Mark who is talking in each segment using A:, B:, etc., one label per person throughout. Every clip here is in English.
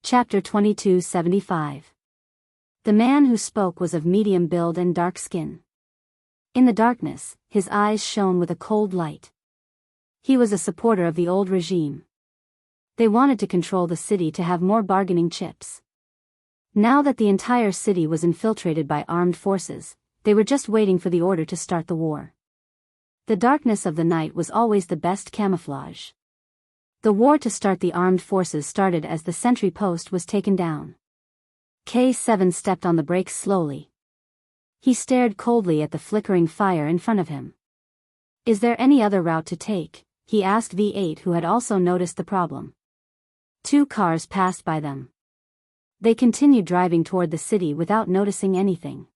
A: Chapter 2275. The man who spoke was of medium build and dark skin. In the darkness, his eyes shone with a cold light. He was a supporter of the old regime. They wanted to control the city to have more bargaining chips. Now that the entire city was infiltrated by armed forces, they were just waiting for the order to start the war. The darkness of the night was always the best camouflage. The war to start the armed forces started as the sentry post was taken down. K7 stepped on the brakes slowly. He stared coldly at the flickering fire in front of him. "Is there any other route to take?" he asked V8, who had also noticed the problem. 2 cars passed by them. They continued driving toward the city without noticing anything.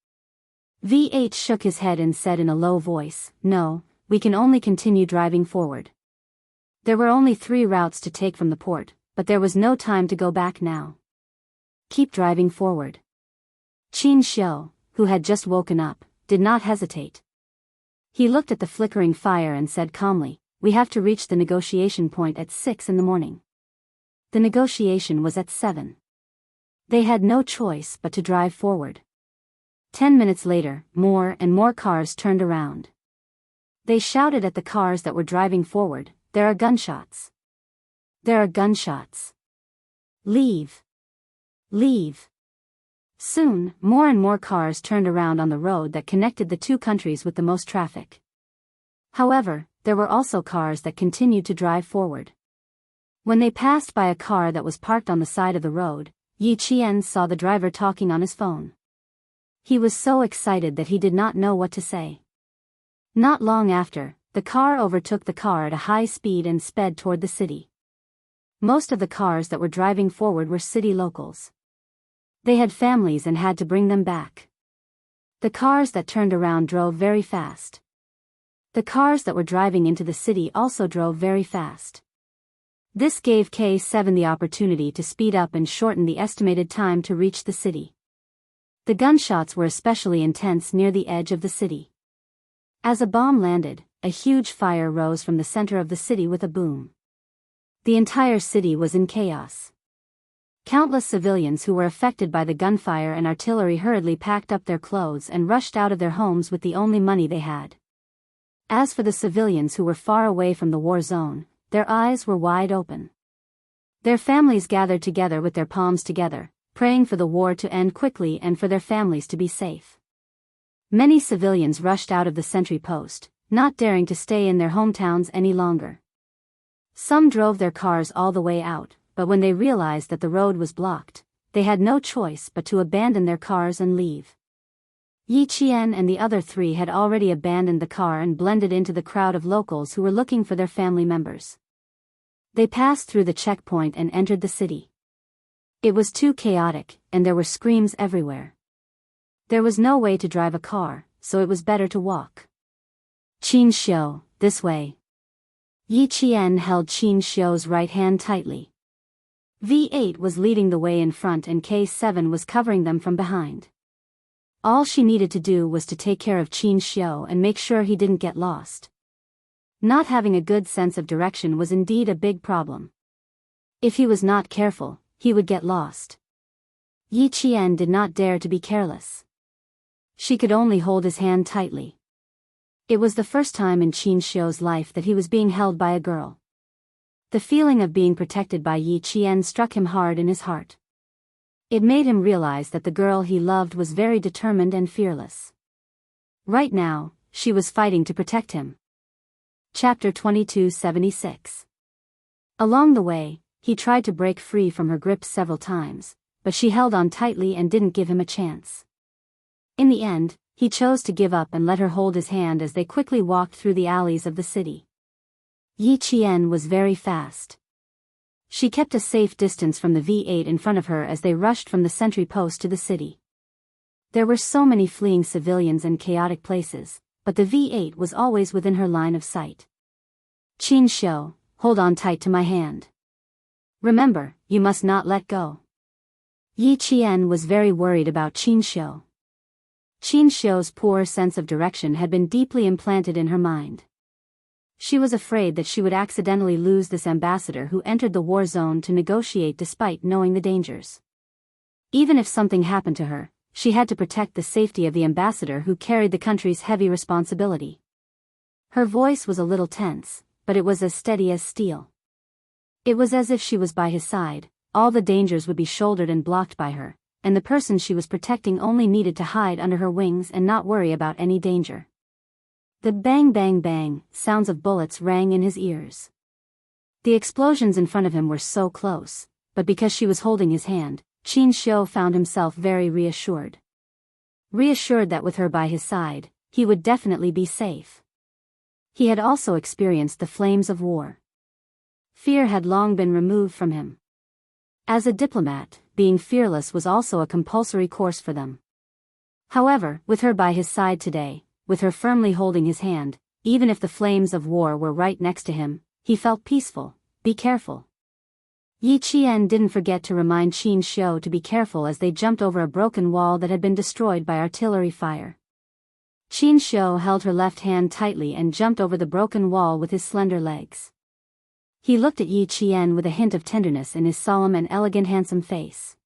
A: V8 shook his head and said in a low voice, "No, we can only continue driving forward." There were only 3 routes to take from the port, but there was no time to go back now. "Keep driving forward." Xianxia, who had just woken up, did not hesitate. He looked at the flickering fire and said calmly, "We have to reach the negotiation point at 6 in the morning." The negotiation was at 7. They had no choice but to drive forward. 10 minutes later, more and more cars turned around. They shouted at the cars that were driving forward, "There are gunshots! There are gunshots! Leave! Leave!" Soon, more and more cars turned around on the road that connected the 2 countries with the most traffic. However, there were also cars that continued to drive forward. When they passed by a car that was parked on the side of the road, Yiqian saw the driver talking on his phone. He was so excited that he did not know what to say. Not long after, the car overtook the car at a high speed and sped toward the city. Most of the cars that were driving forward were city locals. They had families and had to bring them back. The cars that turned around drove very fast. The cars that were driving into the city also drove very fast. This gave K7 the opportunity to speed up and shorten the estimated time to reach the city. The gunshots were especially intense near the edge of the city. As a bomb landed, a huge fire rose from the center of the city with a boom. The entire city was in chaos. Countless civilians who were affected by the gunfire and artillery hurriedly packed up their clothes and rushed out of their homes with the only money they had. As for the civilians who were far away from the war zone, their eyes were wide open. Their families gathered together with their palms together, praying for the war to end quickly and for their families to be safe. Many civilians rushed out of the sentry post, not daring to stay in their hometowns any longer. Some drove their cars all the way out, but when they realized that the road was blocked, they had no choice but to abandon their cars and leave. Yiqian and the other 3 had already abandoned the car and blended into the crowd of locals who were looking for their family members. They passed through the checkpoint and entered the city. It was too chaotic, and there were screams everywhere. There was no way to drive a car, so it was better to walk. "Xianxia, this way." Yiqian held Xianxia's right hand tightly. V8 was leading the way in front and K7 was covering them from behind. All she needed to do was to take care of Xianxia and make sure he didn't get lost. Not having a good sense of direction was indeed a big problem. If he was not careful, he would get lost. Yiqian did not dare to be careless. She could only hold his hand tightly. It was the first time in Xianxia's life that he was being held by a girl. The feeling of being protected by Yiqian struck him hard in his heart. It made him realize that the girl he loved was very determined and fearless. Right now, she was fighting to protect him. Chapter 2276. Along the way, he tried to break free from her grip several times, but she held on tightly and didn't give him a chance. In the end, he chose to give up and let her hold his hand as they quickly walked through the alleys of the city. Yiqian was very fast. She kept a safe distance from the V8 in front of her as they rushed from the sentry post to the city. There were so many fleeing civilians and chaotic places, but the V8 was always within her line of sight. "Xianxia, hold on tight to my hand. Remember, you must not let go." Yiqian was very worried about Xianxia. Xianxia's poor sense of direction had been deeply implanted in her mind. She was afraid that she would accidentally lose this ambassador who entered the war zone to negotiate despite knowing the dangers. Even if something happened to her, she had to protect the safety of the ambassador who carried the country's heavy responsibility. Her voice was a little tense, but it was as steady as steel. It was as if she was by his side, all the dangers would be shouldered and blocked by her, and the person she was protecting only needed to hide under her wings and not worry about any danger. The bang bang bang sounds of bullets rang in his ears. The explosions in front of him were so close, but because she was holding his hand, Xianxia found himself very reassured. Reassured that with her by his side, he would definitely be safe. He had also experienced the flames of war. Fear had long been removed from him. As a diplomat, being fearless was also a compulsory course for them. However, with her by his side today, with her firmly holding his hand, even if the flames of war were right next to him, he felt peaceful. Be careful. Yi Qian didn't forget to remind Xianxia to be careful as they jumped over a broken wall that had been destroyed by artillery fire. Xianxia held her left hand tightly and jumped over the broken wall with his slender legs. He looked at Yi Qian with a hint of tenderness in his solemn and elegant handsome face.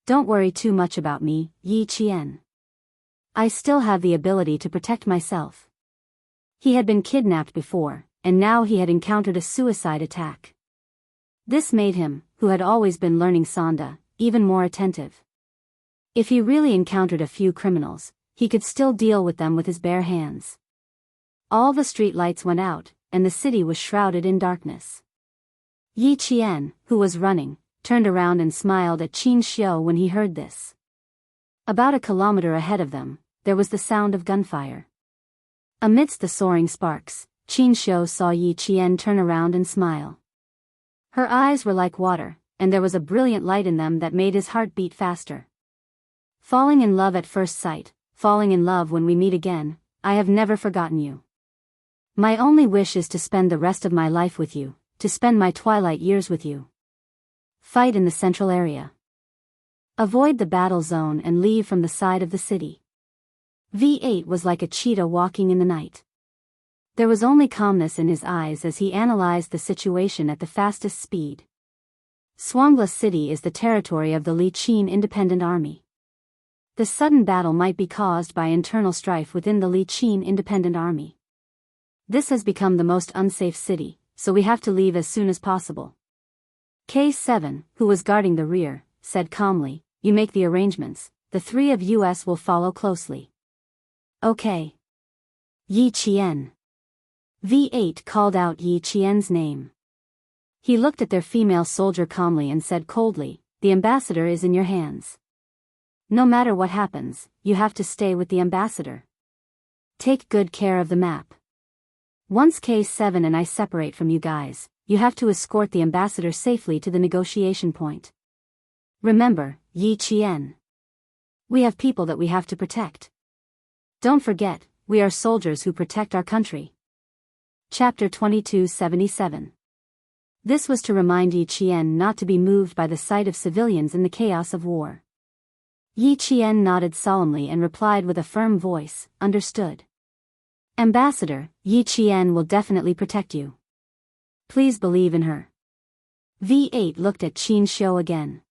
A: Don't worry too much about me, Yi Qian. I still have the ability to protect myself. He had been kidnapped before, and now he had encountered a suicide attack. This made him, who had always been learning Sanda, even more attentive. If he really encountered a few criminals, he could still deal with them with his bare hands. All the street lights went out, and the city was shrouded in darkness. Yi Qian, who was running, turned around and smiled at Xianxia when he heard this. About a kilometer ahead of them, there was the sound of gunfire. Amidst the soaring sparks, Xianxia saw Yi Qian turn around and smile. Her eyes were like water, and there was a brilliant light in them that made his heart beat faster. Falling in love at first sight, falling in love when we meet again, I have never forgotten you. My only wish is to spend the rest of my life with you, to spend my twilight years with you. Fight in the central area. Avoid the battle zone and leave from the side of the city. V8 was like a cheetah walking in the night. There was only calmness in his eyes as he analyzed the situation at the fastest speed. Xianxia City is the territory of the Liqin Independent Army. The sudden battle might be caused by internal strife within the Liqin Independent Army. This has become the most unsafe city, so we have to leave as soon as possible. K7, who was guarding the rear, said calmly, you make the arrangements, the three of us will follow closely. Okay. Yi Qian. V8 called out Yi Qian's name. He looked at their female soldier calmly and said coldly, the ambassador is in your hands. No matter what happens, you have to stay with the ambassador. Take good care of the map. Once K7 and I separate from you guys, you have to escort the ambassador safely to the negotiation point. Remember, Yi Qian. We have people that we have to protect. Don't forget, we are soldiers who protect our country. Chapter 2277. This was to remind Yi Qian not to be moved by the sight of civilians in the chaos of war. Yi Qian nodded solemnly and replied with a firm voice, understood. Ambassador, Yi Qian will definitely protect you. Please believe in her. V8 looked at Xianxia again.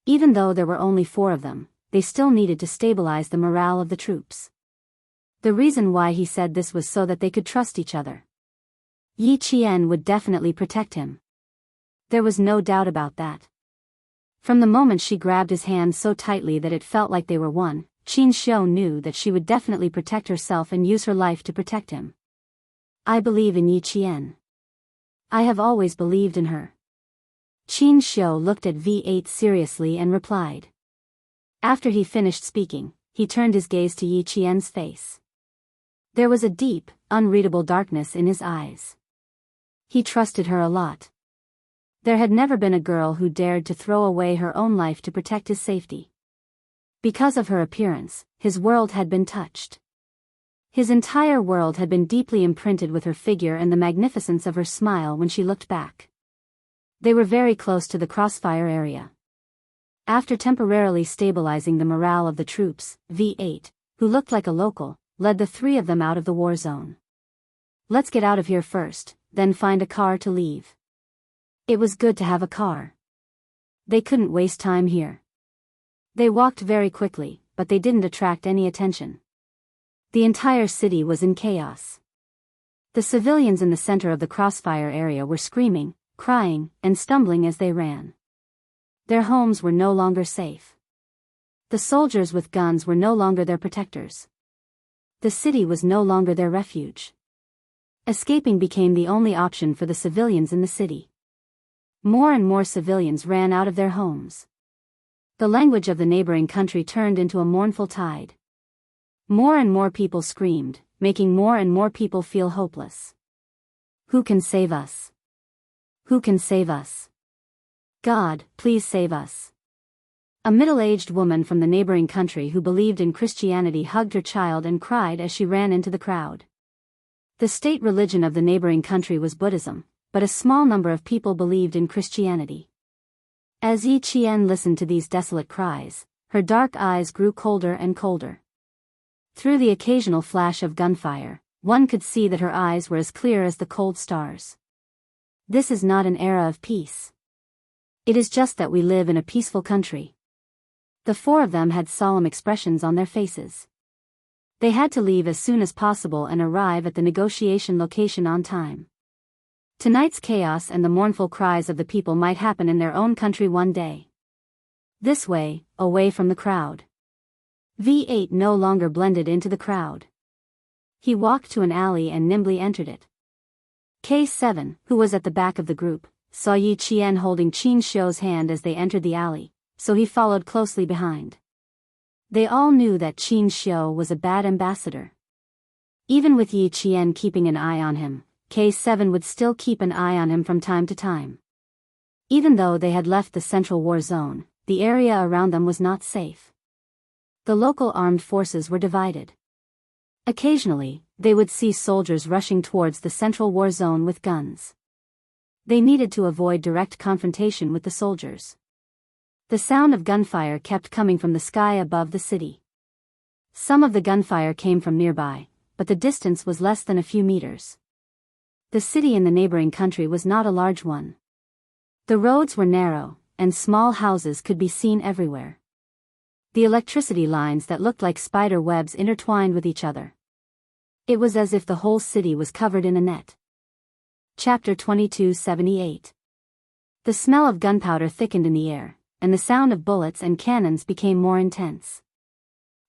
A: Even though there were only 4 of them, they still needed to stabilize the morale of the troops. The reason why he said this was so that they could trust each other. Yi Qian would definitely protect him. There was no doubt about that. From the moment she grabbed his hand so tightly that it felt like they were one, Xianxia knew that she would definitely protect herself and use her life to protect him. I believe in Yi Qian. I have always believed in her. Xianxia looked at V8 seriously and replied. After he finished speaking, he turned his gaze to Yi Qian's face. There was a deep, unreadable darkness in his eyes. He trusted her a lot. There had never been a girl who dared to throw away her own life to protect his safety. Because of her appearance, his world had been touched. His entire world had been deeply imprinted with her figure and the magnificence of her smile when she looked back. They were very close to the crossfire area. After temporarily stabilizing the morale of the troops, V8, who looked like a local, led the 3 of them out of the war zone. Let's get out of here first, then find a car to leave. It was good to have a car. They couldn't waste time here. They walked very quickly, but they didn't attract any attention. The entire city was in chaos. The civilians in the center of the crossfire area were screaming, crying, and stumbling as they ran. Their homes were no longer safe. The soldiers with guns were no longer their protectors. The city was no longer their refuge. Escaping became the only option for the civilians in the city. More and more civilians ran out of their homes. The language of the neighboring country turned into a mournful tide. More and more people screamed, making more and more people feel hopeless. Who can save us? Who can save us? God, please save us. A middle-aged woman from the neighboring country who believed in Christianity hugged her child and cried as she ran into the crowd. The state religion of the neighboring country was Buddhism, but a small number of people believed in Christianity. As Yi Qian listened to these desolate cries, her dark eyes grew colder and colder. Through the occasional flash of gunfire, one could see that her eyes were as clear as the cold stars. This is not an era of peace. It is just that we live in a peaceful country. The four of them had solemn expressions on their faces. They had to leave as soon as possible and arrive at the negotiation location on time. Tonight's chaos and the mournful cries of the people might happen in their own country one day. This way, away from the crowd. V8 no longer blended into the crowd. He walked to an alley and nimbly entered it. K7, who was at the back of the group, saw Yi Qian holding Xianxia's hand as they entered the alley, so he followed closely behind. They all knew that Xianxia was a bad ambassador. Even with Yi Qian keeping an eye on him, K7 would still keep an eye on him from time to time. Even though they had left the central war zone, the area around them was not safe. The local armed forces were divided. Occasionally, they would see soldiers rushing towards the central war zone with guns. They needed to avoid direct confrontation with the soldiers. The sound of gunfire kept coming from the sky above the city. Some of the gunfire came from nearby, but the distance was less than a few meters. The city in the neighboring country was not a large one. The roads were narrow, and small houses could be seen everywhere. The electricity lines that looked like spider webs intertwined with each other. It was as if the whole city was covered in a net. Chapter 2278. The smell of gunpowder thickened in the air, and the sound of bullets and cannons became more intense.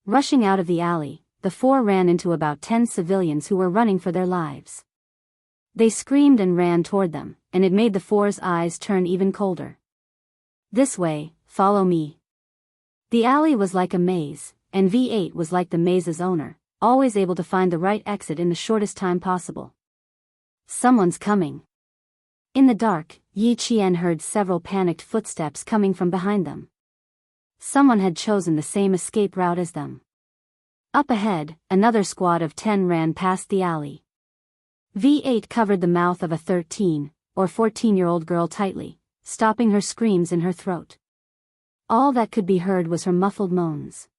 A: Rushing out of the alley, the four ran into about 10 civilians who were running for their lives. They screamed and ran toward them, and it made the four's eyes turn even colder. This way, follow me. The alley was like a maze, and V8 was like the maze's owner, always able to find the right exit in the shortest time possible. Someone's coming. In the dark, Yi Qian heard several panicked footsteps coming from behind them. Someone had chosen the same escape route as them. Up ahead, another squad of 10 ran past the alley. V8 covered the mouth of a 13 or 14-year-old girl tightly, stopping her screams in her throat. All that could be heard was her muffled moans.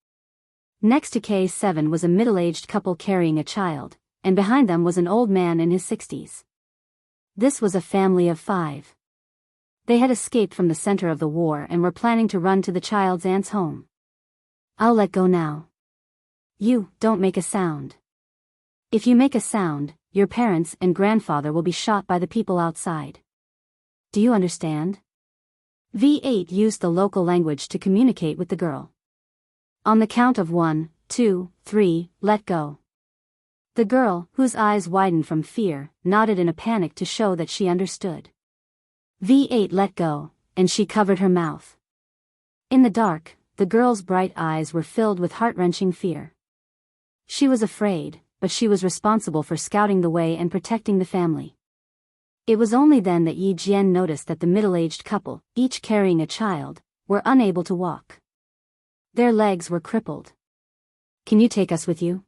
A: Next to K7 was a middle-aged couple carrying a child, and behind them was an old man in his 60s. This was a family of 5. They had escaped from the center of the war and were planning to run to the child's aunt's home. I'll let go now. You, don't make a sound. If you make a sound, your parents and grandfather will be shot by the people outside. Do you understand? V8 used the local language to communicate with the girl. On the count of 1, 2, 3, let go. The girl, whose eyes widened from fear, nodded in a panic to show that she understood. V8 let go, and she covered her mouth. In the dark, the girl's bright eyes were filled with heart-wrenching fear. She was afraid, but she was responsible for scouting the way and protecting the family. It was only then that Yi Jian noticed that the middle-aged couple, each carrying a child, were unable to walk. Their legs were crippled. Can you take us with you?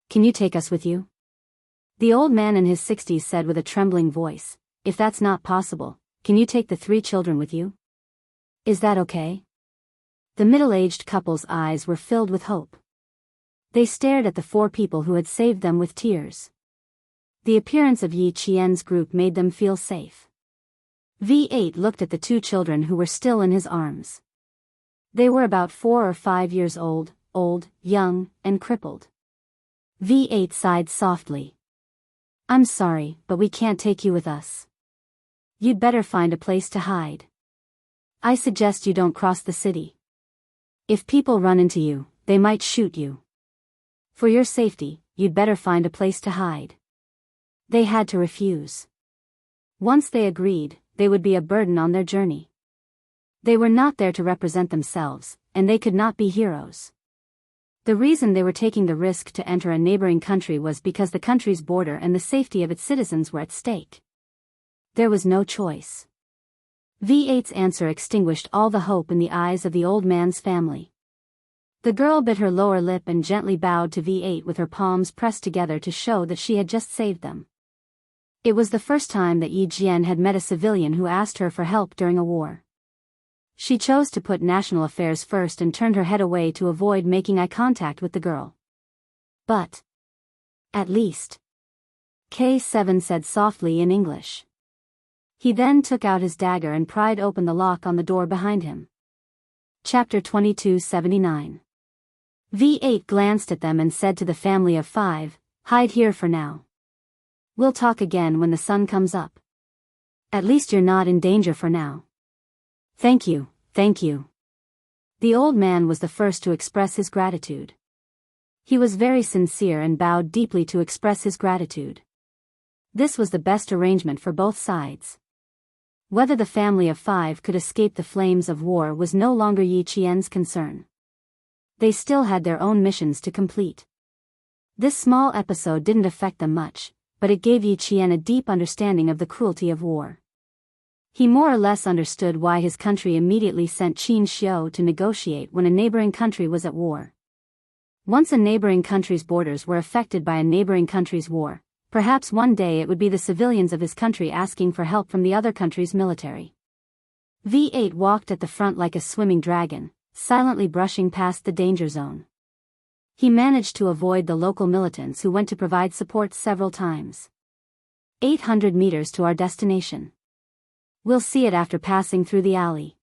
A: Can you take us with you? The old man in his 60s said with a trembling voice, if that's not possible, can you take the 3 children with you? Is that okay? The middle-aged couple's eyes were filled with hope. They stared at the 4 people who had saved them with tears. The appearance of Yi Qian's group made them feel safe. V8 looked at the two children who were still in his arms. They were about 4 or 5 years old, young, and crippled. V8 sighed softly. I'm sorry, but we can't take you with us. You'd better find a place to hide. I suggest you don't cross the city. If people run into you, they might shoot you. For your safety, you'd better find a place to hide. They had to refuse. Once they agreed, they would be a burden on their journey. They were not there to represent themselves, and they could not be heroes. The reason they were taking the risk to enter a neighboring country was because the country's border and the safety of its citizens were at stake. There was no choice. V8's answer extinguished all the hope in the eyes of the old man's family. The girl bit her lower lip and gently bowed to V8 with her palms pressed together to show that she had just saved them. It was the first time that Yi Jian had met a civilian who asked her for help during a war. She chose to put national affairs first and turned her head away to avoid making eye contact with the girl. But at least, K7 said softly in English. He then took out his dagger and pried open the lock on the door behind him. Chapter 2279. V8 glanced at them and said to the family of 5, hide here for now. We'll talk again when the sun comes up. At least you're not in danger for now. Thank you, thank you. The old man was the first to express his gratitude. He was very sincere and bowed deeply to express his gratitude. This was the best arrangement for both sides. Whether the family of 5 could escape the flames of war was no longer Yi Qian's concern. They still had their own missions to complete. This small episode didn't affect them much, but it gave Yi Qian a deep understanding of the cruelty of war. He more or less understood why his country immediately sent Xianxia to negotiate when a neighboring country was at war. Once a neighboring country's borders were affected by a neighboring country's war, perhaps one day it would be the civilians of his country asking for help from the other country's military. V8 walked at the front like a swimming dragon, silently brushing past the danger zone. He managed to avoid the local militants who went to provide support several times. 800 meters to our destination. We'll see it after passing through the alley.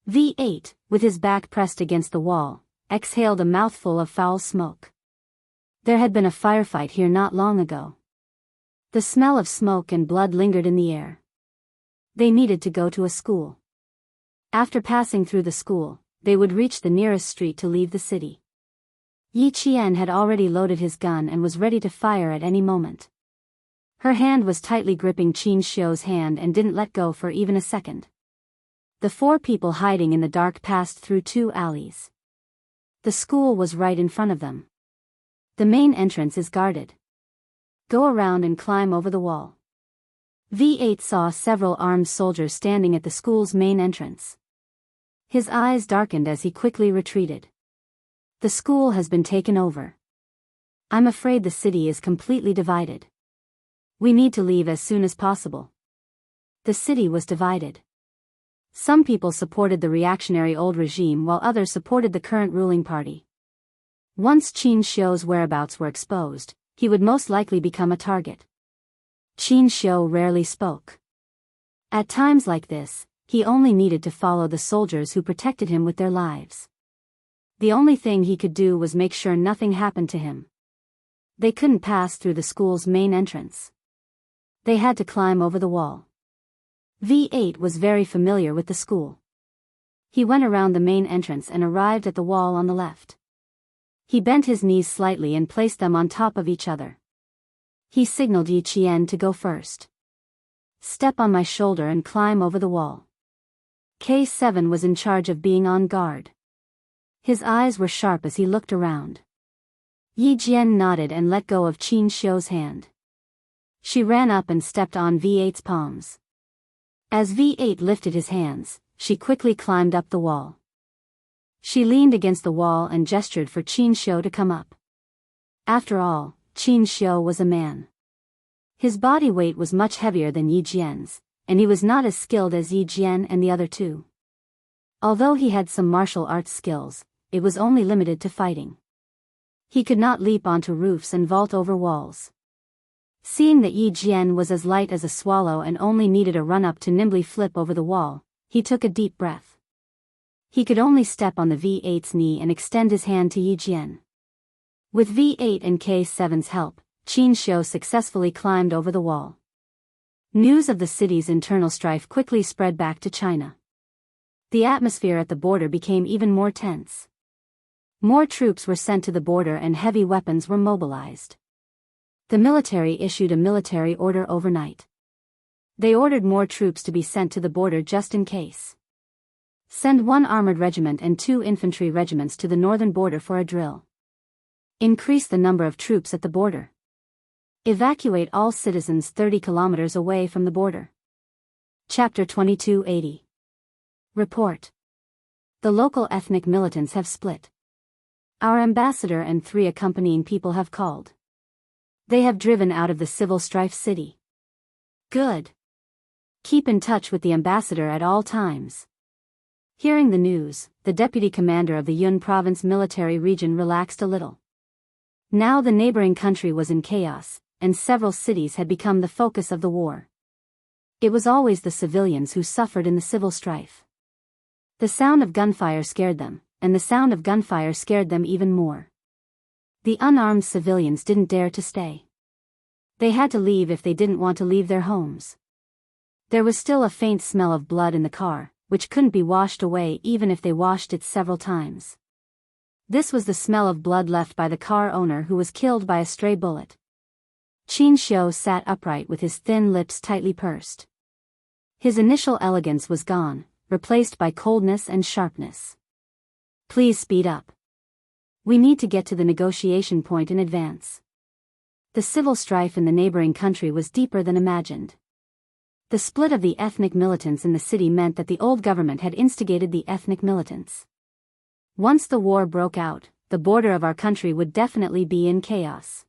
A: V8, with his back pressed against the wall, exhaled a mouthful of foul smoke. There had been a firefight here not long ago. The smell of smoke and blood lingered in the air. They needed to go to a school. After passing through the school, they would reach the nearest street to leave the city. Yi Qian had already loaded his gun and was ready to fire at any moment. Her hand was tightly gripping Xianxia's hand and didn't let go for even a second. The 4 people hiding in the dark passed through 2 alleys. The school was right in front of them. The main entrance is guarded. Go around and climb over the wall. V8 saw several armed soldiers standing at the school's main entrance. His eyes darkened as he quickly retreated. The school has been taken over. I'm afraid the city is completely divided. We need to leave as soon as possible. The city was divided. Some people supported the reactionary old regime while others supported the current ruling party. Once Xianxia's whereabouts were exposed, he would most likely become a target. Xianxia rarely spoke. At times like this, he only needed to follow the soldiers who protected him with their lives. The only thing he could do was make sure nothing happened to him. They couldn't pass through the school's main entrance. They had to climb over the wall. V8 was very familiar with the school. He went around the main entrance and arrived at the wall on the left. He bent his knees slightly and placed them on top of each other. He signaled Yi Qian to go first. Step on my shoulder and climb over the wall. K7 was in charge of being on guard. His eyes were sharp as he looked around. Yi Jian nodded and let go of Xianxia's hand. She ran up and stepped on V8's palms. As V8 lifted his hands, she quickly climbed up the wall. She leaned against the wall and gestured for Xianxia to come up. After all, Xianxia was a man. His body weight was much heavier than Yi Jian's, and he was not as skilled as Yi Jian and the other 2. Although he had some martial arts skills, it was only limited to fighting. He could not leap onto roofs and vault over walls. Seeing that Yi Jian was as light as a swallow and only needed a run-up to nimbly flip over the wall, he took a deep breath. He could only step on the V8's knee and extend his hand to Yi Jian. With V8 and K7's help, Xianxia successfully climbed over the wall. News of the city's internal strife quickly spread back to China. The atmosphere at the border became even more tense. More troops were sent to the border and heavy weapons were mobilized. The military issued a military order overnight. They ordered more troops to be sent to the border just in case. Send 1 armored regiment and 2 infantry regiments to the northern border for a drill. Increase the number of troops at the border. Evacuate all citizens 30 kilometers away from the border. Chapter 2280. Report. The local ethnic militants have split. Our ambassador and 3 accompanying people have called. They have driven out of the civil strife city. Good. Keep in touch with the ambassador at all times. Hearing the news, the deputy commander of the Yun province military region relaxed a little. Now the neighboring country was in chaos, and several cities had become the focus of the war. It was always the civilians who suffered in the civil strife. The sound of gunfire scared them, and the sound of gunfire scared them even more. The unarmed civilians didn't dare to stay. They had to leave if they didn't want to leave their homes. There was still a faint smell of blood in the car, which couldn't be washed away even if they washed it several times. This was the smell of blood left by the car owner who was killed by a stray bullet. Xianxia sat upright with his thin lips tightly pursed. His initial elegance was gone, replaced by coldness and sharpness. Please speed up. We need to get to the negotiation point in advance. The civil strife in the neighboring country was deeper than imagined. The split of the ethnic militants in the city meant that the old government had instigated the ethnic militants. Once the war broke out, the border of our country would definitely be in chaos.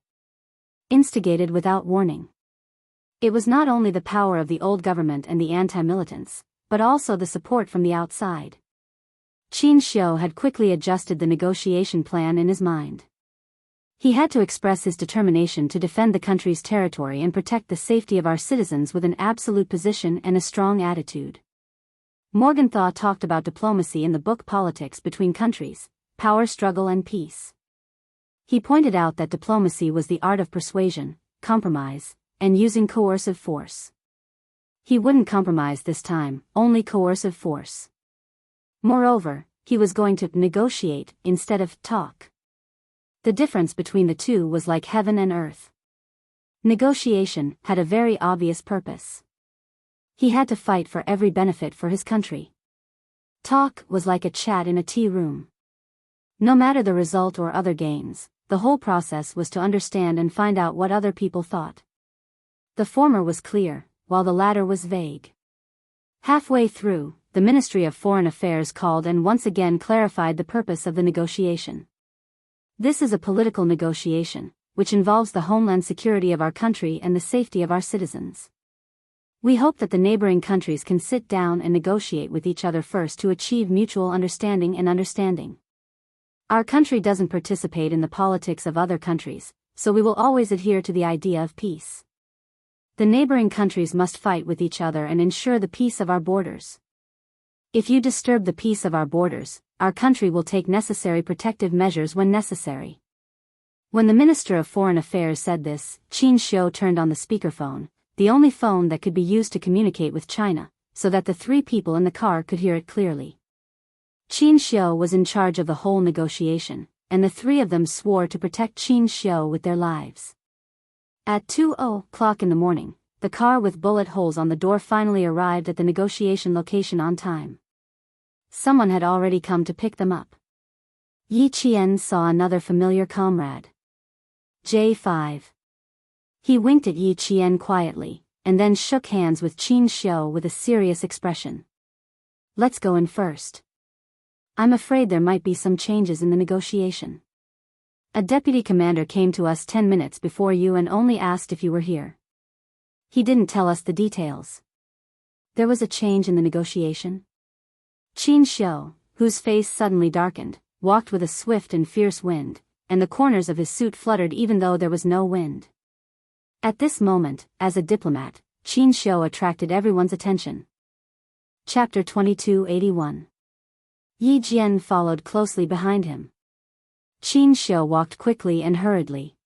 A: Instigated without warning. It was not only the power of the old government and the anti-militants, but also the support from the outside. Xianxia had quickly adjusted the negotiation plan in his mind. He had to express his determination to defend the country's territory and protect the safety of our citizens with an absolute position and a strong attitude. Morgenthau talked about diplomacy in the book Politics Between Countries, Power Struggle and Peace. He pointed out that diplomacy was the art of persuasion, compromise, and using coercive force. He wouldn't compromise this time, only coercive force. Moreover, he was going to negotiate instead of talk. The difference between the two was like heaven and earth. Negotiation had a very obvious purpose. He had to fight for every benefit for his country. Talk was like a chat in a tea room. No matter the result or other gains, the whole process was to understand and find out what other people thought. The former was clear, while the latter was vague. Halfway through, the Ministry of Foreign Affairs called and once again clarified the purpose of the negotiation. This is a political negotiation, which involves the homeland security of our country and the safety of our citizens. We hope that the neighboring countries can sit down and negotiate with each other first to achieve mutual understanding and understanding. Our country doesn't participate in the politics of other countries, so we will always adhere to the idea of peace. The neighboring countries must fight with each other and ensure the peace of our borders. If you disturb the peace of our borders, our country will take necessary protective measures when necessary. When the Minister of Foreign Affairs said this, Xianxia turned on the speakerphone, the only phone that could be used to communicate with China, so that the 3 people in the car could hear it clearly. Xianxia was in charge of the whole negotiation, and the 3 of them swore to protect Xianxia with their lives. At 2:00 in the morning, the car with bullet holes on the door finally arrived at the negotiation location on time. Someone had already come to pick them up. Yi Qian saw another familiar comrade. J5. He winked at Yi Qian quietly, and then shook hands with Xianxia with a serious expression. Let's go in first. I'm afraid there might be some changes in the negotiation. A deputy commander came to us 10 minutes before you and only asked if you were here. He didn't tell us the details. There was a change in the negotiation? Xianxia, whose face suddenly darkened, walked with a swift and fierce wind, and the corners of his suit fluttered even though there was no wind. At this moment, as a diplomat, Xianxia attracted everyone's attention. Chapter 2281. Yi Jian followed closely behind him. Xianxia walked quickly and hurriedly.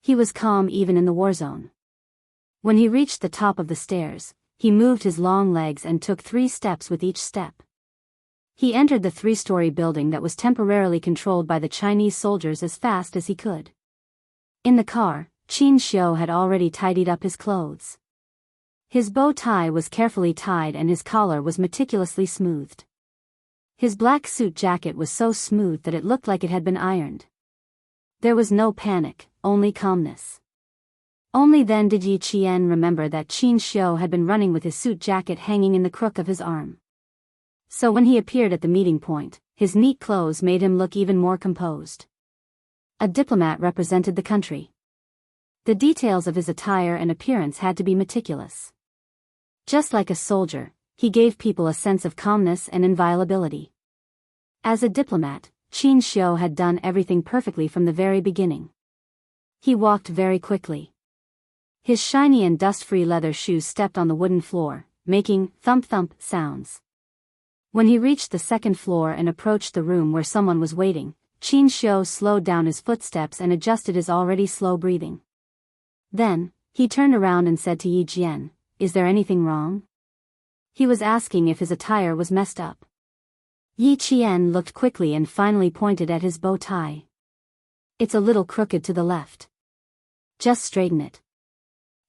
A: He was calm even in the war zone. When he reached the top of the stairs, he moved his long legs and took 3 steps with each step. He entered the 3-story building that was temporarily controlled by the Chinese soldiers as fast as he could. In the car, Xianxia had already tidied up his clothes. His bow tie was carefully tied and his collar was meticulously smoothed. His black suit jacket was so smooth that it looked like it had been ironed. There was no panic, only calmness. Only then did Yi Qian remember that Xianxia had been running with his suit jacket hanging in the crook of his arm. So when he appeared at the meeting point, his neat clothes made him look even more composed. A diplomat represented the country. The details of his attire and appearance had to be meticulous. Just like a soldier, he gave people a sense of calmness and inviolability. As a diplomat, Xianxia had done everything perfectly from the very beginning. He walked very quickly. His shiny and dust-free leather shoes stepped on the wooden floor, making thump-thump sounds. When he reached the 2nd floor and approached the room where someone was waiting, Xianxia slowed down his footsteps and adjusted his already slow breathing. Then, he turned around and said to Yi Jian, "Is there anything wrong?" He was asking if his attire was messed up. Yi Qian looked quickly and finally pointed at his bow tie. "It's a little crooked to the left. Just straighten it."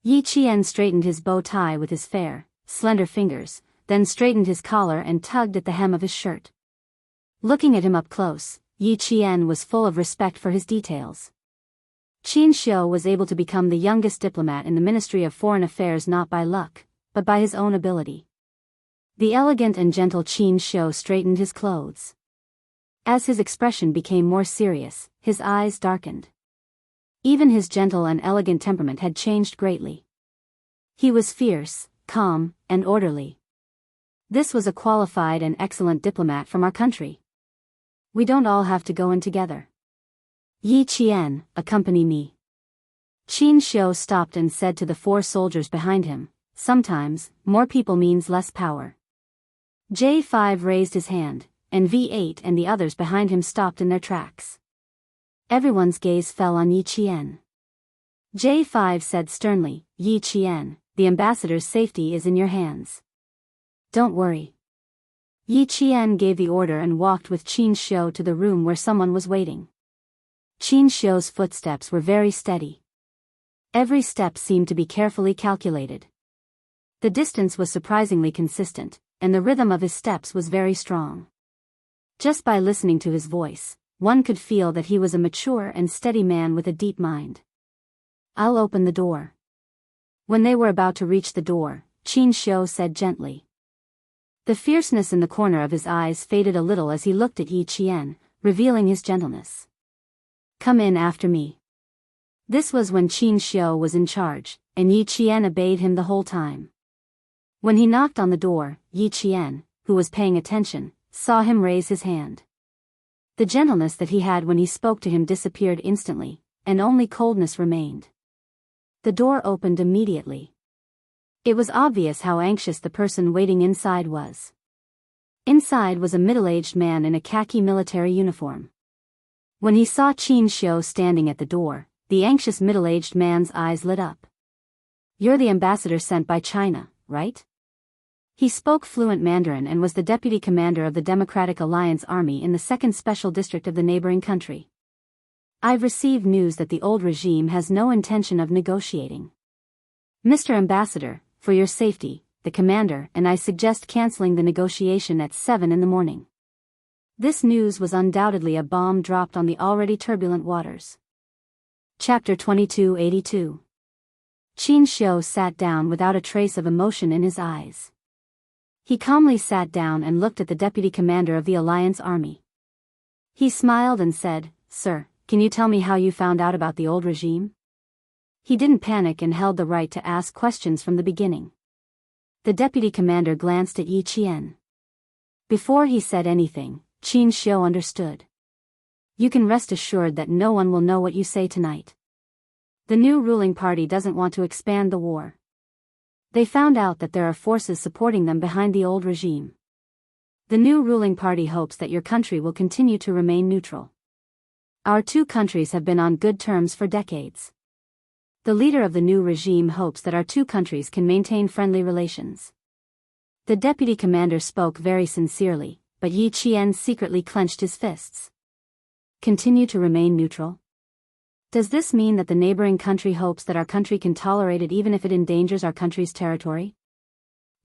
A: Yi Qian straightened his bow tie with his fair, slender fingers, then straightened his collar and tugged at the hem of his shirt. Looking at him up close, Yi Qian was full of respect for his details. Xianxia was able to become the youngest diplomat in the Ministry of Foreign Affairs not by luck, but by his own ability. The elegant and gentle Xianxia straightened his clothes. As his expression became more serious, his eyes darkened. Even his gentle and elegant temperament had changed greatly. He was fierce, calm, and orderly. This was a qualified and excellent diplomat from our country. We don't all have to go in together. Yi Qian, accompany me. Xianxia stopped and said to the 4 soldiers behind him, "Sometimes, more people means less power." J5 raised his hand, and V8 and the others behind him stopped in their tracks. Everyone's gaze fell on Yi Qian. J5 said sternly, "Yi Qian, the ambassador's safety is in your hands. Don't worry." Yi Qian gave the order and walked with Xianxia to the room where someone was waiting. Xianxia's footsteps were very steady. Every step seemed to be carefully calculated. The distance was surprisingly consistent, and the rhythm of his steps was very strong. Just by listening to his voice, one could feel that he was a mature and steady man with a deep mind. "I'll open the door." When they were about to reach the door, Xianxia said gently. The fierceness in the corner of his eyes faded a little as he looked at Yi Qian, revealing his gentleness. "Come in after me." This was when Xianxia was in charge, and Yi Qian obeyed him the whole time. When he knocked on the door, Yi Qian, who was paying attention, saw him raise his hand. The gentleness that he had when he spoke to him disappeared instantly, and only coldness remained. The door opened immediately. It was obvious how anxious the person waiting inside was. Inside was a middle-aged man in a khaki military uniform. When he saw Xianxia standing at the door, the anxious middle-aged man's eyes lit up. "You're the ambassador sent by China, right?" He spoke fluent Mandarin and was the deputy commander of the Democratic Alliance Army in the 2nd Special District of the neighboring country. "I've received news that the old regime has no intention of negotiating. Mr. Ambassador, for your safety, the commander and I suggest canceling the negotiation at 7 in the morning." This news was undoubtedly a bomb dropped on the already turbulent waters. Chapter 2282. Xianxia sat down without a trace of emotion in his eyes. He calmly sat down and looked at the deputy commander of the Alliance Army. He smiled and said, "Sir, can you tell me how you found out about the old regime?" He didn't panic and held the right to ask questions from the beginning. The deputy commander glanced at Yi Qian. Before he said anything, Xianxia understood. "You can rest assured that no one will know what you say tonight." The new ruling party doesn't want to expand the war. They found out that there are forces supporting them behind the old regime. The new ruling party hopes that your country will continue to remain neutral. Our two countries have been on good terms for decades. The leader of the new regime hopes that our two countries can maintain friendly relations. The deputy commander spoke very sincerely, but Yi Qian secretly clenched his fists. Continue to remain neutral? Does this mean that the neighboring country hopes that our country can tolerate it even if it endangers our country's territory?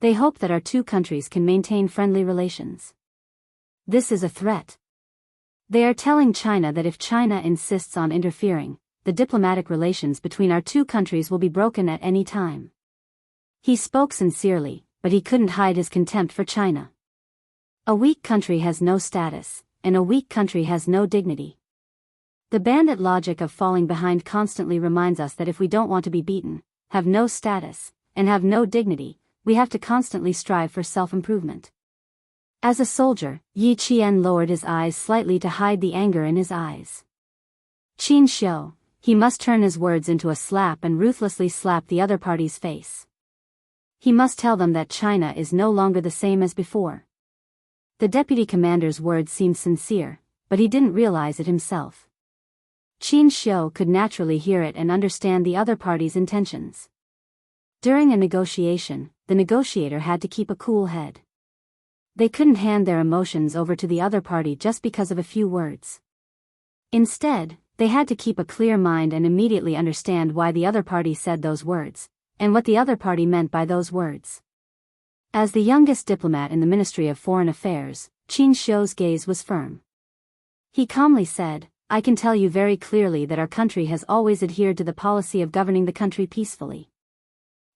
A: They hope that our two countries can maintain friendly relations. This is a threat. They are telling China that if China insists on interfering, the diplomatic relations between our two countries will be broken at any time. He spoke sincerely, but he couldn't hide his contempt for China. A weak country has no status, and a weak country has no dignity. The bandit logic of falling behind constantly reminds us that if we don't want to be beaten, have no status, and have no dignity, we have to constantly strive for self-improvement. As a soldier, Yi Qian lowered his eyes slightly to hide the anger in his eyes. Xianxia, he must turn his words into a slap and ruthlessly slap the other party's face. He must tell them that China is no longer the same as before. The deputy commander's words seemed sincere, but he didn't realize it himself. Xianxia could naturally hear it and understand the other party's intentions. During a negotiation, the negotiator had to keep a cool head. They couldn't hand their emotions over to the other party just because of a few words. Instead, they had to keep a clear mind and immediately understand why the other party said those words, and what the other party meant by those words. As the youngest diplomat in the Ministry of Foreign Affairs, Xianxia's gaze was firm. He calmly said, "I can tell you very clearly that our country has always adhered to the policy of governing the country peacefully.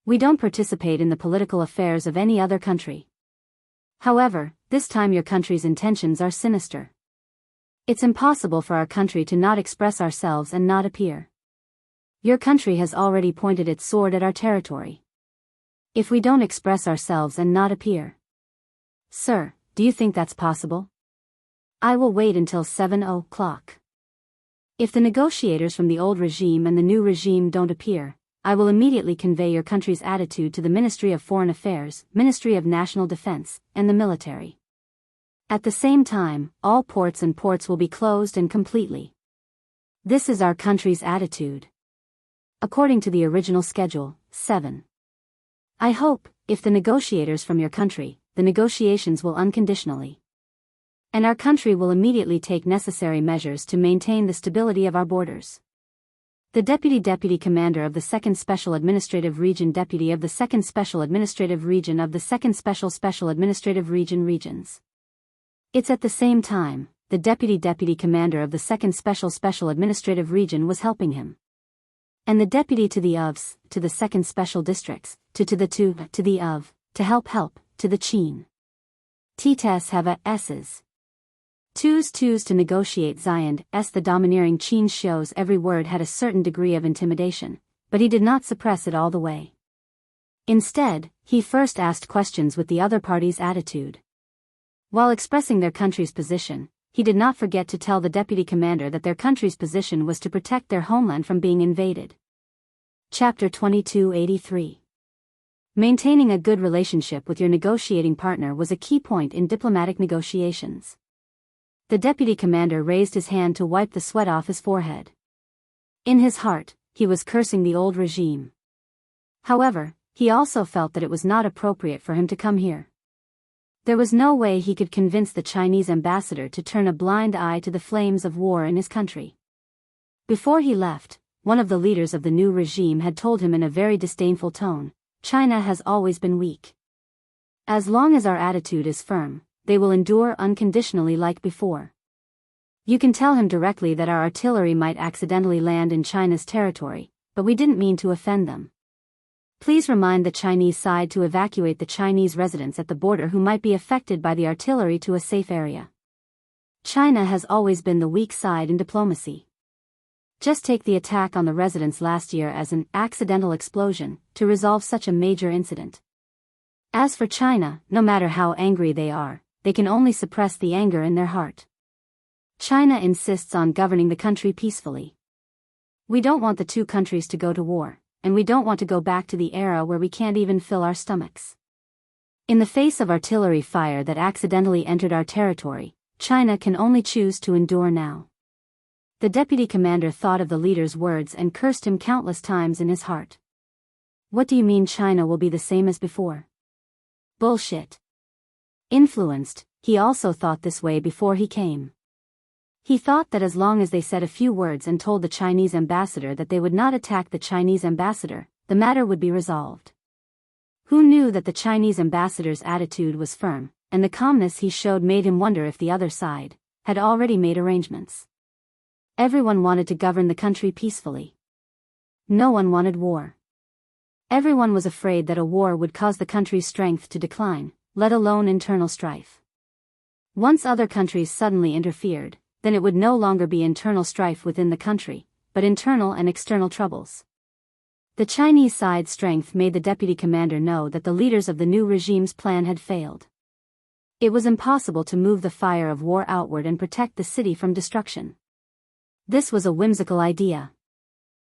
A: We don't participate in the political affairs of any other country. However, this time your country's intentions are sinister. It's impossible for our country to not express ourselves and not appear. Your country has already pointed its sword at our territory. If we don't express ourselves and not appear. Sir, do you think that's possible? I will wait until 7 o'clock. If the negotiators from the old regime and the new regime don't appear, I will immediately convey your country's attitude to the Ministry of Foreign Affairs, Ministry of National Defense, and the military. At the same time, all ports will be closed and completely. This is our country's attitude. According to the original schedule, 7. I hope, if the negotiators from your country, the negotiations will unconditionally. And our country will immediately take necessary measures to maintain the stability of our borders. The Deputy Commander of the 2nd Special Administrative Region Deputy of the 2nd Special Administrative Region of the 2nd Special Administrative Region Regions. It's at the same time, the Deputy Commander of the 2nd Special Administrative Region was helping him. And the Deputy to the OVs, to the 2nd Special Districts, to the OV, to help, to the Qin. Ts have a S's. Twos to negotiate Zion the domineering Xianxia's every word had a certain degree of intimidation, but he did not suppress it all the way. Instead, he first asked questions with the other party's attitude. While expressing their country's position, he did not forget to tell the deputy commander that their country's position was to protect their homeland from being invaded. Chapter 2283. Maintaining a good relationship with your negotiating partner was a key point in diplomatic negotiations. The deputy commander raised his hand to wipe the sweat off his forehead. In his heart, he was cursing the old regime. However, he also felt that it was not appropriate for him to come here. There was no way he could convince the Chinese ambassador to turn a blind eye to the flames of war in his country. Before he left, one of the leaders of the new regime had told him in a very disdainful tone, "China has always been weak. As long as our attitude is firm, they will endure unconditionally like before. You can tell him directly that our artillery might accidentally land in China's territory, but we didn't mean to offend them. Please remind the Chinese side to evacuate the Chinese residents at the border who might be affected by the artillery to a safe area. China has always been the weak side in diplomacy. Just take the attack on the residents last year as an accidental explosion to resolve such a major incident. As for China, no matter how angry they can only suppress the anger in their heart. China insists on governing the country peacefully. We don't want the two countries to go to war, and we don't want to go back to the era where we can't even fill our stomachs. In the face of artillery fire that accidentally entered our territory, China can only choose to endure now. The deputy commander thought of the leader's words and cursed him countless times in his heart. What do you mean China will be the same as before? Bullshit. Influenced, he also thought this way before he came. He thought that as long as they said a few words and told the Chinese ambassador that they would not attack the Chinese ambassador, the matter would be resolved. Who knew that the Chinese ambassador's attitude was firm, and the calmness he showed made him wonder if the other side had already made arrangements. Everyone wanted to govern the country peacefully. No one wanted war. Everyone was afraid that a war would cause the country's strength to decline, let alone internal strife. Once other countries suddenly interfered, then it would no longer be internal strife within the country, but internal and external troubles. The Chinese side's strength made the deputy commander know that the leaders of the new regime's plan had failed. It was impossible to move the fire of war outward and protect the city from destruction. This was a whimsical idea.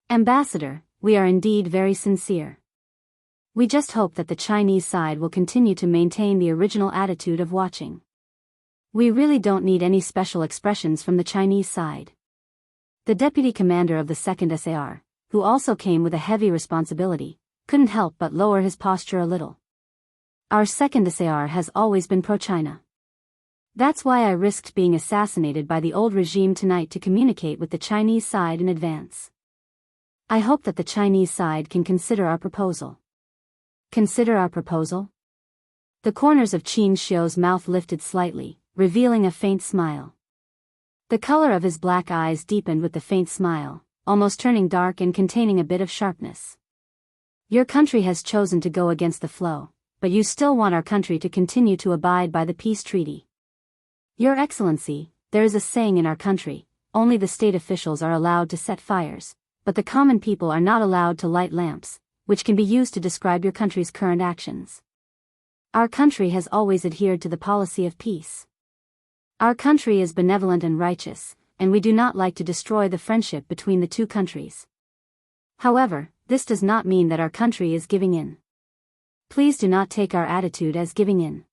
A: Ambassador, we are indeed very sincere. We just hope that the Chinese side will continue to maintain the original attitude of watching. We really don't need any special expressions from the Chinese side. The deputy commander of the 2nd SAR, who also came with a heavy responsibility, couldn't help but lower his posture a little. Our 2nd SAR has always been pro-China. That's why I risked being assassinated by the old regime tonight to communicate with the Chinese side in advance. I hope that the Chinese side can consider our proposal. Consider our proposal? The corners of Xianxia's mouth lifted slightly, revealing a faint smile. The color of his black eyes deepened with the faint smile, almost turning dark and containing a bit of sharpness. Your country has chosen to go against the flow, but you still want our country to continue to abide by the peace treaty. Your Excellency, there is a saying in our country, only the state officials are allowed to set fires, but the common people are not allowed to light lamps, which can be used to describe your country's current actions. Our country has always adhered to the policy of peace. Our country is benevolent and righteous, and we do not like to destroy the friendship between the two countries. However, this does not mean that our country is giving in. Please do not take our attitude as giving in.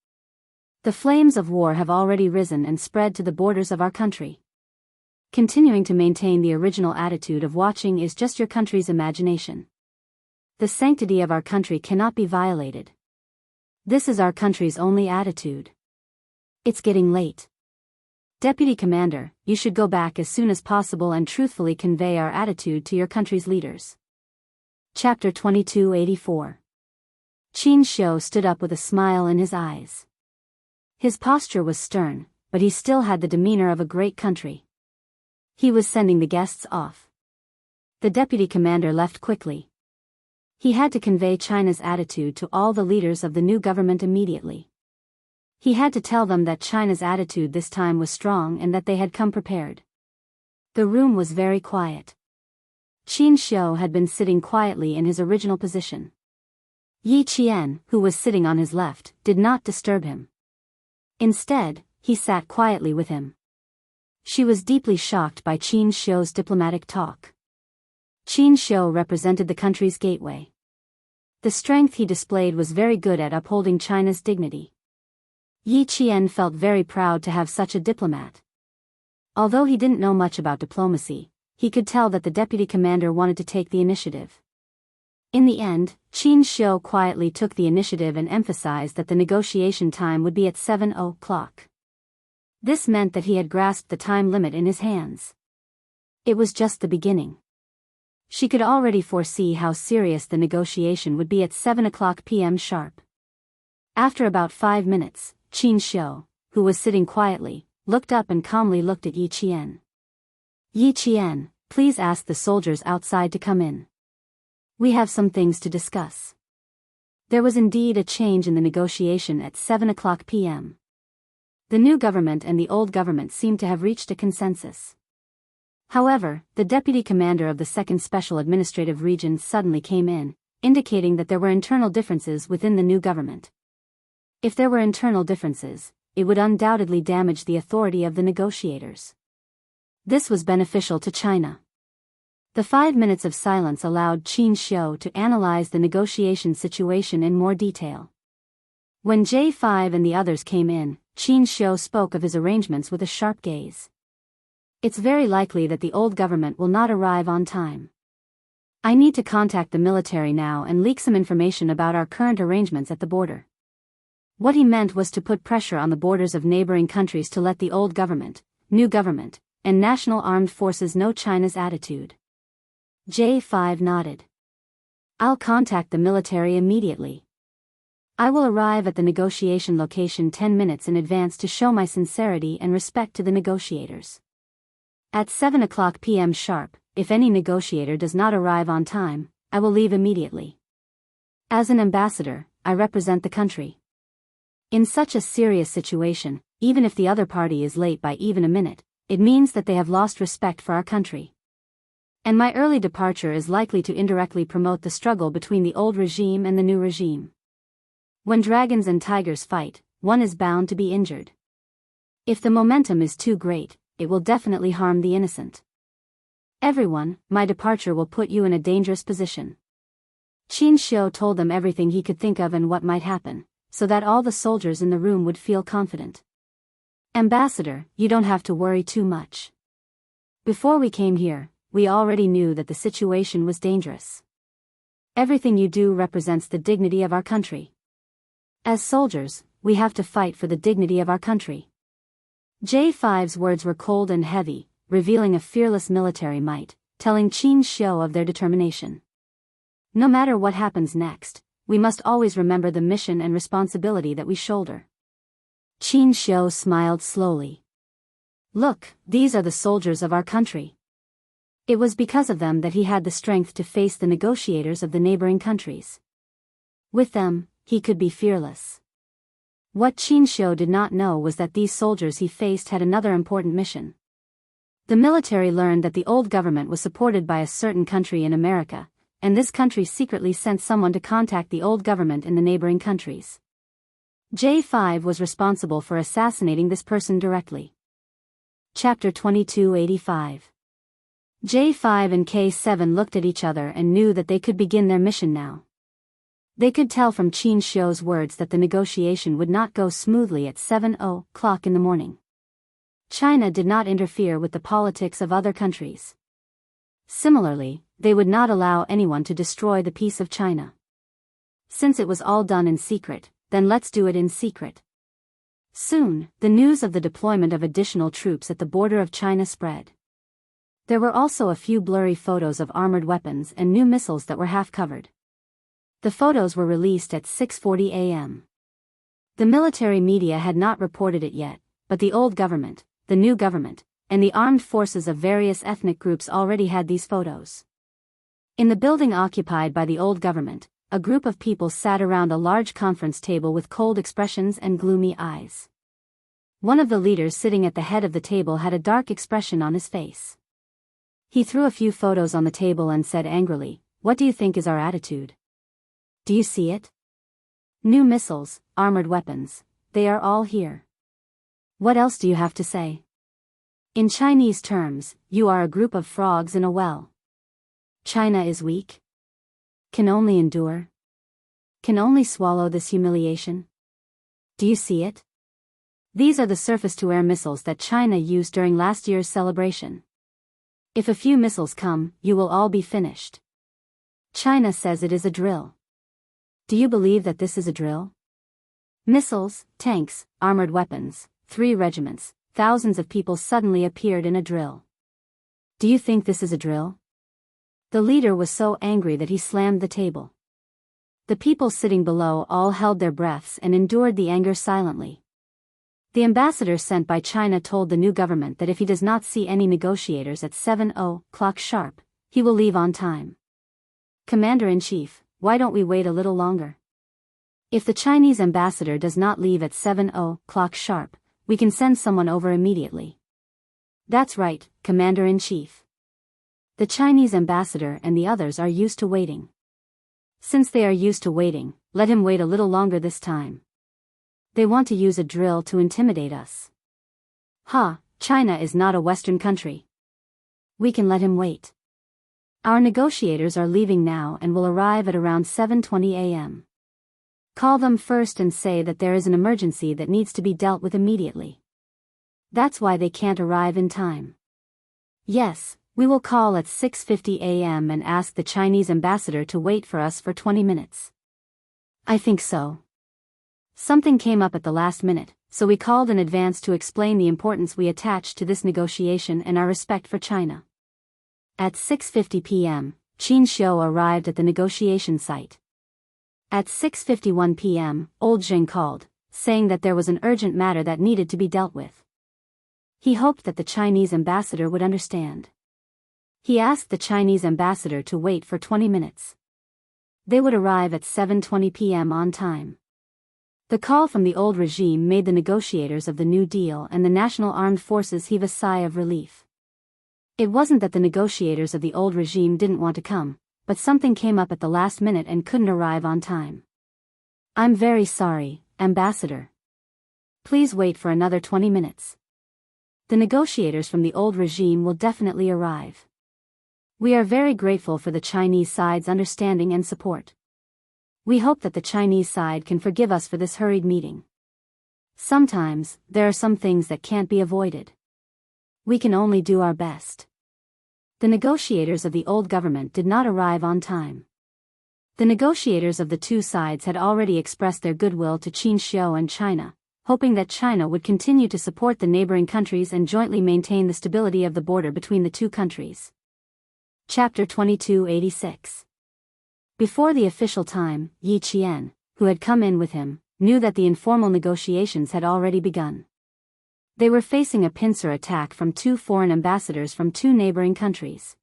A: The flames of war have already risen and spread to the borders of our country. Continuing to maintain the original attitude of watching is just your country's imagination. The sanctity of our country cannot be violated. This is our country's only attitude. It's getting late. Deputy Commander, you should go back as soon as possible and truthfully convey our attitude to your country's leaders. Chapter 2284. Xianxia stood up with a smile in his eyes. His posture was stern, but he still had the demeanor of a great country. He was sending the guests off. The deputy commander left quickly. He had to convey China's attitude to all the leaders of the new government immediately. He had to tell them that China's attitude this time was strong and that they had come prepared. The room was very quiet. Xianxia had been sitting quietly in his original position. Yi Qian, who was sitting on his left, did not disturb him. Instead, he sat quietly with him. She was deeply shocked by Xianxia's diplomatic talk. Xianxia represented the country's gateway. The strength he displayed was very good at upholding China's dignity. Yi Qian felt very proud to have such a diplomat. Although he didn't know much about diplomacy, he could tell that the deputy commander wanted to take the initiative. In the end, Xianxia quietly took the initiative and emphasized that the negotiation time would be at 7 o'clock. This meant that he had grasped the time limit in his hands. It was just the beginning. She could already foresee how serious the negotiation would be at 7 o'clock p.m. sharp. After about 5 minutes, Xianxia, who was sitting quietly, looked up and calmly looked at Yi Qian. Yi Qian, please ask the soldiers outside to come in. We have some things to discuss. There was indeed a change in the negotiation at 7 o'clock p.m. The new government and the old government seemed to have reached a consensus. However, the deputy commander of the 2nd Special Administrative Region suddenly came in, indicating that there were internal differences within the new government. If there were internal differences, it would undoubtedly damage the authority of the negotiators. This was beneficial to China. The 5 minutes of silence allowed Xianxia to analyze the negotiation situation in more detail. When J5 and the others came in, Xianxia spoke of his arrangements with a sharp gaze. It's very likely that the old government will not arrive on time. I need to contact the military now and leak some information about our current arrangements at the border. What he meant was to put pressure on the borders of neighboring countries to let the old government, new government, and national armed forces know China's attitude. J5 nodded. I'll contact the military immediately. I will arrive at the negotiation location 10 minutes in advance to show my sincerity and respect to the negotiators. At 7 o'clock p.m. sharp, if any negotiator does not arrive on time, I will leave immediately. As an ambassador, I represent the country. In such a serious situation, even if the other party is late by even a minute, it means that they have lost respect for our country. And my early departure is likely to indirectly promote the struggle between the old regime and the new regime. When dragons and tigers fight, one is bound to be injured. If the momentum is too great, it will definitely harm the innocent. Everyone, my departure will put you in a dangerous position. Xianxia told them everything he could think of and what might happen, so that all the soldiers in the room would feel confident. Ambassador, you don't have to worry too much. Before we came here, we already knew that the situation was dangerous. Everything you do represents the dignity of our country. As soldiers, we have to fight for the dignity of our country. J5's words were cold and heavy, revealing a fearless military might, telling Xianxia of their determination. No matter what happens next, we must always remember the mission and responsibility that we shoulder. Xianxia smiled slowly. Look, these are the soldiers of our country. It was because of them that he had the strength to face the negotiators of the neighboring countries. With them, he could be fearless. What Xianxia did not know was that these soldiers he faced had another important mission. The military learned that the old government was supported by a certain country in America, and this country secretly sent someone to contact the old government in the neighboring countries. J5 was responsible for assassinating this person directly. Chapter 2285. J5 and K7 looked at each other and knew that they could begin their mission now. They could tell from Xianxia's words that the negotiation would not go smoothly at 7:00 in the morning. China did not interfere with the politics of other countries. Similarly, they would not allow anyone to destroy the peace of China. Since it was all done in secret, then let's do it in secret. Soon, the news of the deployment of additional troops at the border of China spread. There were also a few blurry photos of armored weapons and new missiles that were half-covered. The photos were released at 6:40 a.m. The military media had not reported it yet, but the old government, the new government, and the armed forces of various ethnic groups already had these photos. In the building occupied by the old government, a group of people sat around a large conference table with cold expressions and gloomy eyes. One of the leaders sitting at the head of the table had a dark expression on his face. He threw a few photos on the table and said angrily, "What do you think is our attitude? Do you see it? New missiles, armored weapons, they are all here. What else do you have to say? In Chinese terms, you are a group of frogs in a well. China is weak? Can only endure? Can only swallow this humiliation? Do you see it? These are the surface-to-air missiles that China used during last year's celebration. If a few missiles come, you will all be finished. China says it is a drill. Do you believe that this is a drill? Missiles, tanks, armored weapons, 3 regiments, thousands of people suddenly appeared in a drill. Do you think this is a drill?" The leader was so angry that he slammed the table. The people sitting below all held their breaths and endured the anger silently. The ambassador sent by China told the new government that if he does not see any negotiators at 7:00 sharp, he will leave on time. "Commander-in-Chief, why don't we wait a little longer? If the Chinese ambassador does not leave at 7:00 sharp, we can send someone over immediately." "That's right, Commander-in-Chief. The Chinese ambassador and the others are used to waiting. Since they are used to waiting, let him wait a little longer this time. They want to use a drill to intimidate us. Ha, China is not a Western country. We can let him wait." Our negotiators are leaving now and will arrive at around 7:20 a.m. Call them first and say that there is an emergency that needs to be dealt with immediately. That's why they can't arrive in time. Yes, we will call at 6:50 a.m. and ask the Chinese ambassador to wait for us for 20 minutes. I think so. Something came up at the last minute, so we called in advance to explain the importance we attach to this negotiation and our respect for China. At 6:50 p.m., Xianxia arrived at the negotiation site. At 6:51 p.m., Old Zheng called, saying that there was an urgent matter that needed to be dealt with. He hoped that the Chinese ambassador would understand. He asked the Chinese ambassador to wait for 20 minutes. They would arrive at 7:20 p.m. on time. The call from the old regime made the negotiators of the New Deal and the National Armed Forces heave a sigh of relief. It wasn't that the negotiators of the old regime didn't want to come, but something came up at the last minute and couldn't arrive on time. I'm very sorry, Ambassador. Please wait for another 20 minutes. The negotiators from the old regime will definitely arrive. We are very grateful for the Chinese side's understanding and support. We hope that the Chinese side can forgive us for this hurried meeting. Sometimes, there are some things that can't be avoided. We can only do our best. The negotiators of the old government did not arrive on time. The negotiators of the two sides had already expressed their goodwill to Xianxia and China, hoping that China would continue to support the neighboring countries and jointly maintain the stability of the border between the two countries. Chapter 2286. Before the official time, Yi Qian, who had come in with him, knew that the informal negotiations had already begun. They were facing a pincer attack from two foreign ambassadors from two neighboring countries.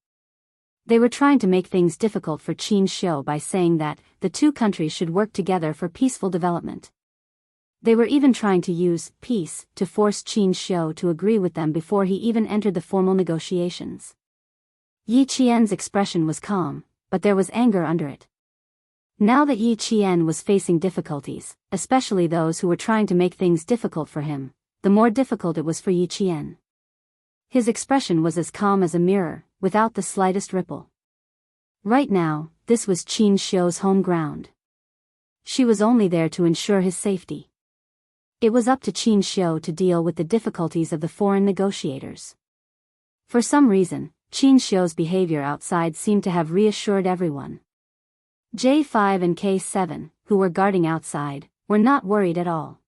A: They were trying to make things difficult for Xianxia by saying that the two countries should work together for peaceful development. They were even trying to use peace to force Xianxia to agree with them before he even entered the formal negotiations. Yi Qian's expression was calm, but there was anger under it. Now that Yi Qian was facing difficulties, especially those who were trying to make things difficult for him, the more difficult it was for Yi Qian. His expression was as calm as a mirror, without the slightest ripple. Right now, this was Xianxia's home ground. She was only there to ensure his safety. It was up to Xianxia to deal with the difficulties of the foreign negotiators. For some reason, Xianxia's behavior outside seemed to have reassured everyone. J5 and K7, who were guarding outside, were not worried at all.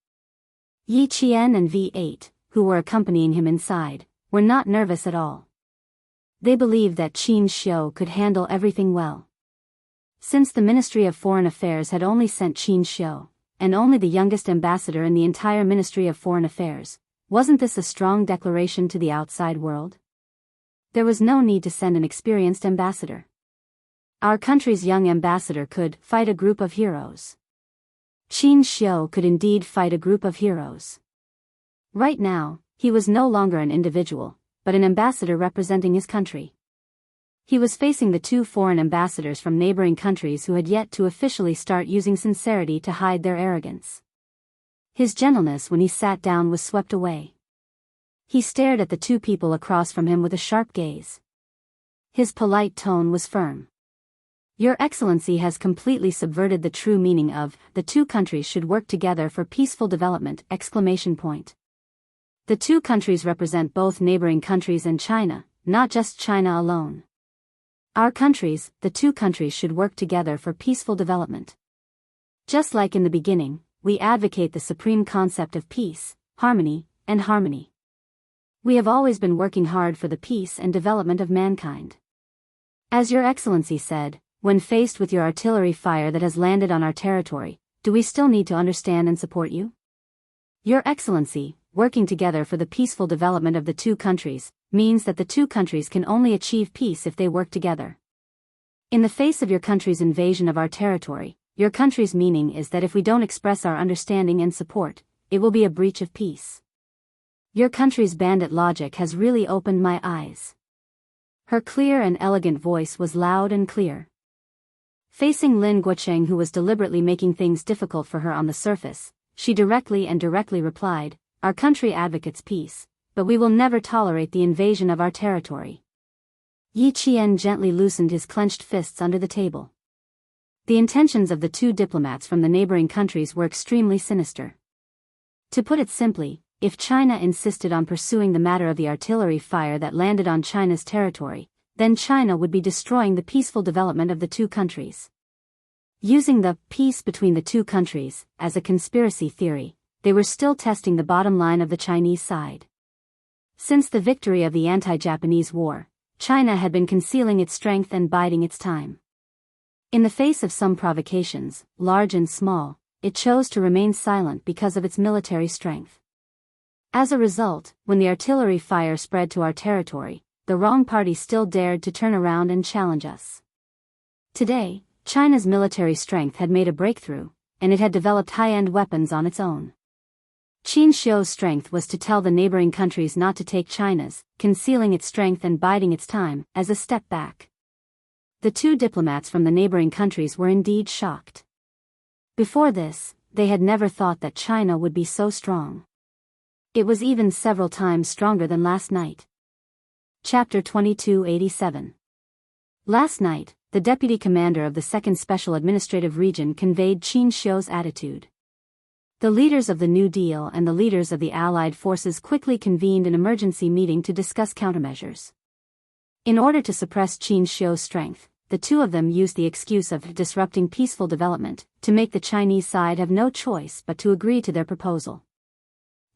A: Yi Qian and V8, who were accompanying him inside, were not nervous at all. They believed that Xianxia could handle everything well. Since the Ministry of Foreign Affairs had only sent Xianxia, and only the youngest ambassador in the entire Ministry of Foreign Affairs, wasn't this a strong declaration to the outside world? There was no need to send an experienced ambassador. Our country's young ambassador could fight a group of heroes. Xianxia could indeed fight a group of heroes. Right now, he was no longer an individual, but an ambassador representing his country. He was facing the two foreign ambassadors from neighboring countries who had yet to officially start using sincerity to hide their arrogance. His gentleness when he sat down was swept away. He stared at the two people across from him with a sharp gaze. His polite tone was firm. Your Excellency has completely subverted the true meaning of, the two countries should work together for peaceful development! The two countries represent both neighboring countries and China, not just China alone. Our countries, the two countries should work together for peaceful development. Just like in the beginning, we advocate the supreme concept of peace, harmony, and harmony. We have always been working hard for the peace and development of mankind. As Your Excellency said, when faced with your artillery fire that has landed on our territory, do we still need to understand and support you? Your Excellency, working together for the peaceful development of the two countries, means that the two countries can only achieve peace if they work together. In the face of your country's invasion of our territory, your country's meaning is that if we don't express our understanding and support, it will be a breach of peace. Your country's bandit logic has really opened my eyes. Her clear and elegant voice was loud and clear. Facing Lin Guocheng, who was deliberately making things difficult for her on the surface, she directly replied, Our country advocates peace, but we will never tolerate the invasion of our territory. Yi Qian gently loosened his clenched fists under the table. The intentions of the two diplomats from the neighboring countries were extremely sinister. To put it simply, if China insisted on pursuing the matter of the artillery fire that landed on China's territory, then China would be destroying the peaceful development of the two countries. Using the peace between the two countries as a conspiracy theory, they were still testing the bottom line of the Chinese side. Since the victory of the anti-Japanese war, China had been concealing its strength and biding its time. In the face of some provocations, large and small, it chose to remain silent because of its military strength. As a result, when the artillery fire spread to our territory, the wrong party still dared to turn around and challenge us. Today, China's military strength had made a breakthrough, and it had developed high-end weapons on its own. Xianxia's strength was to tell the neighboring countries not to take China's, concealing its strength and biding its time, as a step back. The two diplomats from the neighboring countries were indeed shocked. Before this, they had never thought that China would be so strong. It was even several times stronger than last night. Chapter 2287. Last night, the deputy commander of the 2nd Special Administrative Region conveyed Xianxia's attitude. The leaders of the New Deal and the leaders of the Allied forces quickly convened an emergency meeting to discuss countermeasures. In order to suppress Xianxia's strength, the two of them used the excuse of disrupting peaceful development to make the Chinese side have no choice but to agree to their proposal.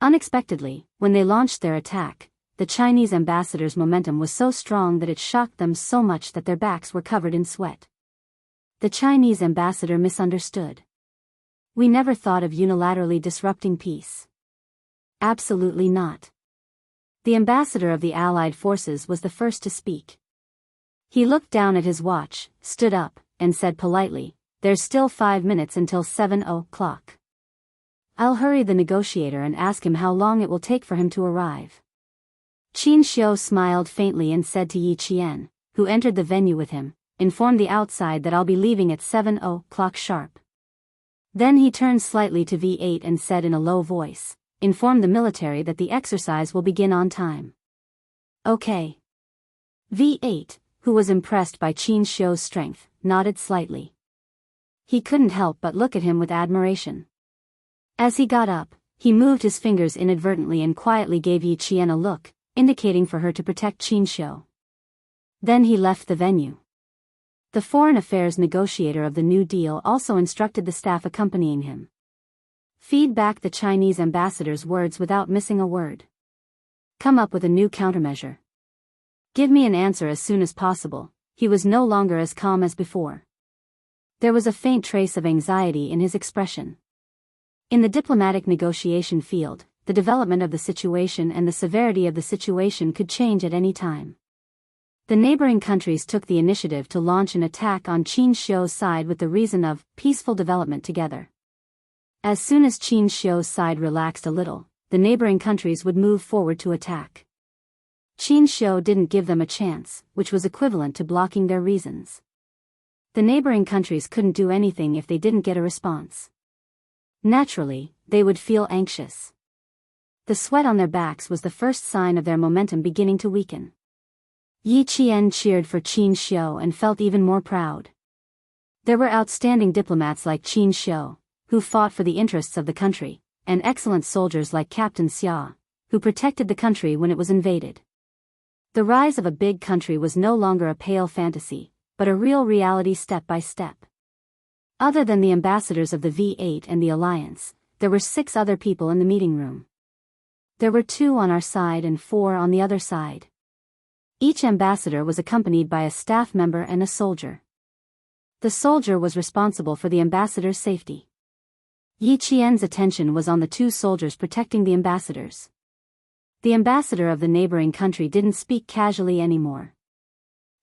A: Unexpectedly, when they launched their attack, the Chinese ambassador's momentum was so strong that it shocked them so much that their backs were covered in sweat. The Chinese ambassador misunderstood. "We never thought of unilaterally disrupting peace." Absolutely not. The ambassador of the Allied forces was the first to speak. He looked down at his watch, stood up, and said politely, "There's still 5 minutes until 7 o'clock. I'll hurry the negotiator and ask him how long it will take for him to arrive." Xianxia smiled faintly and said to Yi Qian, who entered the venue with him, "Inform the outside that I'll be leaving at 7 o'clock sharp." Then he turned slightly to V8 and said in a low voice, "Inform the military that the exercise will begin on time." "Okay." V8, who was impressed by Xianxia's strength, nodded slightly. He couldn't help but look at him with admiration. As he got up, he moved his fingers inadvertently and quietly gave Yi Qian a look, indicating for her to protect Xianxia. Then he left the venue. The foreign affairs negotiator of the New Deal also instructed the staff accompanying him. Feed back the Chinese ambassador's words without missing a word. Come up with a new countermeasure. Give me an answer as soon as possible. He was no longer as calm as before. There was a faint trace of anxiety in his expression. In the diplomatic negotiation field, the development of the situation and the severity of the situation could change at any time. The neighboring countries took the initiative to launch an attack on Xianxia's side with the reason of peaceful development together. As soon as Xianxia's side relaxed a little, the neighboring countries would move forward to attack. Xianxia didn't give them a chance, which was equivalent to blocking their reasons. The neighboring countries couldn't do anything if they didn't get a response. Naturally, they would feel anxious. The sweat on their backs was the first sign of their momentum beginning to weaken. Yi Qian cheered for Xianxia and felt even more proud. There were outstanding diplomats like Xianxia, who fought for the interests of the country, and excellent soldiers like Captain Xia, who protected the country when it was invaded. The rise of a big country was no longer a pale fantasy, but a real reality step by step. Other than the ambassadors of the V8 and the Alliance, there were 6 other people in the meeting room. There were 2 on our side and 4 on the other side. Each ambassador was accompanied by a staff member and a soldier. The soldier was responsible for the ambassador's safety. Yi Qian's attention was on the 2 soldiers protecting the ambassadors. The ambassador of the neighboring country didn't speak casually anymore.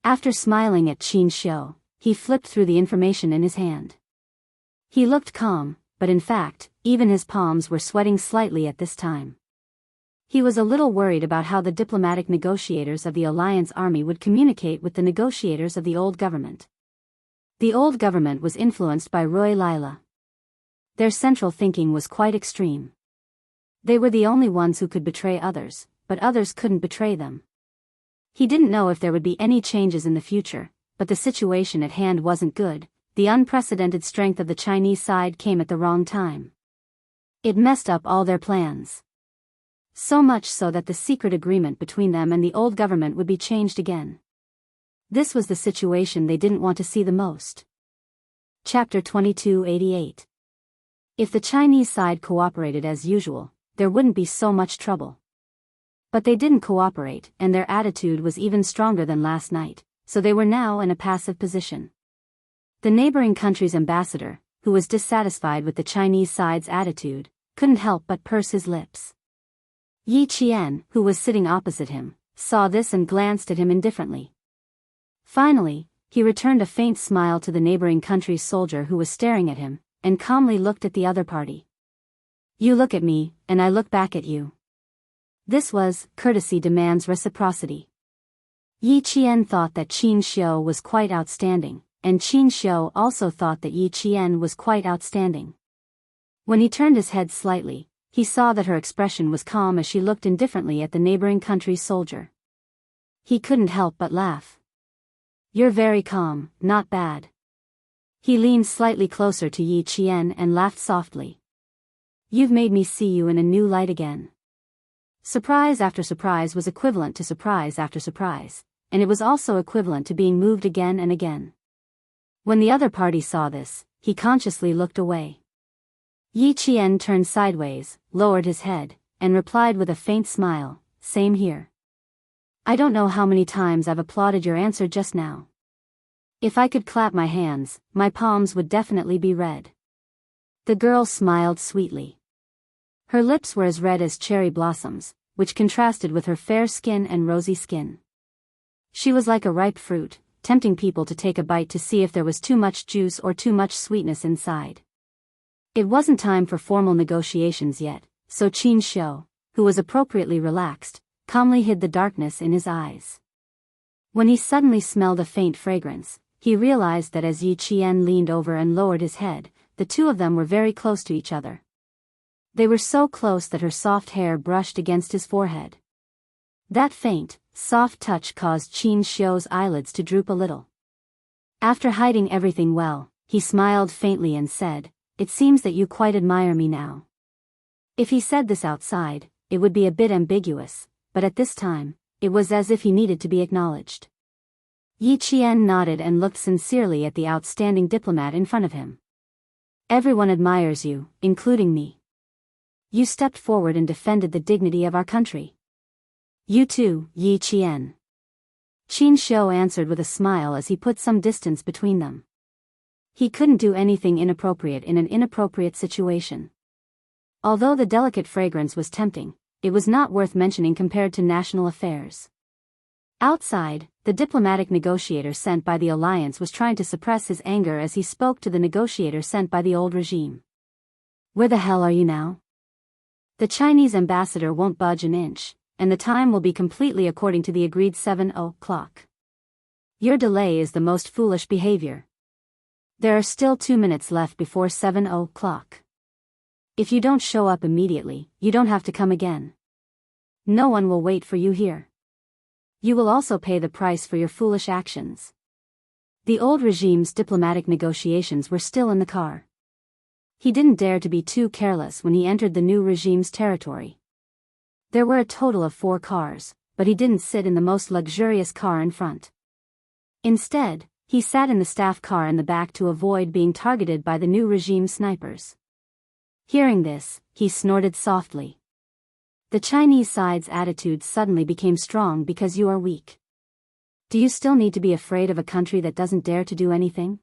A: After smiling at Xianxia, he flipped through the information in his hand. He looked calm, but in fact, even his palms were sweating slightly at this time. He was a little worried about how the diplomatic negotiators of the Alliance army would communicate with the negotiators of the old government. The old government was influenced by Roy Lila. Their central thinking was quite extreme. They were the only ones who could betray others, but others couldn't betray them. He didn't know if there would be any changes in the future, but the situation at hand wasn't good. The unprecedented strength of the Chinese side came at the wrong time. It messed up all their plans. So much so that the secret agreement between them and the old government would be changed again. This was the situation they didn't want to see the most. Chapter 2288. If the Chinese side cooperated as usual, there wouldn't be so much trouble. But they didn't cooperate, and their attitude was even stronger than last night, so they were now in a passive position. The neighboring country's ambassador, who was dissatisfied with the Chinese side's attitude, couldn't help but purse his lips. Yi Qian, who was sitting opposite him, saw this and glanced at him indifferently. Finally, he returned a faint smile to the neighboring country's soldier who was staring at him, and calmly looked at the other party. You look at me, and I look back at you. This was, courtesy demands reciprocity. Yi Qian thought that Xianxia was quite outstanding, and Xianxia also thought that Yi Qian was quite outstanding. When he turned his head slightly, he saw that her expression was calm as she looked indifferently at the neighboring country's soldier. He couldn't help but laugh. You're very calm, not bad. He leaned slightly closer to Yi Qian and laughed softly. You've made me see you in a new light again. Surprise after surprise was equivalent to surprise after surprise, and it was also equivalent to being moved again and again. When the other party saw this, he consciously looked away. Yi Qian turned sideways, lowered his head, and replied with a faint smile, same here. I don't know how many times I've applauded your answer just now. If I could clap my hands, my palms would definitely be red. The girl smiled sweetly. Her lips were as red as cherry blossoms, which contrasted with her fair skin and rosy skin. She was like a ripe fruit, tempting people to take a bite to see if there was too much juice or too much sweetness inside. It wasn't time for formal negotiations yet, so Xianxia, who was appropriately relaxed, calmly hid the darkness in his eyes. When he suddenly smelled a faint fragrance, he realized that as Yi Qian leaned over and lowered his head, the two of them were very close to each other. They were so close that her soft hair brushed against his forehead. That faint, soft touch caused Xianxia's eyelids to droop a little. After hiding everything well, he smiled faintly and said, It seems that you quite admire me now. If he said this outside, it would be a bit ambiguous, but at this time, it was as if he needed to be acknowledged. Yi Qian nodded and looked sincerely at the outstanding diplomat in front of him. Everyone admires you, including me. You stepped forward and defended the dignity of our country. You too, Yi Qian. Xianxia answered with a smile as he put some distance between them. He couldn't do anything inappropriate in an inappropriate situation. Although the delicate fragrance was tempting, it was not worth mentioning compared to national affairs. Outside, the diplomatic negotiator sent by the alliance was trying to suppress his anger as he spoke to the negotiator sent by the old regime. Where the hell are you now? The Chinese ambassador won't budge an inch, and the time will be completely according to the agreed 7 o'clock. Your delay is the most foolish behavior. There are still 2 minutes left before 7 o'clock. If you don't show up immediately, you don't have to come again. No one will wait for you here. You will also pay the price for your foolish actions. The old regime's diplomatic negotiations were still in the car. He didn't dare to be too careless when he entered the new regime's territory. There were a total of 4 cars, but he didn't sit in the most luxurious car in front. Instead, he sat in the staff car in the back to avoid being targeted by the new regime snipers. Hearing this, he snorted softly. The Chinese side's attitude suddenly became strong because you are weak. Do you still need to be afraid of a country that doesn't dare to do anything?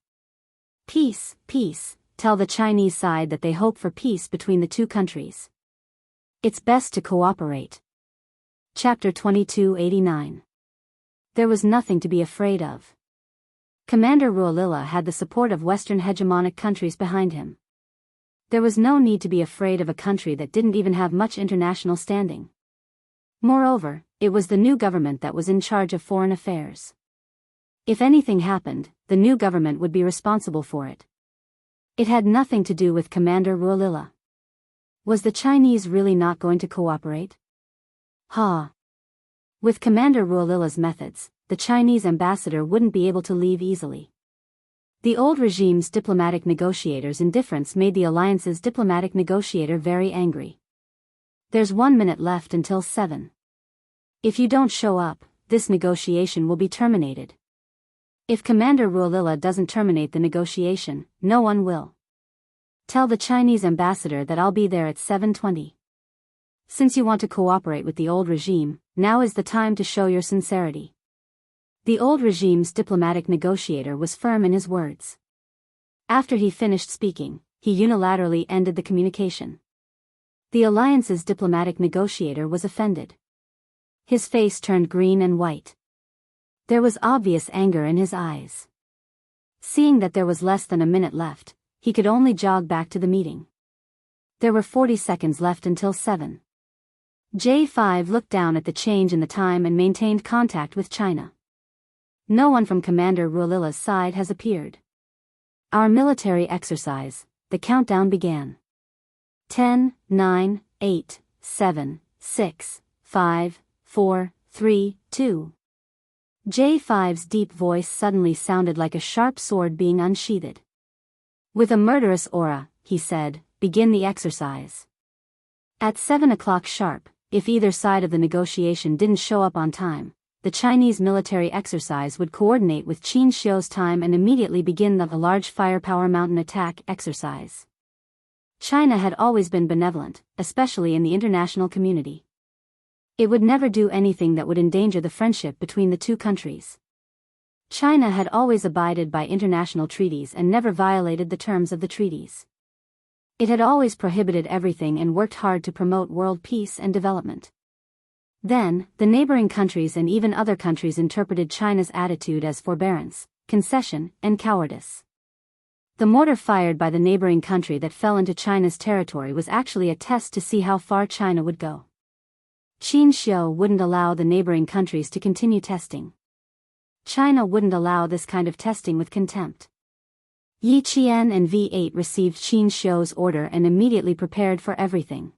A: Peace, peace. Tell the Chinese side that they hope for peace between the two countries. It's best to cooperate. Chapter 2289. There was nothing to be afraid of. Commander Ruolila had the support of Western hegemonic countries behind him. There was no need to be afraid of a country that didn't even have much international standing. Moreover, it was the new government that was in charge of foreign affairs. If anything happened, the new government would be responsible for it. It had nothing to do with Commander Ruolila. Was the Chinese really not going to cooperate? Ha! With Commander Ruolila's methods, the Chinese ambassador wouldn't be able to leave easily. The old regime's diplomatic negotiator's indifference made the alliance's diplomatic negotiator very angry. There's 1 minute left until 7. If you don't show up, this negotiation will be terminated. If Commander Ruolila doesn't terminate the negotiation, no one will. Tell the Chinese ambassador that I'll be there at 7:20. Since you want to cooperate with the old regime, now is the time to show your sincerity. The old regime's diplomatic negotiator was firm in his words. After he finished speaking, he unilaterally ended the communication. The alliance's diplomatic negotiator was offended. His face turned green and white. There was obvious anger in his eyes. Seeing that there was less than a minute left, he could only jog back to the meeting. There were 40 seconds left until 7. J5 looked down at the change in the time and maintained contact with China. No one from Commander Ruolila's side has appeared. Our military exercise, the countdown began. 10, 9, 8, 7, 6, 5, 4, 3, 2. J5's deep voice suddenly sounded like a sharp sword being unsheathed. With a murderous aura, he said, begin the exercise. At 7 o'clock sharp, if either side of the negotiation didn't show up on time, the Chinese military exercise would coordinate with Xianxia's time and immediately begin the large firepower mountain attack exercise. China had always been benevolent, especially in the international community. It would never do anything that would endanger the friendship between the two countries. China had always abided by international treaties and never violated the terms of the treaties. It had always prohibited everything and worked hard to promote world peace and development. Then, the neighboring countries and even other countries interpreted China's attitude as forbearance, concession, and cowardice. The mortar fired by the neighboring country that fell into China's territory was actually a test to see how far China would go. Xianxia wouldn't allow the neighboring countries to continue testing. China wouldn't allow this kind of testing with contempt. Yi Qian and V8 received Xianxia's order and immediately prepared for everything.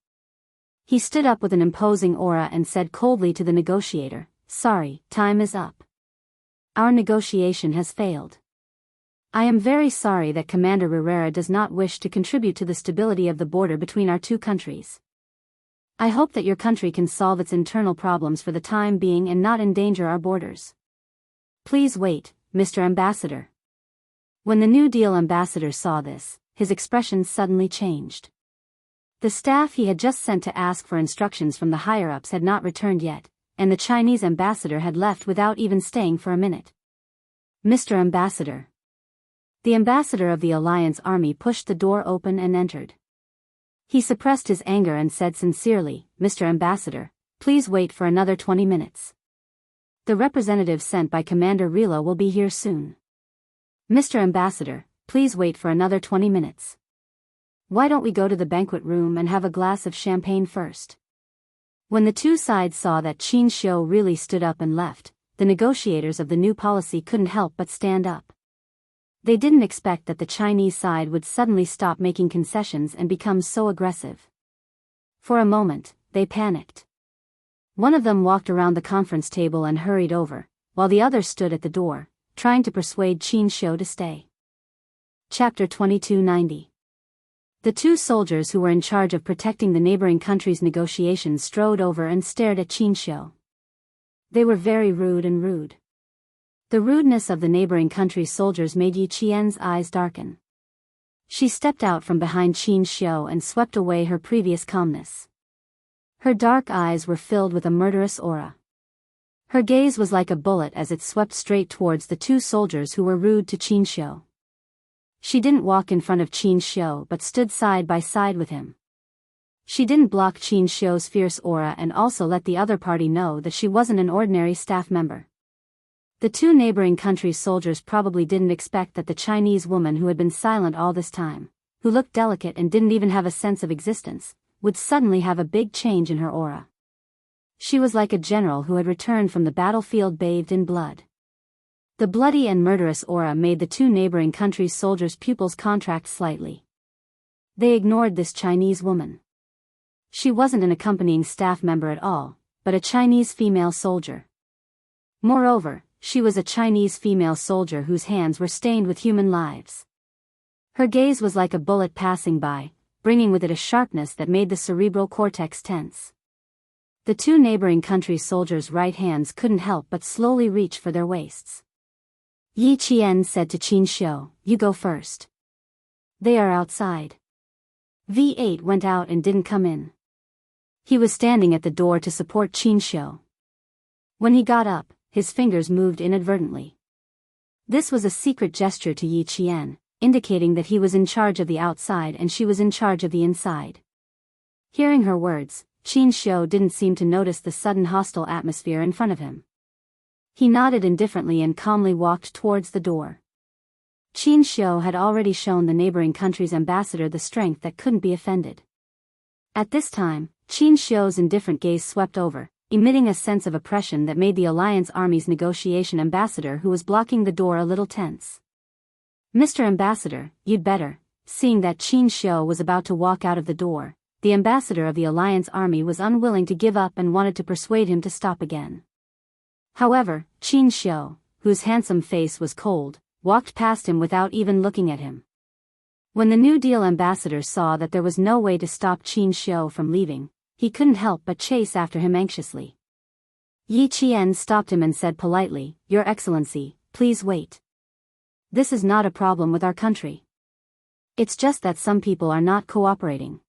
A: He stood up with an imposing aura and said coldly to the negotiator, "Sorry, time is up. Our negotiation has failed. I am very sorry that Commander Herrera does not wish to contribute to the stability of the border between our two countries. I hope that your country can solve its internal problems for the time being and not endanger our borders. Please wait, Mr. Ambassador." When the New Deal ambassador saw this, his expression suddenly changed. The staff he had just sent to ask for instructions from the higher-ups had not returned yet, and the Chinese ambassador had left without even staying for a minute. "Mr. Ambassador." The ambassador of the Alliance Army pushed the door open and entered. He suppressed his anger and said sincerely, "Mr. Ambassador, please wait for another 20 minutes. The representative sent by Commander Rila will be here soon." "Mr. Ambassador, please wait for another 20 minutes. Why don't we go to the banquet room and have a glass of champagne first?" When the two sides saw that Xianxia really stood up and left, the negotiators of the new policy couldn't help but stand up. They didn't expect that the Chinese side would suddenly stop making concessions and become so aggressive. For a moment, they panicked. One of them walked around the conference table and hurried over, while the other stood at the door, trying to persuade Xianxia to stay. Chapter 2290. The two soldiers who were in charge of protecting the neighboring countries' negotiations strode over and stared at Xianxia. They were very rude. The rudeness of the neighboring country's soldiers made Yi Qian's eyes darken. She stepped out from behind Xianxia and swept away her previous calmness. Her dark eyes were filled with a murderous aura. Her gaze was like a bullet as it swept straight towards the two soldiers who were rude to Xianxia. She didn't walk in front of Xianxia but stood side by side with him. She didn't block Xianxia's fierce aura and also let the other party know that she wasn't an ordinary staff member. The two neighboring countries' soldiers probably didn't expect that the Chinese woman who had been silent all this time, who looked delicate and didn't even have a sense of existence, would suddenly have a big change in her aura. She was like a general who had returned from the battlefield bathed in blood. The bloody and murderous aura made the two neighboring countries' soldiers' pupils contract slightly. They ignored this Chinese woman. She wasn't an accompanying staff member at all, but a Chinese female soldier. Moreover, she was a Chinese female soldier whose hands were stained with human lives. Her gaze was like a bullet passing by, bringing with it a sharpness that made the cerebral cortex tense. The two neighboring countries' soldiers' right hands couldn't help but slowly reach for their waists. Yi Qian said to Xianxia, "You go first. They are outside." V8 went out and didn't come in. He was standing at the door to support Xianxia. When he got up, his fingers moved inadvertently. This was a secret gesture to Yi Qian, indicating that he was in charge of the outside and she was in charge of the inside. Hearing her words, Xianxia didn't seem to notice the sudden hostile atmosphere in front of him. He nodded indifferently and calmly walked towards the door. Xianxia had already shown the neighboring country's ambassador the strength that couldn't be offended. At this time, Xianxia's indifferent gaze swept over, emitting a sense of oppression that made the Alliance Army's negotiation ambassador who was blocking the door a little tense. "Mr. Ambassador, you'd better," seeing that Xianxia was about to walk out of the door, the ambassador of the Alliance Army was unwilling to give up and wanted to persuade him to stop again. However, Xianxia, whose handsome face was cold, walked past him without even looking at him. When the New Deal ambassador saw that there was no way to stop Xianxia from leaving, he couldn't help but chase after him anxiously. Yi Qian stopped him and said politely, "Your Excellency, please wait. This is not a problem with our country. It's just that some people are not cooperating.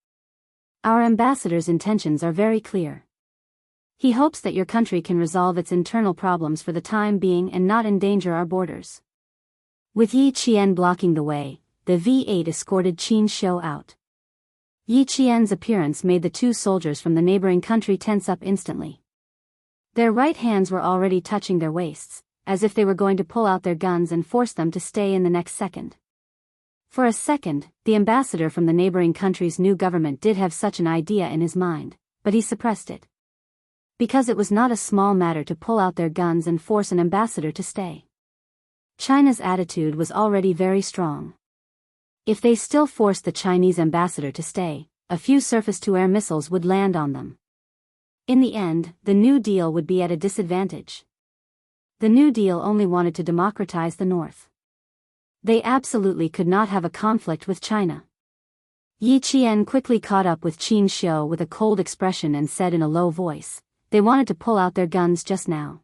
A: Our ambassador's intentions are very clear. He hopes that your country can resolve its internal problems for the time being and not endanger our borders." With Yi Qian blocking the way, the V8 escorted Xianxia out. Yi Qian's appearance made the two soldiers from the neighboring country tense up instantly. Their right hands were already touching their waists, as if they were going to pull out their guns and force them to stay in the next second. For a second, the ambassador from the neighboring country's new government did have such an idea in his mind, but he suppressed it. Because it was not a small matter to pull out their guns and force an ambassador to stay. China's attitude was already very strong. If they still forced the Chinese ambassador to stay, a few surface-to-air missiles would land on them. In the end, the New Deal would be at a disadvantage. The New Deal only wanted to democratize the North. They absolutely could not have a conflict with China. Yi Qian quickly caught up with Xianxia with a cold expression and said in a low voice, "They wanted to pull out their guns just now.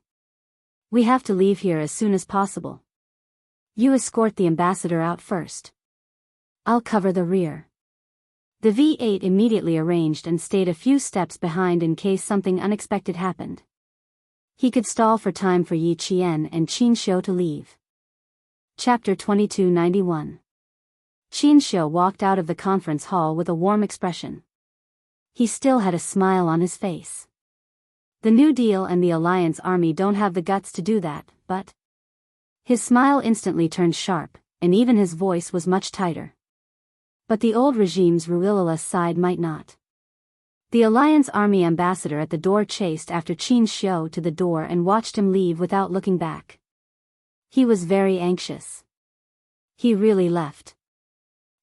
A: We have to leave here as soon as possible. You escort the ambassador out first. I'll cover the rear." The V8 immediately arranged and stayed a few steps behind in case something unexpected happened. He could stall for time for Yi Qian and Xianxia to leave. Chapter 2291. Xianxia walked out of the conference hall with a warm expression. He still had a smile on his face. The New Deal and the Alliance Army don't have the guts to do that, but... His smile instantly turned sharp, and even his voice was much tighter. But the old regime's Ruilala side might not. The Alliance Army ambassador at the door chased after Xianxia to the door and watched him leave without looking back. He was very anxious. He really left.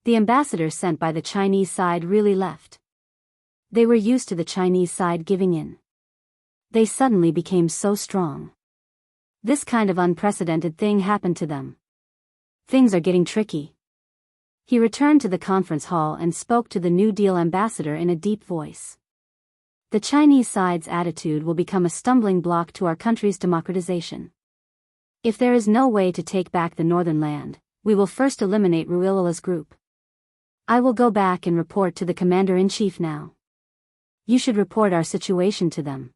A: The ambassador sent by the Chinese side really left. They were used to the Chinese side giving in. They suddenly became so strong. This kind of unprecedented thing happened to them. Things are getting tricky. He returned to the conference hall and spoke to the New Deal ambassador in a deep voice. The Chinese side's attitude will become a stumbling block to our country's democratization. If there is no way to take back the northern land, we will first eliminate Ruilala's group. I will go back and report to the commander-in-chief now. You should report our situation to them.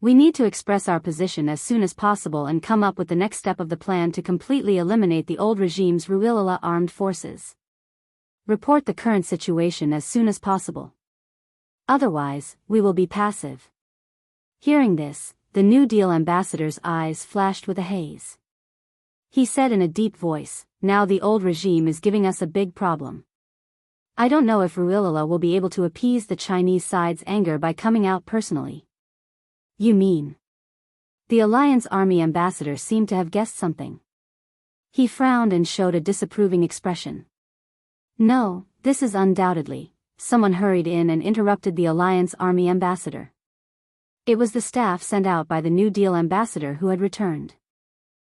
A: We need to express our position as soon as possible and come up with the next step of the plan to completely eliminate the old regime's Ruilala armed forces. Report the current situation as soon as possible. Otherwise, we will be passive. Hearing this, the New Deal ambassador's eyes flashed with a haze. He said in a deep voice, "Now the old regime is giving us a big problem. I don't know if Ruilala will be able to appease the Chinese side's anger by coming out personally." "You mean?" The Alliance Army ambassador seemed to have guessed something. He frowned and showed a disapproving expression. "No, this is undoubtedly..." Someone hurried in and interrupted the Alliance Army ambassador. It was the staff sent out by the New Deal ambassador who had returned.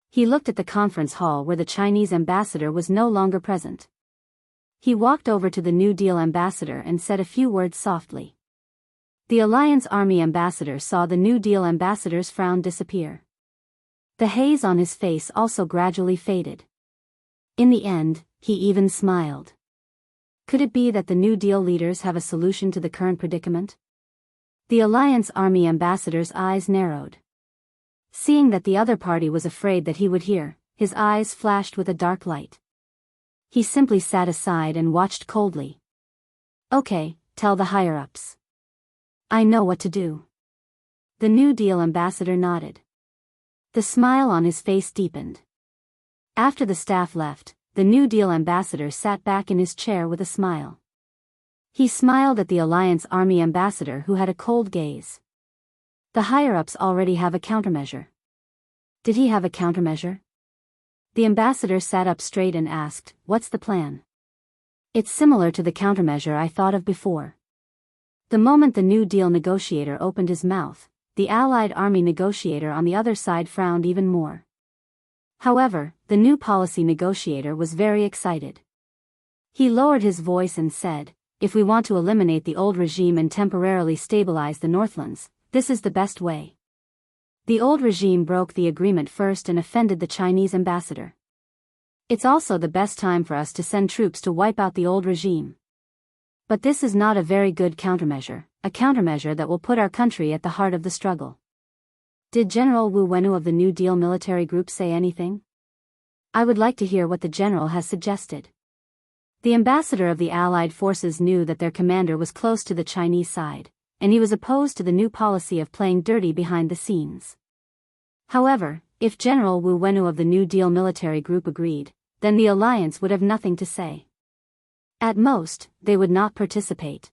A: He looked at the conference hall where the Chinese ambassador was no longer present. He walked over to the New Deal ambassador and said a few words softly. The Alliance Army ambassador saw the New Deal ambassador's frown disappear. The haze on his face also gradually faded. In the end, he even smiled. Could it be that the New Deal leaders have a solution to the current predicament? The Alliance Army ambassador's eyes narrowed. Seeing that the other party was afraid that he would hear, his eyes flashed with a dark light. He simply sat aside and watched coldly. Okay, tell the higher-ups. I know what to do. The New Deal ambassador nodded. The smile on his face deepened. After the staff left, the New Deal ambassador sat back in his chair with a smile. He smiled at the Alliance Army ambassador who had a cold gaze. The higher-ups already have a countermeasure. Did he have a countermeasure? The ambassador sat up straight and asked, "What's the plan?" It's similar to the countermeasure I thought of before. The moment the New Deal negotiator opened his mouth, the Allied Army negotiator on the other side frowned even more. However, the new policy negotiator was very excited. He lowered his voice and said, "If we want to eliminate the old regime and temporarily stabilize the Northlands, this is the best way." The old regime broke the agreement first and offended the Chinese ambassador. It's also the best time for us to send troops to wipe out the old regime. But this is not a very good countermeasure, a countermeasure that will put our country at the heart of the struggle. Did General Wu Wenu of the New Deal military group say anything? I would like to hear what the general has suggested. The ambassador of the Allied forces knew that their commander was close to the Chinese side, and he was opposed to the new policy of playing dirty behind the scenes. However, if General Wu Wenu of the New Deal military group agreed, then the alliance would have nothing to say. At most, they would not participate.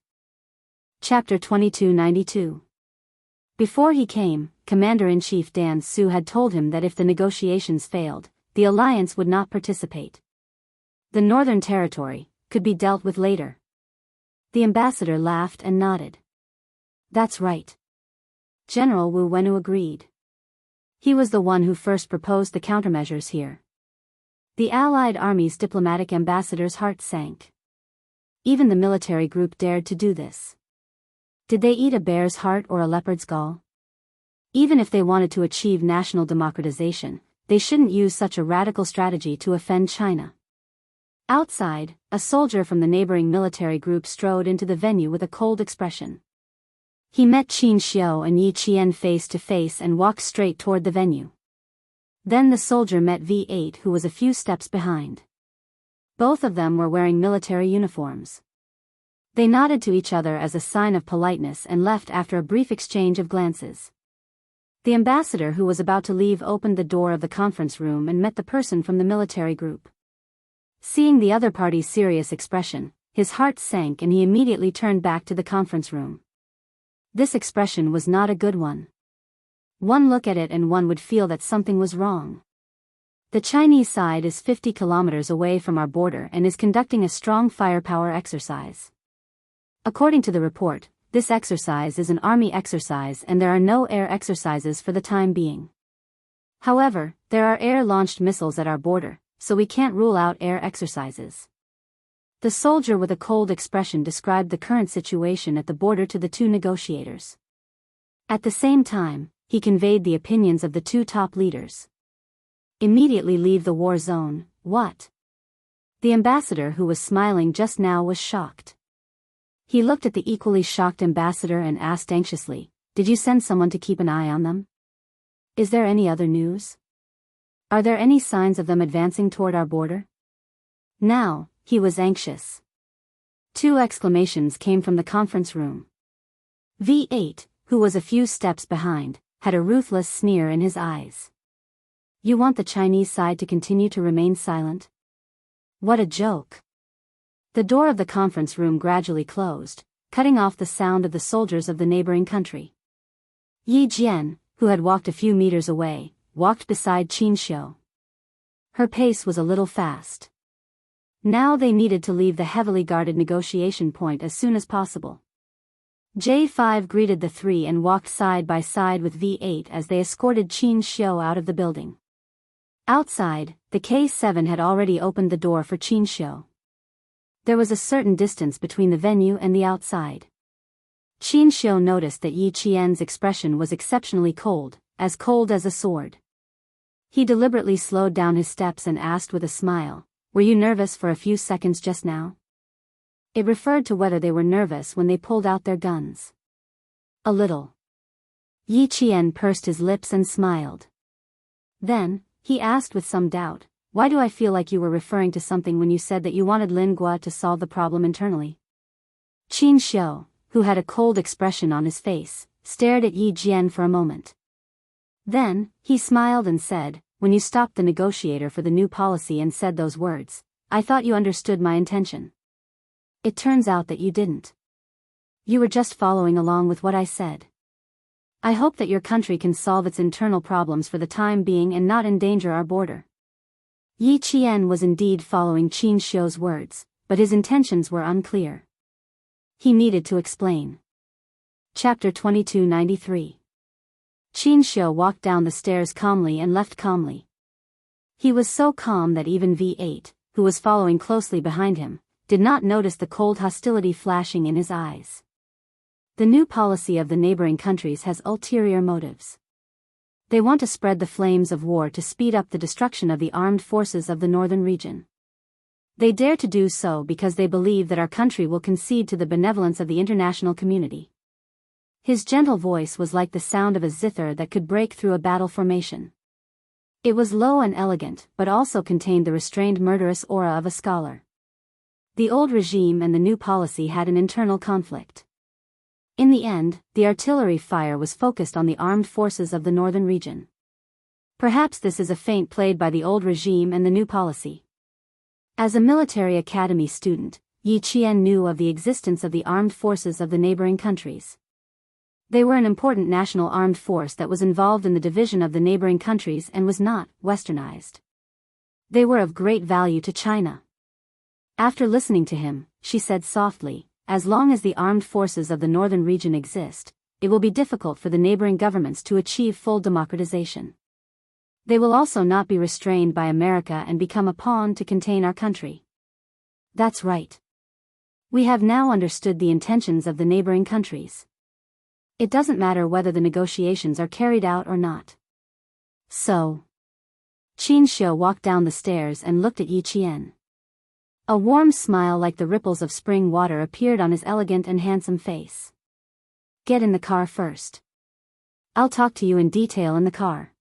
A: Chapter 2292. Before he came, Commander-in-Chief Dan Su had told him that if the negotiations failed, the alliance would not participate. The Northern Territory could be dealt with later. The ambassador laughed and nodded. That's right. General Wu Wenu agreed. He was the one who first proposed the countermeasures here. The Allied Army's diplomatic ambassador's heart sank. Even the military group dared to do this. Did they eat a bear's heart or a leopard's gall? Even if they wanted to achieve national democratization, they shouldn't use such a radical strategy to offend China. Outside, a soldier from the neighboring military group strode into the venue with a cold expression. He met Qin Xiao and Yi Qian face to face and walked straight toward the venue. Then the soldier met V8 who was a few steps behind. Both of them were wearing military uniforms. They nodded to each other as a sign of politeness and left after a brief exchange of glances. The ambassador who was about to leave opened the door of the conference room and met the person from the military group. Seeing the other party's serious expression, his heart sank and he immediately turned back to the conference room. This expression was not a good one. One look at it and one would feel that something was wrong. The Chinese side is 50 kilometers away from our border and is conducting a strong firepower exercise. According to the report, this exercise is an army exercise and there are no air exercises for the time being. However, there are air-launched missiles at our border, so we can't rule out air exercises. The soldier with a cold expression described the current situation at the border to the two negotiators. At the same time, he conveyed the opinions of the two top leaders. Immediately leave the war zone, what? The ambassador who was smiling just now was shocked. He looked at the equally shocked ambassador and asked anxiously, "Did you send someone to keep an eye on them? Is there any other news? Are there any signs of them advancing toward our border?" Now, he was anxious. Two exclamations came from the conference room. V8, who was a few steps behind, had a ruthless sneer in his eyes. You want the Chinese side to continue to remain silent? What a joke. The door of the conference room gradually closed, cutting off the sound of the soldiers of the neighboring country. Yi Jian, who had walked a few meters away, walked beside Qin Xiao. Her pace was a little fast. Now they needed to leave the heavily guarded negotiation point as soon as possible. J5 greeted the three and walked side by side with V8 as they escorted Xianxia out of the building. Outside, the K7 had already opened the door for Xianxia. There was a certain distance between the venue and the outside. Xianxia noticed that Yi Qian's expression was exceptionally cold as a sword. He deliberately slowed down his steps and asked with a smile, "Were you nervous for a few seconds just now?" It referred to whether they were nervous when they pulled out their guns. "A little." Yi Qian pursed his lips and smiled. Then, he asked with some doubt, "Why do I feel like you were referring to something when you said that you wanted Lin Gua to solve the problem internally?" Xianxia, who had a cold expression on his face, stared at Yi Jian for a moment. Then, he smiled and said, "When you stopped the negotiator for the new policy and said those words, I thought you understood my intention. It turns out that you didn't. You were just following along with what I said. I hope that your country can solve its internal problems for the time being and not endanger our border." Yi Qian was indeed following Xianxia's words, but his intentions were unclear. He needed to explain. Chapter 2293. Xianxia walked down the stairs calmly and left calmly. He was so calm that even V8, who was following closely behind him, did not notice the cold hostility flashing in his eyes. The new policy of the neighboring countries has ulterior motives. They want to spread the flames of war to speed up the destruction of the armed forces of the northern region. They dare to do so because they believe that our country will concede to the benevolence of the international community. His gentle voice was like the sound of a zither that could break through a battle formation. It was low and elegant, but also contained the restrained murderous aura of a scholar. The old regime and the new policy had an internal conflict. In the end, the artillery fire was focused on the armed forces of the northern region. Perhaps this is a feint played by the old regime and the new policy. As a military academy student, Yi Qian knew of the existence of the armed forces of the neighboring countries. They were an important national armed force that was involved in the division of the neighboring countries and was not westernized. They were of great value to China. After listening to him, she said softly, "As long as the armed forces of the northern region exist, it will be difficult for the neighboring governments to achieve full democratization. They will also not be restrained by America and become a pawn to contain our country." That's right. We have now understood the intentions of the neighboring countries. It doesn't matter whether the negotiations are carried out or not. So. Xianxia walked down the stairs and looked at Yi Qian. A warm smile like the ripples of spring water appeared on his elegant and handsome face. "Get in the car first. I'll talk to you in detail in the car."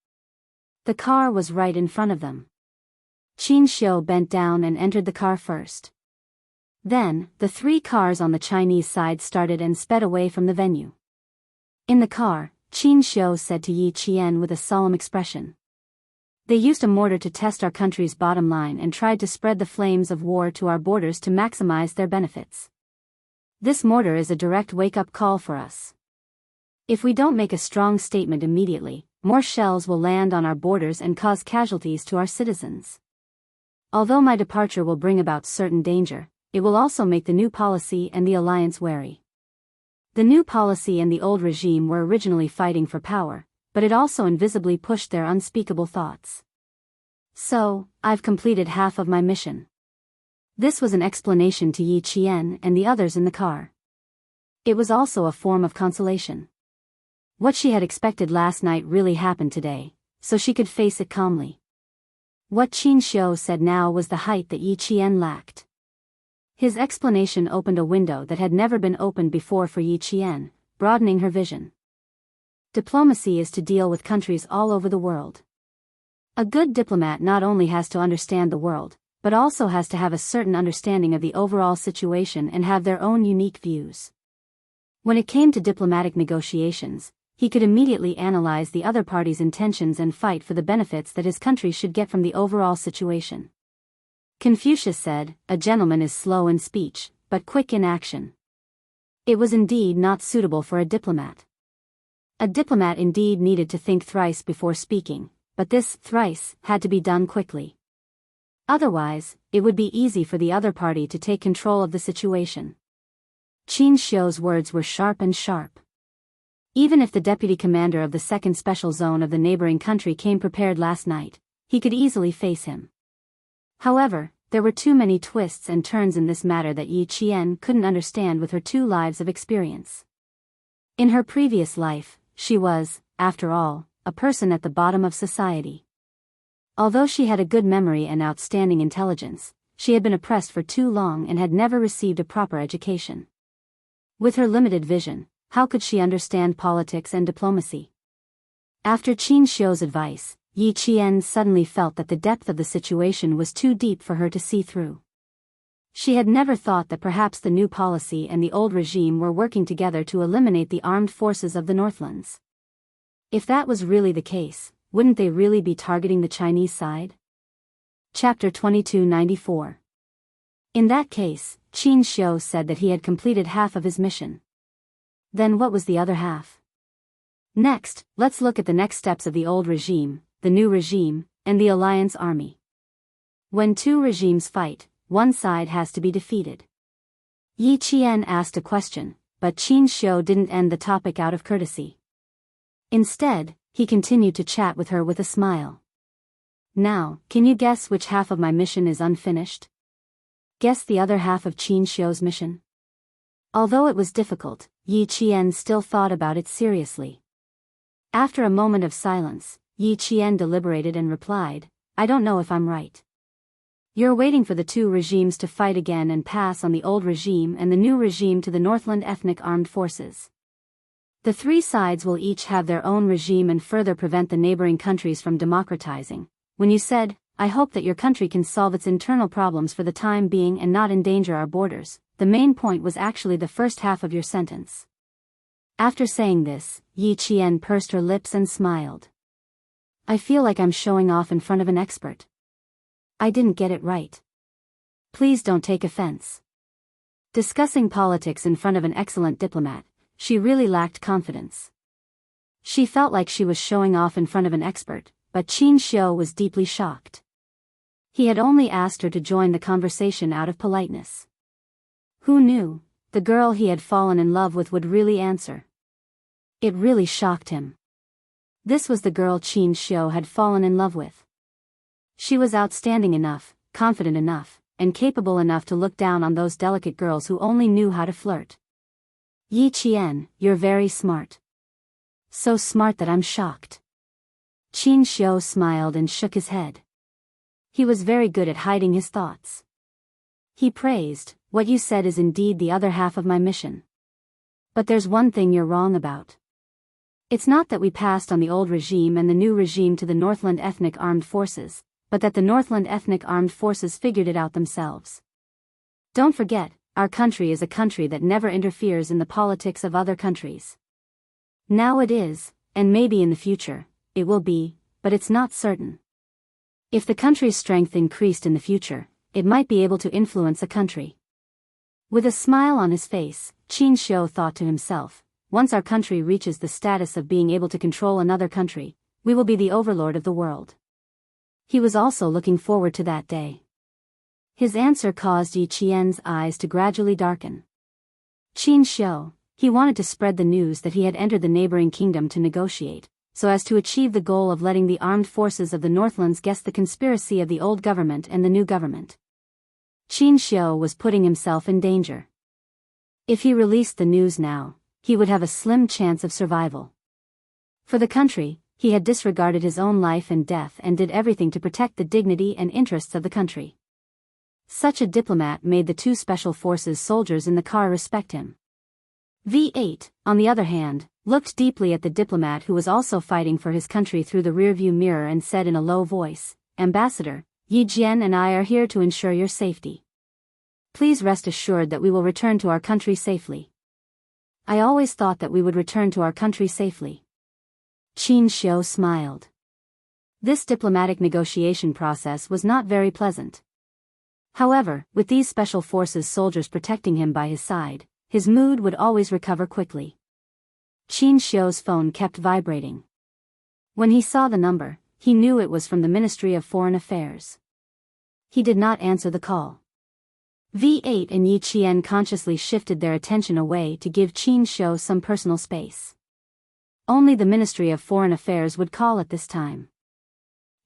A: The car was right in front of them. Xianxia bent down and entered the car first. Then, the three cars on the Chinese side started and sped away from the venue. In the car, Xianxia said to Yi Qian with a solemn expression, "They used a mortar to test our country's bottom line and tried to spread the flames of war to our borders to maximize their benefits. This mortar is a direct wake-up call for us. If we don't make a strong statement immediately, more shells will land on our borders and cause casualties to our citizens. Although my departure will bring about certain danger, it will also make the new policy and the alliance wary. The new policy and the old regime were originally fighting for power, but it also invisibly pushed their unspeakable thoughts. So, I've completed half of my mission." This was an explanation to Yi Qian and the others in the car. It was also a form of consolation. What she had expected last night really happened today, so she could face it calmly. What Xianxia said now was the height that Yi Qian lacked. His explanation opened a window that had never been opened before for Yi Qian, broadening her vision. Diplomacy is to deal with countries all over the world. A good diplomat not only has to understand the world, but also has to have a certain understanding of the overall situation and have their own unique views. When it came to diplomatic negotiations, he could immediately analyze the other party's intentions and fight for the benefits that his country should get from the overall situation. Confucius said, "A gentleman is slow in speech, but quick in action." It was indeed not suitable for a diplomat. A diplomat indeed needed to think thrice before speaking, but this thrice had to be done quickly. Otherwise, it would be easy for the other party to take control of the situation. Qin Xiu's words were sharp and sharp. Even if the deputy commander of the 2nd Special Zone of the neighboring country came prepared last night, he could easily face him. However, there were too many twists and turns in this matter that Yi Qian couldn't understand with her 2 lives of experience. In her previous life, she was, after all, a person at the bottom of society. Although she had a good memory and outstanding intelligence, she had been oppressed for too long and had never received a proper education. With her limited vision, how could she understand politics and diplomacy? After Qin Xiu's advice, Yi Qian suddenly felt that the depth of the situation was too deep for her to see through. She had never thought that perhaps the new policy and the old regime were working together to eliminate the armed forces of the Northlands. If that was really the case, wouldn't they really be targeting the Chinese side? Chapter 2294. In that case, Qin Xiu said that he had completed half of his mission. Then what was the other half? Next, let's look at the next steps of the old regime, the new regime, and the alliance army. When 2 regimes fight, one side has to be defeated. Yi Qian asked a question, but Qin Xiu didn't end the topic out of courtesy. Instead, he continued to chat with her with a smile. Now, can you guess which half of my mission is unfinished? Guess the other half of Qin Xiu's mission? Although it was difficult, Yi Qian still thought about it seriously. After a moment of silence, Yi Qian deliberated and replied, I don't know if I'm right. You're waiting for the 2 regimes to fight again and pass on the old regime and the new regime to the Northland ethnic armed forces. The 3 sides will each have their own regime and further prevent the neighboring countries from democratizing. When you said, I hope that your country can solve its internal problems for the time being and not endanger our borders, the main point was actually the first half of your sentence. After saying this, Yi Qian pursed her lips and smiled. I feel like I'm showing off in front of an expert. I didn't get it right. Please don't take offense. Discussing politics in front of an excellent diplomat, she really lacked confidence. She felt like she was showing off in front of an expert, but Qin Xiu was deeply shocked. He had only asked her to join the conversation out of politeness. Who knew, the girl he had fallen in love with would really answer. It really shocked him. This was the girl Qin Xiu had fallen in love with. She was outstanding enough, confident enough, and capable enough to look down on those delicate girls who only knew how to flirt. Yi Qian, you're very smart. So smart that I'm shocked. Qin Xiu smiled and shook his head. He was very good at hiding his thoughts. He praised, what you said is indeed the other half of my mission. But there's one thing you're wrong about. It's not that we passed on the old regime and the new regime to the Northland ethnic armed forces, but that the Northland ethnic armed forces figured it out themselves. Don't forget, our country is a country that never interferes in the politics of other countries. Now it is, and maybe in the future, it will be, but it's not certain. If the country's strength increased in the future, it might be able to influence a country. With a smile on his face, Qin Xiu thought to himself, once our country reaches the status of being able to control another country, we will be the overlord of the world. He was also looking forward to that day. His answer caused Yi Qian's eyes to gradually darken. Qin Xiu, he wanted to spread the news that he had entered the neighboring kingdom to negotiate, so as to achieve the goal of letting the armed forces of the Northlands guess the conspiracy of the old government and the new government. Qin Xiu was putting himself in danger. If he released the news now, he would have a slim chance of survival. For the country, he had disregarded his own life and death and did everything to protect the dignity and interests of the country. Such a diplomat made the 2 special forces soldiers in the car respect him. V8, on the other hand, looked deeply at the diplomat who was also fighting for his country through the rearview mirror and said in a low voice, Ambassador, Yi Jian and I are here to ensure your safety. Please rest assured that we will return to our country safely. I always thought that we would return to our country safely. Qin Xiu smiled. This diplomatic negotiation process was not very pleasant. However, with these special forces soldiers protecting him by his side, his mood would always recover quickly. Qin Xiu's phone kept vibrating. When he saw the number, he knew it was from the Ministry of Foreign Affairs. He did not answer the call. V8 and Yi Qian consciously shifted their attention away to give Xianxia some personal space. Only the Ministry of Foreign Affairs would call at this time.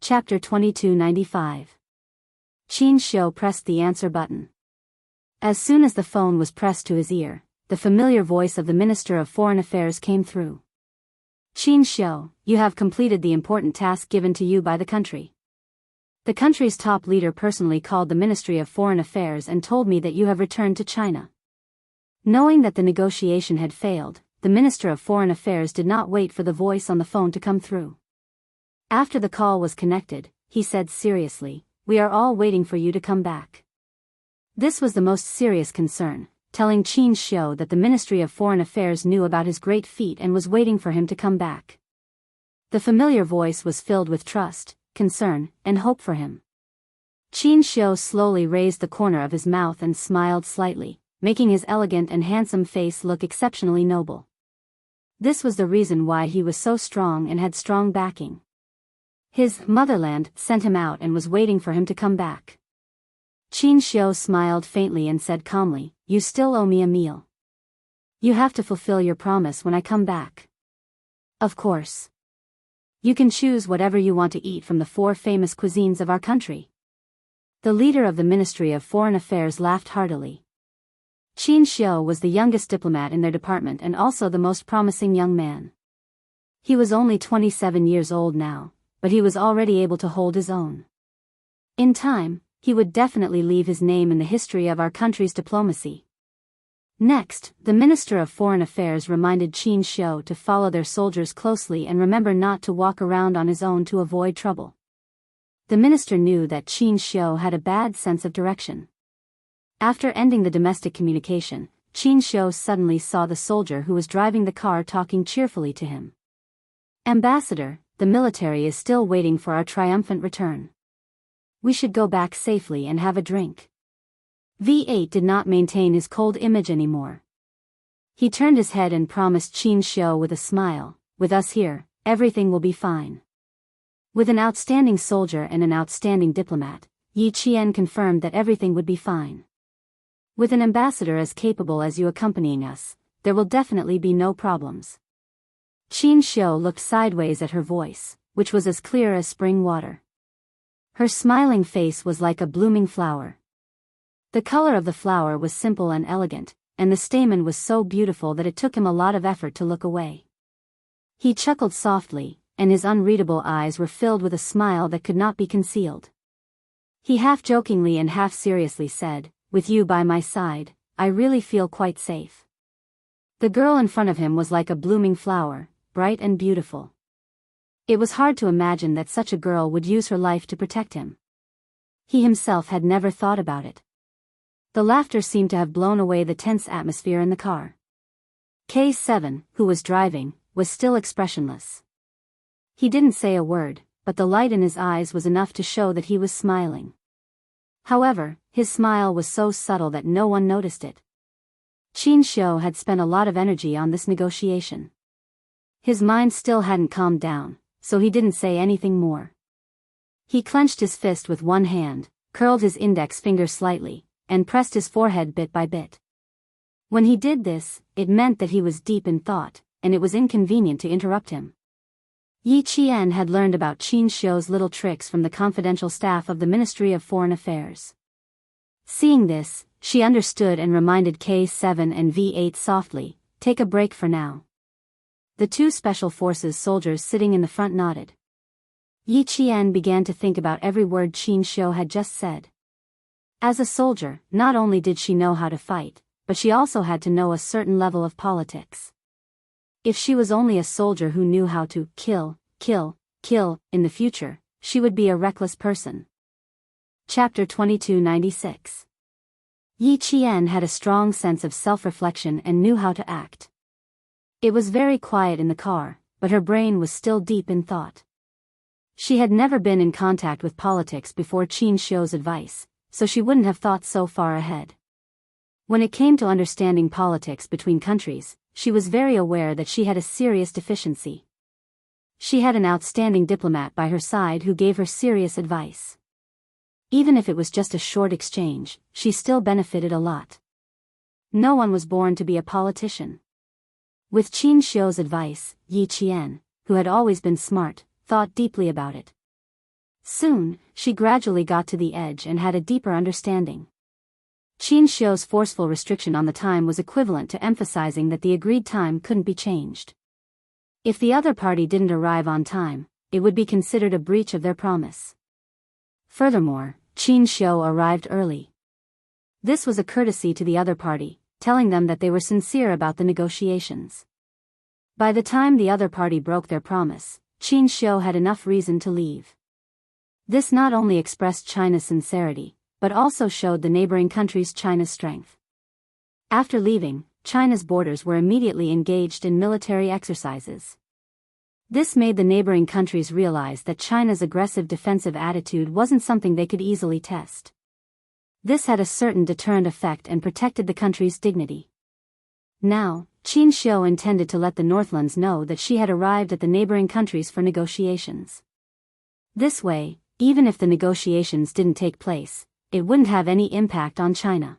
A: Chapter 2295. Xianxia pressed the answer button. As soon as the phone was pressed to his ear, the familiar voice of the Minister of Foreign Affairs came through. Xianxia, you have completed the important task given to you by the country. The country's top leader personally called the Ministry of Foreign Affairs and told me that you have returned to China. Knowing that the negotiation had failed, the Minister of Foreign Affairs did not wait for the voice on the phone to come through. After the call was connected, he said seriously, "We are all waiting for you to come back." This was the most serious concern, telling Xianxia that the Ministry of Foreign Affairs knew about his great feat and was waiting for him to come back. The familiar voice was filled with trust, concern, and hope for him. Xianxia slowly raised the corner of his mouth and smiled slightly, making his elegant and handsome face look exceptionally noble. This was the reason why he was so strong and had strong backing. His motherland sent him out and was waiting for him to come back. Xianxia smiled faintly and said calmly, "You still owe me a meal. You have to fulfill your promise when I come back." "Of course. You can choose whatever you want to eat from the 4 famous cuisines of our country." The leader of the Ministry of Foreign Affairs laughed heartily. Xianxia was the youngest diplomat in their department and also the most promising young man. He was only 27 years old now, but he was already able to hold his own. In time, he would definitely leave his name in the history of our country's diplomacy. Next, the Minister of Foreign Affairs reminded Xianxia to follow their soldiers closely and remember not to walk around on his own to avoid trouble. The minister knew that Xianxia had a bad sense of direction. After ending the domestic communication, Xianxia suddenly saw the soldier who was driving the car talking cheerfully to him. "Ambassador, the military is still waiting for our triumphant return. We should go back safely and have a drink." V8 did not maintain his cold image anymore. He turned his head and promised Xianxia with a smile, "With us here, everything will be fine." With an outstanding soldier and an outstanding diplomat, Yi Qian confirmed that everything would be fine. "With an ambassador as capable as you accompanying us, there will definitely be no problems." Xianxia looked sideways at her voice, which was as clear as spring water. Her smiling face was like a blooming flower. The color of the flower was simple and elegant, and the stamen was so beautiful that it took him a lot of effort to look away. He chuckled softly, and his unreadable eyes were filled with a smile that could not be concealed. He half-jokingly and half-seriously said, "With you by my side, I really feel quite safe." The girl in front of him was like a blooming flower, bright and beautiful. It was hard to imagine that such a girl would use her life to protect him. He himself had never thought about it. The laughter seemed to have blown away the tense atmosphere in the car. K7, who was driving, was still expressionless. He didn't say a word, but the light in his eyes was enough to show that he was smiling. However, his smile was so subtle that no one noticed it. Xianxia had spent a lot of energy on this negotiation. His mind still hadn't calmed down, so he didn't say anything more. He clenched his fist with one hand, curled his index finger slightly, and pressed his forehead bit by bit. When he did this, it meant that he was deep in thought, and it was inconvenient to interrupt him. Yi Qian had learned about Xianxia's little tricks from the confidential staff of the Ministry of Foreign Affairs. Seeing this, she understood and reminded K7 and V8 softly, "Take a break for now." The 2 special forces soldiers sitting in the front nodded. Yi Qian began to think about every word Xianxia had just said. As a soldier, not only did she know how to fight, but she also had to know a certain level of politics. If she was only a soldier who knew how to kill in the future, she would be a reckless person. Chapter 2296. Yi Qian had a strong sense of self-reflection and knew how to act. It was very quiet in the car, but her brain was still deep in thought. She had never been in contact with politics before Xianxia's advice, so she wouldn't have thought so far ahead. When it came to understanding politics between countries, she was very aware that she had a serious deficiency. She had an outstanding diplomat by her side who gave her serious advice. Even if it was just a short exchange, she still benefited a lot. No one was born to be a politician. With Qin Xiu's advice, Yi Qian, who had always been smart, thought deeply about it. Soon, she gradually got to the edge and had a deeper understanding. Qin Xiu's forceful restriction on the time was equivalent to emphasizing that the agreed time couldn't be changed. If the other party didn't arrive on time, it would be considered a breach of their promise. Furthermore, Qin Xiu arrived early. This was a courtesy to the other party, telling them that they were sincere about the negotiations. By the time the other party broke their promise, Qin Xiu had enough reason to leave. This not only expressed China's sincerity, but also showed the neighboring countries China's strength. After leaving, China's borders were immediately engaged in military exercises. This made the neighboring countries realize that China's aggressive defensive attitude wasn't something they could easily test. This had a certain deterrent effect and protected the country's dignity. Now, Qin Xiu intended to let the Northlands know that she had arrived at the neighboring countries for negotiations. This way, even if the negotiations didn't take place, it wouldn't have any impact on China.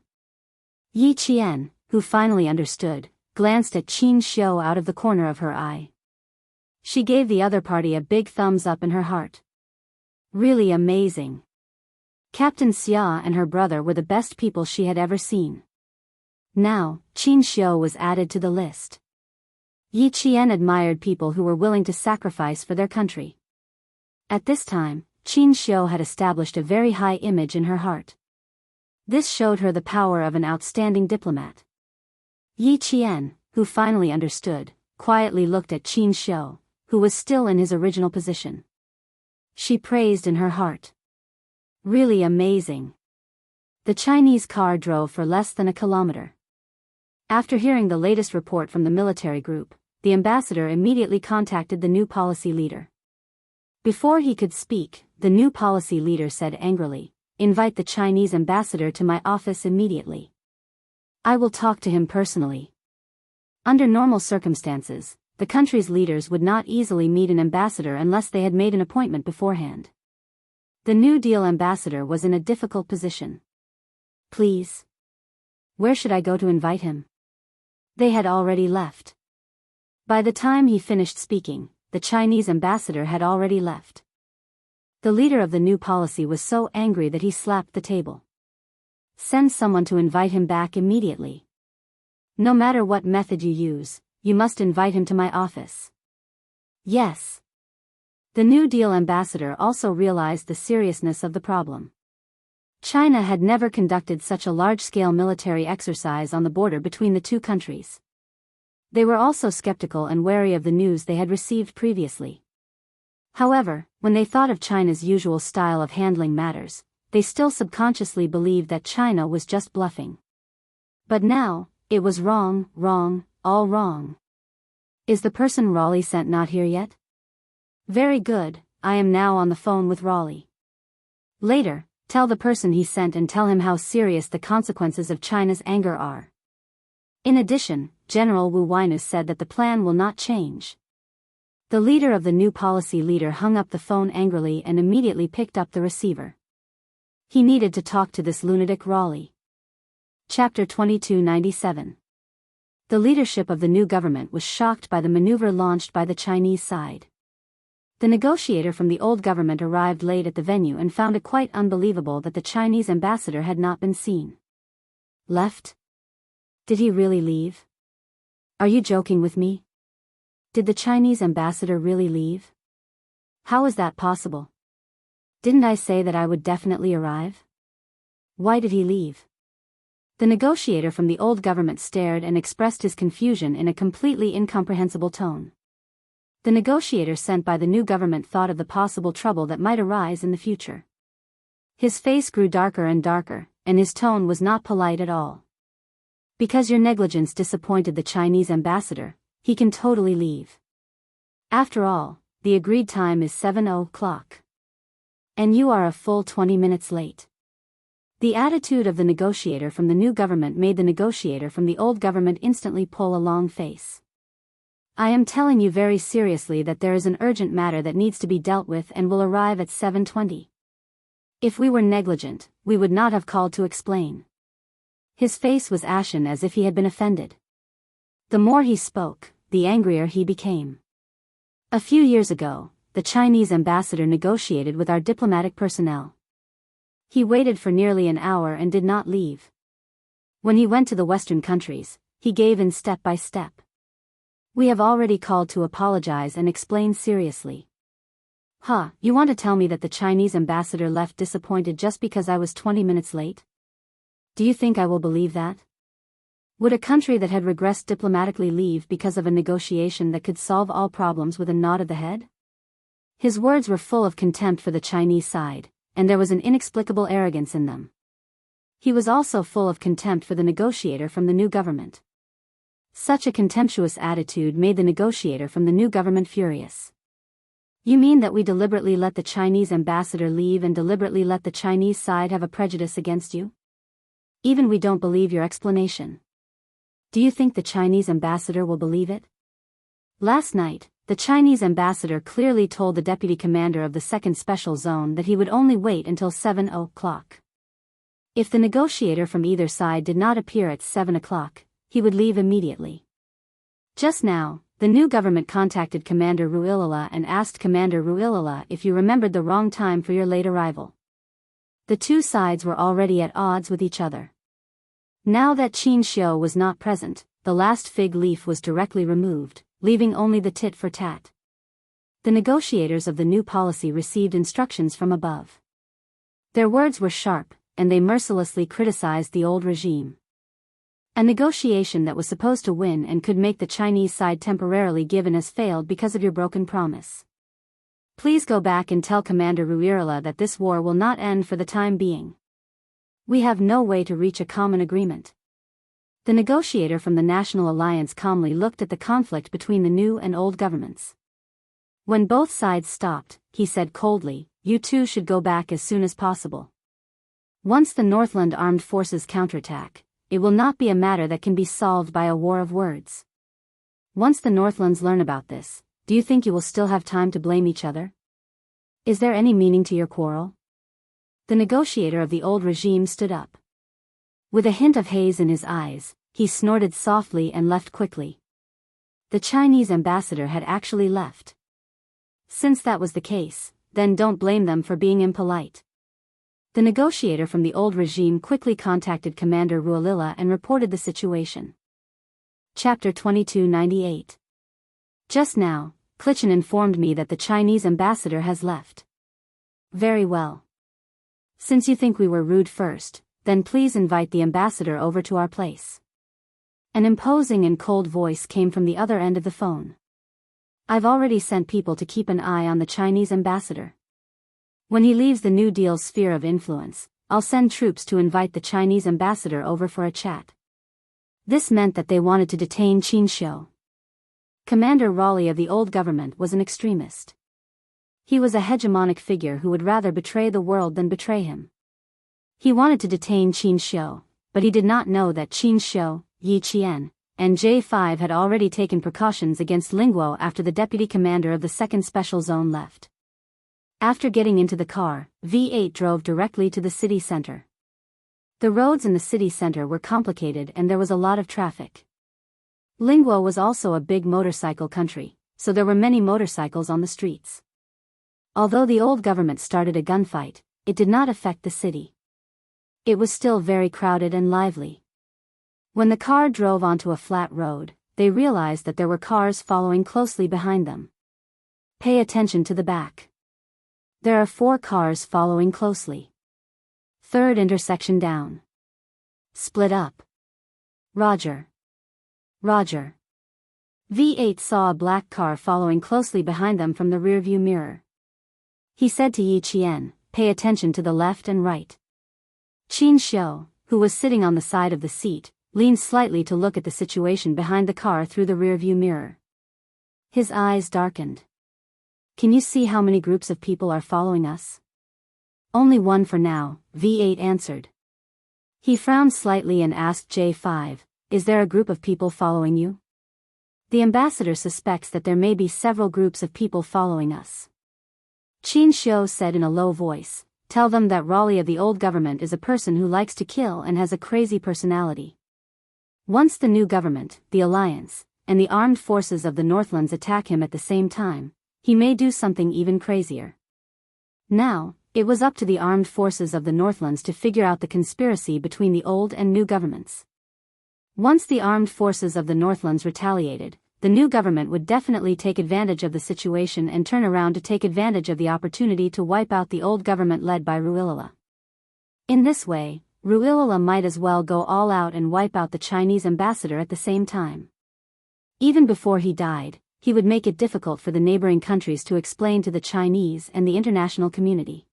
A: Yi Qian, who finally understood, glanced at Qin Xiu out of the corner of her eye. She gave the other party a big thumbs up in her heart. Really amazing. Captain Xia and her brother were the best people she had ever seen. Now, Qin Xiu was added to the list. Yi Qian admired people who were willing to sacrifice for their country. At this time, Qin Xiu had established a very high image in her heart. This showed her the power of an outstanding diplomat. Yi Qian, who finally understood, quietly looked at Qin Xiu, who was still in his original position. She praised in her heart. Really amazing. The Chinese car drove for less than a kilometer. After hearing the latest report from the military group, the ambassador immediately contacted the new policy leader. Before he could speak, the new policy leader said angrily, "Invite the Chinese ambassador to my office immediately. I will talk to him personally." Under normal circumstances, the country's leaders would not easily meet an ambassador unless they had made an appointment beforehand. The New Deal ambassador was in a difficult position. "Please. Where should I go to invite him?" They had already left. By the time he finished speaking, the Chinese ambassador had already left. The leader of the new policy was so angry that he slapped the table. "Send someone to invite him back immediately. No matter what method you use, you must invite him to my office." "Yes." The New Deal ambassador also realized the seriousness of the problem. China had never conducted such a large-scale military exercise on the border between the two countries. They were also skeptical and wary of the news they had received previously. However, when they thought of China's usual style of handling matters, they still subconsciously believed that China was just bluffing. But now, it was wrong, all wrong. "Is the person Raleigh sent not here yet?" "Very good, I am now on the phone with Raleigh." "Later, tell the person he sent and tell him how serious the consequences of China's anger are. In addition, General Wu Winus said that the plan will not change." The leader of the new policy leader hung up the phone angrily and immediately picked up the receiver. He needed to talk to this lunatic Raleigh. Chapter 2297. The leadership of the new government was shocked by the maneuver launched by the Chinese side. The negotiator from the old government arrived late at the venue and found it quite unbelievable that the Chinese ambassador had not been seen. "Left? Did he really leave? Are you joking with me? Did the Chinese ambassador really leave? How is that possible? Didn't I say that I would definitely arrive? Why did he leave?" The negotiator from the old government stared and expressed his confusion in a completely incomprehensible tone. The negotiator sent by the new government thought of the possible trouble that might arise in the future. His face grew darker and darker, and his tone was not polite at all. "Because your negligence disappointed the Chinese ambassador, he can totally leave. After all, the agreed time is 7:00. And you are a full 20 minutes late." The attitude of the negotiator from the new government made the negotiator from the old government instantly pull a long face. "I am telling you very seriously that there is an urgent matter that needs to be dealt with and will arrive at 7:20. If we were negligent, we would not have called to explain. His face was ashen as if he had been offended. The more he spoke, the angrier he became. A few years ago, the Chinese ambassador negotiated with our diplomatic personnel. He waited for nearly an hour and did not leave. When he went to the Western countries, he gave in step by step. We have already called to apologize and explain seriously. You want to tell me that the Chinese ambassador left disappointed just because I was 20 minutes late? Do you think I will believe that? Would a country that had regressed diplomatically leave because of a negotiation that could solve all problems with a nod of the head? His words were full of contempt for the Chinese side, and there was an inexplicable arrogance in them. He was also full of contempt for the negotiator from the new government. Such a contemptuous attitude made the negotiator from the new government furious. You mean that we deliberately let the Chinese ambassador leave and deliberately let the Chinese side have a prejudice against you? Even we don't believe your explanation. Do you think the Chinese ambassador will believe it? Last night, the Chinese ambassador clearly told the deputy commander of the 2nd Special Zone that he would only wait until 7 o'clock. If the negotiator from either side did not appear at 7 o'clock, he would leave immediately. Just now, the new government contacted Commander Ruilala and asked Commander Ruilala if you remembered the wrong time for your late arrival. The two sides were already at odds with each other. Now that Xianxia was not present, the last fig leaf was directly removed, leaving only the tit for tat. The negotiators of the new policy received instructions from above. Their words were sharp, and they mercilessly criticized the old regime. A negotiation that was supposed to win and could make the Chinese side temporarily give in has failed because of your broken promise. Please go back and tell Commander Ruirala that this war will not end for the time being. We have no way to reach a common agreement. The negotiator from the National Alliance calmly looked at the conflict between the new and old governments. When both sides stopped, he said coldly, "You two should go back as soon as possible. Once the Northland armed forces counterattack, it will not be a matter that can be solved by a war of words. Once the Northlands learn about this, do you think you will still have time to blame each other? Is there any meaning to your quarrel?" The negotiator of the old regime stood up. With a hint of haze in his eyes, he snorted softly and left quickly. The Chinese ambassador had actually left. Since that was the case, then don't blame them for being impolite. The negotiator from the old regime quickly contacted Commander Ruilala and reported the situation. Chapter 2298. Just now, Clichin informed me that the Chinese ambassador has left. Very well. Since you think we were rude first, then please invite the ambassador over to our place. An imposing and cold voice came from the other end of the phone. I've already sent people to keep an eye on the Chinese ambassador. When he leaves the New Deal's sphere of influence, I'll send troops to invite the Chinese ambassador over for a chat. This meant that they wanted to detain Xianxia. Commander Raleigh of the old government was an extremist. He was a hegemonic figure who would rather betray the world than betray him. He wanted to detain Xianxia, but he did not know that Xianxia, Yi Qian, and J5 had already taken precautions against Linguo after the deputy commander of the 2nd Special Zone left. After getting into the car, V8 drove directly to the city center. The roads in the city center were complicated and there was a lot of traffic. Linguo was also a big motorcycle country, so there were many motorcycles on the streets. Although the old government started a gunfight, it did not affect the city. It was still very crowded and lively. When the car drove onto a flat road, they realized that there were cars following closely behind them. Pay attention to the back. There are 4 cars following closely. 3rd intersection down. Split up. Roger. Roger. V8 saw a black car following closely behind them from the rearview mirror. He said to Yi Qian, "Pay attention to the left and right." Xianxia, who was sitting on the side of the seat, leaned slightly to look at the situation behind the car through the rearview mirror. His eyes darkened. "Can you see how many groups of people are following us?" "Only one for now," V8 answered. He frowned slightly and asked J5, "Is there a group of people following you?" "The ambassador suspects that there may be several groups of people following us." Xianxia said in a low voice, tell them that Raleigh of the old government is a person who likes to kill and has a crazy personality. Once the new government, the Alliance, and the armed forces of the Northlands attack him at the same time, he may do something even crazier. Now, it was up to the armed forces of the Northlands to figure out the conspiracy between the old and new governments. Once the armed forces of the Northlands retaliated, the new government would definitely take advantage of the situation and turn around to take advantage of the opportunity to wipe out the old government led by Ruilala. In this way, Ruilala might as well go all out and wipe out the Chinese ambassador at the same time. Even before he died, he would make it difficult for the neighboring countries to explain to the Chinese and the international community.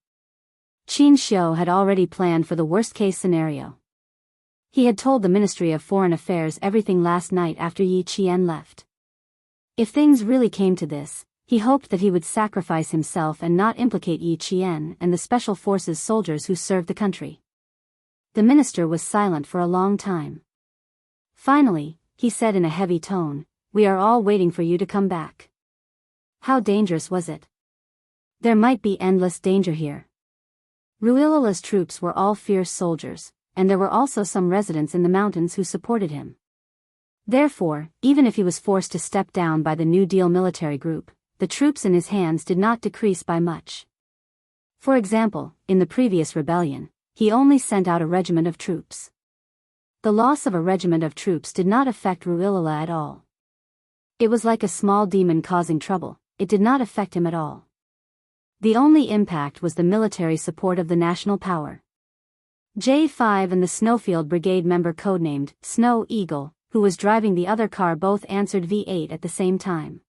A: Xianxia had already planned for the worst-case scenario. He had told the Ministry of Foreign Affairs everything last night after Yi Qian left. If things really came to this, he hoped that he would sacrifice himself and not implicate Yi Qian and the Special Forces soldiers who served the country. The minister was silent for a long time. Finally, he said in a heavy tone, "We are all waiting for you to come back." How dangerous was it? There might be endless danger here. Ruilala's troops were all fierce soldiers, and there were also some residents in the mountains who supported him. Therefore, even if he was forced to step down by the New Deal military group, the troops in his hands did not decrease by much. For example, in the previous rebellion, he only sent out a regiment of troops. The loss of a regiment of troops did not affect Ruilala at all. It was like a small demon causing trouble, it did not affect him at all. The only impact was the military support of the national power. J5 and the Snowfield Brigade member codenamed Snow Eagle, who was driving the other car, both answered V8 at the same time.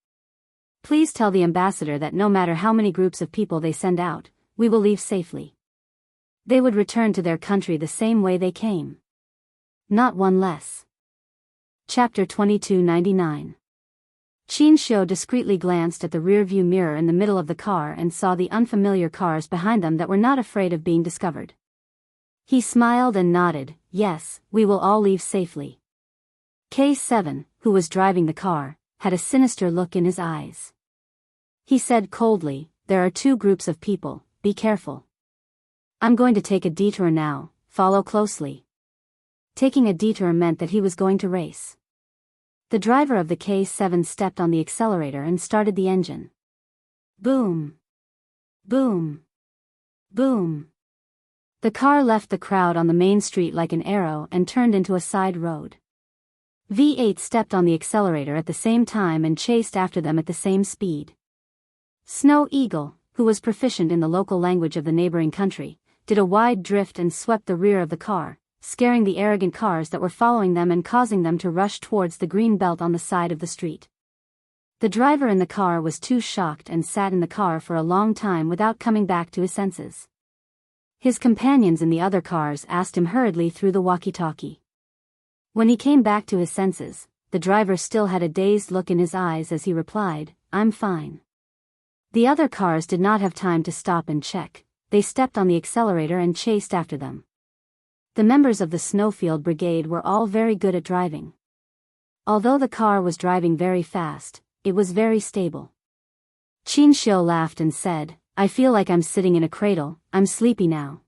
A: "Please tell the ambassador that no matter how many groups of people they send out, we will leave safely. They would return to their country the same way they came. Not one less." Chapter 2299. Xianxia discreetly glanced at the rear-view mirror in the middle of the car and saw the unfamiliar cars behind them that were not afraid of being discovered. He smiled and nodded, "Yes, we will all leave safely." K7, who was driving the car, had a sinister look in his eyes. He said coldly, "There are two groups of people, be careful. I'm going to take a detour now, follow closely." Taking a detour meant that he was going to race. The driver of the K7 stepped on the accelerator and started the engine. Boom! Boom! Boom! The car left the crowd on the main street like an arrow and turned into a side road. V8 stepped on the accelerator at the same time and chased after them at the same speed. Snow Eagle, who was proficient in the local language of the neighboring country, did a wide drift and swept the rear of the car, scaring the arrogant cars that were following them and causing them to rush towards the green belt on the side of the street. The driver in the car was too shocked and sat in the car for a long time without coming back to his senses. His companions in the other cars asked him hurriedly through the walkie-talkie. When he came back to his senses, the driver still had a dazed look in his eyes as he replied, "I'm fine." The other cars did not have time to stop and check, they stepped on the accelerator and chased after them. The members of the Snowfield Brigade were all very good at driving. Although the car was driving very fast, it was very stable. Xianxia laughed and said, "I feel like I'm sitting in a cradle, I'm sleepy now."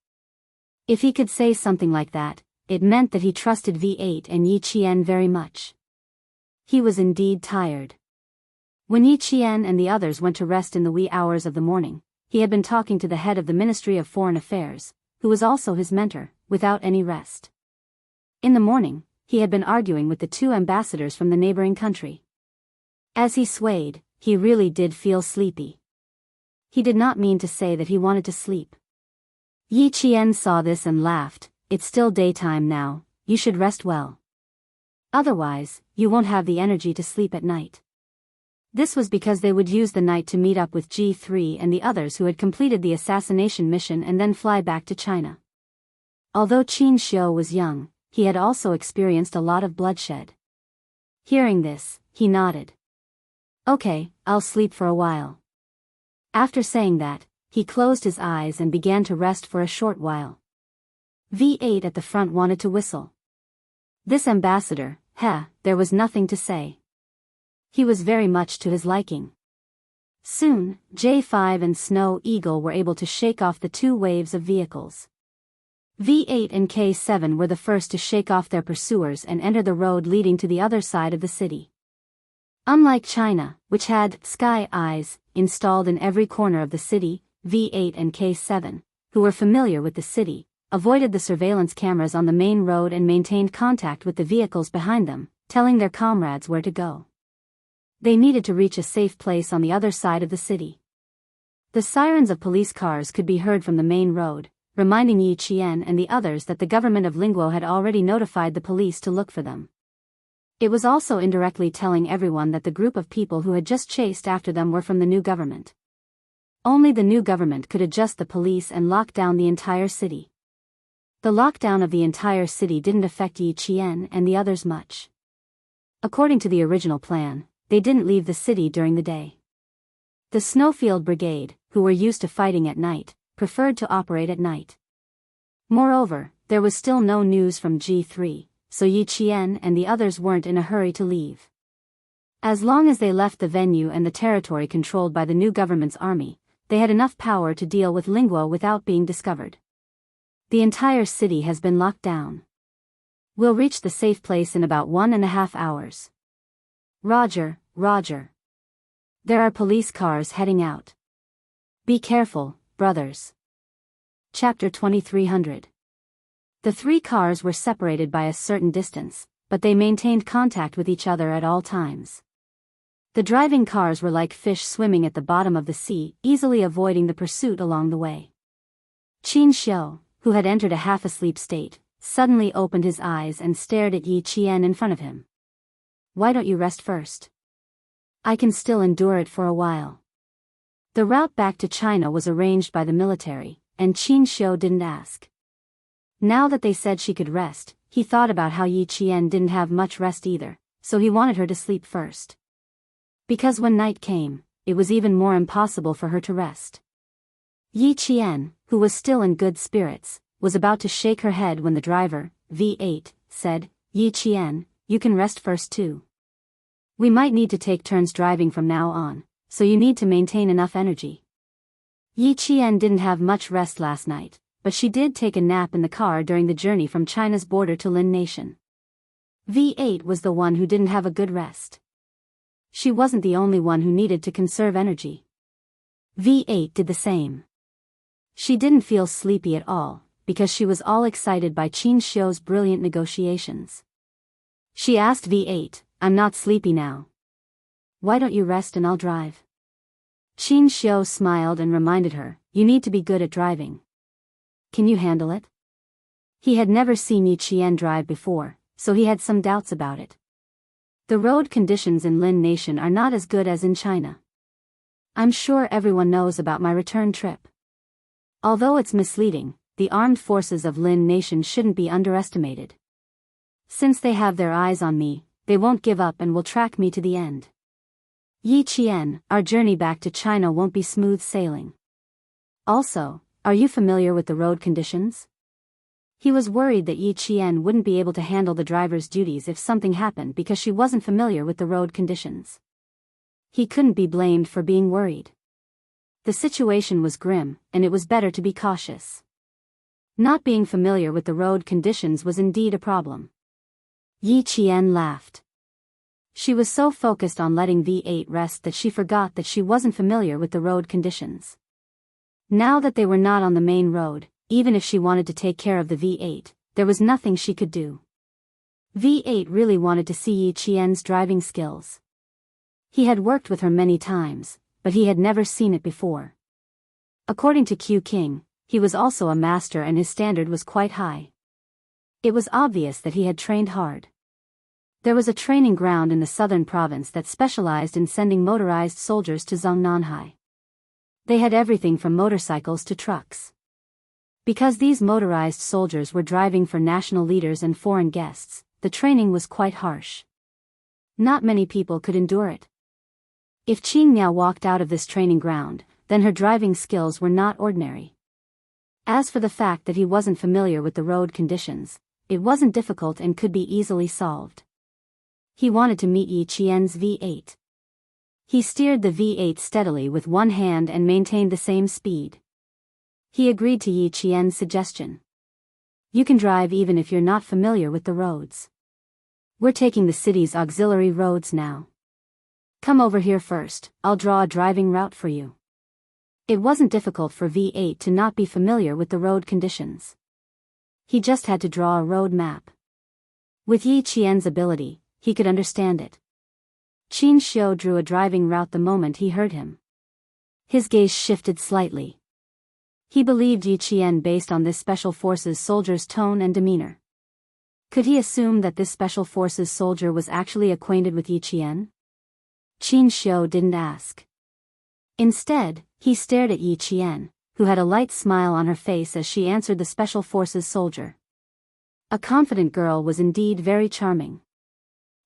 A: If he could say something like that, it meant that he trusted V8 and Yi Qian very much. He was indeed tired. When Yi Qian and the others went to rest in the wee hours of the morning, he had been talking to the head of the Ministry of Foreign Affairs, who was also his mentor, without any rest. In the morning, he had been arguing with the two ambassadors from the neighboring country. As he swayed, he really did feel sleepy. He did not mean to say that he wanted to sleep. Yi Qian saw this and laughed, "It's still daytime now, you should rest well. Otherwise, you won't have the energy to sleep at night." This was because they would use the night to meet up with G3 and the others who had completed the assassination mission and then fly back to China. Although Xianxia was young, he had also experienced a lot of bloodshed. Hearing this, he nodded. "Okay, I'll sleep for a while." After saying that, he closed his eyes and began to rest for a short while. V8 at the front wanted to whistle. This ambassador, there was nothing to say. He was very much to his liking. Soon, J5 and Snow Eagle were able to shake off the two waves of vehicles. V8 and K7 were the first to shake off their pursuers and enter the road leading to the other side of the city. Unlike China, which had sky eyes installed in every corner of the city, V8 and K7, who were familiar with the city, avoided the surveillance cameras on the main road and maintained contact with the vehicles behind them, telling their comrades where to go. They needed to reach a safe place on the other side of the city. The sirens of police cars could be heard from the main road, reminding Yi Qian and the others that the government of Lingguo had already notified the police to look for them. It was also indirectly telling everyone that the group of people who had just chased after them were from the new government. Only the new government could adjust the police and lock down the entire city. The lockdown of the entire city didn't affect Yi Qian and the others much. According to the original plan, they didn't leave the city during the day. The Snowfield Brigade, who were used to fighting at night, preferred to operate at night. Moreover, there was still no news from G3, so Yi Qian and the others weren't in a hurry to leave. As long as they left the venue and the territory controlled by the new government's army, they had enough power to deal with Lingguo without being discovered. The entire city has been locked down. We'll reach the safe place in about 1.5 hours. Roger, Roger. There are police cars heading out. Be careful, brothers. Chapter 2300. The three cars were separated by a certain distance, but they maintained contact with each other at all times. The driving cars were like fish swimming at the bottom of the sea, easily avoiding the pursuit along the way. Qin Xiu, who had entered a half-asleep state, suddenly opened his eyes and stared at Yi Qian in front of him. Why don't you rest first? I can still endure it for a while. The route back to China was arranged by the military, and Qin Xiu didn't ask. Now that they said she could rest, he thought about how Yi Qian didn't have much rest either, so he wanted her to sleep first. Because when night came, it was even more impossible for her to rest. Yi Qian, who was still in good spirits, was about to shake her head when the driver, V8, said, Yi Qian, you can rest first too. We might need to take turns driving from now on, so you need to maintain enough energy. Yi Qian didn't have much rest last night, but she did take a nap in the car during the journey from China's border to Lin Nation. V8 was the one who didn't have a good rest. She wasn't the only one who needed to conserve energy. V8 did the same. She didn't feel sleepy at all, because she was all excited by Qin Xiu's brilliant negotiations. She asked V8, I'm not sleepy now. Why don't you rest and I'll drive? Qin Xiu smiled and reminded her, you need to be good at driving. Can you handle it? He had never seen Yi Qian drive before, so he had some doubts about it. The road conditions in Lin Nation are not as good as in China. I'm sure everyone knows about my return trip. Although it's misleading, the armed forces of Lin Nation shouldn't be underestimated. Since they have their eyes on me, they won't give up and will track me to the end. Yi Qian, our journey back to China won't be smooth sailing. Also, are you familiar with the road conditions? He was worried that Yi Qian wouldn't be able to handle the driver's duties if something happened because she wasn't familiar with the road conditions. He couldn't be blamed for being worried. The situation was grim, and it was better to be cautious. Not being familiar with the road conditions was indeed a problem. Yi Qian laughed. She was so focused on letting V8 rest that she forgot that she wasn't familiar with the road conditions. Now that they were not on the main road, even if she wanted to take care of the V8, there was nothing she could do. V8 really wanted to see Yi Qian's driving skills. He had worked with her many times, but he had never seen it before. According to Q King, he was also a master and his standard was quite high. It was obvious that he had trained hard. There was a training ground in the southern province that specialized in sending motorized soldiers to Zhongnanhai. They had everything from motorcycles to trucks. Because these motorized soldiers were driving for national leaders and foreign guests, the training was quite harsh. Not many people could endure it. If Qing Miao walked out of this training ground, then her driving skills were not ordinary. As for the fact that he wasn't familiar with the road conditions, it wasn't difficult and could be easily solved. He wanted to meet Yi Qian's V8. He steered the V8 steadily with one hand and maintained the same speed. He agreed to Yi Qian's suggestion. You can drive even if you're not familiar with the roads. We're taking the city's auxiliary roads now. Come over here first, I'll draw a driving route for you. It wasn't difficult for V8 to not be familiar with the road conditions. He just had to draw a road map. With Yi Qian's ability, he could understand it. Xianxia drew a driving route the moment he heard him. His gaze shifted slightly. He believed Yi Qian based on this Special Forces soldier's tone and demeanor. Could he assume that this Special Forces soldier was actually acquainted with Yi Qian? Xianxia didn't ask. Instead, he stared at Yi Qian, who had a light smile on her face as she answered the Special Forces soldier. A confident girl was indeed very charming.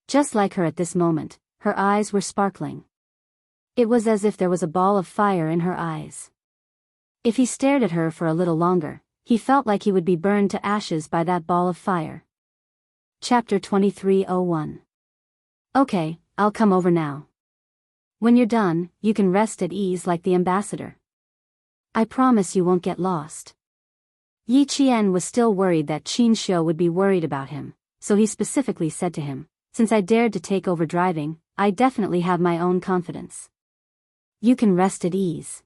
A: Just like her at this moment, her eyes were sparkling. It was as if there was a ball of fire in her eyes. If he stared at her for a little longer, he felt like he would be burned to ashes by that ball of fire. Chapter 2301. Okay, I'll come over now. When you're done, you can rest at ease like the ambassador. I promise you won't get lost. Yi Qian was still worried that Xianxia would be worried about him, so he specifically said to him, since I dared to take over driving, I definitely have my own confidence. You can rest at ease.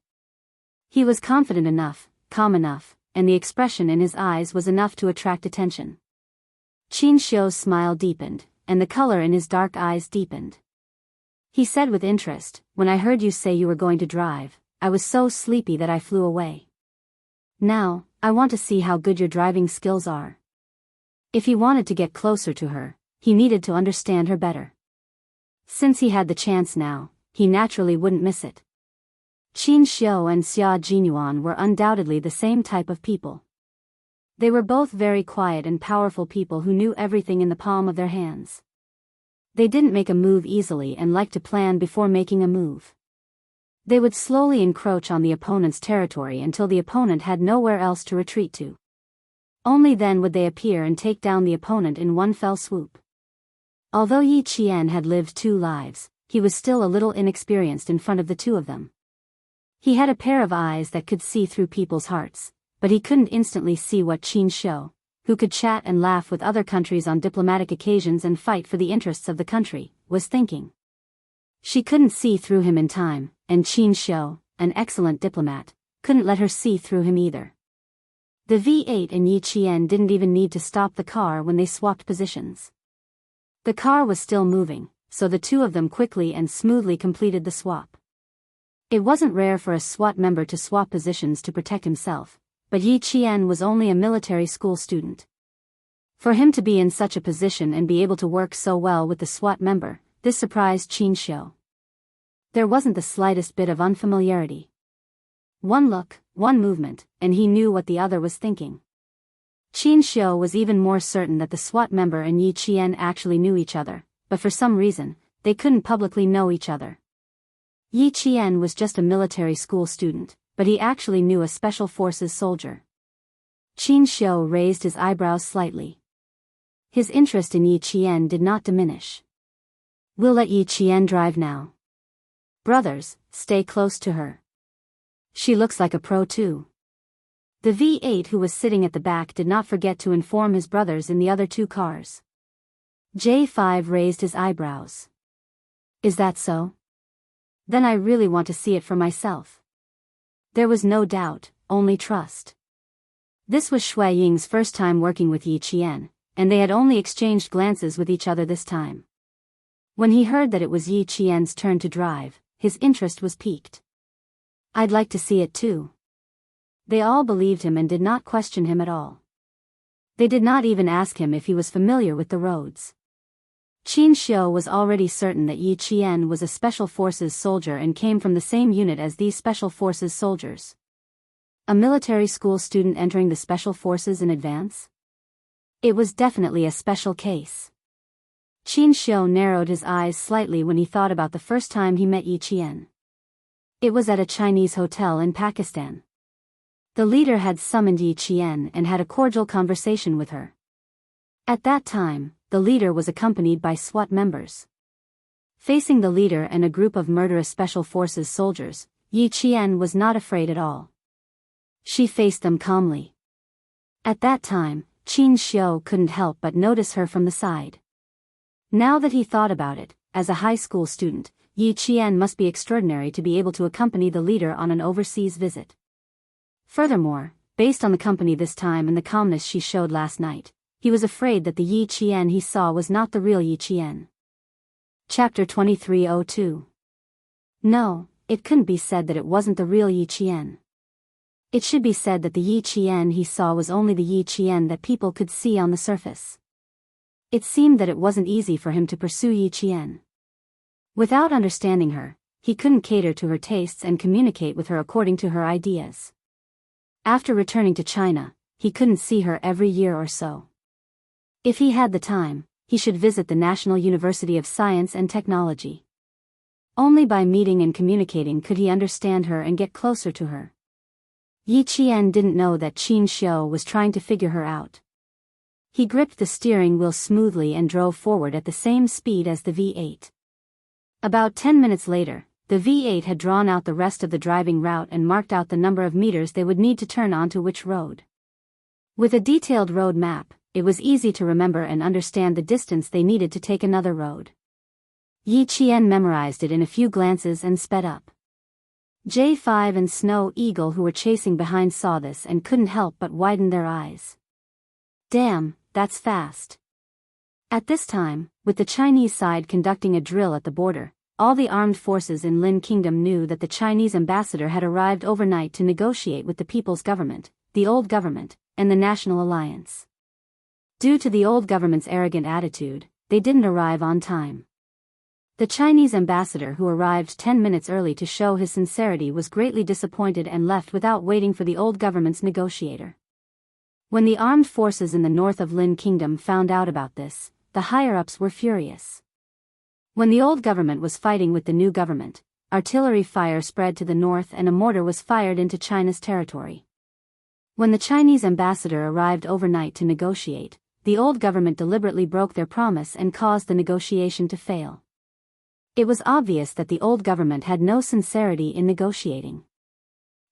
A: He was confident enough, calm enough, and the expression in his eyes was enough to attract attention. Xianxia's smile deepened, and the color in his dark eyes deepened. He said with interest, when I heard you say you were going to drive, I was so sleepy that I flew away. Now, I want to see how good your driving skills are. If he wanted to get closer to her, he needed to understand her better. Since he had the chance now, he naturally wouldn't miss it. Xianxia and Xia Jinyuan were undoubtedly the same type of people. They were both very quiet and powerful people who knew everything in the palm of their hands. They didn't make a move easily and liked to plan before making a move. They would slowly encroach on the opponent's territory until the opponent had nowhere else to retreat to. Only then would they appear and take down the opponent in one fell swoop. Although Yi Qian had lived 2 lives, he was still a little inexperienced in front of the two of them. He had a pair of eyes that could see through people's hearts, but he couldn't instantly see what Xianxia, who could chat and laugh with other countries on diplomatic occasions and fight for the interests of the country, was thinking. She couldn't see through him in time, and Xianxia, an excellent diplomat, couldn't let her see through him either. The V8 and Yi Qian didn't even need to stop the car when they swapped positions. The car was still moving, so the two of them quickly and smoothly completed the swap. It wasn't rare for a SWAT member to swap positions to protect himself, but Yi Qian was only a military school student. For him to be in such a position and be able to work so well with the SWAT member, this surprised Xianxia. There wasn't the slightest bit of unfamiliarity. One look, one movement, and he knew what the other was thinking. Xianxia was even more certain that the SWAT member and Yi Qian actually knew each other, but for some reason, they couldn't publicly know each other. Yi Qian was just a military school student, but he actually knew a Special Forces soldier. Xianxia raised his eyebrows slightly. His interest in Yi Qian did not diminish. We'll let Yi Qian drive now. Brothers, stay close to her. She looks like a pro too. The V8 who was sitting at the back did not forget to inform his brothers in the other 2 cars. J5 raised his eyebrows. Is that so? Then I really want to see it for myself. There was no doubt, only trust. This was Shui Ying's first time working with Yi Qian, and they had only exchanged glances with each other this time. When he heard that it was Yi Qian's turn to drive, his interest was piqued. I'd like to see it too. They all believed him and did not question him at all. They did not even ask him if he was familiar with the roads. Xianxia was already certain that Yi Qian was a Special Forces soldier and came from the same unit as these Special Forces soldiers. A military school student entering the Special Forces in advance? It was definitely a special case. Xianxia narrowed his eyes slightly when he thought about the first time he met Yi Qian. It was at a Chinese hotel in Pakistan. The leader had summoned Yi Qian and had a cordial conversation with her. At that time, the leader was accompanied by SWAT members. Facing the leader and a group of murderous special forces soldiers, Yi Qian was not afraid at all. She faced them calmly. At that time, Qin Xiu couldn't help but notice her from the side. Now that he thought about it, as a high school student, Yi Qian must be extraordinary to be able to accompany the leader on an overseas visit. Furthermore, based on the company this time and the calmness she showed last night, he was afraid that the Yi Qian he saw was not the real Yi Qian. Chapter 2302. No, it couldn't be said that it wasn't the real Yi Qian. It should be said that the Yi Qian he saw was only the Yi Qian that people could see on the surface. It seemed that it wasn't easy for him to pursue Yi Qian. Without understanding her, he couldn't cater to her tastes and communicate with her according to her ideas. After returning to China, he couldn't see her every year or so. If he had the time, he should visit the National University of Science and Technology. Only by meeting and communicating could he understand her and get closer to her. Yi Qian didn't know that Qin Xiu was trying to figure her out. He gripped the steering wheel smoothly and drove forward at the same speed as the V8. About 10 minutes later, the V8 had drawn out the rest of the driving route and marked out the number of meters they would need to turn onto which road. With a detailed road map, it was easy to remember and understand the distance they needed to take another road. Yi Qian memorized it in a few glances and sped up. J5 and Snow Eagle, who were chasing behind, saw this and couldn't help but widen their eyes. Damn, that's fast. At this time, with the Chinese side conducting a drill at the border, all the armed forces in Lin Kingdom knew that the Chinese ambassador had arrived overnight to negotiate with the People's Government, the old government, and the National Alliance. Due to the old government's arrogant attitude, they didn't arrive on time. The Chinese ambassador, who arrived 10 minutes early to show his sincerity, was greatly disappointed and left without waiting for the old government's negotiator. When the armed forces in the north of Lin Kingdom found out about this, the higher-ups were furious. When the old government was fighting with the new government, artillery fire spread to the north and a mortar was fired into China's territory. When the Chinese ambassador arrived overnight to negotiate, the old government deliberately broke their promise and caused the negotiation to fail. It was obvious that the old government had no sincerity in negotiating.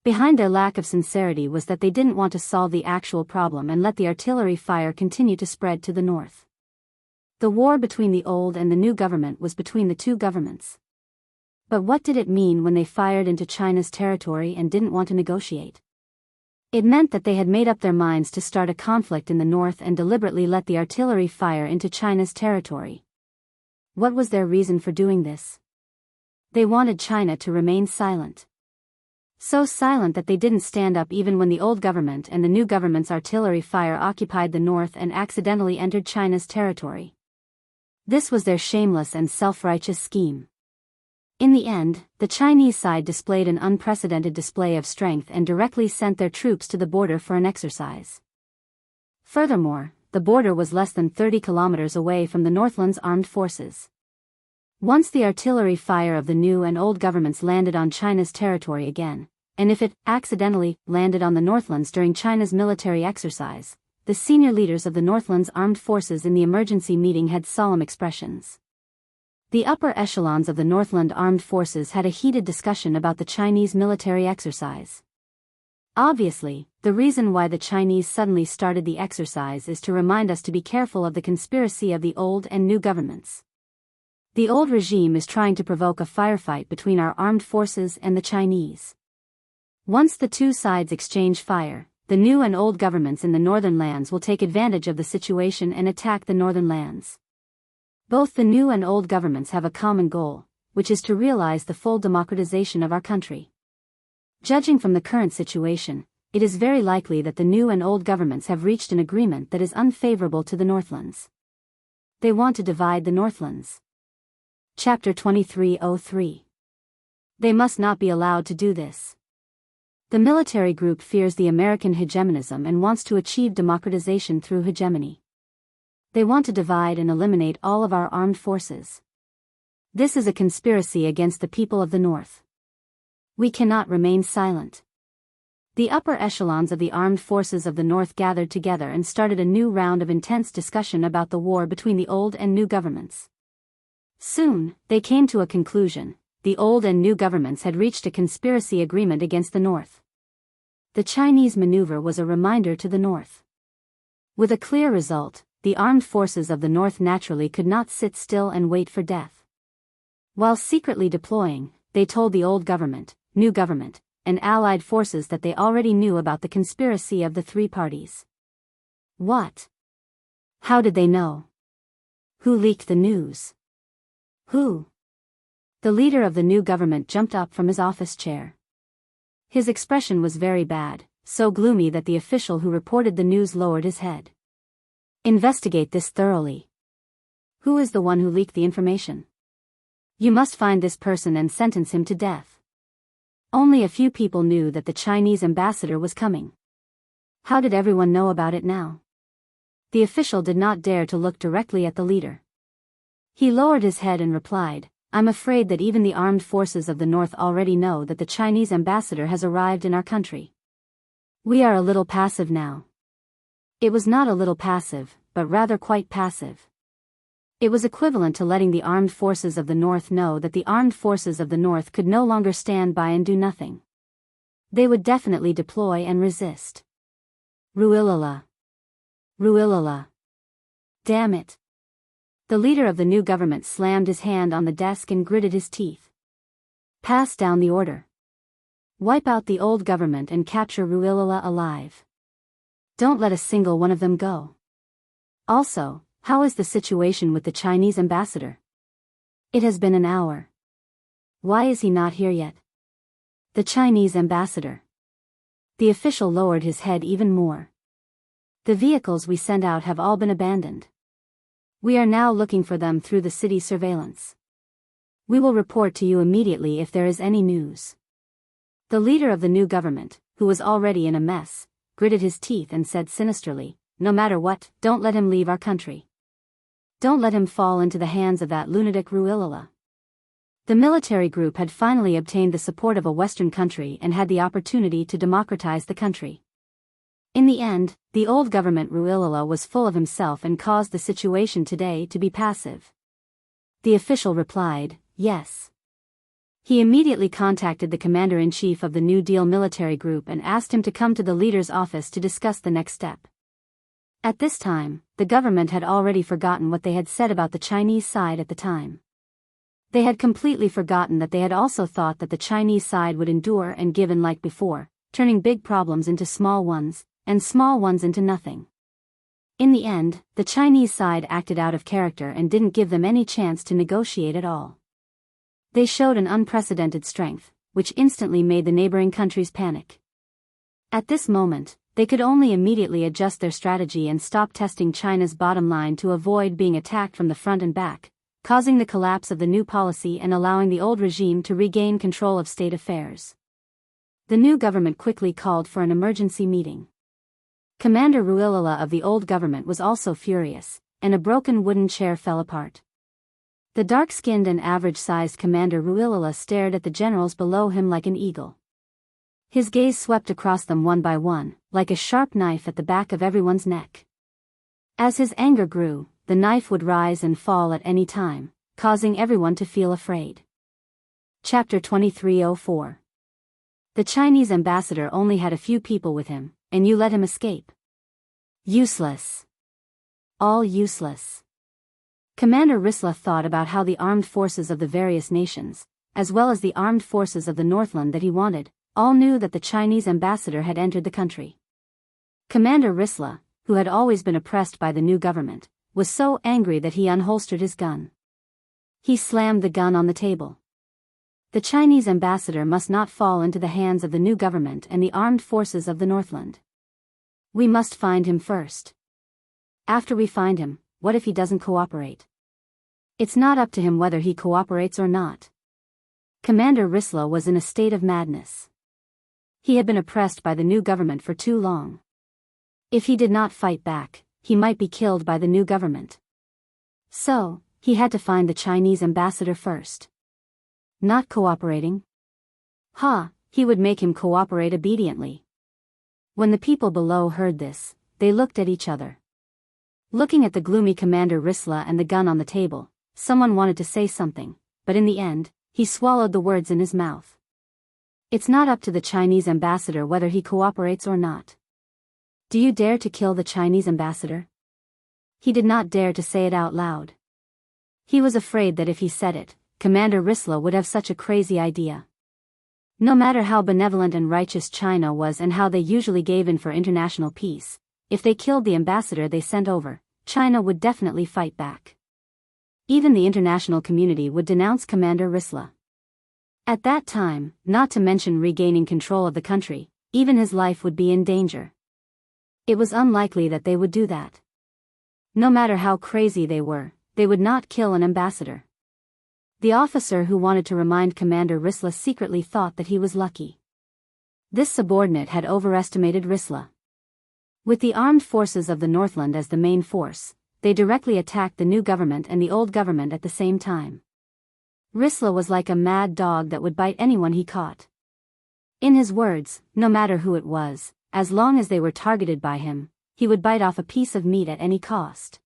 A: Behind their lack of sincerity was that they didn't want to solve the actual problem and let the artillery fire continue to spread to the north. The war between the old and the new government was between the two governments. But what did it mean when they fired into China's territory and didn't want to negotiate? It meant that they had made up their minds to start a conflict in the north and deliberately let the artillery fire into China's territory. What was their reason for doing this? They wanted China to remain silent. So silent that they didn't stand up even when the old government and the new government's artillery fire occupied the north and accidentally entered China's territory. This was their shameless and self-righteous scheme. In the end, the Chinese side displayed an unprecedented display of strength and directly sent their troops to the border for an exercise. Furthermore, the border was less than 30 kilometers away from the Northland's armed forces. Once the artillery fire of the new and old governments landed on China's territory again, and if it accidentally landed on the Northlands during China's military exercise, the senior leaders of the Northland's armed forces in the emergency meeting had solemn expressions. The upper echelons of the Northland armed forces had a heated discussion about the Chinese military exercise. Obviously, the reason why the Chinese suddenly started the exercise is to remind us to be careful of the conspiracy of the old and new governments. The old regime is trying to provoke a firefight between our armed forces and the Chinese. Once the two sides exchange fire, the new and old governments in the northern lands will take advantage of the situation and attack the northern lands. Both the new and old governments have a common goal, which is to realize the full democratization of our country. Judging from the current situation, it is very likely that the new and old governments have reached an agreement that is unfavorable to the Northlands. They want to divide the Northlands. Chapter 2303. They must not be allowed to do this. The military group fears the American hegemonism and wants to achieve democratization through hegemony. They want to divide and eliminate all of our armed forces. This is a conspiracy against the people of the North. We cannot remain silent. The upper echelons of the armed forces of the North gathered together and started a new round of intense discussion about the war between the old and new governments. Soon, they came to a conclusion. The old and new governments had reached a conspiracy agreement against the North. The Chinese maneuver was a reminder to the North. With a clear result, the armed forces of the North naturally could not sit still and wait for death. While secretly deploying, they told the old government, new government, and allied forces that they already knew about the conspiracy of the three parties. What? How did they know? Who leaked the news? Who? The leader of the new government jumped up from his office chair. His expression was very bad, so gloomy that the official who reported the news lowered his head. Investigate this thoroughly. Who is the one who leaked the information? You must find this person and sentence him to death. Only a few people knew that the Chinese ambassador was coming. How did everyone know about it now? The official did not dare to look directly at the leader. He lowered his head and replied, I'm afraid that even the armed forces of the North already know that the Chinese ambassador has arrived in our country. We are a little passive now. It was not a little passive, but rather quite passive. It was equivalent to letting the armed forces of the North know that the armed forces of the North could no longer stand by and do nothing. They would definitely deploy and resist. Ruilala. Ruilala. Damn it. The leader of the new government slammed his hand on the desk and gritted his teeth. Pass down the order. Wipe out the old government and capture Ruilala alive. Don't let a single one of them go. Also, how is the situation with the Chinese ambassador? It has been an hour. Why is he not here yet? The Chinese ambassador. The official lowered his head even more. The vehicles we sent out have all been abandoned. We are now looking for them through the city surveillance. We will report to you immediately if there is any news. The leader of the new government, who was already in a mess, gritted his teeth and said sinisterly, no matter what, don't let him leave our country. Don't let him fall into the hands of that lunatic Ruilala. The military group had finally obtained the support of a Western country and had the opportunity to democratize the country. In the end, the old government Ruilala was full of himself and caused the situation today to be passive. The official replied, yes. He immediately contacted the commander-in-chief of the New Deal military group and asked him to come to the leader's office to discuss the next step. At this time, the government had already forgotten what they had said about the Chinese side at the time. They had completely forgotten that they had also thought that the Chinese side would endure and give in like before, turning big problems into small ones, and small ones into nothing. In the end, the Chinese side acted out of character and didn't give them any chance to negotiate at all. They showed an unprecedented strength, which instantly made the neighboring countries panic. At this moment, they could only immediately adjust their strategy and stop testing China's bottom line to avoid being attacked from the front and back, causing the collapse of the new policy and allowing the old regime to regain control of state affairs. The new government quickly called for an emergency meeting. Commander Ruilala of the old government was also furious, and a broken wooden chair fell apart. The dark-skinned and average-sized Commander Ruilala stared at the generals below him like an eagle. His gaze swept across them one by one, like a sharp knife at the back of everyone's neck. As his anger grew, the knife would rise and fall at any time, causing everyone to feel afraid. Chapter 2304. The Chinese ambassador only had a few people with him, and you let him escape. Useless. All useless. Commander Risla thought about how the armed forces of the various nations, as well as the armed forces of the Northland that he wanted, all knew that the Chinese ambassador had entered the country. Commander Risla, who had always been oppressed by the new government, was so angry that he unholstered his gun. He slammed the gun on the table. The Chinese ambassador must not fall into the hands of the new government and the armed forces of the Northland. We must find him first. After we find him, what if he doesn't cooperate? It's not up to him whether he cooperates or not. Commander Risla was in a state of madness. He had been oppressed by the new government for too long. If he did not fight back, he might be killed by the new government. So, he had to find the Chinese ambassador first. Not cooperating? He would make him cooperate obediently. When the people below heard this, they looked at each other. Looking at the gloomy Commander Risla and the gun on the table, Someone wanted to say something, but in the end, he swallowed the words in his mouth. It's not up to the Chinese ambassador whether he cooperates or not. Do you dare to kill the Chinese ambassador? He did not dare to say it out loud. He was afraid that if he said it, Commander Risla would have such a crazy idea. No matter how benevolent and righteous China was and how they usually gave in for international peace, if they killed the ambassador they sent over, China would definitely fight back. Even the international community would denounce Commander Risla. At that time, not to mention regaining control of the country, even his life would be in danger. It was unlikely that they would do that. No matter how crazy they were, they would not kill an ambassador. The officer who wanted to remind Commander Risla secretly thought that he was lucky. This subordinate had overestimated Risla. With the armed forces of the Northland as the main force, they directly attacked the new government and the old government at the same time. Risla was like a mad dog that would bite anyone he caught. In his words, no matter who it was, as long as they were targeted by him, he would bite off a piece of meat at any cost.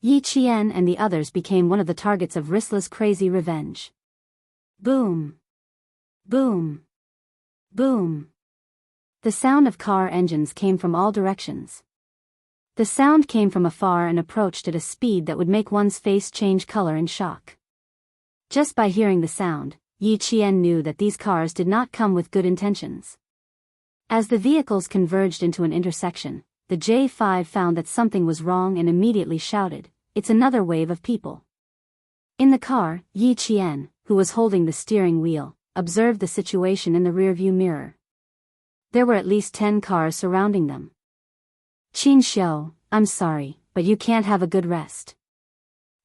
A: Yi Qian and the others became one of the targets of Risla's crazy revenge. Boom! Boom! Boom! The sound of car engines came from all directions. The sound came from afar and approached at a speed that would make one's face change color in shock. Just by hearing the sound, Yi Qian knew that these cars did not come with good intentions. As the vehicles converged into an intersection, the J5 found that something was wrong and immediately shouted, "It's another wave of people." In the car, Yi Qian, who was holding the steering wheel, observed the situation in the rearview mirror. There were at least 10 cars surrounding them. "Xianxia, I'm sorry, but you can't have a good rest.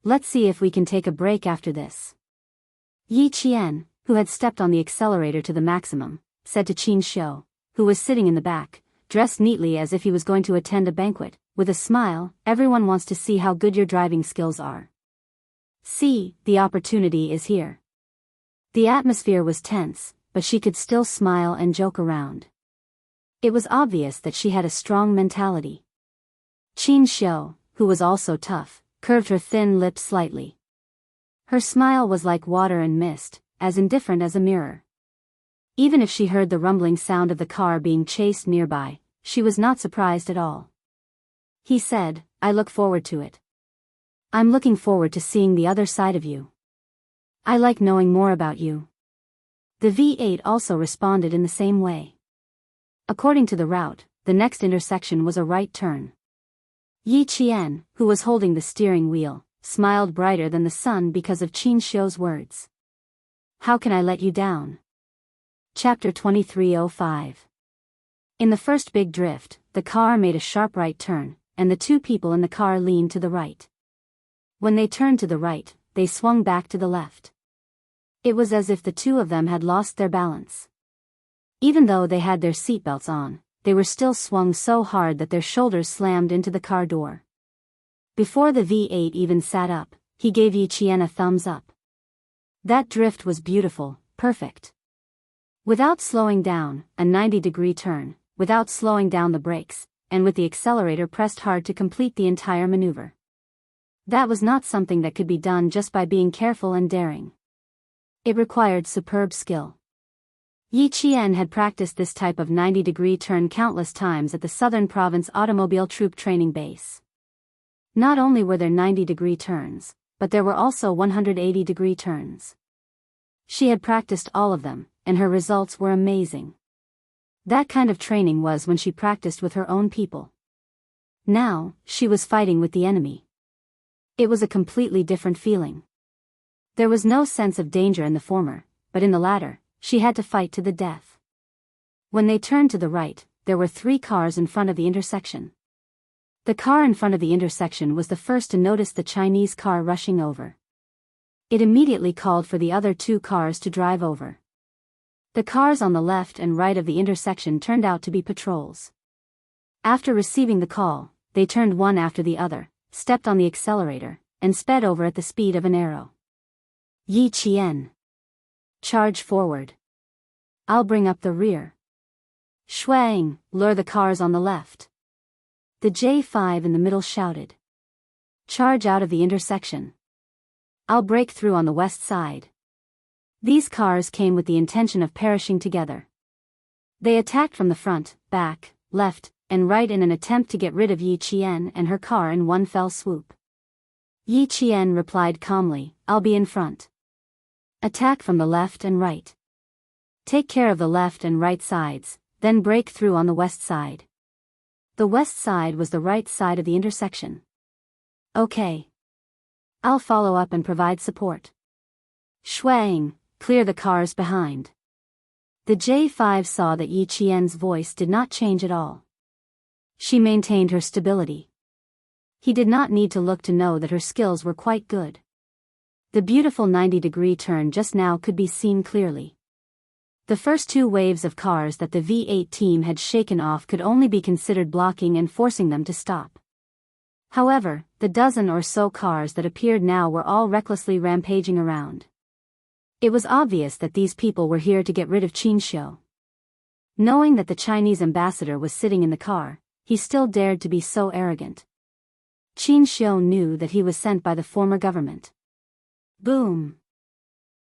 A: Let's see if we can take a break after this." Yi Qian, who had stepped on the accelerator to the maximum, said to Xianxia, who was sitting in the back, dressed neatly as if he was going to attend a banquet, with a smile, "Everyone wants to see how good your driving skills are. See, the opportunity is here." The atmosphere was tense, but she could still smile and joke around. It was obvious that she had a strong mentality. Xianxia, who was also tough, curved her thin lips slightly. Her smile was like water and mist, as indifferent as a mirror. Even if she heard the rumbling sound of the car being chased nearby, she was not surprised at all. He said, "I look forward to it. I'm looking forward to seeing the other side of you. I like knowing more about you." The V8 also responded in the same way. According to the route, the next intersection was a right turn. Yi Qian, who was holding the steering wheel, smiled brighter than the sun because of Xianxia's words. "How can I let you down?" Chapter 2305. In the first big drift, the car made a sharp right turn, and the two people in the car leaned to the right. When they turned to the right, they swung back to the left. It was as if the two of them had lost their balance. Even though they had their seatbelts on, they were still swung so hard that their shoulders slammed into the car door. Before the V8 even sat up, he gave Yi Qian a thumbs up. That drift was beautiful, perfect. Without slowing down, a 90-degree turn, without slowing down the brakes, and with the accelerator pressed hard to complete the entire maneuver. That was not something that could be done just by being careful and daring. It required superb skill. Yi Qian had practiced this type of 90-degree turn countless times at the Southern Province Automobile Troop Training Base. Not only were there 90-degree turns, but there were also 180-degree turns. She had practiced all of them, and her results were amazing. That kind of training was when she practiced with her own people. Now, she was fighting with the enemy. It was a completely different feeling. There was no sense of danger in the former, but in the latter, she had to fight to the death. When they turned to the right, there were 3 cars in front of the intersection. The car in front of the intersection was the first to notice the Chinese car rushing over. It immediately called for the other 2 cars to drive over. The cars on the left and right of the intersection turned out to be patrols. After receiving the call, they turned one after the other, stepped on the accelerator, and sped over at the speed of an arrow. Yi Qian. Charge forward. I'll bring up the rear. Shuang, lure the cars on the left. The J5 in the middle shouted. Charge out of the intersection. I'll break through on the west side. These cars came with the intention of perishing together. They attacked from the front, back, left, and right in an attempt to get rid of Yi Qian and her car in one fell swoop. Yi Qian replied calmly, I'll be in front. Attack from the left and right. Take care of the left and right sides, then break through on the west side. The west side was the right side of the intersection. Okay. I'll follow up and provide support. Shuang, clear the cars behind. The J5 saw that Yi Qian's voice did not change at all. She maintained her stability. He did not need to look to know that her skills were quite good. The beautiful 90-degree turn just now could be seen clearly. The first two waves of cars that the V8 team had shaken off could only be considered blocking and forcing them to stop. However, the dozen or so cars that appeared now were all recklessly rampaging around. It was obvious that these people were here to get rid of Xianxia. Knowing that the Chinese ambassador was sitting in the car, he still dared to be so arrogant. Xianxia knew that he was sent by the former government. Boom!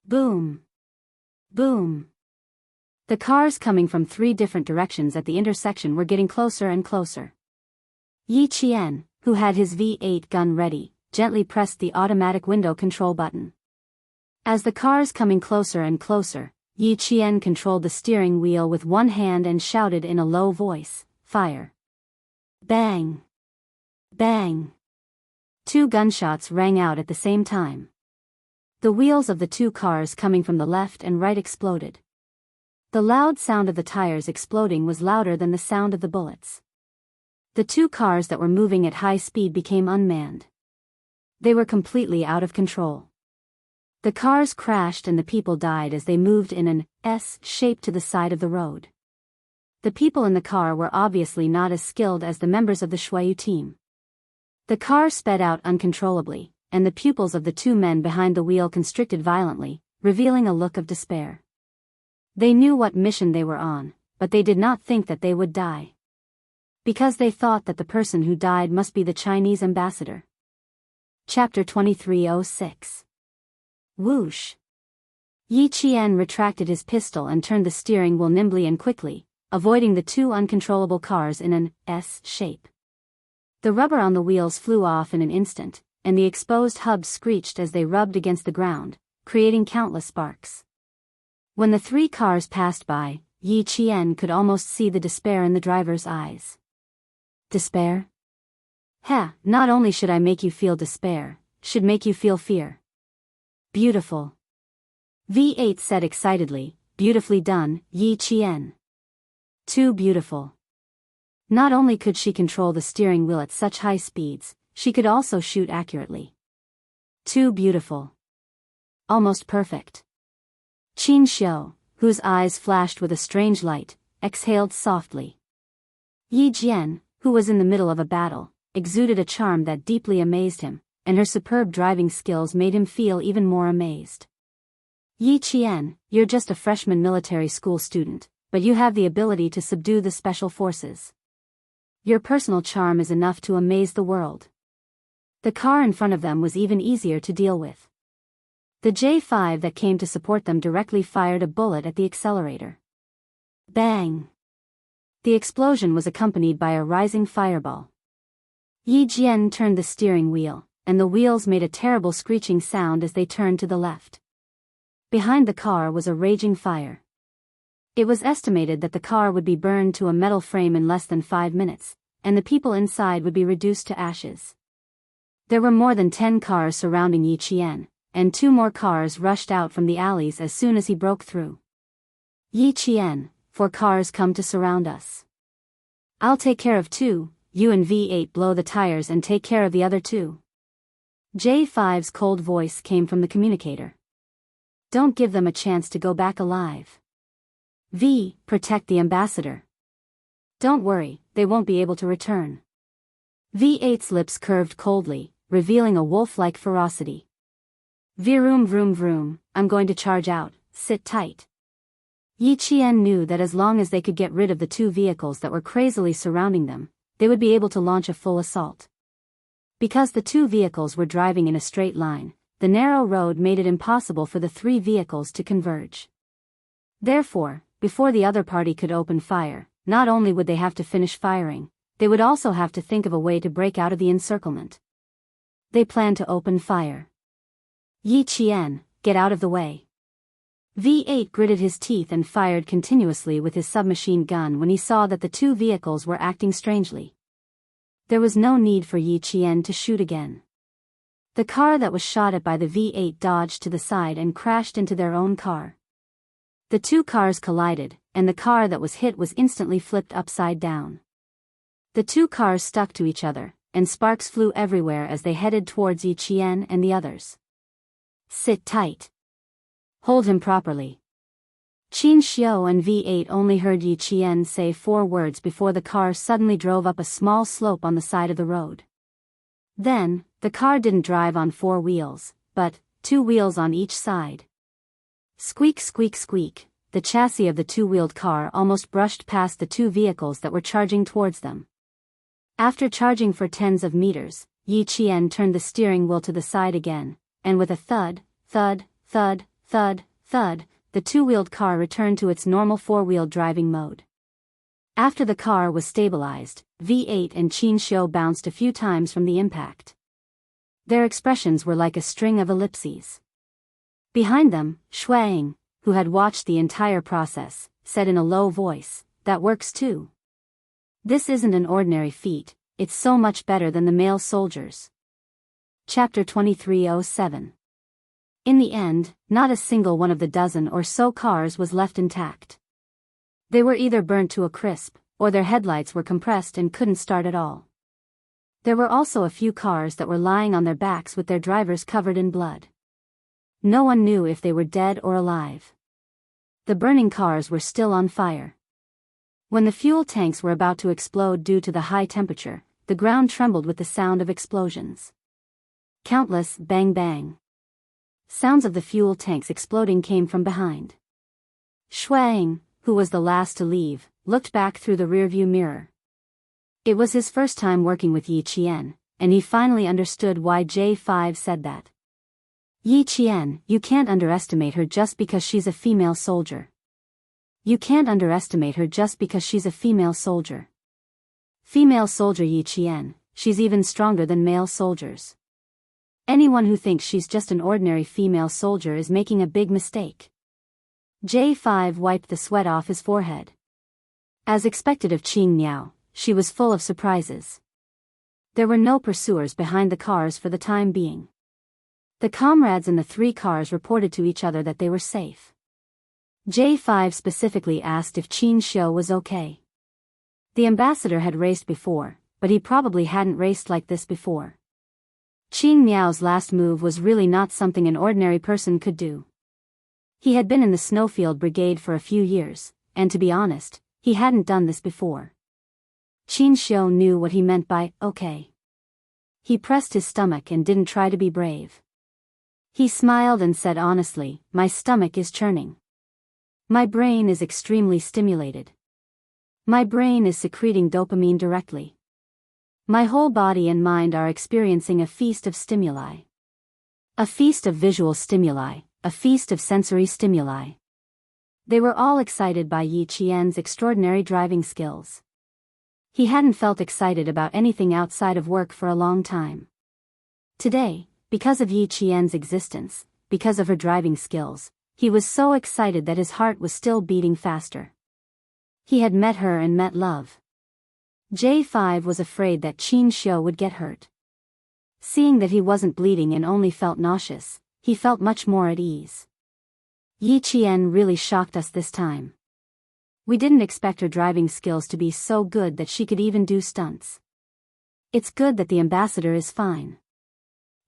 A: Boom! Boom! The cars coming from 3 different directions at the intersection were getting closer and closer. Yi Qian, who had his V8 gun ready, gently pressed the automatic window control button. As the cars coming closer and closer, Yi Qian controlled the steering wheel with one hand and shouted in a low voice, Fire! Bang! Bang! 2 gunshots rang out at the same time. The wheels of the 2 cars coming from the left and right exploded. The loud sound of the tires exploding was louder than the sound of the bullets. The 2 cars that were moving at high speed became unmanned. They were completely out of control. The cars crashed and the people died as they moved in an S shape to the side of the road. The people in the car were obviously not as skilled as the members of the Shuayu team. The car sped out uncontrollably, and the pupils of the 2 men behind the wheel constricted violently, revealing a look of despair. They knew what mission they were on, but they did not think that they would die. Because they thought that the person who died must be the Chinese ambassador. Chapter 2306. Whoosh! Yi Qian retracted his pistol and turned the steering wheel nimbly and quickly, avoiding the 2 uncontrollable cars in an S shape. The rubber on the wheels flew off in an instant, and the exposed hubs screeched as they rubbed against the ground, creating countless sparks. When the 3 cars passed by, Yi Qian could almost see the despair in the driver's eyes. Despair? Heh, not only should I make you feel despair, should make you feel fear. Beautiful. V8 said excitedly, beautifully done, Yi Qian. Too beautiful. Not only could she control the steering wheel at such high speeds, she could also shoot accurately. Too beautiful. Almost perfect. Xianxia, whose eyes flashed with a strange light, exhaled softly. Yi Jian, who was in the middle of a battle, exuded a charm that deeply amazed him, and her superb driving skills made him feel even more amazed. Yi Qian, you're just a freshman military school student, but you have the ability to subdue the special forces. Your personal charm is enough to amaze the world. The car in front of them was even easier to deal with. The J5 that came to support them directly fired a bullet at the accelerator. Bang! The explosion was accompanied by a rising fireball. Yi Jian turned the steering wheel, and the wheels made a terrible screeching sound as they turned to the left. Behind the car was a raging fire. It was estimated that the car would be burned to a metal frame in less than 5 minutes, and the people inside would be reduced to ashes. There were more than 10 cars surrounding Yi Qian, and 2 more cars rushed out from the alleys as soon as he broke through. Yi Qian, 4 cars come to surround us. I'll take care of 2, you and V8 blow the tires and take care of the other 2. J5's cold voice came from the communicator. Don't give them a chance to go back alive. V, protect the ambassador. Don't worry, they won't be able to return. V8's lips curved coldly, revealing a wolf-like ferocity. Vroom vroom vroom, I'm going to charge out, sit tight. Yi Qian knew that as long as they could get rid of the 2 vehicles that were crazily surrounding them, they would be able to launch a full assault. Because the 2 vehicles were driving in a straight line, the narrow road made it impossible for the three vehicles to converge. Therefore, before the other party could open fire, not only would they have to finish firing, they would also have to think of a way to break out of the encirclement. They planned to open fire. Yi Qian, get out of the way. V8 gritted his teeth and fired continuously with his submachine gun when he saw that the two vehicles were acting strangely. There was no need for Yi Qian to shoot again. The car that was shot at by the V8 dodged to the side and crashed into their own car. The two cars collided, and the car that was hit was instantly flipped upside down. The two cars stuck to each other, and sparks flew everywhere as they headed towards Yi Qian and the others. Sit tight. Hold him properly. Xianxia and V8 only heard Yi Qian say 4 words before the car suddenly drove up a small slope on the side of the road. Then, the car didn't drive on 4 wheels, but 2 wheels on each side. Squeak squeak squeak, the chassis of the 2-wheeled car almost brushed past the 2 vehicles that were charging towards them. After charging for tens of meters, Yi Qian turned the steering wheel to the side again, and with a thud, thud, thud, thud, thud, the 2-wheeled car returned to its normal 4-wheel driving mode. After the car was stabilized, V8 and Xianxia bounced a few times from the impact. Their expressions were like a string of ellipses. Behind them, Shuang, who had watched the entire process, said in a low voice, "That works too. This isn't an ordinary feat, it's so much better than the male soldiers." Chapter 2307. In the end, not a single one of the dozen or so cars was left intact. They were either burnt to a crisp, or their headlights were compressed and couldn't start at all. There were also a few cars that were lying on their backs with their drivers covered in blood. No one knew if they were dead or alive. The burning cars were still on fire. When the fuel tanks were about to explode due to the high temperature, the ground trembled with the sound of explosions. Countless bang bang sounds of the fuel tanks exploding came from behind. Shuang, who was the last to leave, looked back through the rearview mirror. It was his first time working with Yi Qian, and he finally understood why J5 said that. Yi Qian, you can't underestimate her just because she's a female soldier. You can't underestimate her just because she's a female soldier. Female soldier Yi Qian, she's even stronger than male soldiers. Anyone who thinks she's just an ordinary female soldier is making a big mistake. J5 wiped the sweat off his forehead. As expected of Qing Miao, she was full of surprises. There were no pursuers behind the cars for the time being. The comrades in the 3 cars reported to each other that they were safe. J5 specifically asked if Xianxia was okay. The ambassador had raced before, but he probably hadn't raced like this before. Qing Miao's last move was really not something an ordinary person could do. He had been in the Snowfield Brigade for a few years, and to be honest, he hadn't done this before. Xianxia knew what he meant by okay. He pressed his stomach and didn't try to be brave. He smiled and said honestly, "My stomach is churning. My brain is extremely stimulated. My brain is secreting dopamine directly. My whole body and mind are experiencing a feast of stimuli. A feast of visual stimuli, a feast of sensory stimuli." They were all excited by Yi Qian's extraordinary driving skills. He hadn't felt excited about anything outside of work for a long time. Today, because of Yi Qian's existence, because of her driving skills, he was so excited that his heart was still beating faster. He had met her and met love. J5 was afraid that Xianxia would get hurt. Seeing that he wasn't bleeding and only felt nauseous, he felt much more at ease. Yi Qian really shocked us this time. We didn't expect her driving skills to be so good that she could even do stunts. It's good that the ambassador is fine.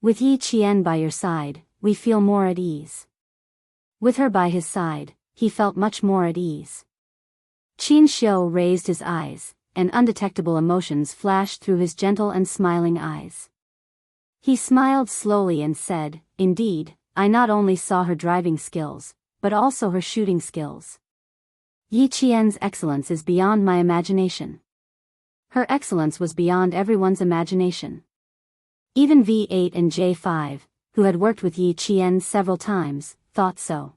A: With Yi Qian by your side, we feel more at ease. With her by his side, he felt much more at ease. Xianxia raised his eyes, and undetectable emotions flashed through his gentle and smiling eyes. He smiled slowly and said, "Indeed, I not only saw her driving skills, but also her shooting skills. Yi Qian's excellence is beyond my imagination." Her excellence was beyond everyone's imagination. Even V8 and J5, who had worked with Yi Qian several times, thought so.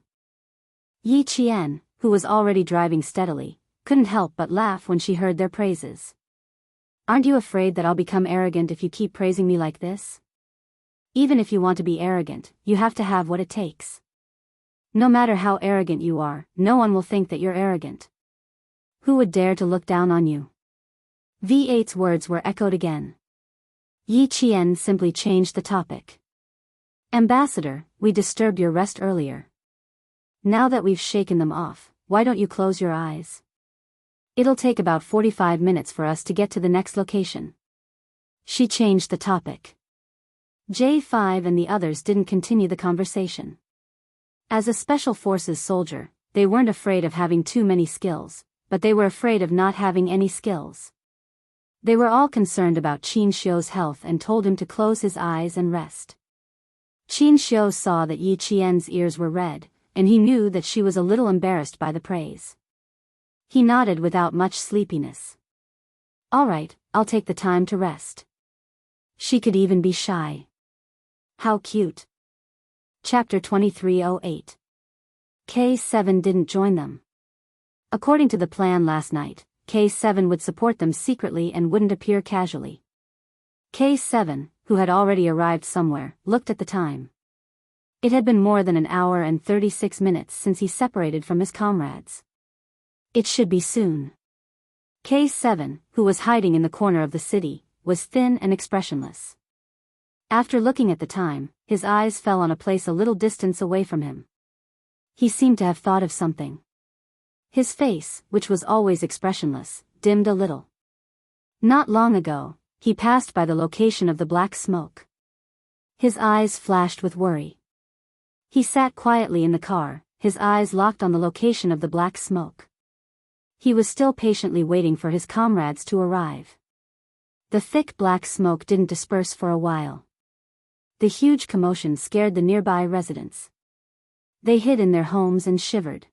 A: Yi Qian, who was already driving steadily, couldn't help but laugh when she heard their praises. "Aren't you afraid that I'll become arrogant if you keep praising me like this? Even if you want to be arrogant, you have to have what it takes. No matter how arrogant you are, no one will think that you're arrogant. Who would dare to look down on you?" V8's words were echoed again. Yi Qian simply changed the topic. "Ambassador, we disturbed your rest earlier. Now that we've shaken them off, why don't you close your eyes? It'll take about 45 minutes for us to get to the next location." She changed the topic. J5 and the others didn't continue the conversation. As a special forces soldier, they weren't afraid of having too many skills, but they were afraid of not having any skills. They were all concerned about Qin Xiu's health and told him to close his eyes and rest. Qin Xiu saw that Yi Qian's ears were red, and he knew that she was a little embarrassed by the praise. He nodded without much sleepiness. "All right, I'll take the time to rest." She could even be shy. How cute. Chapter 2308. K7 didn't join them. According to the plan last night, K7 would support them secretly and wouldn't appear casually. K7, who had already arrived somewhere, looked at the time. It had been more than an hour and 36 minutes since he separated from his comrades. It should be soon. K7, who was hiding in the corner of the city, was thin and expressionless. After looking at the time, his eyes fell on a place a little distance away from him. He seemed to have thought of something. His face, which was always expressionless, dimmed a little. Not long ago, he passed by the location of the black smoke. His eyes flashed with worry. He sat quietly in the car, his eyes locked on the location of the black smoke. He was still patiently waiting for his comrades to arrive. The thick black smoke didn't disperse for a while. The huge commotion scared the nearby residents. They hid in their homes and shivered.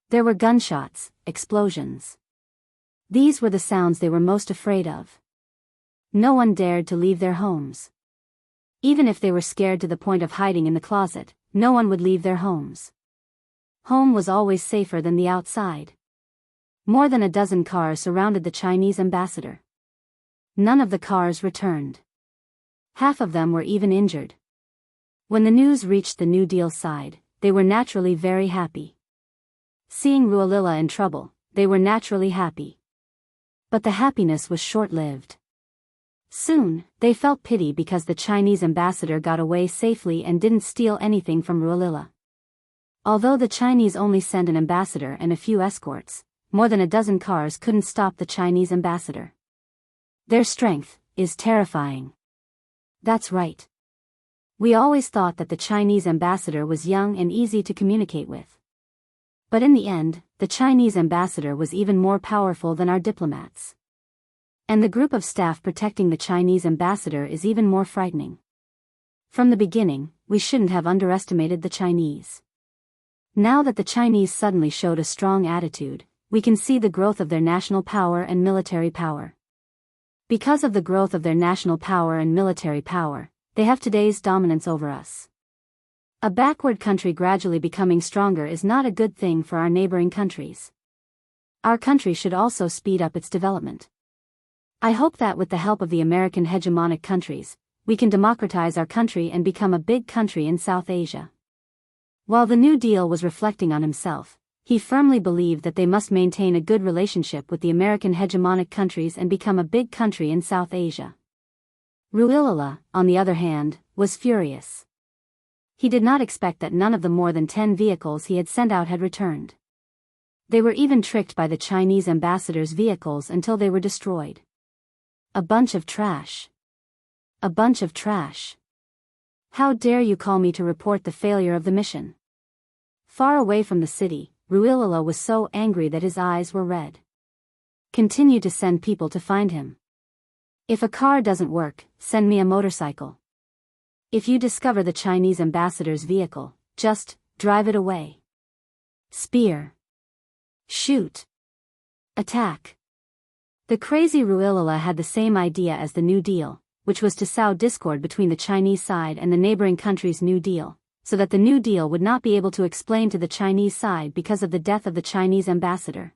A: There were gunshots, explosions. These were the sounds they were most afraid of. No one dared to leave their homes. Even if they were scared to the point of hiding in the closet, no one would leave their homes. Home was always safer than the outside. More than a dozen cars surrounded the Chinese ambassador. None of the cars returned. Half of them were even injured. When the news reached the New Deal side, they were naturally very happy. Seeing Ruolila in trouble, they were naturally happy. But the happiness was short-lived. Soon, they felt pity because the Chinese ambassador got away safely and didn't steal anything from Ruolila. Although the Chinese only sent an ambassador and a few escorts, more than a dozen cars couldn't stop the Chinese ambassador. Their strength is terrifying. That's right. We always thought that the Chinese ambassador was young and easy to communicate with. But in the end, the Chinese ambassador was even more powerful than our diplomats. And the group of staff protecting the Chinese ambassador is even more frightening. From the beginning, we shouldn't have underestimated the Chinese. Now that the Chinese suddenly showed a strong attitude, we can see the growth of their national power and military power. Because of the growth of their national power and military power, they have today's dominance over us. A backward country gradually becoming stronger is not a good thing for our neighboring countries. Our country should also speed up its development. I hope that with the help of the American hegemonic countries, we can democratize our country and become a big country in South Asia. While the New Deal was reflecting on himself, he firmly believed that they must maintain a good relationship with the American hegemonic countries and become a big country in South Asia. Ruolila, on the other hand, was furious. He did not expect that none of the more than 10 vehicles he had sent out had returned. They were even tricked by the Chinese ambassador's vehicles until they were destroyed. A bunch of trash. A bunch of trash. How dare you call me to report the failure of the mission? Far away from the city, Ruolila was so angry that his eyes were red. Continue to send people to find him. If a car doesn't work, send me a motorcycle. If you discover the Chinese ambassador's vehicle, just drive it away. Spear. Shoot. Attack. The crazy Ruolila had the same idea as the New Deal, which was to sow discord between the Chinese side and the neighboring country's New Deal, so that the New Deal would not be able to explain to the Chinese side because of the death of the Chinese ambassador.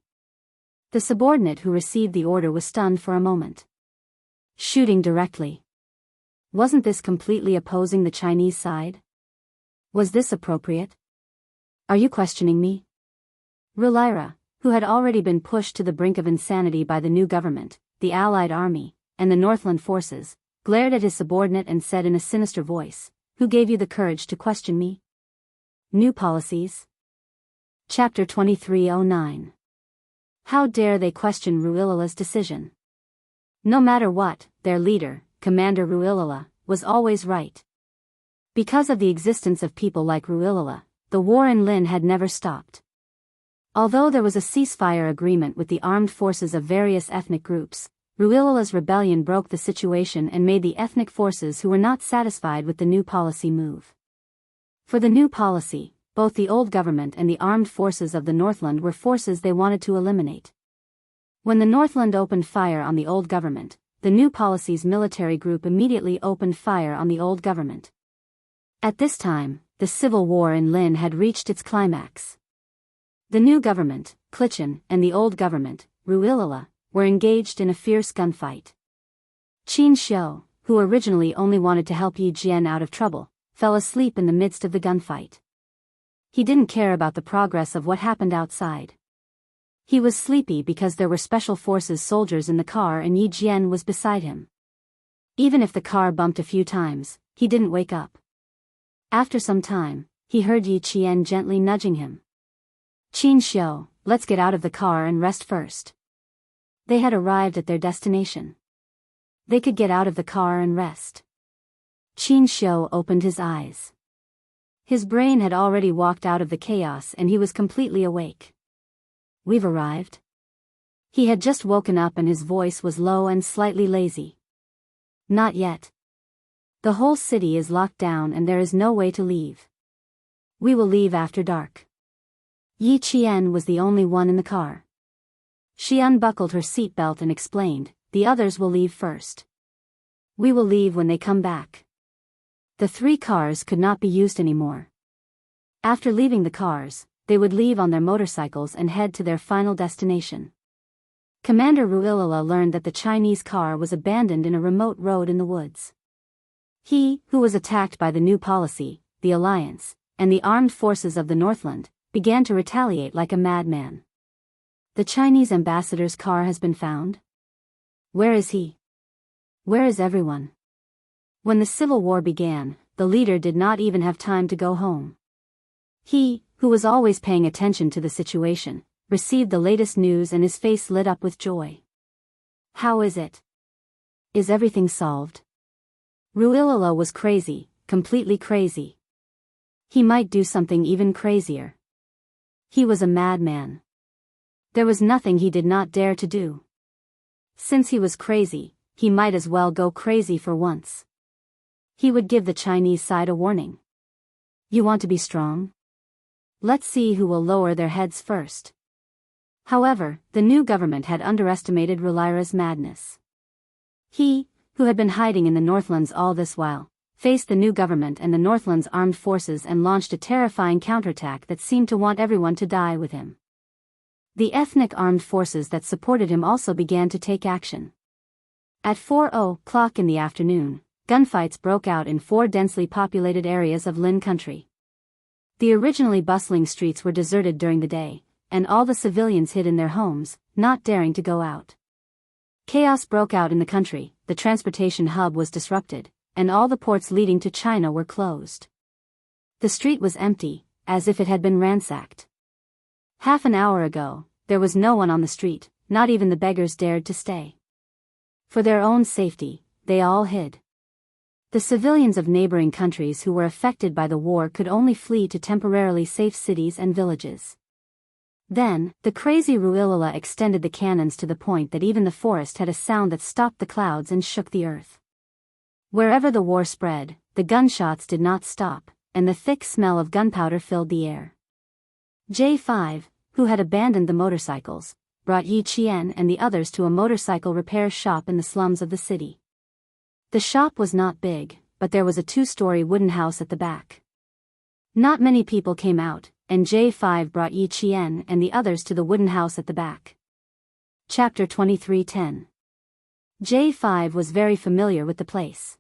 A: The subordinate who received the order was stunned for a moment. Shooting directly. Wasn't this completely opposing the Chinese side? Was this appropriate? Are you questioning me? Rulira, who had already been pushed to the brink of insanity by the new government, the Allied army, and the Northland forces, glared at his subordinate and said in a sinister voice, "Who gave you the courage to question me?" New Policies. Chapter 2309. How dare they question Ruilala's decision? No matter what, their leader, Commander Ruilala, was always right. Because of the existence of people like Ruilala, the war in Lin had never stopped. Although there was a ceasefire agreement with the armed forces of various ethnic groups, Ruilala's rebellion broke the situation and made the ethnic forces who were not satisfied with the new policy move. For the new policy, both the old government and the armed forces of the Northland were forces they wanted to eliminate. When the Northland opened fire on the old government, the new policy's military group immediately opened fire on the old government. At this time, the civil war in Lin had reached its climax. The new government, Clichin, and the old government, Ruilala, were engaged in a fierce gunfight. Xianxia, who originally only wanted to help Yi Jian out of trouble, fell asleep in the midst of the gunfight. He didn't care about the progress of what happened outside. He was sleepy because there were special forces soldiers in the car and Yi Jian was beside him. Even if the car bumped a few times, he didn't wake up. After some time, he heard Yi Jian gently nudging him. "Xianxia, let's get out of the car and rest first." They had arrived at their destination. They could get out of the car and rest. Xianxia opened his eyes. His brain had already walked out of the chaos and he was completely awake. "We've arrived?" He had just woken up and his voice was low and slightly lazy. "Not yet. The whole city is locked down and there is no way to leave. We will leave after dark." Yi Qian was the only one in the car. She unbuckled her seatbelt and explained, "The others will leave first. We will leave when they come back." The 3 cars could not be used anymore. After leaving the cars, they would leave on their motorcycles and head to their final destination. Commander Ruilala learned that the Chinese car was abandoned in a remote road in the woods. He, who was attacked by the new policy, the Alliance, and the armed forces of the Northland, began to retaliate like a madman. "The Chinese ambassador's car has been found? Where is he? Where is everyone?" When the civil war began, the leader did not even have time to go home. He, who was always paying attention to the situation, received the latest news and his face lit up with joy. "How is it? Is everything solved?" Ruilala was crazy, completely crazy. He might do something even crazier. He was a madman. There was nothing he did not dare to do. Since he was crazy, he might as well go crazy for once. He would give the Chinese side a warning. "You want to be strong? Let's see who will lower their heads first." However, the new government had underestimated Rulira's madness. He, who had been hiding in the Northlands all this while, faced the new government and the Northland's armed forces and launched a terrifying counterattack that seemed to want everyone to die with him. The ethnic armed forces that supported him also began to take action. At 4:00 in the afternoon, gunfights broke out in 4 densely populated areas of Lin country. The originally bustling streets were deserted during the day, and all the civilians hid in their homes, not daring to go out. Chaos broke out in the country, the transportation hub was disrupted, and all the ports leading to China were closed. The street was empty, as if it had been ransacked. Half an hour ago, there was no one on the street, not even the beggars dared to stay. For their own safety, they all hid. The civilians of neighboring countries who were affected by the war could only flee to temporarily safe cities and villages. Then, the crazy Ruilala extended the cannons to the point that even the forest had a sound that stopped the clouds and shook the earth. Wherever the war spread, the gunshots did not stop, and the thick smell of gunpowder filled the air. J5, who had abandoned the motorcycles, brought Yi Qian and the others to a motorcycle repair shop in the slums of the city. The shop was not big, but there was a 2-story wooden house at the back. Not many people came out, and J5 brought Yi Qian and the others to the wooden house at the back. Chapter 23:10. J5 was very familiar with the place.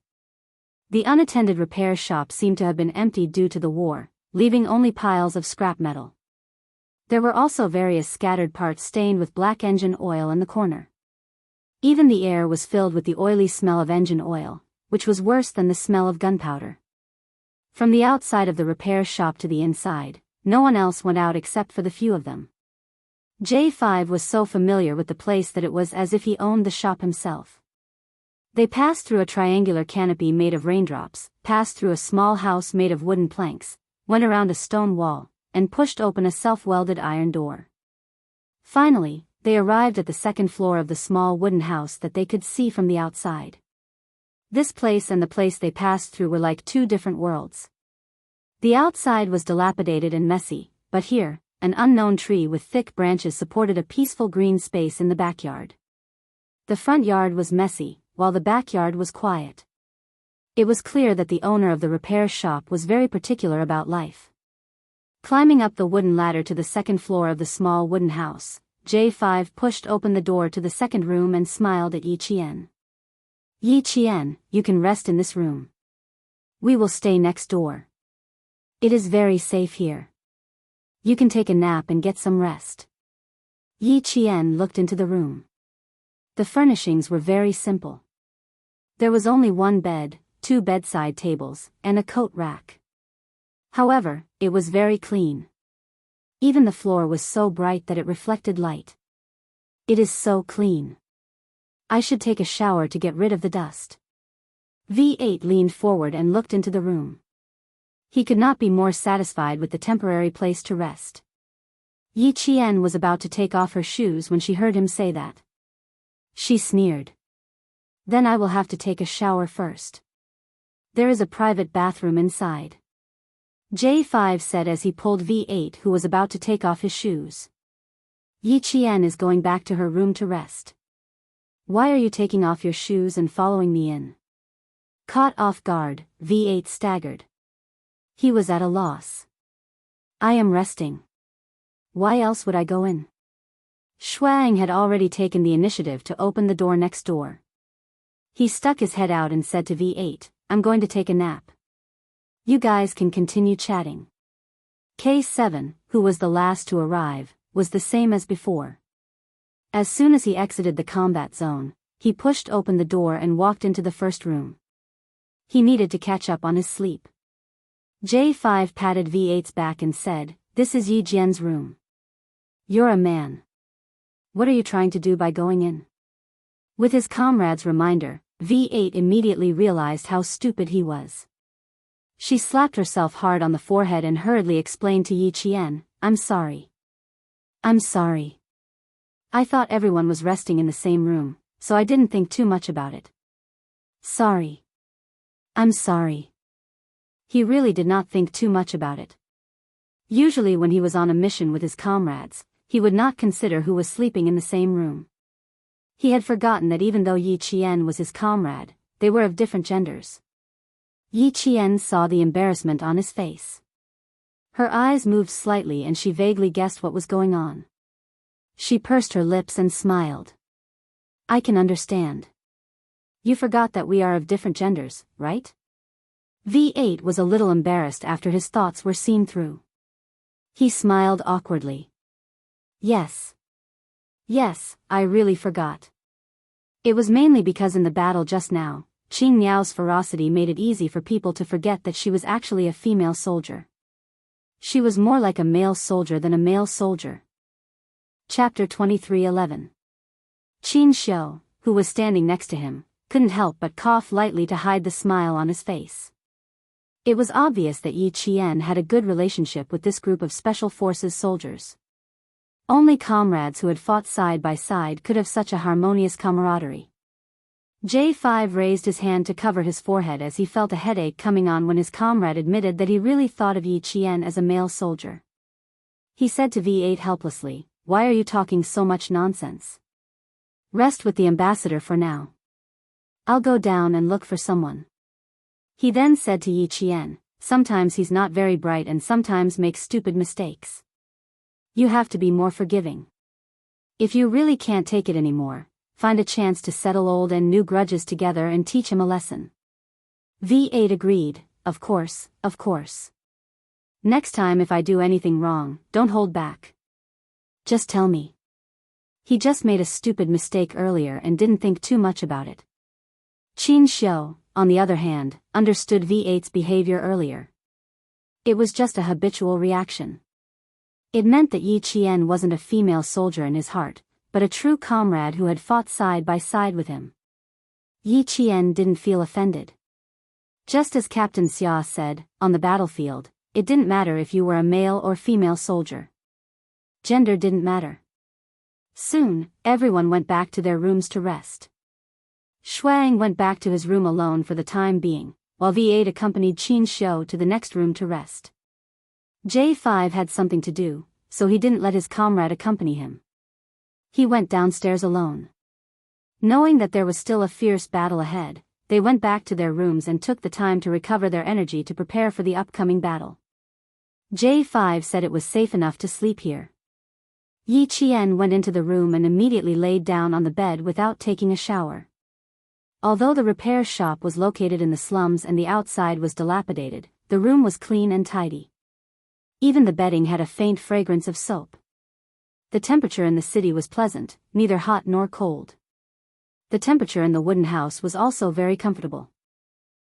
A: The unattended repair shop seemed to have been emptied due to the war, leaving only piles of scrap metal. There were also various scattered parts stained with black engine oil in the corner. Even the air was filled with the oily smell of engine oil, which was worse than the smell of gunpowder. From the outside of the repair shop to the inside, no one else went out except for the few of them. J5 was so familiar with the place that it was as if he owned the shop himself. They passed through a triangular canopy made of raindrops, passed through a small house made of wooden planks, went around a stone wall, and pushed open a self-welded iron door. Finally, they arrived at the second floor of the small wooden house that they could see from the outside. This place and the place they passed through were like two different worlds. The outside was dilapidated and messy, but here, an unknown tree with thick branches supported a peaceful green space in the backyard. The front yard was messy, while the backyard was quiet. It was clear that the owner of the repair shop was very particular about life. Climbing up the wooden ladder to the second floor of the small wooden house, J5 pushed open the door to the second room and smiled at Yi Qian. Yi Qian, you can rest in this room. We will stay next door. It is very safe here. You can take a nap and get some rest. Yi Qian looked into the room. The furnishings were very simple. There was only one bed, 2 bedside tables, and a coat rack. However, it was very clean. Even the floor was so bright that it reflected light. It is so clean. I should take a shower to get rid of the dust. V8 leaned forward and looked into the room. He could not be more satisfied with the temporary place to rest. Yi Qian was about to take off her shoes when she heard him say that. She sneered. Then I will have to take a shower first. There is a private bathroom inside. J5 said as he pulled V8, who was about to take off his shoes. Yi Qian is going back to her room to rest. Why are you taking off your shoes and following me in? Caught off guard, V8 staggered. He was at a loss. I am resting. Why else would I go in? Shuang had already taken the initiative to open the door next door. He stuck his head out and said to V8, I'm going to take a nap. You guys can continue chatting. K7, who was the last to arrive, was the same as before. As soon as he exited the combat zone, he pushed open the door and walked into the first room. He needed to catch up on his sleep. J5 patted V8's back and said, This is Yi Jian's room. You're a man. What are you trying to do by going in? With his comrade's reminder, V8 immediately realized how stupid he was. She slapped herself hard on the forehead and hurriedly explained to Yi Qian, I'm sorry. I'm sorry. I thought everyone was resting in the same room, so I didn't think too much about it. Sorry. I'm sorry. He really did not think too much about it. Usually when he was on a mission with his comrades, he would not consider who was sleeping in the same room. He had forgotten that even though Yi Qian was his comrade, they were of different genders. Yi Qian saw the embarrassment on his face. Her eyes moved slightly and she vaguely guessed what was going on. She pursed her lips and smiled. I can understand. You forgot that we are of different genders, right? V8 was a little embarrassed after his thoughts were seen through. He smiled awkwardly. Yes. Yes, I really forgot. It was mainly because in the battle just now, Qing Niao's ferocity made it easy for people to forget that she was actually a female soldier. She was more like a male soldier than a male soldier. Chapter 23:11. Xianxia, who was standing next to him, couldn't help but cough lightly to hide the smile on his face. It was obvious that Yi Qian had a good relationship with this group of Special Forces soldiers. Only comrades who had fought side by side could have such a harmonious camaraderie. J5 raised his hand to cover his forehead as he felt a headache coming on when his comrade admitted that he really thought of Yi Qian as a male soldier. He said to V8 helplessly, Why are you talking so much nonsense? Rest with the ambassador for now. I'll go down and look for someone. He then said to Yi Qian, sometimes he's not very bright and sometimes makes stupid mistakes. You have to be more forgiving. If you really can't take it anymore, find a chance to settle old and new grudges together and teach him a lesson. V8 agreed, of course, of course. Next time if I do anything wrong, don't hold back. Just tell me. He just made a stupid mistake earlier and didn't think too much about it. Xianxia, on the other hand, understood V8's behavior earlier. It was just a habitual reaction. It meant that Yi Qian wasn't a female soldier in his heart, but a true comrade who had fought side by side with him. Yi Qian didn't feel offended. Just as Captain Xia said, on the battlefield, it didn't matter if you were a male or female soldier. Gender didn't matter. Soon, everyone went back to their rooms to rest. Shuang went back to his room alone for the time being, while V8 accompanied Xianxia to the next room to rest. J5 had something to do, so he didn't let his comrade accompany him. He went downstairs alone. Knowing that there was still a fierce battle ahead, they went back to their rooms and took the time to recover their energy to prepare for the upcoming battle. J5 said it was safe enough to sleep here. Yi Qian went into the room and immediately laid down on the bed without taking a shower. Although the repair shop was located in the slums and the outside was dilapidated, the room was clean and tidy. Even the bedding had a faint fragrance of soap. The temperature in the city was pleasant, neither hot nor cold. The temperature in the wooden house was also very comfortable.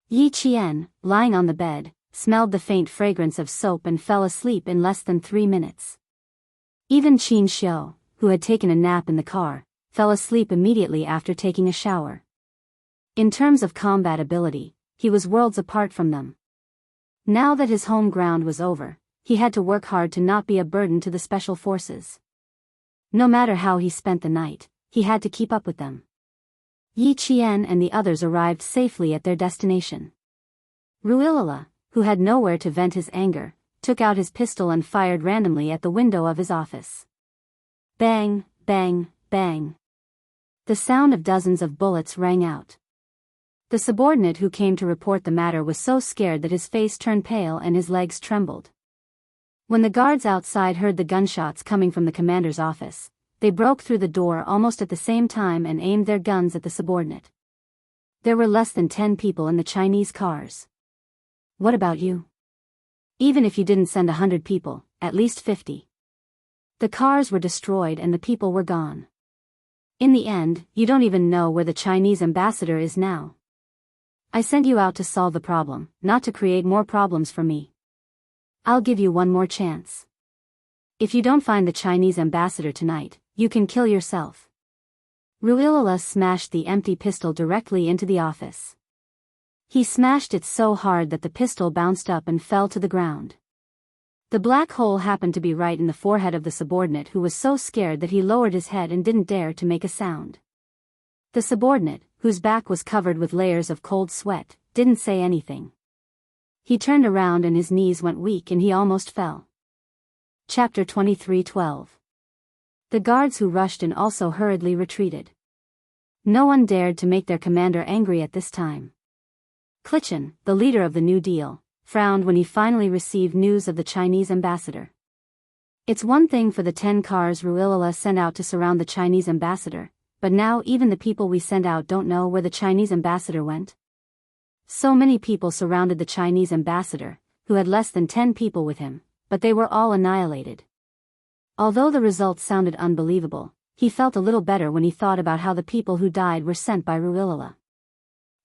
A: Yi Qian, lying on the bed, smelled the faint fragrance of soap and fell asleep in less than 3 minutes. Even Xianxia, who had taken a nap in the car, fell asleep immediately after taking a shower. In terms of combat ability, he was worlds apart from them. Now that his home ground was over, he had to work hard to not be a burden to the special forces. No matter how he spent the night, he had to keep up with them. Yi Qian and the others arrived safely at their destination. Ruilala, who had nowhere to vent his anger, took out his pistol and fired randomly at the window of his office. Bang, bang, bang. The sound of dozens of bullets rang out. The subordinate who came to report the matter was so scared that his face turned pale and his legs trembled. When the guards outside heard the gunshots coming from the commander's office, they broke through the door almost at the same time and aimed their guns at the subordinate. There were less than 10 people in the Chinese cars. What about you? Even if you didn't send 100 people, at least 50. The cars were destroyed and the people were gone. In the end, you don't even know where the Chinese ambassador is now. I sent you out to solve the problem, not to create more problems for me. I'll give you one more chance. If you don't find the Chinese ambassador tonight, you can kill yourself. Ruilala smashed the empty pistol directly into the office. He smashed it so hard that the pistol bounced up and fell to the ground. The black hole happened to be right in the forehead of the subordinate, who was so scared that he lowered his head and didn't dare to make a sound. The subordinate, whose back was covered with layers of cold sweat, didn't say anything. He turned around and his knees went weak and he almost fell. Chapter 23:12. The guards who rushed in also hurriedly retreated. No one dared to make their commander angry at this time. Cultivation, the leader of the New Deal, frowned when he finally received news of the Chinese ambassador. It's one thing for the 10 cars Ruilala sent out to surround the Chinese ambassador, but now even the people we send out don't know where the Chinese ambassador went. So many people surrounded the Chinese ambassador, who had less than 10 people with him, but they were all annihilated. Although the results sounded unbelievable, he felt a little better when he thought about how the people who died were sent by Ruilala.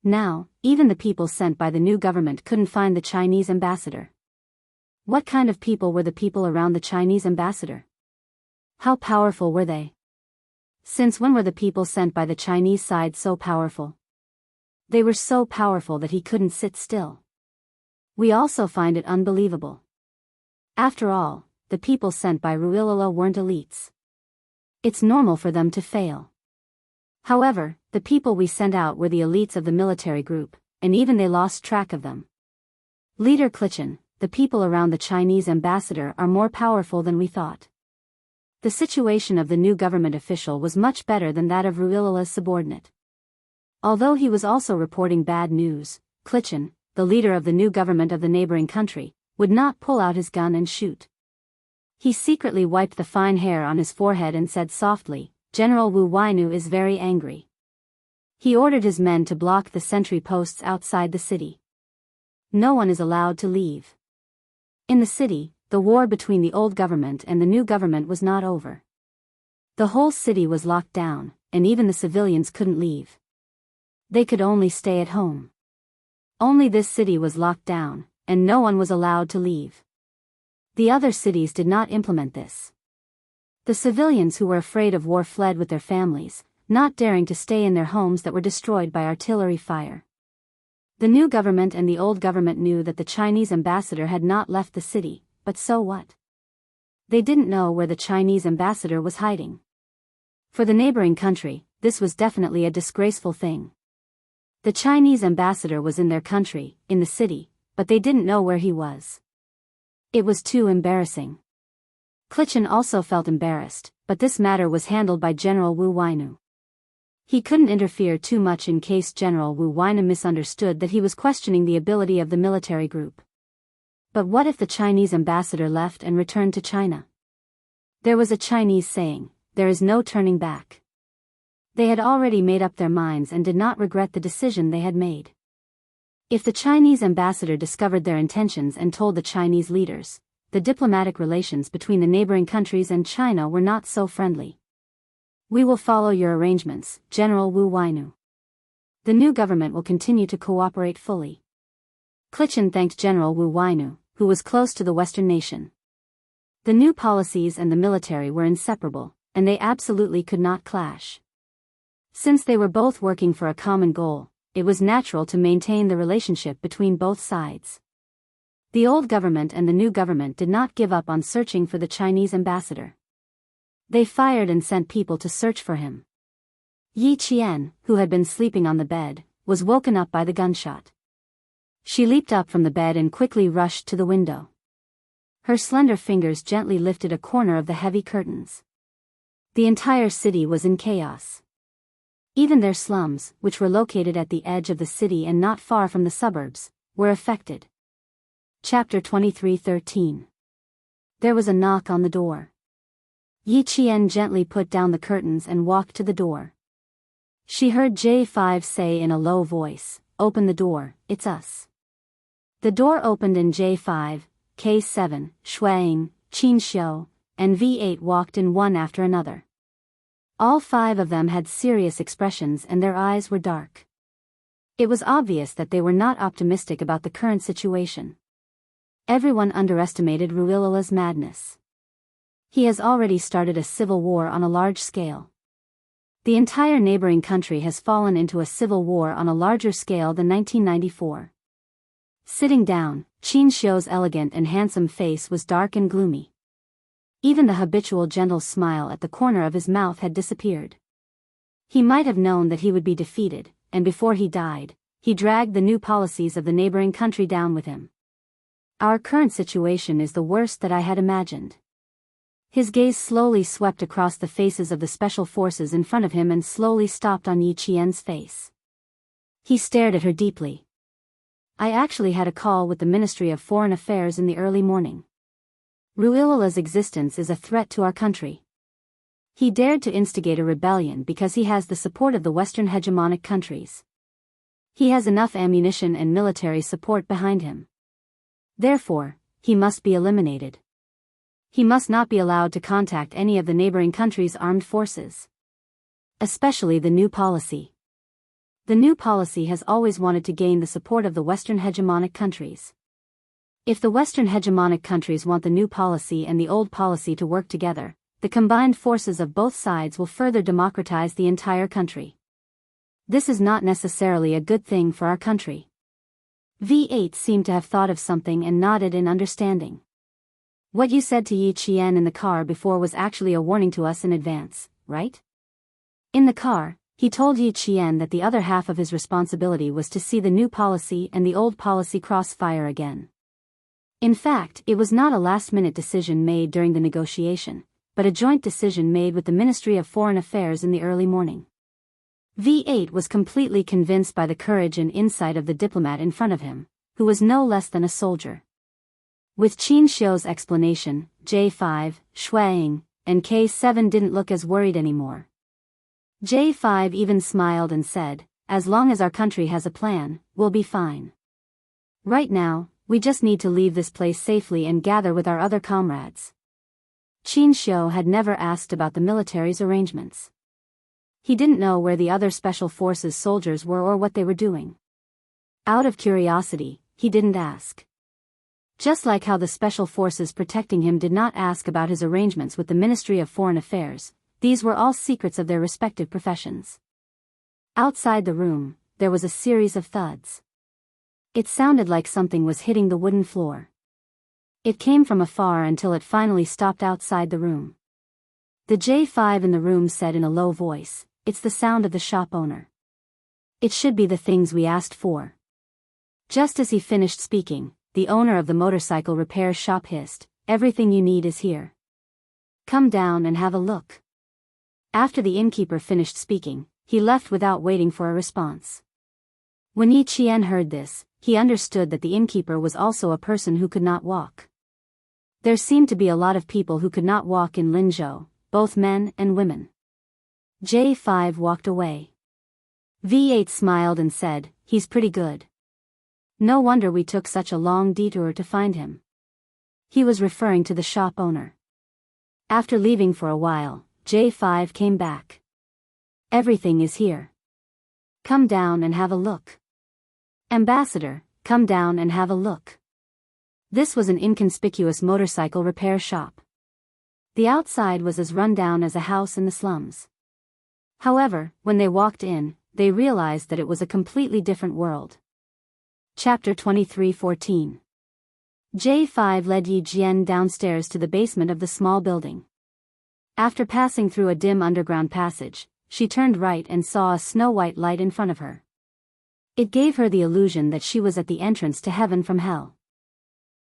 A: Now, even the people sent by the new government couldn't find the Chinese ambassador. What kind of people were the people around the Chinese ambassador? How powerful were they? Since when were the people sent by the Chinese side so powerful? They were so powerful that he couldn't sit still. We also find it unbelievable. After all, the people sent by Ruilala weren't elites. It's normal for them to fail. However, the people we sent out were the elites of the military group, and even they lost track of them. Leader Cultivation, the people around the Chinese ambassador are more powerful than we thought. The situation of the new government official was much better than that of Ruilala's subordinate. Although he was also reporting bad news, Cultivation, the leader of the new government of the neighboring country, would not pull out his gun and shoot. He secretly wiped the fine hair on his forehead and said softly, "General Wu Wainu is very angry." He ordered his men to block the sentry posts outside the city. No one is allowed to leave. In the city, the war between the old government and the new government was not over. The whole city was locked down, and even the civilians couldn't leave. They could only stay at home. Only this city was locked down, and no one was allowed to leave. The other cities did not implement this. The civilians who were afraid of war fled with their families, not daring to stay in their homes that were destroyed by artillery fire. The new government and the old government knew that the Chinese ambassador had not left the city, but so what? They didn't know where the Chinese ambassador was hiding. For the neighboring country, this was definitely a disgraceful thing. The Chinese ambassador was in their country, in the city, but they didn't know where he was. It was too embarrassing. Cultivation also felt embarrassed, but this matter was handled by General Wu Wainu. He couldn't interfere too much in case General Wu Wainu misunderstood that he was questioning the ability of the military group. But what if the Chinese ambassador left and returned to China? There was a Chinese saying, "There is no turning back." They had already made up their minds and did not regret the decision they had made. If the Chinese ambassador discovered their intentions and told the Chinese leaders, the diplomatic relations between the neighboring countries and China were not so friendly. "We will follow your arrangements, General Wu Wainu. The new government will continue to cooperate fully." Cultivation thanked General Wu Wainu, who was close to the Western nation. The new policies and the military were inseparable, and they absolutely could not clash. Since they were both working for a common goal, it was natural to maintain the relationship between both sides. The old government and the new government did not give up on searching for the Chinese ambassador. They fired and sent people to search for him. Yi Qian, who had been sleeping on the bed, was woken up by the gunshot. She leaped up from the bed and quickly rushed to the window. Her slender fingers gently lifted a corner of the heavy curtains. The entire city was in chaos. Even their slums, which were located at the edge of the city and not far from the suburbs, were affected. Chapter 23:13. There was a knock on the door. Yi Qian gently put down the curtains and walked to the door. She heard J5 say in a low voice, "Open the door, it's us." The door opened and J5, K7, Shuang, Xianxia, and V8 walked in one after another. All 5 of them had serious expressions and their eyes were dark. It was obvious that they were not optimistic about the current situation. Everyone underestimated Ruilala's madness. He has already started a civil war on a large scale. The entire neighboring country has fallen into a civil war on a larger scale than 1994. Sitting down, Xianxia's elegant and handsome face was dark and gloomy. Even the habitual gentle smile at the corner of his mouth had disappeared. He might have known that he would be defeated, and before he died, he dragged the new policies of the neighboring country down with him. "Our current situation is the worst that I had imagined." His gaze slowly swept across the faces of the special forces in front of him and slowly stopped on Yi Qian's face. He stared at her deeply. "I actually had a call with the Ministry of Foreign Affairs in the early morning. Ruilala's existence is a threat to our country. He dared to instigate a rebellion because he has the support of the Western hegemonic countries. He has enough ammunition and military support behind him. Therefore, he must be eliminated. He must not be allowed to contact any of the neighboring countries' armed forces. Especially the new policy. The new policy has always wanted to gain the support of the Western hegemonic countries. If the Western hegemonic countries want the new policy and the old policy to work together, the combined forces of both sides will further democratize the entire country. This is not necessarily a good thing for our country." V8 seemed to have thought of something and nodded in understanding. "What you said to Yi Qian in the car before was actually a warning to us in advance, right?" In the car, he told Yi Qian that the other half of his responsibility was to see the new policy and the old policy cross fire again. In fact, it was not a last-minute decision made during the negotiation, but a joint decision made with the Ministry of Foreign Affairs in the early morning. V8 was completely convinced by the courage and insight of the diplomat in front of him, who was no less than a soldier. With Xianxia's explanation, J5, Shuang, and K7 didn't look as worried anymore. J5 even smiled and said, "As long as our country has a plan, we'll be fine. Right now, we just need to leave this place safely and gather with our other comrades." Xianxia had never asked about the military's arrangements. He didn't know where the other special forces soldiers were or what they were doing. Out of curiosity, he didn't ask. Just like how the special forces protecting him did not ask about his arrangements with the Ministry of Foreign Affairs, these were all secrets of their respective professions. Outside the room, there was a series of thuds. It sounded like something was hitting the wooden floor. It came from afar until it finally stopped outside the room. The J5 in the room said in a low voice, "It's the sound of the shop owner. It should be the things we asked for." Just as he finished speaking, the owner of the motorcycle repair shop hissed, "Everything you need is here. Come down and have a look." After the innkeeper finished speaking, he left without waiting for a response. When Yi Qian heard this, he understood that the innkeeper was also a person who could not walk. There seemed to be a lot of people who could not walk in Linzhou, both men and women. J5 walked away. V8 smiled and said, "He's pretty good. No wonder we took such a long detour to find him." He was referring to the shop owner. After leaving for a while, J5 came back. "Everything is here. Come down and have a look. Ambassador, come down and have a look." This was an inconspicuous motorcycle repair shop. The outside was as run down as a house in the slums. However, when they walked in, they realized that it was a completely different world. Chapter 23:14. J5 led Yi Jian downstairs to the basement of the small building. After passing through a dim underground passage, she turned right and saw a snow-white light in front of her. It gave her the illusion that she was at the entrance to heaven from hell.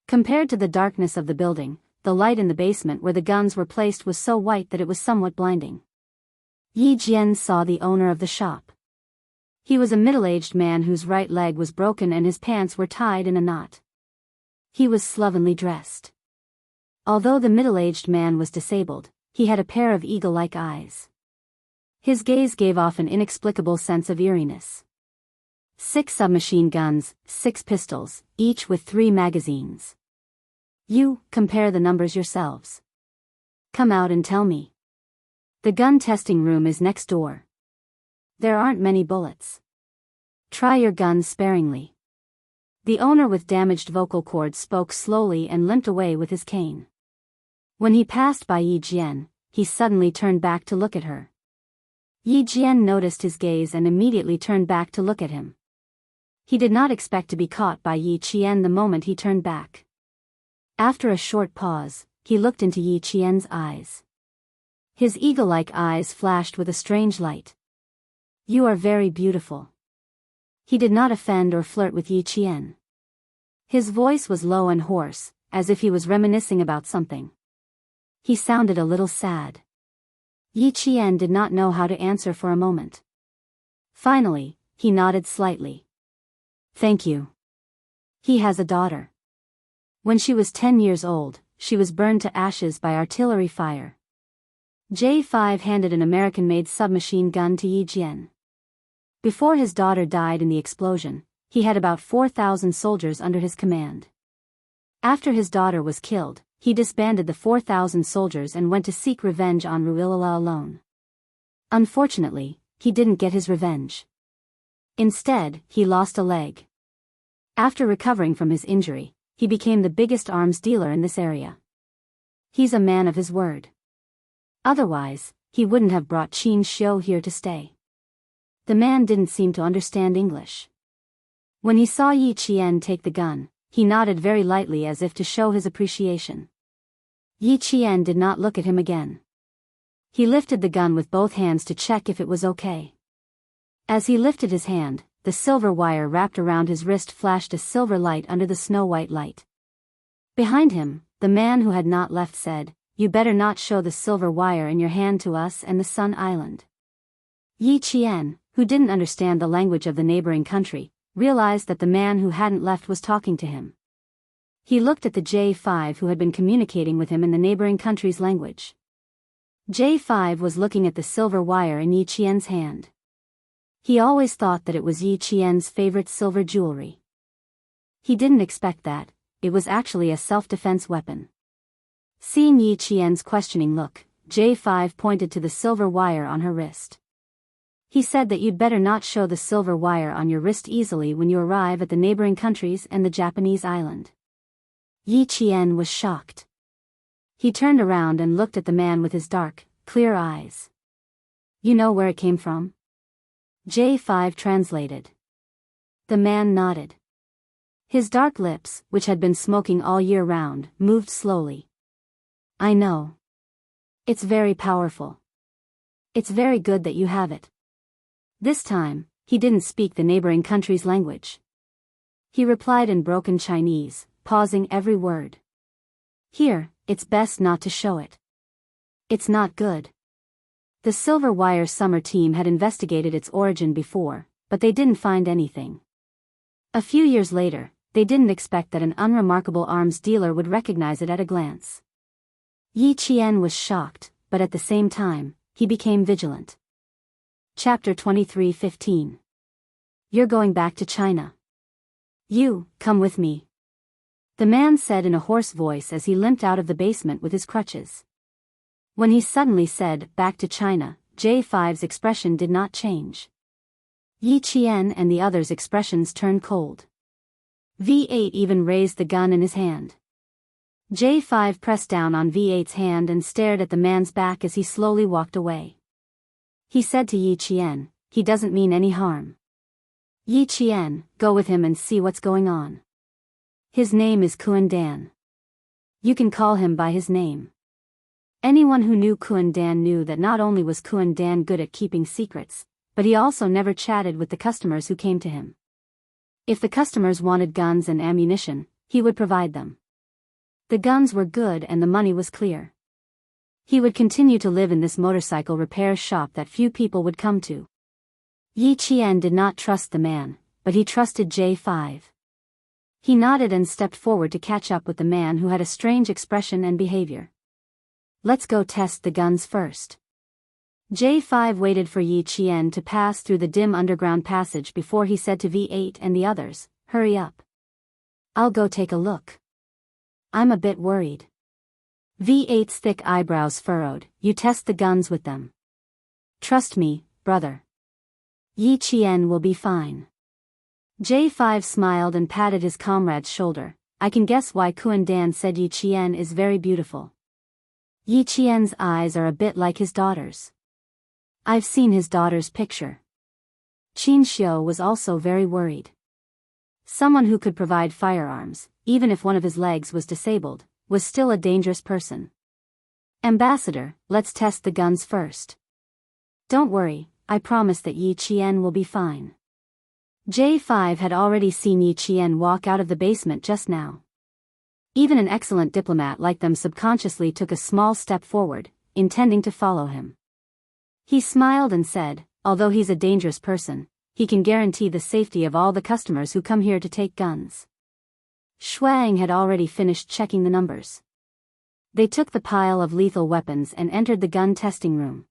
A: Compared to the darkness of the building, the light in the basement where the guns were placed was so white that it was somewhat blinding. Yi Jian saw the owner of the shop. He was a middle-aged man whose right leg was broken and his pants were tied in a knot. He was slovenly dressed. Although the middle-aged man was disabled, he had a pair of eagle-like eyes. His gaze gave off an inexplicable sense of eeriness. 6 submachine guns, 6 pistols, each with 3 magazines. "You, compare the numbers yourselves. Come out and tell me. The gun testing room is next door. There aren't many bullets. Try your guns sparingly." The owner with damaged vocal cords spoke slowly and limped away with his cane. When he passed by Yi Jian, he suddenly turned back to look at her. Yi Jian noticed his gaze and immediately turned back to look at him. He did not expect to be caught by Yi Qian the moment he turned back. After a short pause, he looked into Yi Qian's eyes. His eagle-like eyes flashed with a strange light. "You are very beautiful." He did not offend or flirt with Yi Qian. His voice was low and hoarse, as if he was reminiscing about something. He sounded a little sad. Yi Qian did not know how to answer for a moment. Finally, he nodded slightly. "Thank you." He has a daughter. When she was 10 years old, she was burned to ashes by artillery fire. J5 handed an American-made submachine gun to Yi Jian. Before his daughter died in the explosion, he had about 4,000 soldiers under his command. After his daughter was killed, he disbanded the 4,000 soldiers and went to seek revenge on Ruilala alone. Unfortunately, he didn't get his revenge. Instead, he lost a leg. After recovering from his injury, he became the biggest arms dealer in this area. He's a man of his word. Otherwise, he wouldn't have brought Xianxia here to stay. The man didn't seem to understand English. When he saw Yi Qian take the gun, he nodded very lightly as if to show his appreciation. Yi Qian did not look at him again. He lifted the gun with both hands to check if it was okay. As he lifted his hand, the silver wire wrapped around his wrist flashed a silver light under the snow-white light. Behind him, the man who had not left said, "You better not show the silver wire in your hand to us and the Sun Island." Yi Qian, who didn't understand the language of the neighboring country, realized that the man who hadn't left was talking to him. He looked at the J5 who had been communicating with him in the neighboring country's language. J5 was looking at the silver wire in Yi Qian's hand. He always thought that it was Yi Qian's favorite silver jewelry. He didn't expect that it was actually a self-defense weapon. Seeing Yi Qian's questioning look, J5 pointed to the silver wire on her wrist. He said that you'd better not show the silver wire on your wrist easily when you arrive at the neighboring countries and the Japanese island. Yi Qian was shocked. He turned around and looked at the man with his dark, clear eyes. You know where it came from? J5 translated. The man nodded. His dark lips, which had been smoking all year round, moved slowly. I know. It's very powerful. It's very good that you have it. This time, he didn't speak the neighboring country's language. He replied in broken Chinese, pausing every word. Here, it's best not to show it. It's not good. The Silver Wire Summer team had investigated its origin before, but they didn't find anything. A few years later, they didn't expect that an unremarkable arms dealer would recognize it at a glance. Yi Qian was shocked, but at the same time, he became vigilant. Chapter 23:15. You're going back to China. You, come with me. The man said in a hoarse voice as he limped out of the basement with his crutches. When he suddenly said, back to China, J5's expression did not change. Yi Qian and the others' expressions turned cold. V8 even raised the gun in his hand. J5 pressed down on V8's hand and stared at the man's back as he slowly walked away. He said to Yi Qian, he doesn't mean any harm. Yi Qian, go with him and see what's going on. His name is Kuan Dan. You can call him by his name. Anyone who knew Kuan Dan knew that not only was Kuan Dan good at keeping secrets, but he also never chatted with the customers who came to him. If the customers wanted guns and ammunition, he would provide them. The guns were good and the money was clear. He would continue to live in this motorcycle repair shop that few people would come to. Yi Qian did not trust the man, but he trusted J5. He nodded and stepped forward to catch up with the man who had a strange expression and behavior. Let's go test the guns first. J5 waited for Yi Qian to pass through the dim underground passage before he said to V8 and the others, hurry up. I'll go take a look. I'm a bit worried. V8's thick eyebrows furrowed. You test the guns with them. Trust me, brother. Yi Qian will be fine. J5 smiled and patted his comrade's shoulder. I can guess why Kuan Dan said Yi Qian is very beautiful. Yi Qian's eyes are a bit like his daughter's. I've seen his daughter's picture. Xianxia was also very worried. Someone who could provide firearms, even if one of his legs was disabled, was still a dangerous person. Ambassador, let's test the guns first. Don't worry, I promise that Yi Qian will be fine. J5 had already seen Yi Qian walk out of the basement just now. Even an excellent diplomat like them subconsciously took a small step forward, intending to follow him. He smiled and said, although he's a dangerous person, he can guarantee the safety of all the customers who come here to take guns. Shuang had already finished checking the numbers. They took the pile of lethal weapons and entered the gun testing room.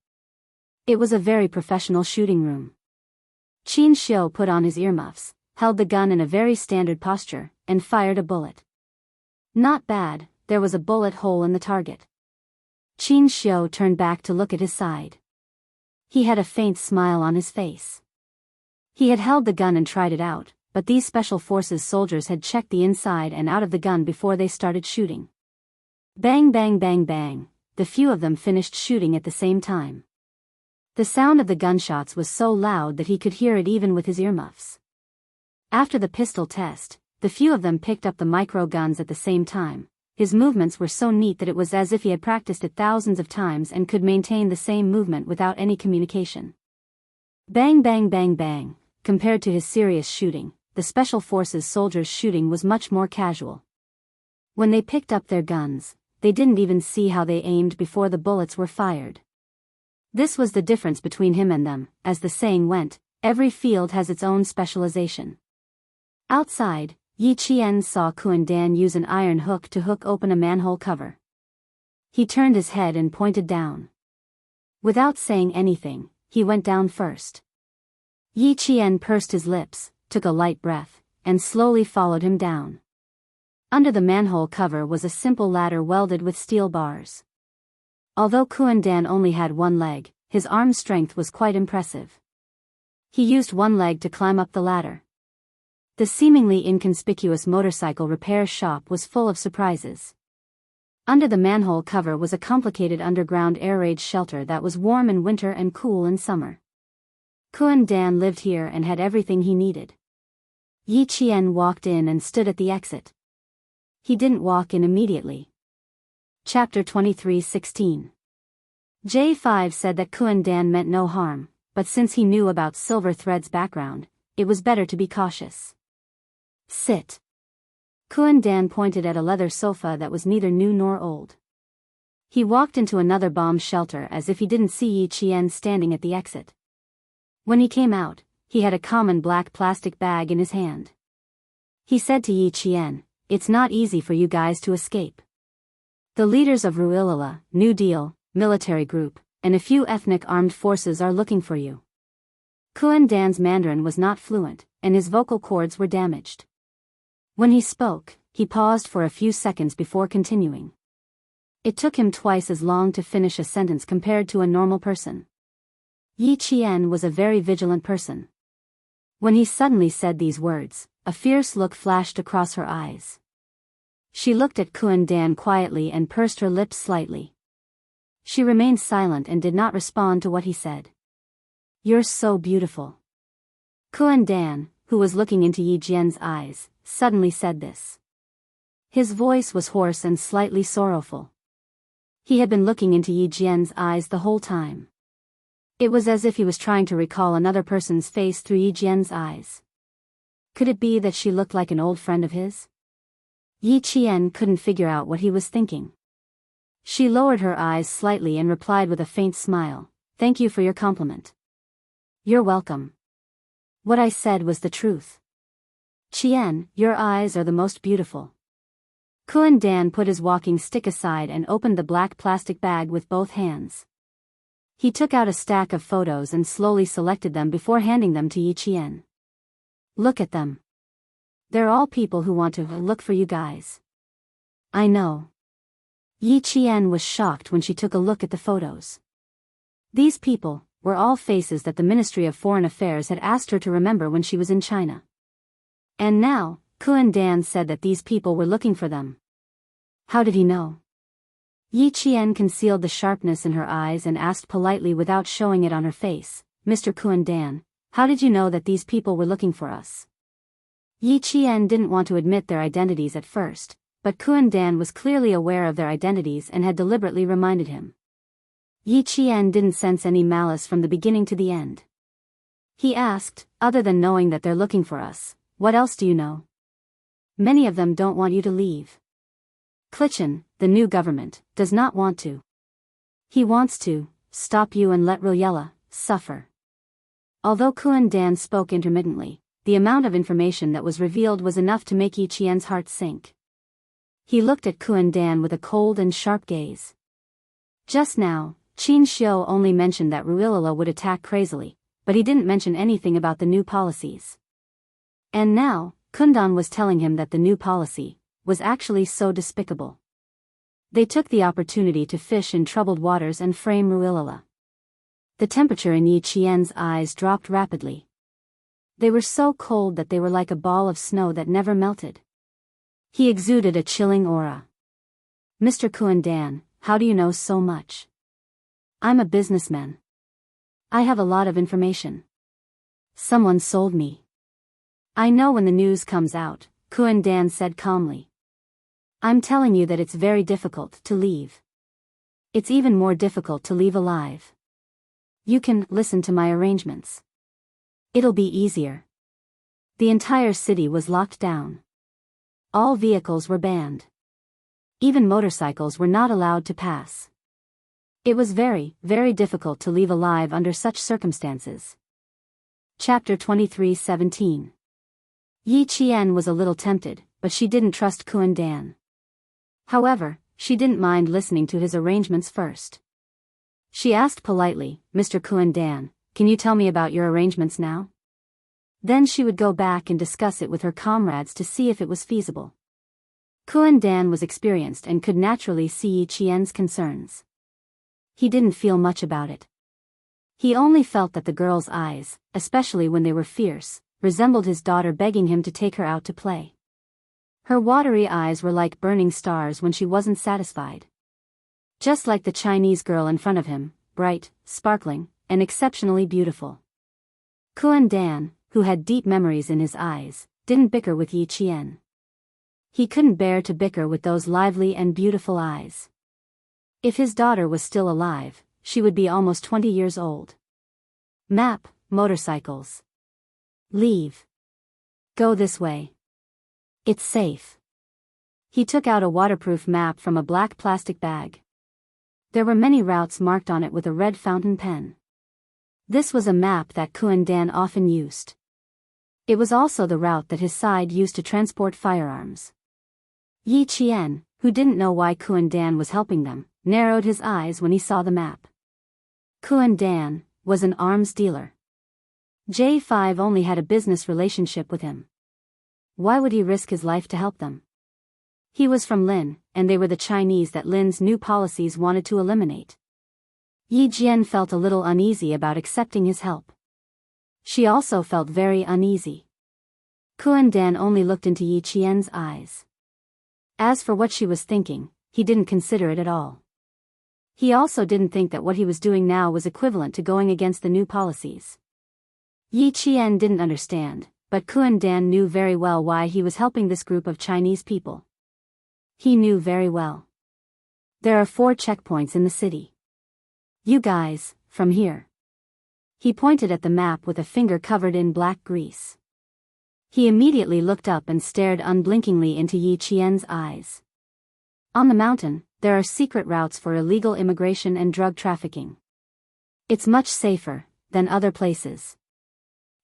A: It was a very professional shooting room. Xianxia put on his earmuffs, held the gun in a very standard posture, and fired a bullet. Not bad, there was a bullet hole in the target. Xianxia turned back to look at his side. He had a faint smile on his face. He had held the gun and tried it out, but these Special Forces soldiers had checked the inside and out of the gun before they started shooting. Bang bang bang bang, the few of them finished shooting at the same time. The sound of the gunshots was so loud that he could hear it even with his earmuffs. After the pistol test, the few of them picked up the micro guns at the same time. His movements were so neat that it was as if he had practiced it thousands of times and could maintain the same movement without any communication. Bang bang bang bang, compared to his serious shooting, the Special Forces soldiers' shooting was much more casual. When they picked up their guns, they didn't even see how they aimed before the bullets were fired. This was the difference between him and them, as the saying went, Every field has its own specialization. Outside, Yi Qian saw Kuan Dan use an iron hook to hook open a manhole cover. He turned his head and pointed down. Without saying anything, he went down first. Yi Qian pursed his lips, took a light breath, and slowly followed him down. Under the manhole cover was a simple ladder welded with steel bars. Although Kuan Dan only had one leg, his arm strength was quite impressive. He used one leg to climb up the ladder. The seemingly inconspicuous motorcycle repair shop was full of surprises. Under the manhole cover was a complicated underground air raid shelter that was warm in winter and cool in summer. Kuan Dan lived here and had everything he needed. Yi Qian walked in and stood at the exit. He didn't walk in immediately. Chapter 23:16. J5 said that Kuan Dan meant no harm, but since he knew about Silver Thread's background, it was better to be cautious. Sit. Kuan Dan pointed at a leather sofa that was neither new nor old. He walked into another bomb shelter as if he didn't see Yi Qian standing at the exit. When he came out, he had a common black plastic bag in his hand. He said to Yi Qian, "It's not easy for you guys to escape. The leaders of Ruilala, New Deal, military group, and a few ethnic armed forces are looking for you." Kuan Dan's Mandarin was not fluent, and his vocal cords were damaged. When he spoke, he paused for a few seconds before continuing. It took him twice as long to finish a sentence compared to a normal person. Yi Qian was a very vigilant person. When he suddenly said these words, a fierce look flashed across her eyes. She looked at Kuan Dan quietly and pursed her lips slightly. She remained silent and did not respond to what he said. "You're so beautiful." Kuan Dan, who was looking into Yi Qian's eyes, suddenly said this. His voice was hoarse and slightly sorrowful. He had been looking into Yi Qian's eyes the whole time. It was as if he was trying to recall another person's face through Yi Qian's eyes. Could it be that she looked like an old friend of his? Yi Qian couldn't figure out what he was thinking. She lowered her eyes slightly and replied with a faint smile, "Thank you for your compliment." "You're welcome. What I said was the truth." "Qian, your eyes are the most beautiful." Kuan Dan put his walking stick aside and opened the black plastic bag with both hands. He took out a stack of photos and slowly selected them before handing them to Yi Qian. "Look at them. They're all people who want to look for you guys." "I know." Yi Qian was shocked when she took a look at the photos. These people were all faces that the Ministry of Foreign Affairs had asked her to remember when she was in China. And now, Kuan Dan said that these people were looking for them. How did he know? Yi Qian concealed the sharpness in her eyes and asked politely without showing it on her face, "Mr. Kuan Dan, how did you know that these people were looking for us?" Yi Qian didn't want to admit their identities at first, but Kuan Dan was clearly aware of their identities and had deliberately reminded him. Yi Qian didn't sense any malice from the beginning to the end. He asked, "Other than knowing that they're looking for us, what else do you know?" "Many of them don't want you to leave. Clichin, the new government, does not want to. He wants to stop you and let Ruilala suffer." Although Kuan Dan spoke intermittently, the amount of information that was revealed was enough to make Yi Qian's heart sink. He looked at Kuan Dan with a cold and sharp gaze. Just now, Xianxia only mentioned that Ruilala would attack crazily, but he didn't mention anything about the new policies. And now, Kundan was telling him that the new policy was actually so despicable. They took the opportunity to fish in troubled waters and frame Ruilala. The temperature in Yi Qian's eyes dropped rapidly. They were so cold that they were like a ball of snow that never melted. He exuded a chilling aura. "Mr. Kuan Dan, how do you know so much?" "I'm a businessman. I have a lot of information. Someone sold me." "I know when the news comes out," Kuan Dan said calmly. "I'm telling you that it's very difficult to leave. It's even more difficult to leave alive. You can listen to my arrangements. It'll be easier." The entire city was locked down. All vehicles were banned. Even motorcycles were not allowed to pass. It was very, very difficult to leave alive under such circumstances. Chapter 23:17. Yi Qian was a little tempted, but she didn't trust Kuan Dan. However, she didn't mind listening to his arrangements first. She asked politely, "Mr. Kuan Dan, can you tell me about your arrangements now?" Then she would go back and discuss it with her comrades to see if it was feasible. Kuan Dan was experienced and could naturally see Yi Qian's concerns. He didn't feel much about it. He only felt that the girl's eyes, especially when they were fierce, resembled his daughter begging him to take her out to play. Her watery eyes were like burning stars when she wasn't satisfied. Just like the Chinese girl in front of him, bright, sparkling, and exceptionally beautiful. Kuan Dan, who had deep memories in his eyes, didn't bicker with Yi Qian. He couldn't bear to bicker with those lively and beautiful eyes. If his daughter was still alive, she would be almost 20 years old. Map, motorcycles. Leave. Go this way. It's safe. He took out a waterproof map from a black plastic bag. There were many routes marked on it with a red fountain pen. This was a map that Kuan Dan often used. It was also the route that his side used to transport firearms. Yi Qian, who didn't know why Kuan Dan was helping them, narrowed his eyes when he saw the map. Kuan Dan was an arms dealer. J5 only had a business relationship with him. Why would he risk his life to help them? He was from Lin, and they were the Chinese that Lin's new policies wanted to eliminate. Yi Jian felt a little uneasy about accepting his help. She also felt very uneasy. Kuan Dan only looked into Yi Qian's eyes. As for what she was thinking, he didn't consider it at all. He also didn't think that what he was doing now was equivalent to going against the new policies. Yi Qian didn't understand, but Kuan Dan knew very well why he was helping this group of Chinese people. He knew very well. There are 4 checkpoints in the city. You guys, from here. He pointed at the map with a finger covered in black grease. He immediately looked up and stared unblinkingly into Yi Qian's eyes. On the mountain, there are secret routes for illegal immigration and drug trafficking. It's much safer than other places.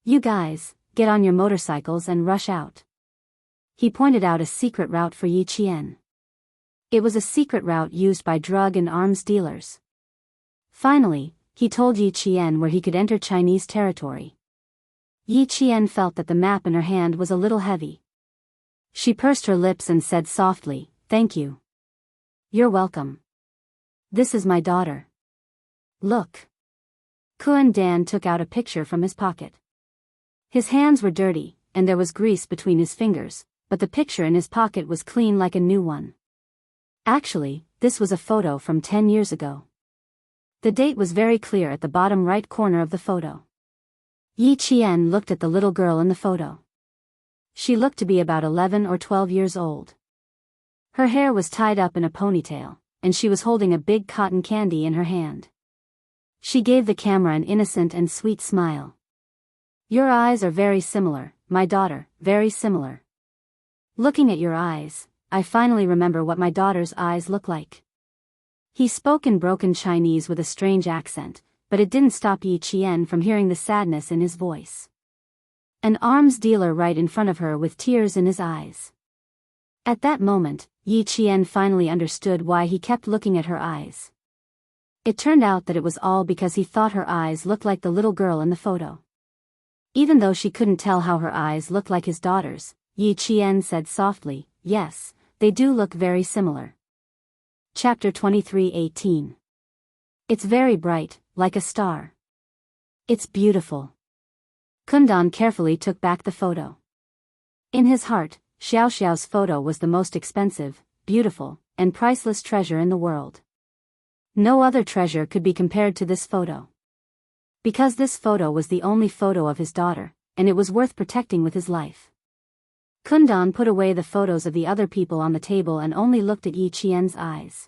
A: You guys, get on your motorcycles and rush out. He pointed out a secret route for Yi Qian. It was a secret route used by drug and arms dealers. Finally, he told Yi Qian where he could enter Chinese territory. Yi Qian felt that the map in her hand was a little heavy. She pursed her lips and said softly, "Thank you. You're welcome. This is my daughter. Look." Kuan Dan took out a picture from his pocket. His hands were dirty, and there was grease between his fingers, but the picture in his pocket was clean like a new one. Actually, this was a photo from 10 years ago. The date was very clear at the bottom right corner of the photo. Yi Qian looked at the little girl in the photo. She looked to be about 11 or 12 years old. Her hair was tied up in a ponytail, and she was holding a big cotton candy in her hand. She gave the camera an innocent and sweet smile. "Your eyes are very similar, my daughter, very similar. Looking at your eyes, I finally remember what my daughter's eyes look like." He spoke in broken Chinese with a strange accent, but it didn't stop Yi Qian from hearing the sadness in his voice. An arms dealer right in front of her with tears in his eyes. At that moment, Yi Qian finally understood why he kept looking at her eyes. It turned out that it was all because he thought her eyes looked like the little girl in the photo. Even though she couldn't tell how her eyes looked like his daughter's, Yi Qian said softly, "Yes, they do look very similar." Chapter 23:18. It's very bright, like a star. It's beautiful. Kundan carefully took back the photo. In his heart, Xiaoxiao's photo was the most expensive, beautiful, and priceless treasure in the world. No other treasure could be compared to this photo. Because this photo was the only photo of his daughter, and it was worth protecting with his life. Kundan put away the photos of the other people on the table and only looked at Yi Qian's eyes.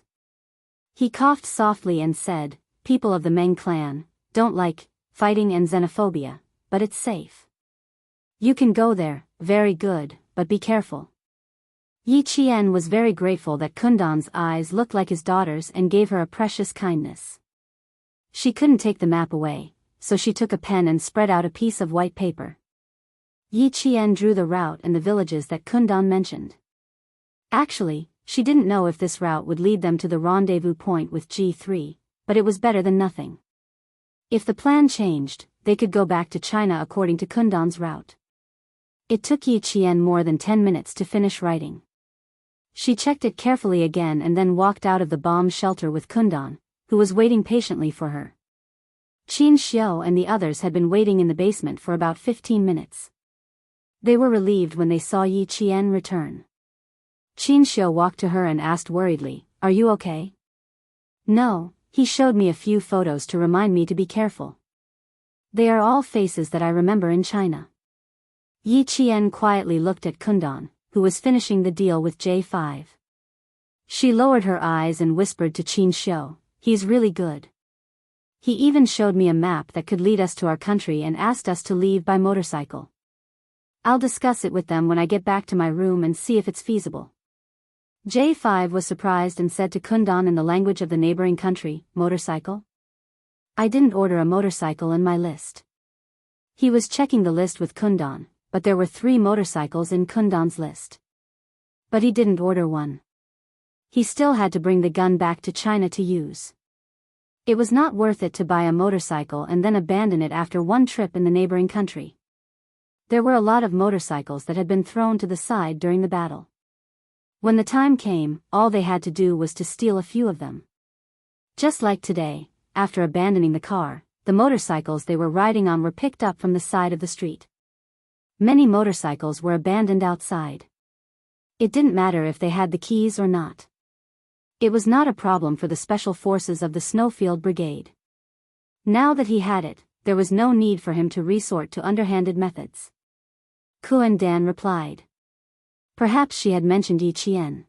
A: He coughed softly and said, "People of the Meng clan don't like fighting and xenophobia, but it's safe. You can go there, very good, but be careful." Yi Qian was very grateful that Kundan's eyes looked like his daughter's and gave her a precious kindness. She couldn't take the map away, so she took a pen and spread out a piece of white paper. Yi Qian drew the route and the villages that Kundan mentioned. Actually, she didn't know if this route would lead them to the rendezvous point with G3, but it was better than nothing. If the plan changed, they could go back to China according to Kundan's route. It took Yi Qian more than 10 minutes to finish writing. She checked it carefully again and then walked out of the bomb shelter with Kundan, who was waiting patiently for her. Xianxia and the others had been waiting in the basement for about 15 minutes. They were relieved when they saw Yi Qian return. Xianxia walked to her and asked worriedly, "Are you okay?" "No, he showed me a few photos to remind me to be careful. They are all faces that I remember in China." Yi Qian quietly looked at Kundan, who was finishing the deal with J5. She lowered her eyes and whispered to Xianxia, "He's really good. He even showed me a map that could lead us to our country and asked us to leave by motorcycle. I'll discuss it with them when I get back to my room and see if it's feasible." J5 was surprised and said to Kundan in the language of the neighboring country, "Motorcycle? I didn't order a motorcycle in my list." He was checking the list with Kundan, but there were 3 motorcycles in Kundan's list. But he didn't order one. He still had to bring the gun back to China to use. It was not worth it to buy a motorcycle and then abandon it after one trip in the neighboring country. There were a lot of motorcycles that had been thrown to the side during the battle. When the time came, all they had to do was to steal a few of them. Just like today, after abandoning the car, the motorcycles they were riding on were picked up from the side of the street. Many motorcycles were abandoned outside. It didn't matter if they had the keys or not. It was not a problem for the special forces of the Snowfield Brigade. Now that he had it, there was no need for him to resort to underhanded methods. Kuan-dan replied. Perhaps she had mentioned Yi Qian.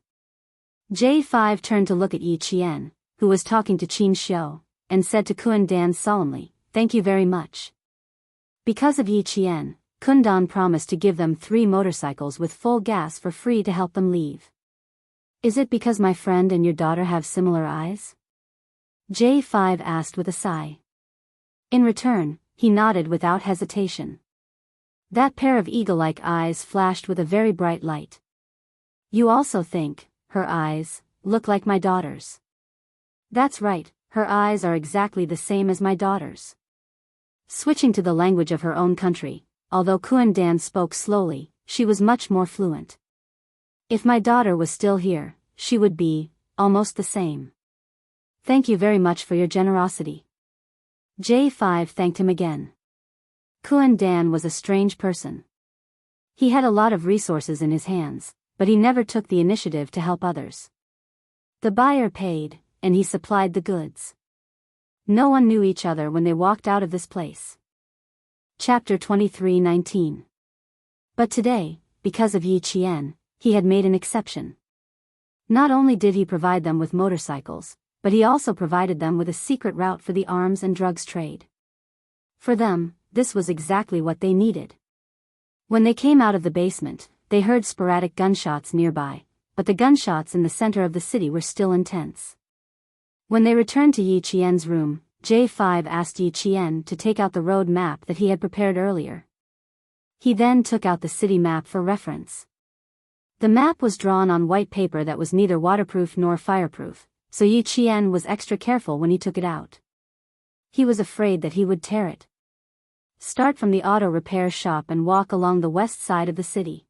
A: J5 turned to look at Yi Qian, who was talking to Xianxia, and said to Kuan-dan solemnly, "Thank you very much." Because of Yi Qian, Kundan promised to give them 3 motorcycles with full gas for free to help them leave. "Is it because my friend and your daughter have similar eyes?" J5 asked with a sigh. In return, he nodded without hesitation. That pair of eagle-like eyes flashed with a very bright light. "You also think, her eyes, look like my daughter's?" "That's right, her eyes are exactly the same as my daughter's." Switching to the language of her own country, although Kuan-dan spoke slowly, she was much more fluent. "If my daughter was still here, she would be, almost the same." "Thank you very much for your generosity." J5 thanked him again. Kuan-dan was a strange person. He had a lot of resources in his hands, but he never took the initiative to help others. The buyer paid, and he supplied the goods. No one knew each other when they walked out of this place. Chapter 23:19. But today, because of Yi Qian, he had made an exception. Not only did he provide them with motorcycles, but he also provided them with a secret route for the arms and drugs trade. For them, this was exactly what they needed. When they came out of the basement, they heard sporadic gunshots nearby, but the gunshots in the center of the city were still intense. When they returned to Yi Qian's room, J5 asked Yi Qian to take out the road map that he had prepared earlier. He then took out the city map for reference. The map was drawn on white paper that was neither waterproof nor fireproof, so Yi Qian was extra careful when he took it out. He was afraid that he would tear it. Start from the auto repair shop and walk along the west side of the city.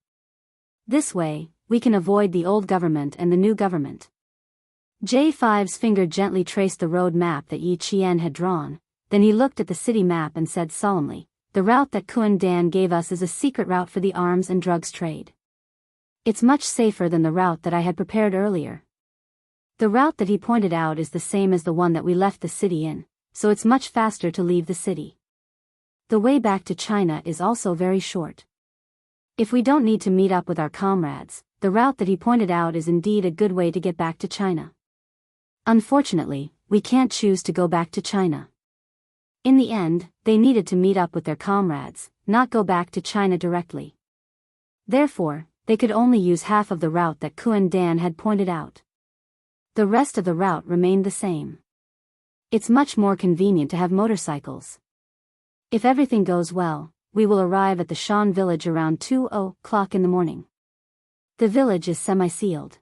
A: This way, we can avoid the old government and the new government. J5's finger gently traced the road map that Yi Qian had drawn, then he looked at the city map and said solemnly, "The route that Kuan-dan gave us is a secret route for the arms and drugs trade. It's much safer than the route that I had prepared earlier. The route that he pointed out is the same as the one that we left the city in, so it's much faster to leave the city. The way back to China is also very short. If we don't need to meet up with our comrades, the route that he pointed out is indeed a good way to get back to China. Unfortunately, we can't choose to go back to China." In the end, they needed to meet up with their comrades, not go back to China directly. Therefore, they could only use half of the route that Kuan-dan had pointed out. The rest of the route remained the same. It's much more convenient to have motorcycles. If everything goes well, we will arrive at the Shan village around 2:00 in the morning. The village is semi-sealed.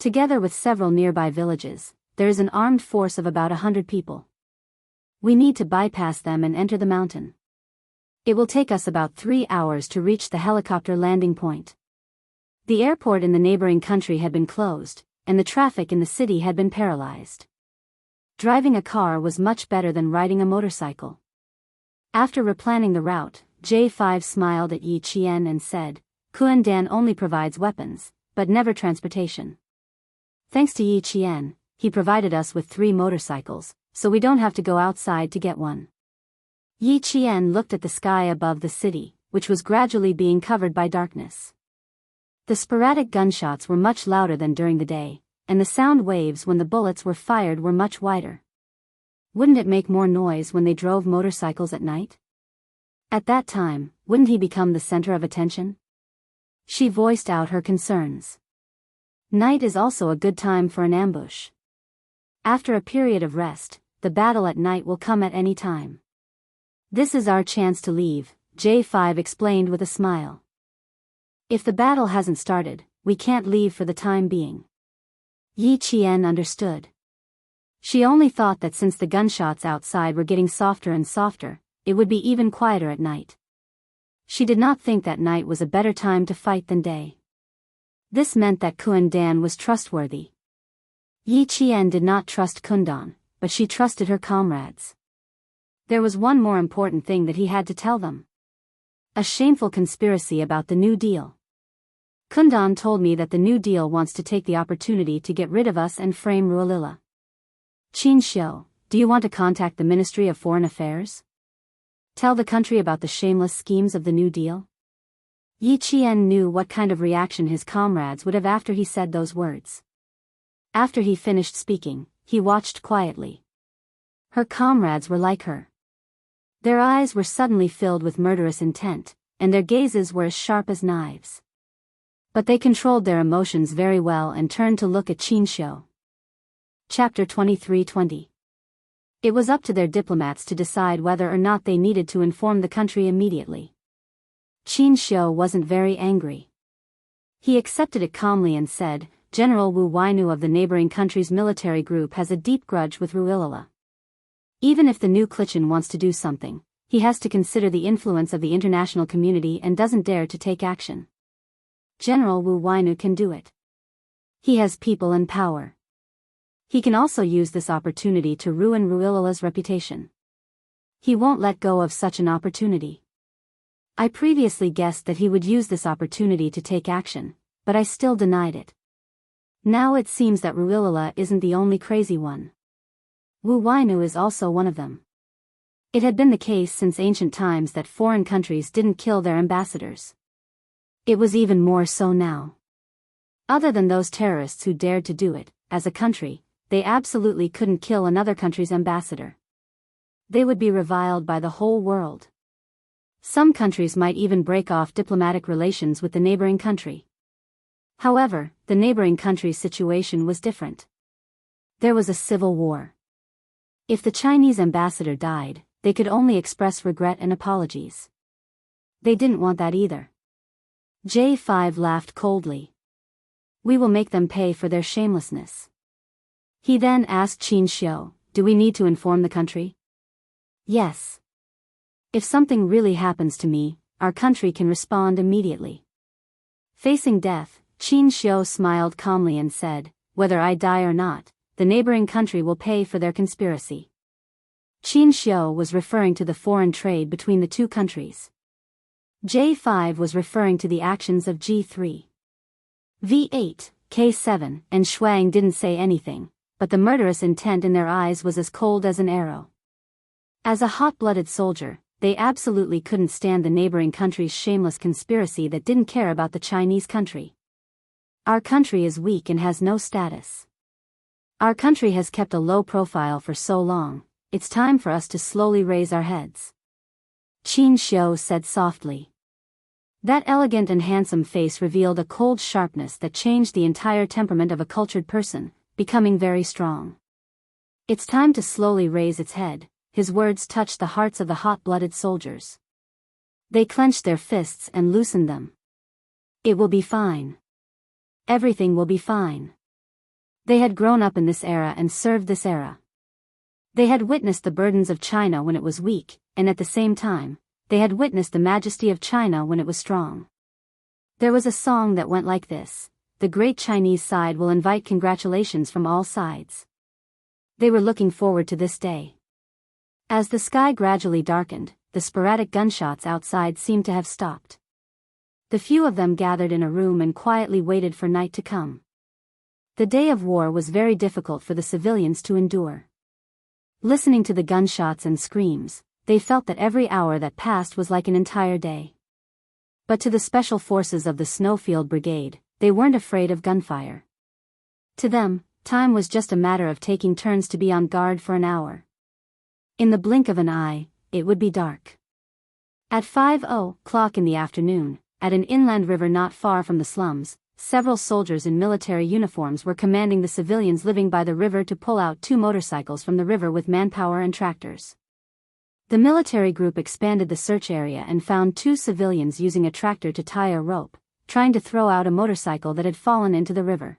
A: Together with several nearby villages, there is an armed force of about 100 people. We need to bypass them and enter the mountain. It will take us about 3 hours to reach the helicopter landing point. The airport in the neighboring country had been closed, and the traffic in the city had been paralyzed. Driving a car was much better than riding a motorcycle. After replanning the route, J5 smiled at Yi Qian and said, Kuan Dan only provides weapons, but never transportation. Thanks to Yi Qian, he provided us with 3 motorcycles, so we don't have to go outside to get one. Yi Qian looked at the sky above the city, which was gradually being covered by darkness. The sporadic gunshots were much louder than during the day, and the sound waves when the bullets were fired were much wider. Wouldn't it make more noise when they drove motorcycles at night? At that time, wouldn't he become the center of attention? She voiced out her concerns. Night is also a good time for an ambush. After a period of rest, the battle at night will come at any time. This is our chance to leave, J5 explained with a smile. If the battle hasn't started, we can't leave for the time being. Yi Qian understood. She only thought that since the gunshots outside were getting softer and softer, it would be even quieter at night. She did not think that night was a better time to fight than day. This meant that Kuan Dan was trustworthy. Yi Qian did not trust Kundan, but she trusted her comrades. There was one more important thing that he had to tell them. A shameful conspiracy about the New Deal. Kundan told me that the New Deal wants to take the opportunity to get rid of us and frame Ruolila. Xianxia, do you want to contact the Ministry of Foreign Affairs? Tell the country about the shameless schemes of the New Deal? Yi Qian knew what kind of reaction his comrades would have after he said those words. After he finished speaking, he watched quietly. Her comrades were like her. Their eyes were suddenly filled with murderous intent, and their gazes were as sharp as knives. But they controlled their emotions very well and turned to look at Xianxia. Chapter 23:20. It was up to their diplomats to decide whether or not they needed to inform the country immediately. Xianxia wasn't very angry. He accepted it calmly and said, General Wu Wainu of the neighboring country's military group has a deep grudge with Ruolila. Even if the new Clichin wants to do something, he has to consider the influence of the international community and doesn't dare to take action. General Wu Wainu can do it. He has people and power. He can also use this opportunity to ruin Ruolila's reputation. He won't let go of such an opportunity. I previously guessed that he would use this opportunity to take action, but I still denied it. Now it seems that Ruolila isn't the only crazy one. Wu Wainu is also one of them. It had been the case since ancient times that foreign countries didn't kill their ambassadors. It was even more so now. Other than those terrorists who dared to do it, as a country, they absolutely couldn't kill another country's ambassador. They would be reviled by the whole world. Some countries might even break off diplomatic relations with the neighboring country. However, the neighboring country's situation was different. There was a civil war. If the Chinese ambassador died, they could only express regret and apologies. They didn't want that either. J5 laughed coldly. We will make them pay for their shamelessness. He then asked Xianxia, do we need to inform the country? Yes. If something really happens to me, our country can respond immediately. Facing death, Xianxia smiled calmly and said, whether I die or not, the neighboring country will pay for their conspiracy. Xianxia was referring to the foreign trade between the two countries. J5 was referring to the actions of G3. V8, K7, and Shuang didn't say anything, but the murderous intent in their eyes was as cold as an arrow. As a hot-blooded soldier, they absolutely couldn't stand the neighboring country's shameless conspiracy that didn't care about the Chinese country. Our country is weak and has no status. Our country has kept a low profile for so long, it's time for us to slowly raise our heads. Xianxia said softly. That elegant and handsome face revealed a cold sharpness that changed the entire temperament of a cultured person, becoming very strong. It's time to slowly raise its head, his words touched the hearts of the hot-blooded soldiers. They clenched their fists and loosened them. It will be fine. Everything will be fine. They had grown up in this era and served this era. They had witnessed the burdens of China when it was weak, and at the same time, they had witnessed the majesty of China when it was strong. There was a song that went like this: the great Chinese side will invite congratulations from all sides. They were looking forward to this day. As the sky gradually darkened, the sporadic gunshots outside seemed to have stopped. The few of them gathered in a room and quietly waited for night to come. The day of war was very difficult for the civilians to endure. Listening to the gunshots and screams, they felt that every hour that passed was like an entire day. But to the special forces of the Snowfield Brigade, they weren't afraid of gunfire. To them, time was just a matter of taking turns to be on guard for an hour. In the blink of an eye, it would be dark. At 5:00 in the afternoon, at an inland river not far from the slums, several soldiers in military uniforms were commanding the civilians living by the river to pull out 2 motorcycles from the river with manpower and tractors. The military group expanded the search area and found 2 civilians using a tractor to tie a rope, trying to throw out a motorcycle that had fallen into the river.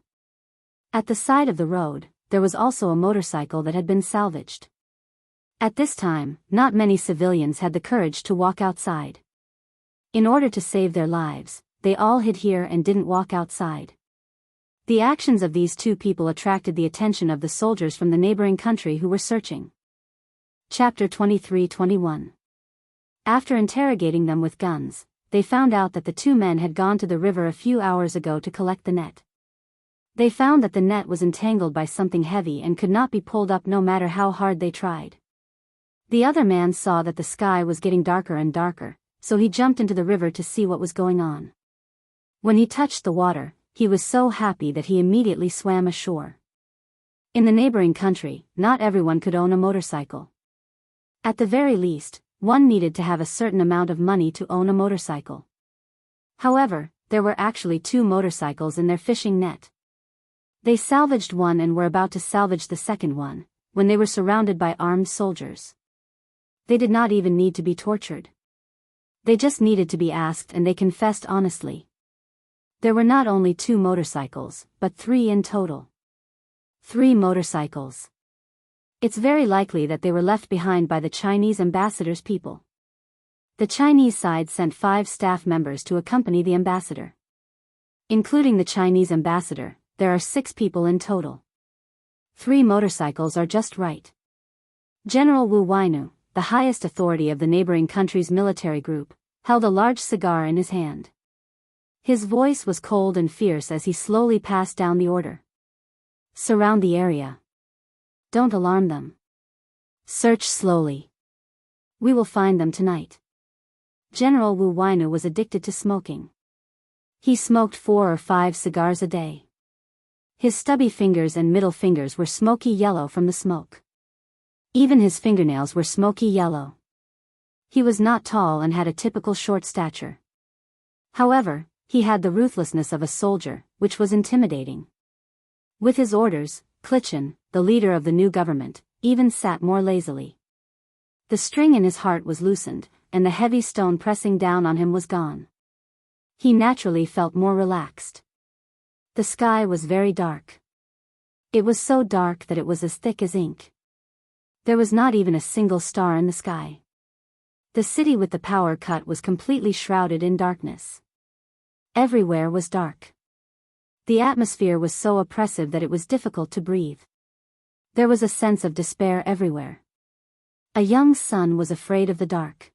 A: At the side of the road, there was also a motorcycle that had been salvaged. At this time, not many civilians had the courage to walk outside. In order to save their lives, they all hid here and didn't walk outside. The actions of these 2 people attracted the attention of the soldiers from the neighboring country who were searching. Chapter 23-21. After interrogating them with guns, they found out that the 2 men had gone to the river a few hours ago to collect the net. They found that the net was entangled by something heavy and could not be pulled up no matter how hard they tried. The other man saw that the sky was getting darker and darker, so he jumped into the river to see what was going on. When he touched the water, he was so happy that he immediately swam ashore. In the neighboring country, not everyone could own a motorcycle. At the very least, one needed to have a certain amount of money to own a motorcycle. However, there were actually 2 motorcycles in their fishing net. They salvaged one and were about to salvage the second one, when they were surrounded by armed soldiers. They did not even need to be tortured. They just needed to be asked and they confessed honestly. There were not only 2 motorcycles, but 3 in total. 3 motorcycles. It's very likely that they were left behind by the Chinese ambassador's people. The Chinese side sent 5 staff members to accompany the ambassador. Including the Chinese ambassador, there are 6 people in total. 3 motorcycles are just right. General Wu Weinu, the highest authority of the neighboring country's military group, held a large cigar in his hand. His voice was cold and fierce as he slowly passed down the order. Surround the area. Don't alarm them. Search slowly. We will find them tonight. General Wu Weinu was addicted to smoking. He smoked 4 or 5 cigars a day. His stubby fingers and middle fingers were smoky yellow from the smoke. Even his fingernails were smoky yellow. He was not tall and had a typical short stature. However, he had the ruthlessness of a soldier, which was intimidating. With his orders, Klitschin, the leader of the new government, even sat more lazily. The string in his heart was loosened, and the heavy stone pressing down on him was gone. He naturally felt more relaxed. The sky was very dark. It was so dark that it was as thick as ink. There was not even a single star in the sky. The city with the power cut was completely shrouded in darkness. Everywhere was dark. The atmosphere was so oppressive that it was difficult to breathe. There was a sense of despair everywhere. A young son was afraid of the dark.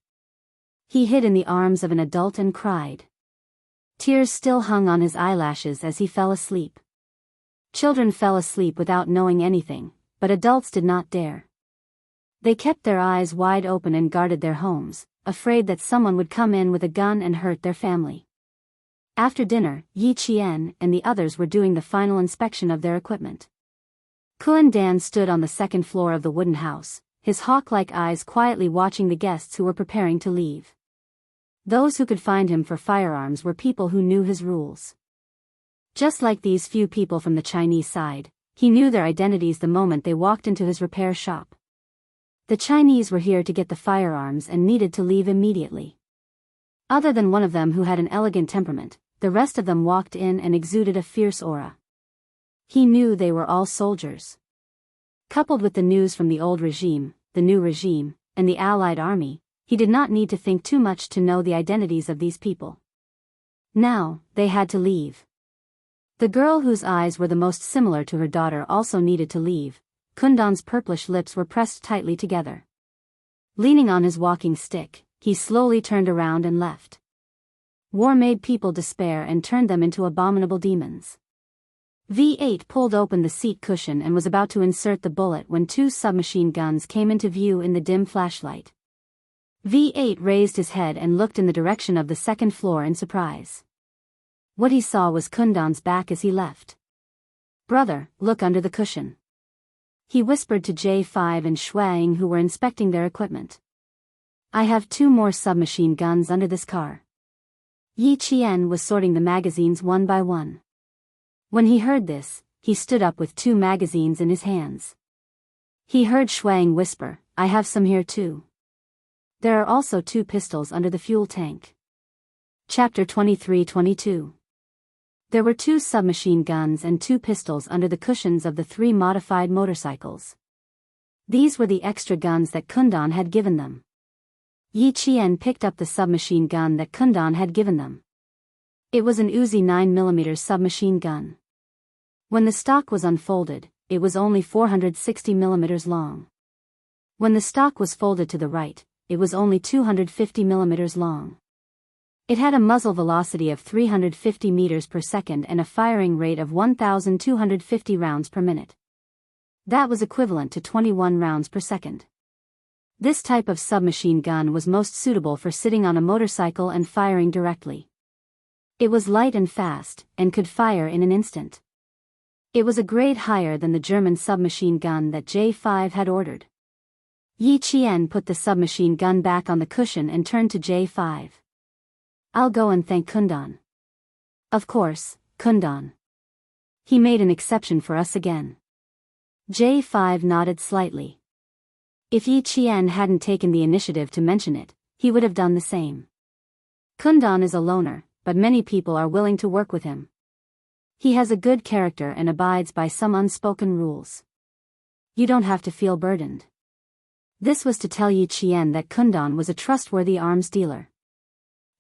A: He hid in the arms of an adult and cried. Tears still hung on his eyelashes as he fell asleep. Children fell asleep without knowing anything, but adults did not dare. They kept their eyes wide open and guarded their homes, afraid that someone would come in with a gun and hurt their family. After dinner, Yi Qian and the others were doing the final inspection of their equipment. Kuan Dan stood on the second floor of the wooden house, his hawk-like eyes quietly watching the guests who were preparing to leave. Those who could find him for firearms were people who knew his rules. Just like these few people from the Chinese side, he knew their identities the moment they walked into his repair shop. The Chinese were here to get the firearms and needed to leave immediately. Other than one of them who had an elegant temperament, the rest of them walked in and exuded a fierce aura. He knew they were all soldiers. Coupled with the news from the old regime, the new regime, and the Allied army, he did not need to think too much to know the identities of these people. Now, they had to leave. The girl whose eyes were the most similar to her daughter also needed to leave. Kundan's purplish lips were pressed tightly together. Leaning on his walking stick, he slowly turned around and left. War made people despair and turned them into abominable demons. V8 pulled open the seat cushion and was about to insert the bullet when two submachine guns came into view in the dim flashlight. V8 raised his head and looked in the direction of the second floor in surprise. What he saw was Kundan's back as he left. "Brother, look under the cushion," he whispered to J5 and Shuang, who were inspecting their equipment. "I have 2 more submachine guns under this car." Yi Qian was sorting the magazines one by one. When he heard this, he stood up with 2 magazines in his hands. He heard Shuang whisper, "I have some here too." There are also 2 pistols under the fuel tank. Chapter 23-22. There were 2 submachine guns and 2 pistols under the cushions of the 3 modified motorcycles. These were the extra guns that Kundan had given them. Yi Qian picked up the submachine gun that Kundan had given them. It was an Uzi 9mm submachine gun. When the stock was unfolded, it was only 460mm long. When the stock was folded to the right, it was only 250mm long. It had a muzzle velocity of 350 meters per second and a firing rate of 1,250 rounds per minute. That was equivalent to 21 rounds per second. This type of submachine gun was most suitable for sitting on a motorcycle and firing directly. It was light and fast, and could fire in an instant. It was a grade higher than the German submachine gun that J5 had ordered. Yi Qian put the submachine gun back on the cushion and turned to J5. "I'll go and thank Kundan." "Of course, Kundan. He made an exception for us again." J5 nodded slightly. If Yi Qian hadn't taken the initiative to mention it, he would have done the same. Kundan is a loner, but many people are willing to work with him. He has a good character and abides by some unspoken rules. You don't have to feel burdened. This was to tell Yi Qian that Kundan was a trustworthy arms dealer.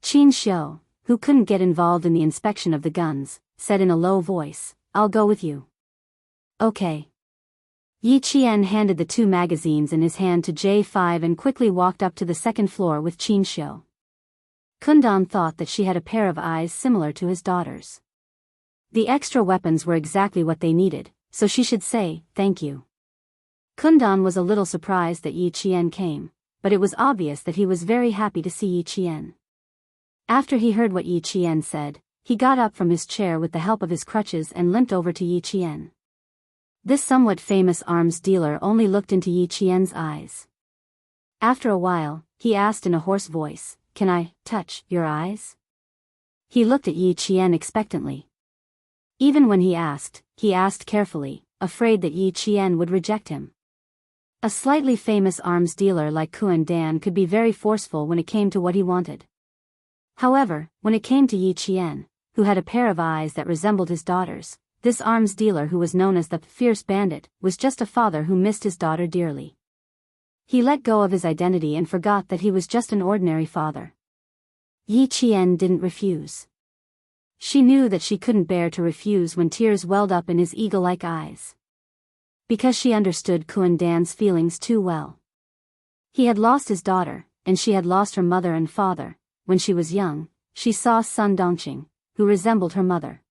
A: Xianxia, who couldn't get involved in the inspection of the guns, said in a low voice, "I'll go with you." "Okay." Yi Qian handed the 2 magazines in his hand to J5 and quickly walked up to the second floor with Xianxia. Kundan thought that she had a pair of eyes similar to his daughter's. The extra weapons were exactly what they needed, so she should say, "Thank you." Kundan was a little surprised that Yi Qian came, but it was obvious that he was very happy to see Yi Qian. After he heard what Yi Qian said, he got up from his chair with the help of his crutches and limped over to Yi Qian. This somewhat famous arms dealer only looked into Yi Qian's eyes. After a while, he asked in a hoarse voice, "Can I touch your eyes?" He looked at Yi Qian expectantly. Even when he asked carefully, afraid that Yi Qian would reject him. A slightly famous arms dealer like Kundan could be very forceful when it came to what he wanted. However, when it came to Yi Qian, who had a pair of eyes that resembled his daughter's, this arms dealer who was known as the fierce bandit was just a father who missed his daughter dearly. He let go of his identity and forgot that he was just an ordinary father. Yi Qian didn't refuse. She knew that she couldn't bear to refuse when tears welled up in his eagle-like eyes. Because she understood Kundan's feelings too well. He had lost his daughter, and she had lost her mother and father. When she was young, she saw Sun Dongqing, who resembled her mother.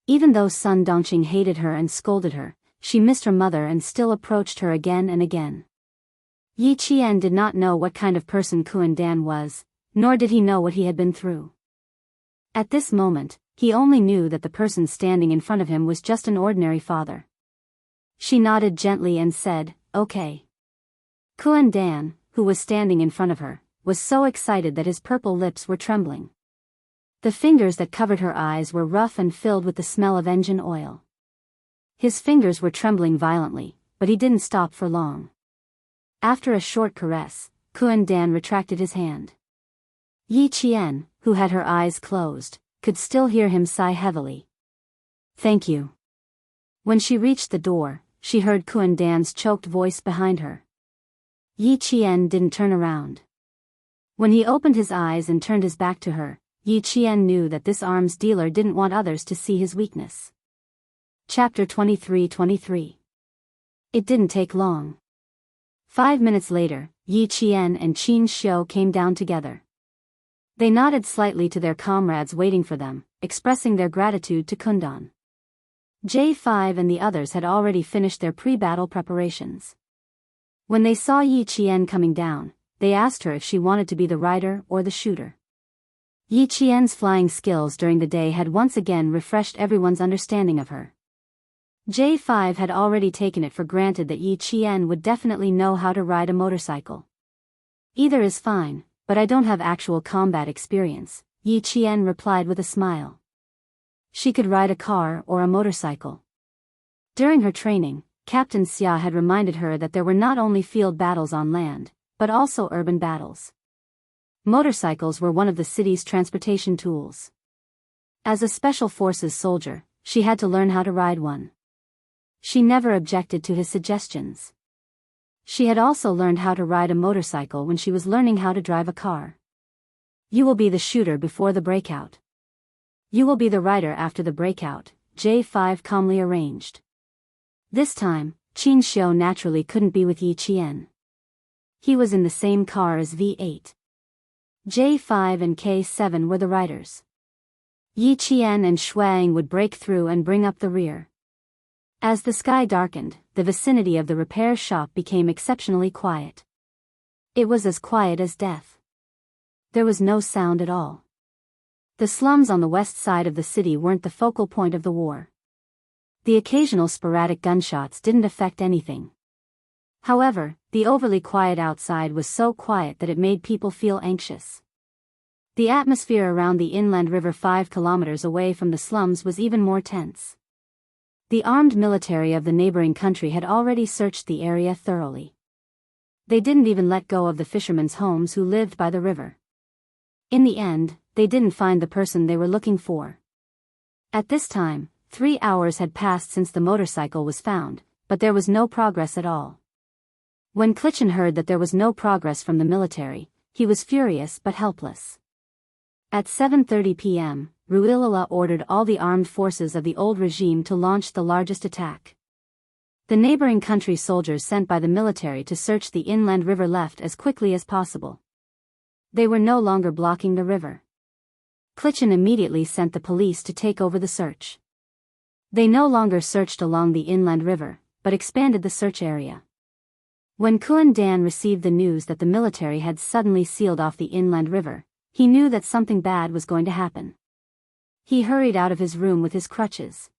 A: Even though Sun Dongqing hated her and scolded her, she missed her mother and still approached her again and again. Yi Qian did not know what kind of person Kundan was, nor did he know what he had been through. At this moment, he only knew that the person standing in front of him was just an ordinary father. She nodded gently and said, "Okay." Kundan, who was standing in front of her, was so excited that his purple lips were trembling. The fingers that covered her eyes were rough and filled with the smell of engine oil. His fingers were trembling violently, but he didn't stop for long. After a short caress, Kuan Dan retracted his hand. Yi Qian, who had her eyes closed, could still hear him sigh heavily. Thank you. When she reached the door, she heard Kuan Dan's choked voice behind her. Yi Qian didn't turn around. When he opened his eyes and turned his back to her, Yi Qian knew that this arms dealer didn't want others to see his weakness. Chapter 23:23. It didn't take long. 5 minutes later, Yi Qian and Qin Xiu came down together. They nodded slightly to their comrades waiting for them, expressing their gratitude to Kundan. J5 and the others had already finished their pre-battle preparations. When they saw Yi Qian coming down, they asked her if she wanted to be the rider or the shooter. Yi Qian's flying skills during the day had once again refreshed everyone's understanding of her. J5 had already taken it for granted that Yi Qian would definitely know how to ride a motorcycle. Either is fine, but I don't have actual combat experience, Yi Qian replied with a smile. She could ride a car or a motorcycle. During her training, Captain Xia had reminded her that there were not only field battles on land, but also urban battles. Motorcycles were one of the city's transportation tools. As a special forces soldier, she had to learn how to ride one. She never objected to his suggestions. She had also learned how to ride a motorcycle when she was learning how to drive a car. You will be the shooter before the breakout. You will be the rider after the breakout, J5 calmly arranged. This time, Qin Xiu naturally couldn't be with Yi Qian. He was in the same car as V8. J5 and K7 were the riders. Yi Qian and Shuang would break through and bring up the rear. As the sky darkened, the vicinity of the repair shop became exceptionally quiet. It was as quiet as death. There was no sound at all. The slums on the west side of the city weren't the focal point of the war. The occasional sporadic gunshots didn't affect anything. However, the overly quiet outside was so quiet that it made people feel anxious. The atmosphere around the inland river 5 kilometers away from the slums was even more tense. The armed military of the neighboring country had already searched the area thoroughly. They didn't even let go of the fishermen's homes who lived by the river. In the end, they didn't find the person they were looking for. At this time, 3 hours had passed since the motorcycle was found, but there was no progress at all. When Klitschin heard that there was no progress from the military, he was furious but helpless. At 7:30 p.m., Ruilala ordered all the armed forces of the old regime to launch the largest attack. The neighboring country soldiers sent by the military to search the inland river left as quickly as possible. They were no longer blocking the river. Klitschin immediately sent the police to take over the search. They no longer searched along the inland river, but expanded the search area. When Kuan Dan received the news that the military had suddenly sealed off the inland river, he knew that something bad was going to happen. He hurried out of his room with his crutches.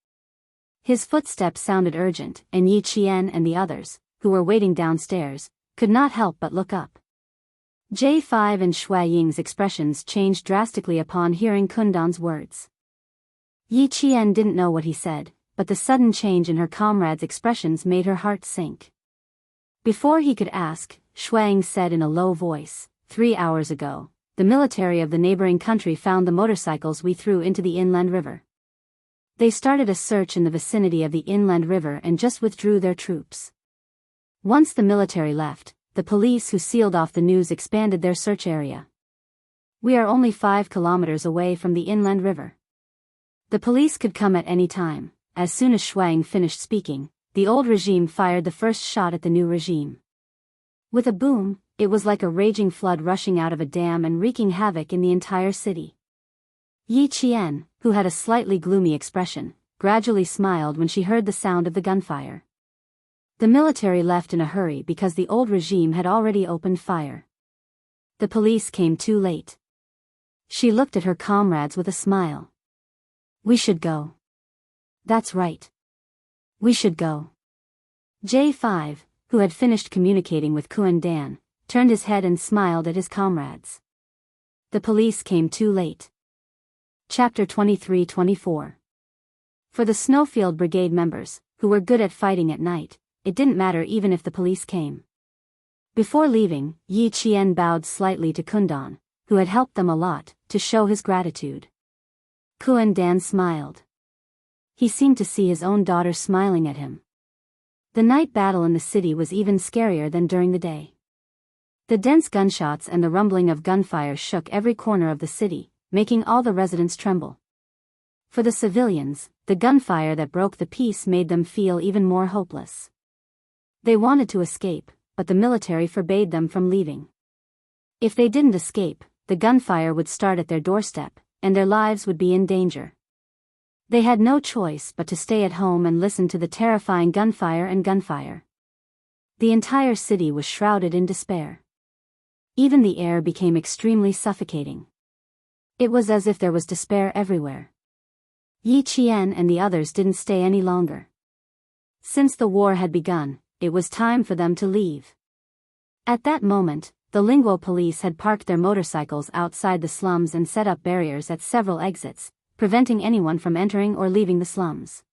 A: His footsteps sounded urgent, and Yi Qian and the others, who were waiting downstairs, could not help but look up. J5 and Shui Ying's expressions changed drastically upon hearing Kundan's words. Yi Qian didn't know what he said, but the sudden change in her comrades' expressions made her heart sink. Before he could ask, Shuang said in a low voice, 3 hours ago, the military of the neighboring country found the motorcycles we threw into the inland river. They started a search in the vicinity of the inland river and just withdrew their troops. Once the military left, the police who sealed off the news expanded their search area. We are only 5 kilometers away from the inland river. The police could come at any time. As soon as Shuang finished speaking, the old regime fired the first shot at the new regime. With a boom, it was like a raging flood rushing out of a dam and wreaking havoc in the entire city. Yi Qian, who had a slightly gloomy expression, gradually smiled when she heard the sound of the gunfire. The military left in a hurry because the old regime had already opened fire. The police came too late. She looked at her comrades with a smile. We should go. That's right. We should go. J5, who had finished communicating with Kuan Dan, turned his head and smiled at his comrades. The police came too late. Chapter 23-24. For the Snowfield Brigade members, who were good at fighting at night, it didn't matter even if the police came. Before leaving, Yi Qian bowed slightly to Kundan, who had helped them a lot, to show his gratitude. Kundan smiled. He seemed to see his own daughter smiling at him. The night battle in the city was even scarier than during the day. The dense gunshots and the rumbling of gunfire shook every corner of the city, making all the residents tremble. For the civilians, the gunfire that broke the peace made them feel even more hopeless. They wanted to escape, but the military forbade them from leaving. If they didn't escape, the gunfire would start at their doorstep, and their lives would be in danger. They had no choice but to stay at home and listen to the terrifying gunfire. The entire city was shrouded in despair. Even the air became extremely suffocating. It was as if there was despair everywhere. Yi Qian and the others didn't stay any longer. Since the war had begun, it was time for them to leave. At that moment, the Linguo police had parked their motorcycles outside the slums and set up barriers at several exits, preventing anyone from entering or leaving the slums.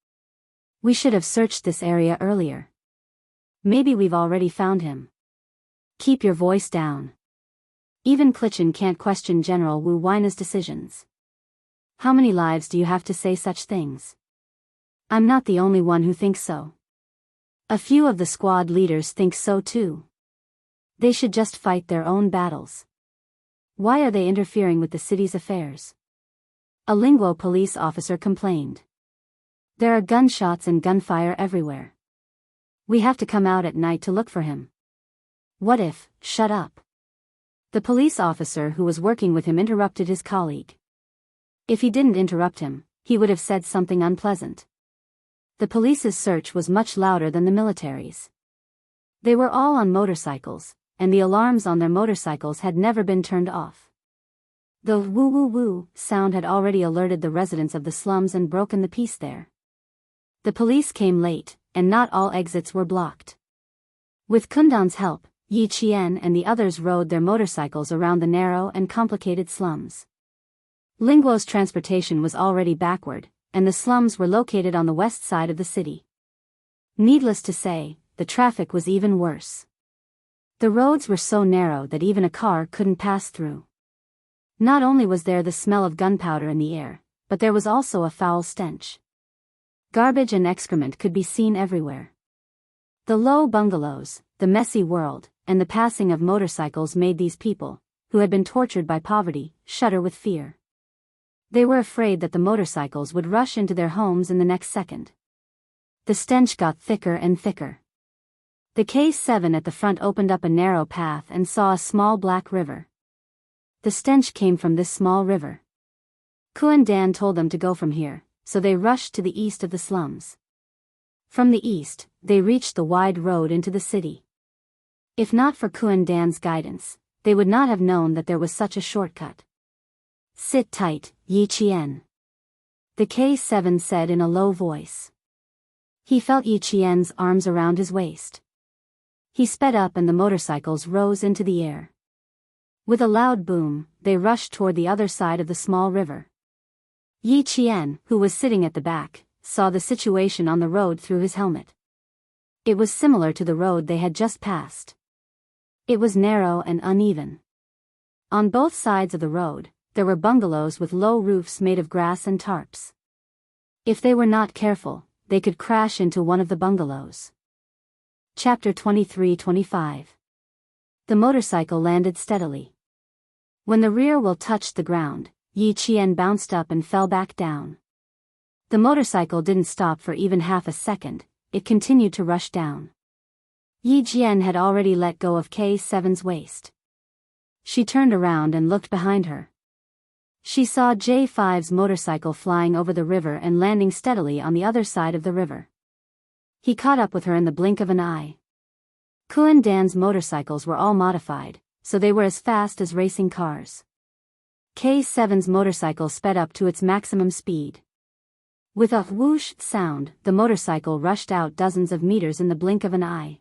A: We should have searched this area earlier. Maybe we've already found him. Keep your voice down. Even Clichin can't question General Wu Weina's decisions. How many lives do you have to say such things? I'm not the only one who thinks so. A few of the squad leaders think so too. They should just fight their own battles. Why are they interfering with the city's affairs? A Linguo police officer complained. There are gunshots and gunfire everywhere. We have to come out at night to look for him. What if, shut up. The police officer who was working with him interrupted his colleague. If he didn't interrupt him, he would have said something unpleasant. The police's search was much louder than the military's. They were all on motorcycles, and the alarms on their motorcycles had never been turned off. The woo-woo-woo sound had already alerted the residents of the slums and broken the peace there. The police came late, and not all exits were blocked. With Kundan's help, Yi Qian and the others rode their motorcycles around the narrow and complicated slums. Linguo's transportation was already backward, and the slums were located on the west side of the city. Needless to say, the traffic was even worse. The roads were so narrow that even a car couldn't pass through. Not only was there the smell of gunpowder in the air, but there was also a foul stench. Garbage and excrement could be seen everywhere. The low bungalows, the messy world, and the passing of motorcycles made these people, who had been tortured by poverty, shudder with fear. They were afraid that the motorcycles would rush into their homes in the next second. The stench got thicker and thicker. The K7 at the front opened up a narrow path and saw a small black river. The stench came from this small river. Kundan told them to go from here, so they rushed to the east of the slums. From the east, they reached the wide road into the city. If not for Kundan's guidance, they would not have known that there was such a shortcut. Sit tight, Yi Qian. The K7 said in a low voice. He felt Yi Qian's arms around his waist. He sped up and the motorcycles rose into the air. With a loud boom, they rushed toward the other side of the small river. Yi Qian, who was sitting at the back, saw the situation on the road through his helmet. It was similar to the road they had just passed. It was narrow and uneven. On both sides of the road, there were bungalows with low roofs made of grass and tarps. If they were not careful, they could crash into one of the bungalows. Chapter 23-25. The motorcycle landed steadily. When the rear wheel touched the ground, Yi Qian bounced up and fell back down. The motorcycle didn't stop for even half a second, it continued to rush down. Yi Qian had already let go of K7's waist. She turned around and looked behind her. She saw J5's motorcycle flying over the river and landing steadily on the other side of the river. He caught up with her in the blink of an eye. Kundan's motorcycles were all modified, so they were as fast as racing cars. K7's motorcycle sped up to its maximum speed. With a whoosh sound, the motorcycle rushed out dozens of meters in the blink of an eye.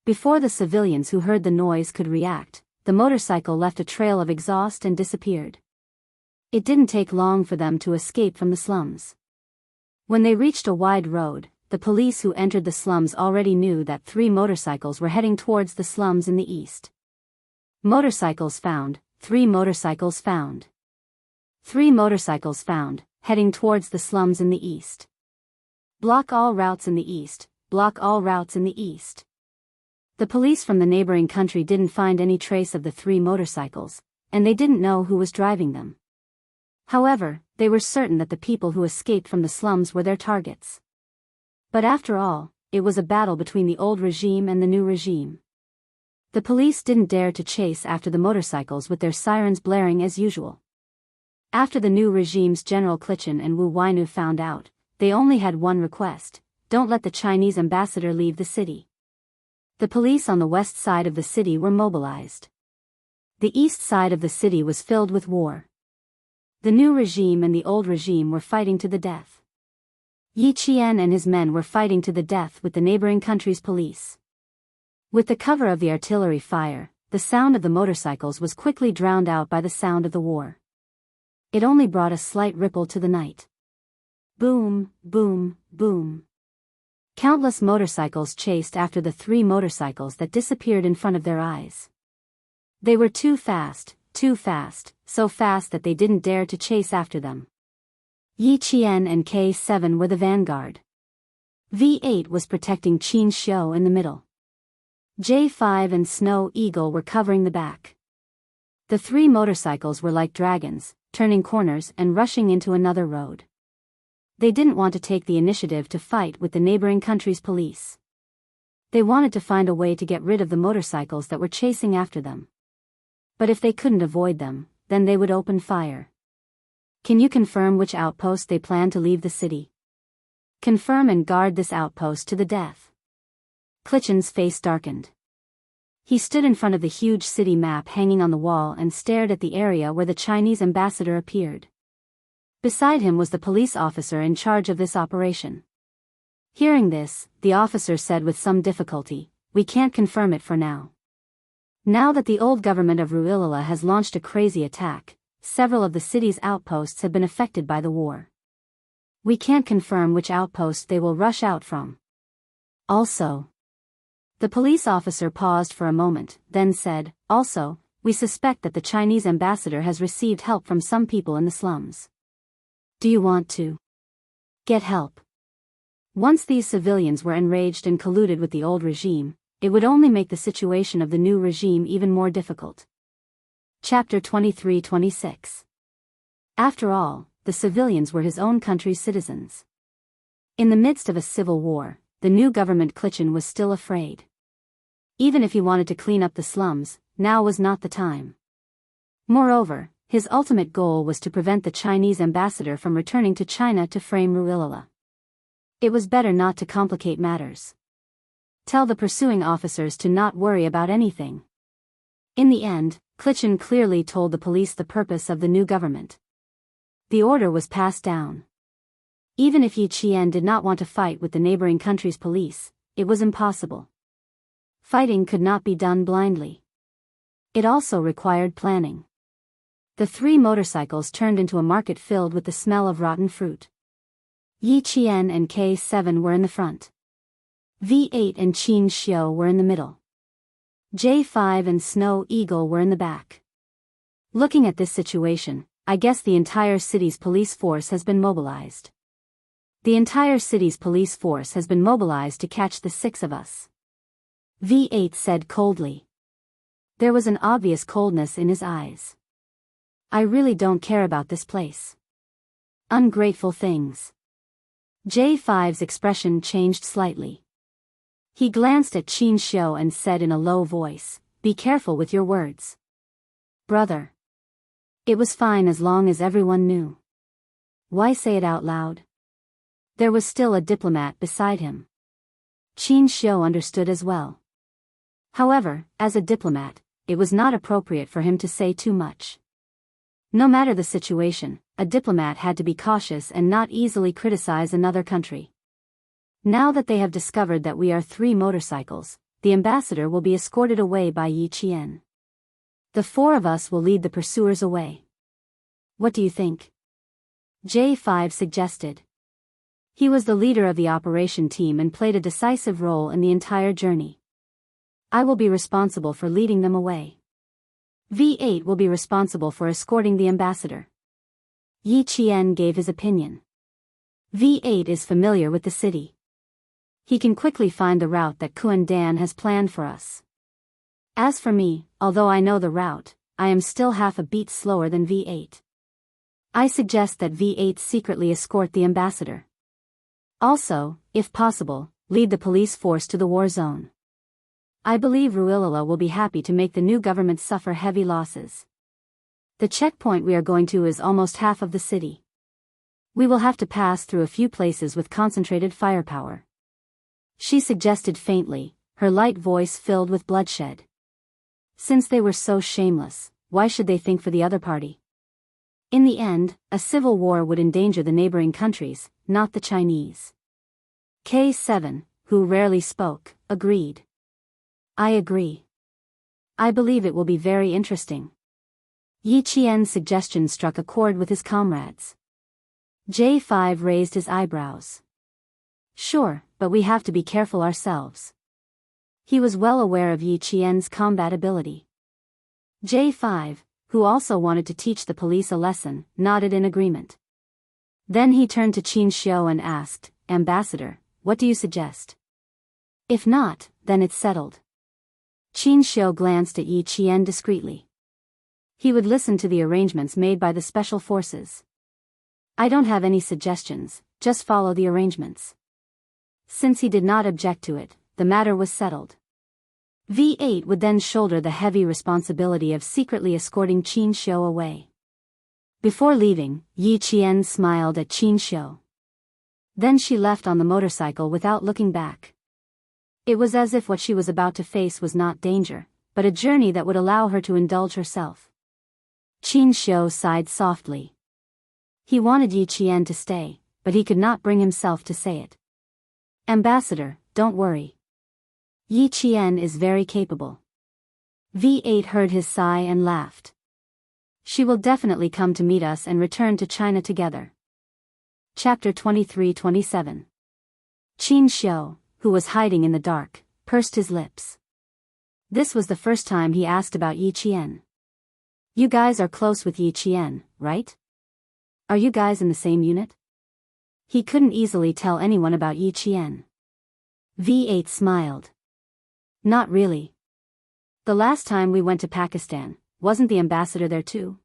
A: Before the civilians who heard the noise could react, the motorcycle left a trail of exhaust and disappeared. It didn't take long for them to escape from the slums. When they reached a wide road, the police who entered the slums already knew that 3 motorcycles were heading towards the slums in the east. Motorcycles found, 3 motorcycles found. 3 motorcycles found, heading towards the slums in the east. Block all routes in the east, block all routes in the east. The police from the neighboring country didn't find any trace of the 3 motorcycles, and they didn't know who was driving them. However, they were certain that the people who escaped from the slums were their targets. But after all, it was a battle between the old regime and the new regime. The police didn't dare to chase after the motorcycles with their sirens blaring as usual. After the new regime's General Cultivation and Wu Wainu found out, they only had one request: don't let the Chinese ambassador leave the city. The police on the west side of the city were mobilized. The east side of the city was filled with war. The new regime and the old regime were fighting to the death. Yi Qian and his men were fighting to the death with the neighboring country's police. With the cover of the artillery fire, the sound of the motorcycles was quickly drowned out by the sound of the war. It only brought a slight ripple to the night. Boom, boom, boom. Countless motorcycles chased after the 3 motorcycles that disappeared in front of their eyes. They were too fast, so fast that they didn't dare to chase after them. Yi Qian and K7 were the vanguard. V8 was protecting Xianxia in the middle. J5 and Snow Eagle were covering the back. The 3 motorcycles were like dragons, turning corners and rushing into another road. They didn't want to take the initiative to fight with the neighboring country's police. They wanted to find a way to get rid of the motorcycles that were chasing after them. But if they couldn't avoid them, then they would open fire. Can you confirm which outpost they plan to leave the city? Confirm and guard this outpost to the death. Cultivation's face darkened. He stood in front of the huge city map hanging on the wall and stared at the area where the Chinese ambassador appeared. Beside him was the police officer in charge of this operation. Hearing this, the officer said with some difficulty, "We can't confirm it for now. Now that the old government of Ruilala has launched a crazy attack, several of the city's outposts have been affected by the war. We can't confirm which outpost they will rush out from. Also," the police officer paused for a moment, then said, "Also, we suspect that the Chinese ambassador has received help from some people in the slums. Do you want to get help?" Once these civilians were enraged and colluded with the old regime, it would only make the situation of the new regime even more difficult. Chapter 23-26. After all, the civilians were his own country's citizens. In the midst of a civil war, the new government Cultivation was still afraid. Even if he wanted to clean up the slums, now was not the time. Moreover, his ultimate goal was to prevent the Chinese ambassador from returning to China to frame Ruilala. It was better not to complicate matters. Tell the pursuing officers to not worry about anything. In the end, Cultivation clearly told the police the purpose of the new government. The order was passed down. Even if Yi Qian did not want to fight with the neighboring country's police, it was impossible. Fighting could not be done blindly. It also required planning. The 3 motorcycles turned into a market filled with the smell of rotten fruit. Yi Qian and K7 were in the front. V8 and Xianxia were in the middle. J5 and Snow Eagle were in the back. Looking at this situation, I guess the entire city's police force has been mobilized. The entire city's police force has been mobilized to catch the 6 of us. V8 said coldly. There was an obvious coldness in his eyes. I really don't care about this place. Ungrateful things. J5's expression changed slightly. He glanced at Xianxia and said in a low voice, "Be careful with your words. Brother." It was fine as long as everyone knew. Why say it out loud? There was still a diplomat beside him. Xianxia understood as well. However, as a diplomat, it was not appropriate for him to say too much. No matter the situation, a diplomat had to be cautious and not easily criticize another country. Now that they have discovered that we are 3 motorcycles, the ambassador will be escorted away by Yi Qian. The 4 of us will lead the pursuers away. What do you think? J5 suggested. He was the leader of the operation team and played a decisive role in the entire journey. I will be responsible for leading them away. V8 will be responsible for escorting the ambassador. Yi Qian gave his opinion. V8 is familiar with the city. He can quickly find the route that Kuan Dan has planned for us. As for me, although I know the route, I am still half a beat slower than V8. I suggest that V8 secretly escort the ambassador. Also, if possible, lead the police force to the war zone. I believe Ruilala will be happy to make the new government suffer heavy losses. The checkpoint we are going to is almost half of the city. We will have to pass through a few places with concentrated firepower. She suggested faintly, her light voice filled with bloodshed. Since they were so shameless, why should they think for the other party? In the end, a civil war would endanger the neighboring countries, not the Chinese. K7, who rarely spoke, agreed. I agree. I believe it will be very interesting. Yi Qian's suggestion struck a chord with his comrades. J5 raised his eyebrows. Sure, but we have to be careful ourselves. He was well aware of Yi Qian's combat ability. J5, who also wanted to teach the police a lesson, nodded in agreement. Then he turned to Qin Xiu and asked, Ambassador, what do you suggest? If not, then it's settled. Qin Xiu glanced at Yi Qian discreetly. He would listen to the arrangements made by the special forces. I don't have any suggestions, just follow the arrangements. Since he did not object to it, the matter was settled. V8 would then shoulder the heavy responsibility of secretly escorting Qin Xiu away. Before leaving, Yi Qian smiled at Qin Xiu. Then she left on the motorcycle without looking back. It was as if what she was about to face was not danger, but a journey that would allow her to indulge herself. Qin Xiu sighed softly. He wanted Yi Qian to stay, but he could not bring himself to say it. Ambassador, don't worry. Yi Qian is very capable. V8 heard his sigh and laughed. She will definitely come to meet us and return to China together. Chapter 23-27. Qin Xiu, who was hiding in the dark, pursed his lips. This was the first time he asked about Yi Qian. You guys are close with Yi Qian, right? Are you guys in the same unit? He couldn't easily tell anyone about Yi Qian. V8 smiled. Not really. The last time we went to Pakistan, wasn't the ambassador there too?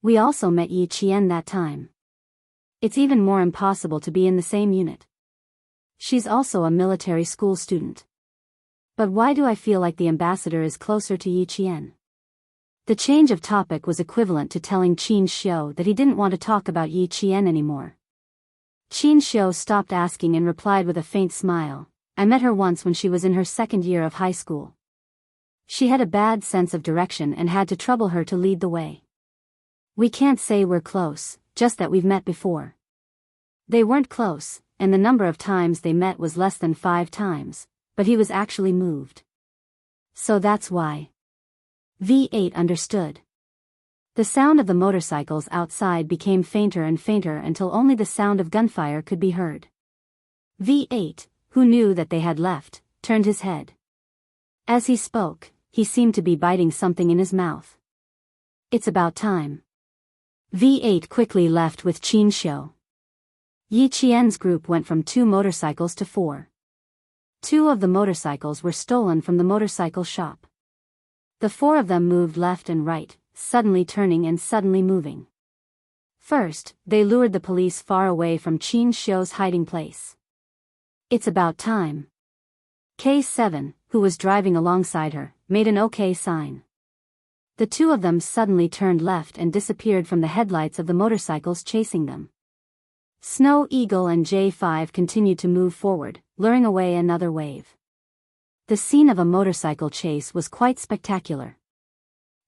A: We also met Yi Qian that time. It's even more impossible to be in the same unit. She's also a military school student. But why do I feel like the ambassador is closer to Yi Qian? The change of topic was equivalent to telling Qin Xiu that he didn't want to talk about Yi Qian anymore. Qin Xiu stopped asking and replied with a faint smile, I met her once when she was in her second year of high school. She had a bad sense of direction and had to trouble her to lead the way. We can't say we're close, just that we've met before. They weren't close, and the number of times they met was less than 5 times, but he was actually moved. So that's why. V8 understood. The sound of the motorcycles outside became fainter and fainter until only the sound of gunfire could be heard. V8, who knew that they had left, turned his head. As he spoke, he seemed to be biting something in his mouth. It's about time. V8 quickly left with Qin Xiu. Yi Qian's group went from 2 motorcycles to 4. 2 of the motorcycles were stolen from the motorcycle shop. The 4 of them moved left and right, suddenly turning and suddenly moving. First, they lured the police far away from Qin Xiu's hiding place. It's about time. K7, who was driving alongside her, made an OK sign. The 2 of them suddenly turned left and disappeared from the headlights of the motorcycles chasing them. Snow Eagle and J5 continued to move forward, luring away another wave. The scene of a motorcycle chase was quite spectacular.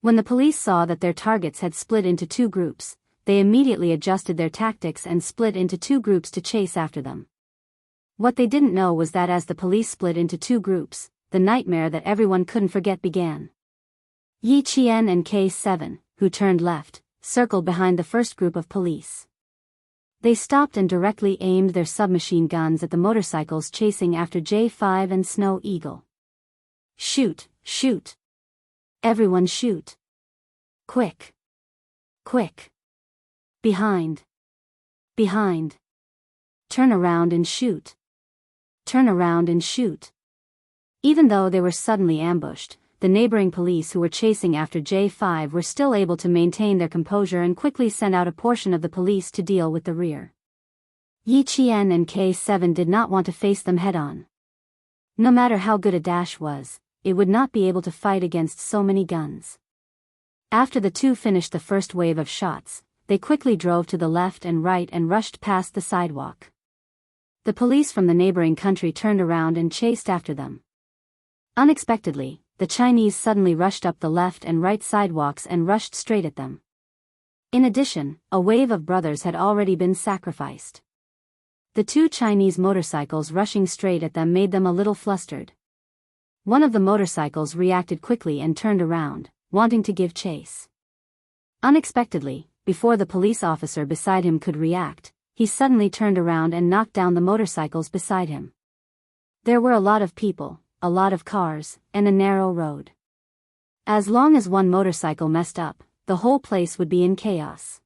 A: When the police saw that their targets had split into 2 groups, they immediately adjusted their tactics and split into 2 groups to chase after them. What they didn't know was that as the police split into 2 groups, the nightmare that everyone couldn't forget began. Yi Qian and K7, who turned left, circled behind the first group of police. They stopped and directly aimed their submachine guns at the motorcycles chasing after J5 and Snow Eagle. Shoot, shoot. Everyone shoot. Quick. Quick. Behind. Behind. Turn around and shoot. Turn around and shoot. Even though they were suddenly ambushed, the neighboring police who were chasing after J5 were still able to maintain their composure and quickly sent out a portion of the police to deal with the rear. Yi Qian and K7 did not want to face them head-on. No matter how good a dash was, it would not be able to fight against so many guns. After the two finished the first wave of shots, they quickly drove to the left and right and rushed past the sidewalk. The police from the neighboring country turned around and chased after them. Unexpectedly, the Chinese suddenly rushed up the left and right sidewalks and rushed straight at them. In addition, a wave of brothers had already been sacrificed. The two Chinese motorcycles rushing straight at them made them a little flustered. One of the motorcycles reacted quickly and turned around, wanting to give chase. Unexpectedly, before the police officer beside him could react, he suddenly turned around and knocked down the motorcycles beside him. There were a lot of people, a lot of cars, and a narrow road. As long as one motorcycle messed up, the whole place would be in chaos.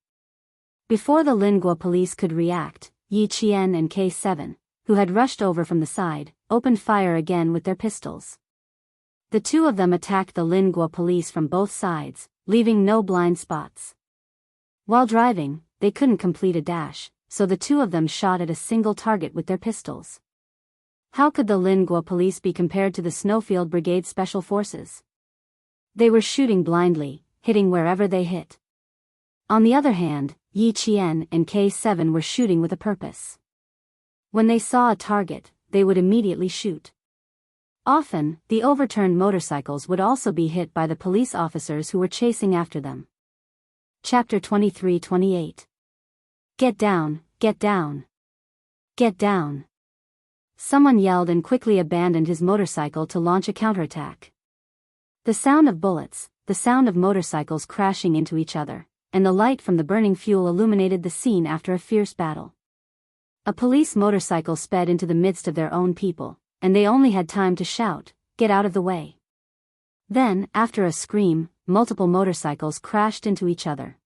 A: Before the Lingua police could react, Yi Qian and K7, who had rushed over from the side, opened fire again with their pistols. The two of them attacked the Lingua police from both sides, leaving no blind spots. While driving, they couldn't complete a dash, so the two of them shot at a single target with their pistols. How could the Lingua police be compared to the Snowfield Brigade Special Forces? They were shooting blindly, hitting wherever they hit. On the other hand, Yi Qian and K7 were shooting with a purpose. When they saw a target, they would immediately shoot. Often, the overturned motorcycles would also be hit by the police officers who were chasing after them. Chapter 23-28. Get down, get down. Get down. Someone yelled and quickly abandoned his motorcycle to launch a counterattack. The sound of bullets, the sound of motorcycles crashing into each other, and the light from the burning fuel illuminated the scene after a fierce battle. A police motorcycle sped into the midst of their own people, and they only had time to shout, "Get out of the way." Then, after a scream, multiple motorcycles crashed into each other.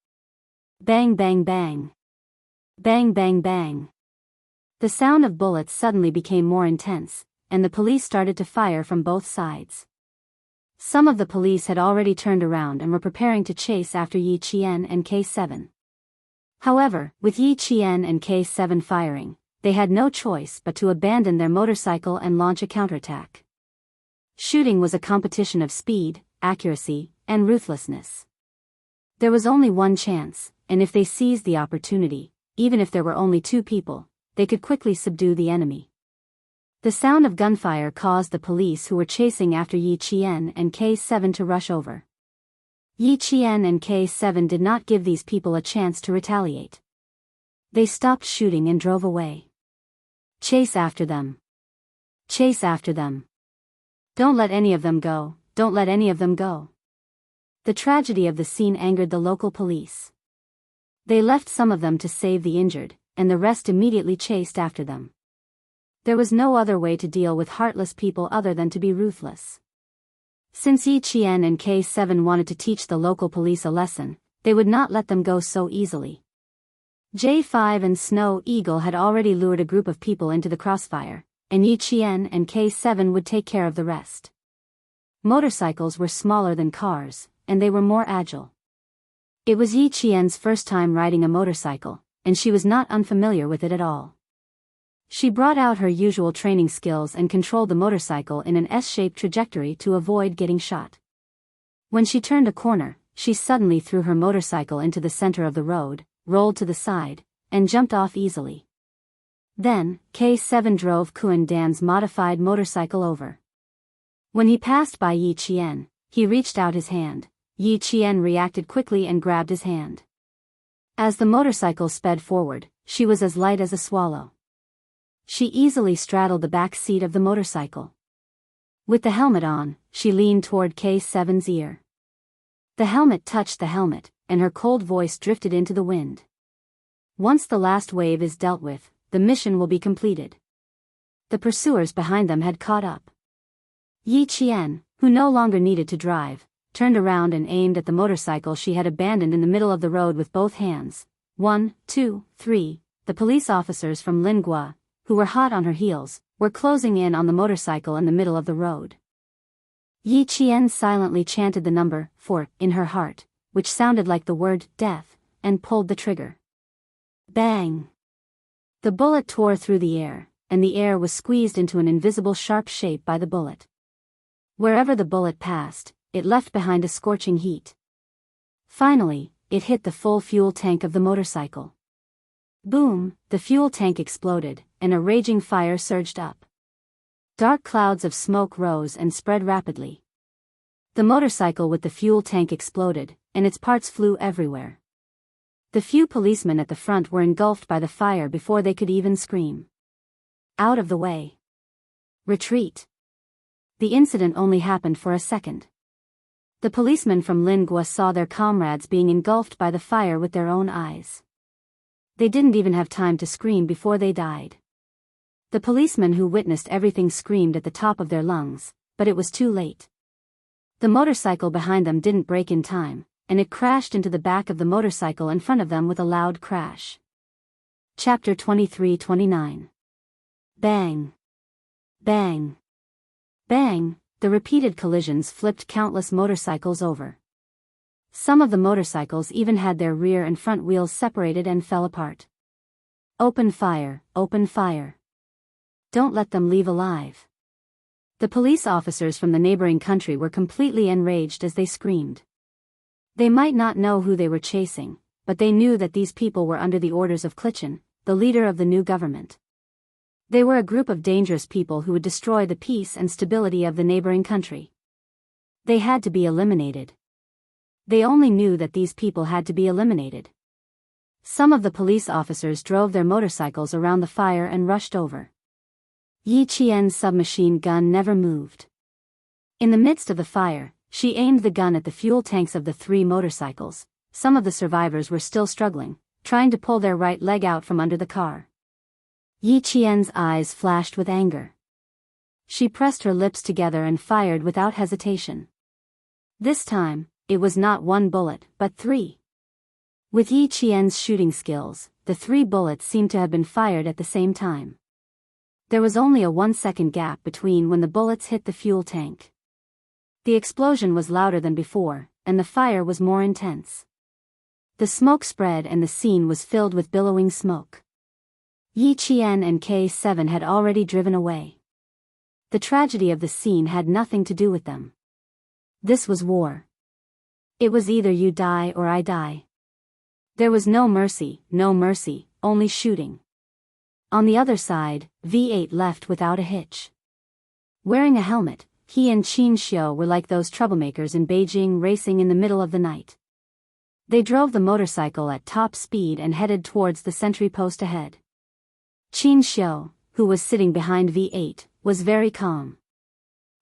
A: Bang bang bang. Bang bang bang. The sound of bullets suddenly became more intense, and the police started to fire from both sides. Some of the police had already turned around and were preparing to chase after Yi Qian and K7. However, with Yi Qian and K7 firing, they had no choice but to abandon their motorcycle and launch a counterattack. Shooting was a competition of speed, accuracy, and ruthlessness. There was only one chance, and if they seized the opportunity, even if there were only two people, they could quickly subdue the enemy. The sound of gunfire caused the police who were chasing after Yi Qian and K7 to rush over. Yi Qian and K7 did not give these people a chance to retaliate. They stopped shooting and drove away. Chase after them. Chase after them. Don't let any of them go, don't let any of them go. The tragedy of the scene angered the local police. They left some of them to save the injured, and the rest immediately chased after them. There was no other way to deal with heartless people other than to be ruthless. Since Yi Qian and K7 wanted to teach the local police a lesson, they would not let them go so easily. J5 and Snow Eagle had already lured a group of people into the crossfire, and Yi Qian and K7 would take care of the rest. Motorcycles were smaller than cars, and they were more agile. It was Yi Qian's first time riding a motorcycle, and she was not unfamiliar with it at all. She brought out her usual training skills and controlled the motorcycle in an S-shaped trajectory to avoid getting shot. When she turned a corner, she suddenly threw her motorcycle into the center of the road, rolled to the side, and jumped off easily. Then, K7 drove Kuan Dan's modified motorcycle over. When he passed by Yi Qian, he reached out his hand. Yi Qian reacted quickly and grabbed his hand. As the motorcycle sped forward, she was as light as a swallow. She easily straddled the back seat of the motorcycle. With the helmet on, she leaned toward K7's ear. The helmet touched the helmet, and her cold voice drifted into the wind. Once the last wave is dealt with, the mission will be completed. The pursuers behind them had caught up. Yi Qian, who no longer needed to drive, turned around and aimed at the motorcycle she had abandoned in the middle of the road with both hands. 1, 2, 3, the police officers from Lingua, who were hot on her heels, were closing in on the motorcycle in the middle of the road. Yi Qian silently chanted the number 4 in her heart, which sounded like the word death, and pulled the trigger. Bang! The bullet tore through the air, and the air was squeezed into an invisible sharp shape by the bullet. Wherever the bullet passed, it left behind a scorching heat. Finally, it hit the full fuel tank of the motorcycle. Boom! The fuel tank exploded, and a raging fire surged up. Dark clouds of smoke rose and spread rapidly. The motorcycle with the fuel tank exploded, and its parts flew everywhere. The few policemen at the front were engulfed by the fire before they could even scream. Out of the way. Retreat. The incident only happened for a second. The policemen from Lingua saw their comrades being engulfed by the fire with their own eyes. They didn't even have time to scream before they died. The policemen who witnessed everything screamed at the top of their lungs, but it was too late. The motorcycle behind them didn't brake in time, and it crashed into the back of the motorcycle in front of them with a loud crash. Chapter 23-29. Bang! Bang! Bang! The repeated collisions flipped countless motorcycles over. Some of the motorcycles even had their rear and front wheels separated and fell apart. Open fire! Open fire! Don't let them leave alive. The police officers from the neighboring country were completely enraged as they screamed. They might not know who they were chasing, but they knew that these people were under the orders of Cultivation, the leader of the new government. They were a group of dangerous people who would destroy the peace and stability of the neighboring country. They had to be eliminated. They only knew that these people had to be eliminated. Some of the police officers drove their motorcycles around the fire and rushed over. Yi Qian's submachine gun never moved. In the midst of the fire, she aimed the gun at the fuel tanks of the 3 motorcycles. Some of the survivors were still struggling, trying to pull their right leg out from under the car. Yi Qian's eyes flashed with anger. She pressed her lips together and fired without hesitation. This time, it was not 1 bullet, but 3. With Yi Qian's shooting skills, the 3 bullets seemed to have been fired at the same time. There was only a 1-second gap between when the bullets hit the fuel tank. The explosion was louder than before, and the fire was more intense. The smoke spread and the scene was filled with billowing smoke. Yi Qian and K7 had already driven away. The tragedy of the scene had nothing to do with them. This was war. It was either you die or I die. There was no mercy, only shooting. On the other side, V8 left without a hitch. Wearing a helmet, he and Xianxia were like those troublemakers in Beijing racing in the middle of the night. They drove the motorcycle at top speed and headed towards the sentry post ahead. Xianxia, who was sitting behind V8, was very calm.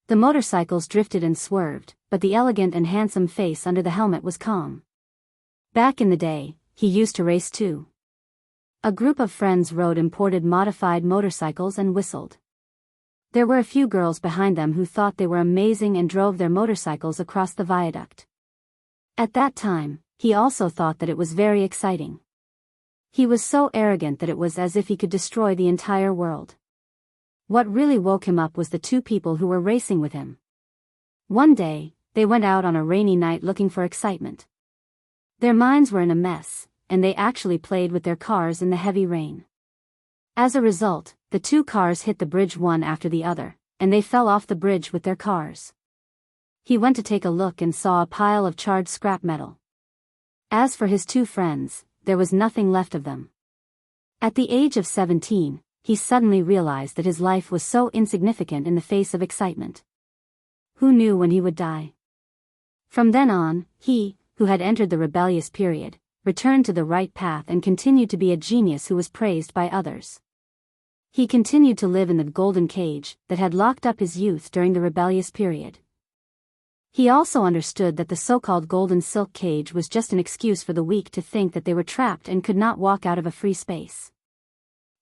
A: The motorcycles drifted and swerved, but the elegant and handsome face under the helmet was calm. Back in the day, he used to race too. A group of friends rode imported modified motorcycles and whistled. There were a few girls behind them who thought they were amazing and drove their motorcycles across the viaduct. At that time, he also thought that it was very exciting. He was so arrogant that it was as if he could destroy the entire world. What really woke him up was the 2 people who were racing with him. One day, they went out on a rainy night looking for excitement. Their minds were in a mess, and they actually played with their cars in the heavy rain. As a result, the 2 cars hit the bridge one after the other, and they fell off the bridge with their cars. He went to take a look and saw a pile of charred scrap metal. As for his 2 friends, there was nothing left of them. At the age of 17, he suddenly realized that his life was so insignificant in the face of excitement. Who knew when he would die? From then on, he, who had entered the rebellious period, returned to the right path and continued to be a genius who was praised by others. He continued to live in the golden cage that had locked up his youth during the rebellious period. He also understood that the so-called golden silk cage was just an excuse for the weak to think that they were trapped and could not walk out of a free space.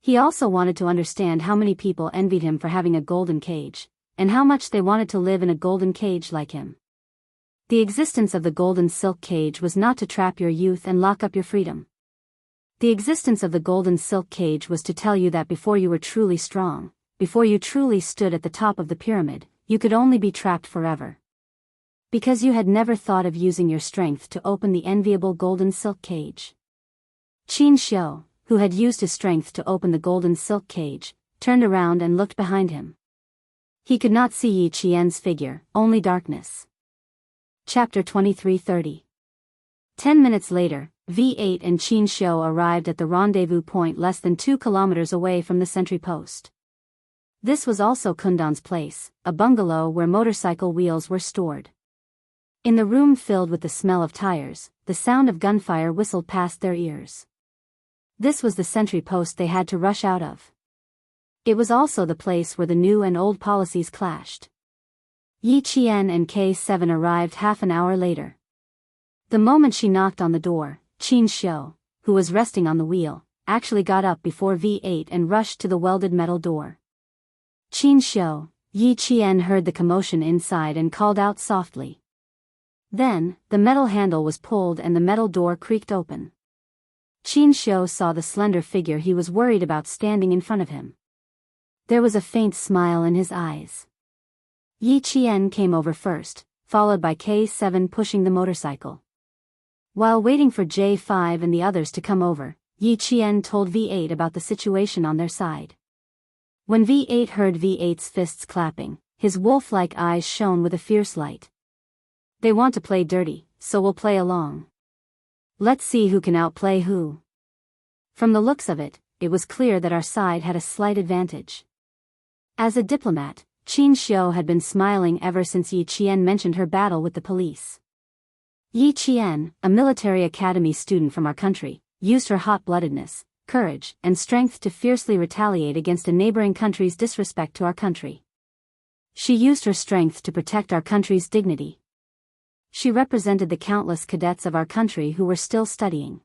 A: He also wanted to understand how many people envied him for having a golden cage, and how much they wanted to live in a golden cage like him. The existence of the golden silk cage was not to trap your youth and lock up your freedom. The existence of the golden silk cage was to tell you that before you were truly strong, before you truly stood at the top of the pyramid, you could only be trapped forever. Because you had never thought of using your strength to open the enviable golden silk cage. Xianxia, who had used his strength to open the golden silk cage, turned around and looked behind him. He could not see Yi Qian's figure, only darkness. Chapter 23:30. 10 minutes later, V8 and Xianxia arrived at the rendezvous point less than 2 kilometers away from the sentry post. This was also Kundan's place, a bungalow where motorcycle wheels were stored. In the room filled with the smell of tires, the sound of gunfire whistled past their ears. This was the sentry post they had to rush out of. It was also the place where the new and old policies clashed. Yi Qian and K7 arrived half an hour later. The moment she knocked on the door, Xianxia, who was resting on the wheel, actually got up before V8 and rushed to the welded metal door. Xianxia, Yi Qian heard the commotion inside and called out softly. Then, the metal handle was pulled and the metal door creaked open. Xianxia saw the slender figure he was worried about standing in front of him. There was a faint smile in his eyes. Yi Qian came over first, followed by K7 pushing the motorcycle. While waiting for J5 and the others to come over, Yi Qian told V8 about the situation on their side. When V8 heard V8's fists clapping, his wolf-like eyes shone with a fierce light. They want to play dirty, so we'll play along. Let's see who can outplay who. From the looks of it, it was clear that our side had a slight advantage. As a diplomat, Xianxia had been smiling ever since Yi Qian mentioned her battle with the police. Yi Qian, a military academy student from our country, used her hot-bloodedness, courage, and strength to fiercely retaliate against a neighboring country's disrespect to our country. She used her strength to protect our country's dignity. She represented the countless cadets of our country who were still studying.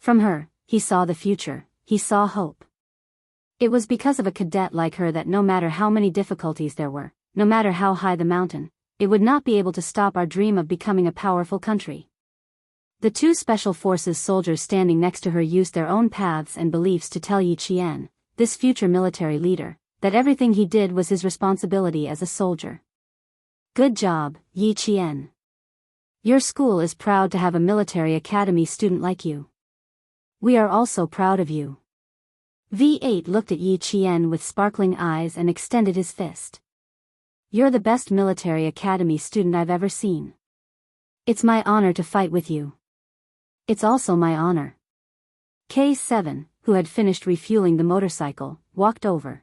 A: From her, he saw the future, he saw hope. It was because of a cadet like her that no matter how many difficulties there were, no matter how high the mountain, it would not be able to stop our dream of becoming a powerful country. The two special forces soldiers standing next to her used their own paths and beliefs to tell Yi Qian, this future military leader, that everything he did was his responsibility as a soldier. Good job, Yi Qian. Your school is proud to have a military academy student like you. We are also proud of you. V8 looked at Yi Qian with sparkling eyes and extended his fist. You're the best military academy student I've ever seen. It's my honor to fight with you. It's also my honor. K7, who had finished refueling the motorcycle, walked over.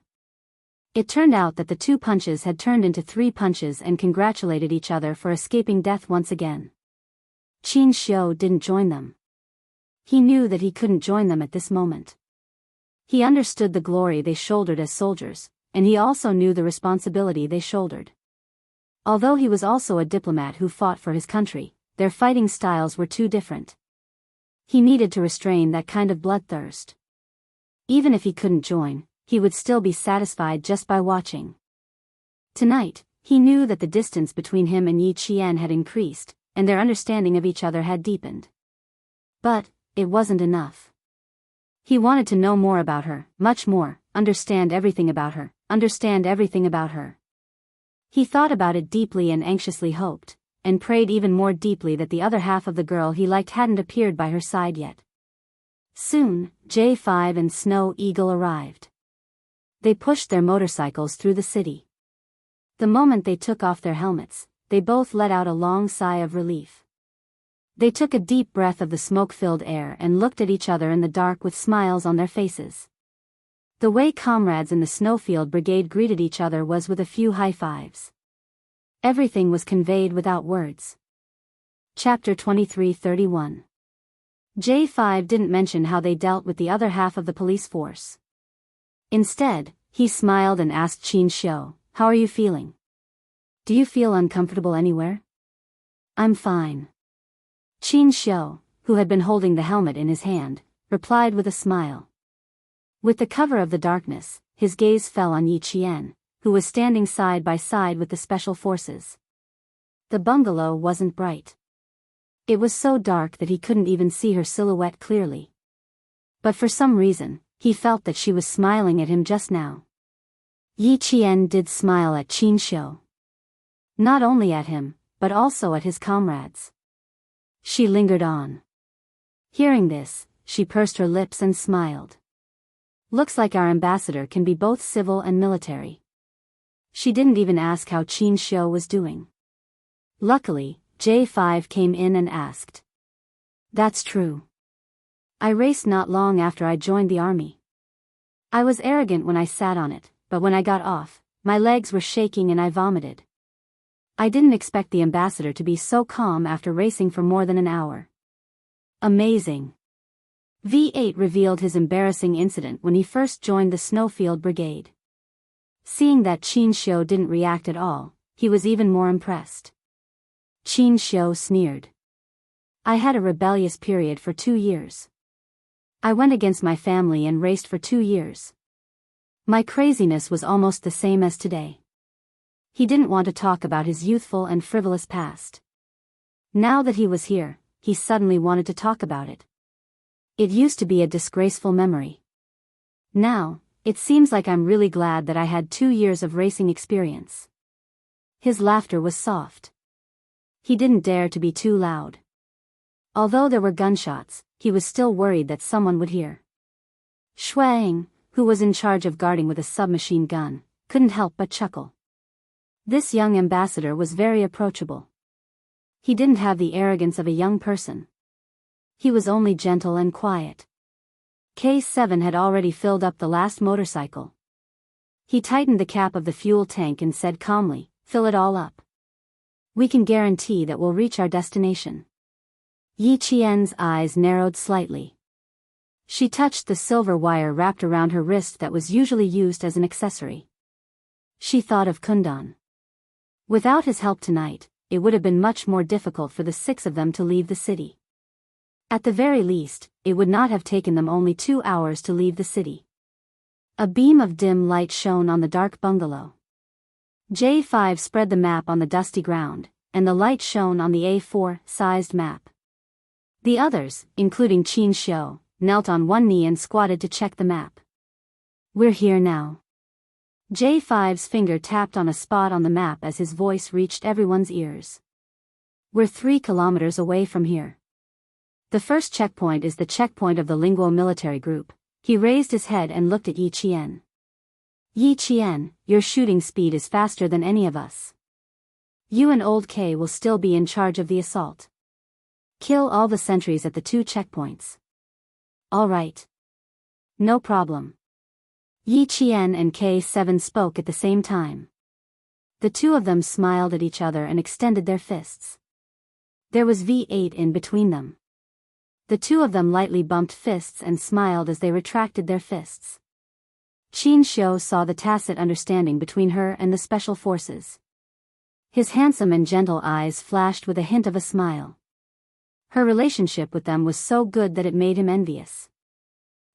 A: It turned out that the 2 punches had turned into 3 punches and congratulated each other for escaping death once again. Xianxia didn't join them. He knew that he couldn't join them at this moment. He understood the glory they shouldered as soldiers, and he also knew the responsibility they shouldered. Although he was also a diplomat who fought for his country, their fighting styles were too different. He needed to restrain that kind of bloodthirst. Even if he couldn't join, he would still be satisfied just by watching. Tonight, he knew that the distance between him and Yi Qian had increased, and their understanding of each other had deepened. But, it wasn't enough. He wanted to know more about her, much more, understand everything about her, understand everything about her. He thought about it deeply and anxiously hoped, and prayed even more deeply that the other half of the girl he liked hadn't appeared by her side yet. Soon, J5 and Snow Eagle arrived. They pushed their motorcycles through the city. The moment they took off their helmets, they both let out a long sigh of relief. They took a deep breath of the smoke-filled air and looked at each other in the dark with smiles on their faces. The way comrades in the Snowfield Brigade greeted each other was with a few high fives. Everything was conveyed without words. Chapter 23:31. J5 didn't mention how they dealt with the other half of the police force. Instead, he smiled and asked Xianxia, "How are you feeling? Do you feel uncomfortable anywhere? I'm fine. Xianxia, who had been holding the helmet in his hand, replied with a smile. With the cover of the darkness, his gaze fell on Yi Qian, who was standing side by side with the special forces. The bungalow wasn't bright. It was so dark that he couldn't even see her silhouette clearly. But for some reason, he felt that she was smiling at him just now. Yi Qian did smile at Xianxia. Not only at him, but also at his comrades. She lingered on. Hearing this, she pursed her lips and smiled. Looks like our ambassador can be both civil and military. She didn't even ask how Xianxia was doing. Luckily, J5 came in and asked. That's true. I raced not long after I joined the army. I was arrogant when I sat on it, but when I got off, my legs were shaking and I vomited. I didn't expect the ambassador to be so calm after racing for more than an hour. Amazing. V8 revealed his embarrassing incident when he first joined the Snowfield Brigade. Seeing that Xianxia didn't react at all, he was even more impressed. Xianxia sneered. I had a rebellious period for 2 years. I went against my family and raced for 2 years. My craziness was almost the same as today. He didn't want to talk about his youthful and frivolous past. Now that he was here, he suddenly wanted to talk about it. It used to be a disgraceful memory. Now, it seems like I'm really glad that I had 2 years of racing experience. His laughter was soft. He didn't dare to be too loud. Although there were gunshots, he was still worried that someone would hear. Shuang, who was in charge of guarding with a submachine gun, couldn't help but chuckle. This young ambassador was very approachable. He didn't have the arrogance of a young person. He was only gentle and quiet. K7 had already filled up the last motorcycle. He tightened the cap of the fuel tank and said calmly, "Fill it all up. We can guarantee that we'll reach our destination." Yi Qian's eyes narrowed slightly. She touched the silver wire wrapped around her wrist that was usually used as an accessory. She thought of Kundan. Without his help tonight, it would have been much more difficult for the 6 of them to leave the city. At the very least, it would not have taken them only 2 hours to leave the city. A beam of dim light shone on the dark bungalow. J5 spread the map on the dusty ground, and the light shone on the A4-sized map. The others, including Xianxia, knelt on one knee and squatted to check the map. We're here now. J5's finger tapped on a spot on the map as his voice reached everyone's ears. We're 3 kilometers away from here. The first checkpoint is the checkpoint of the Linguo military group. He raised his head and looked at Yi Qian. Yi Qian, your shooting speed is faster than any of us. You and Old K will still be in charge of the assault. Kill all the sentries at the 2 checkpoints. All right. No problem. Yi Qian and K7 spoke at the same time. The 2 of them smiled at each other and extended their fists. There was V8 in between them. The 2 of them lightly bumped fists and smiled as they retracted their fists. Xianxia saw the tacit understanding between her and the special forces. His handsome and gentle eyes flashed with a hint of a smile. Her relationship with them was so good that it made him envious.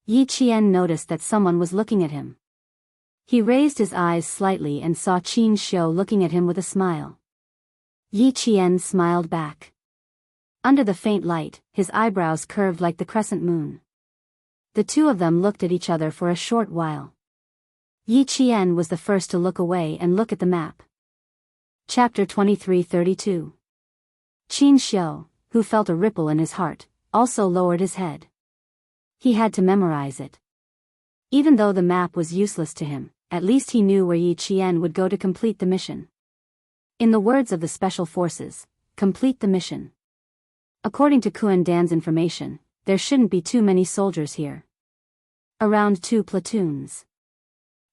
A: Yi Qian noticed that someone was looking at him. He raised his eyes slightly and saw Xianxia looking at him with a smile. Yi Qian smiled back. Under the faint light, his eyebrows curved like the crescent moon. The 2 of them looked at each other for a short while. Yi Qian was the first to look away and look at the map. Chapter 23-32. Xianxia, who felt a ripple in his heart, also lowered his head. He had to memorize it. Even though the map was useless to him, at least he knew where Yi Qian would go to complete the mission. In the words of the special forces, complete the mission. According to Kuan Dan's information, there shouldn't be too many soldiers here. Around 2 platoons.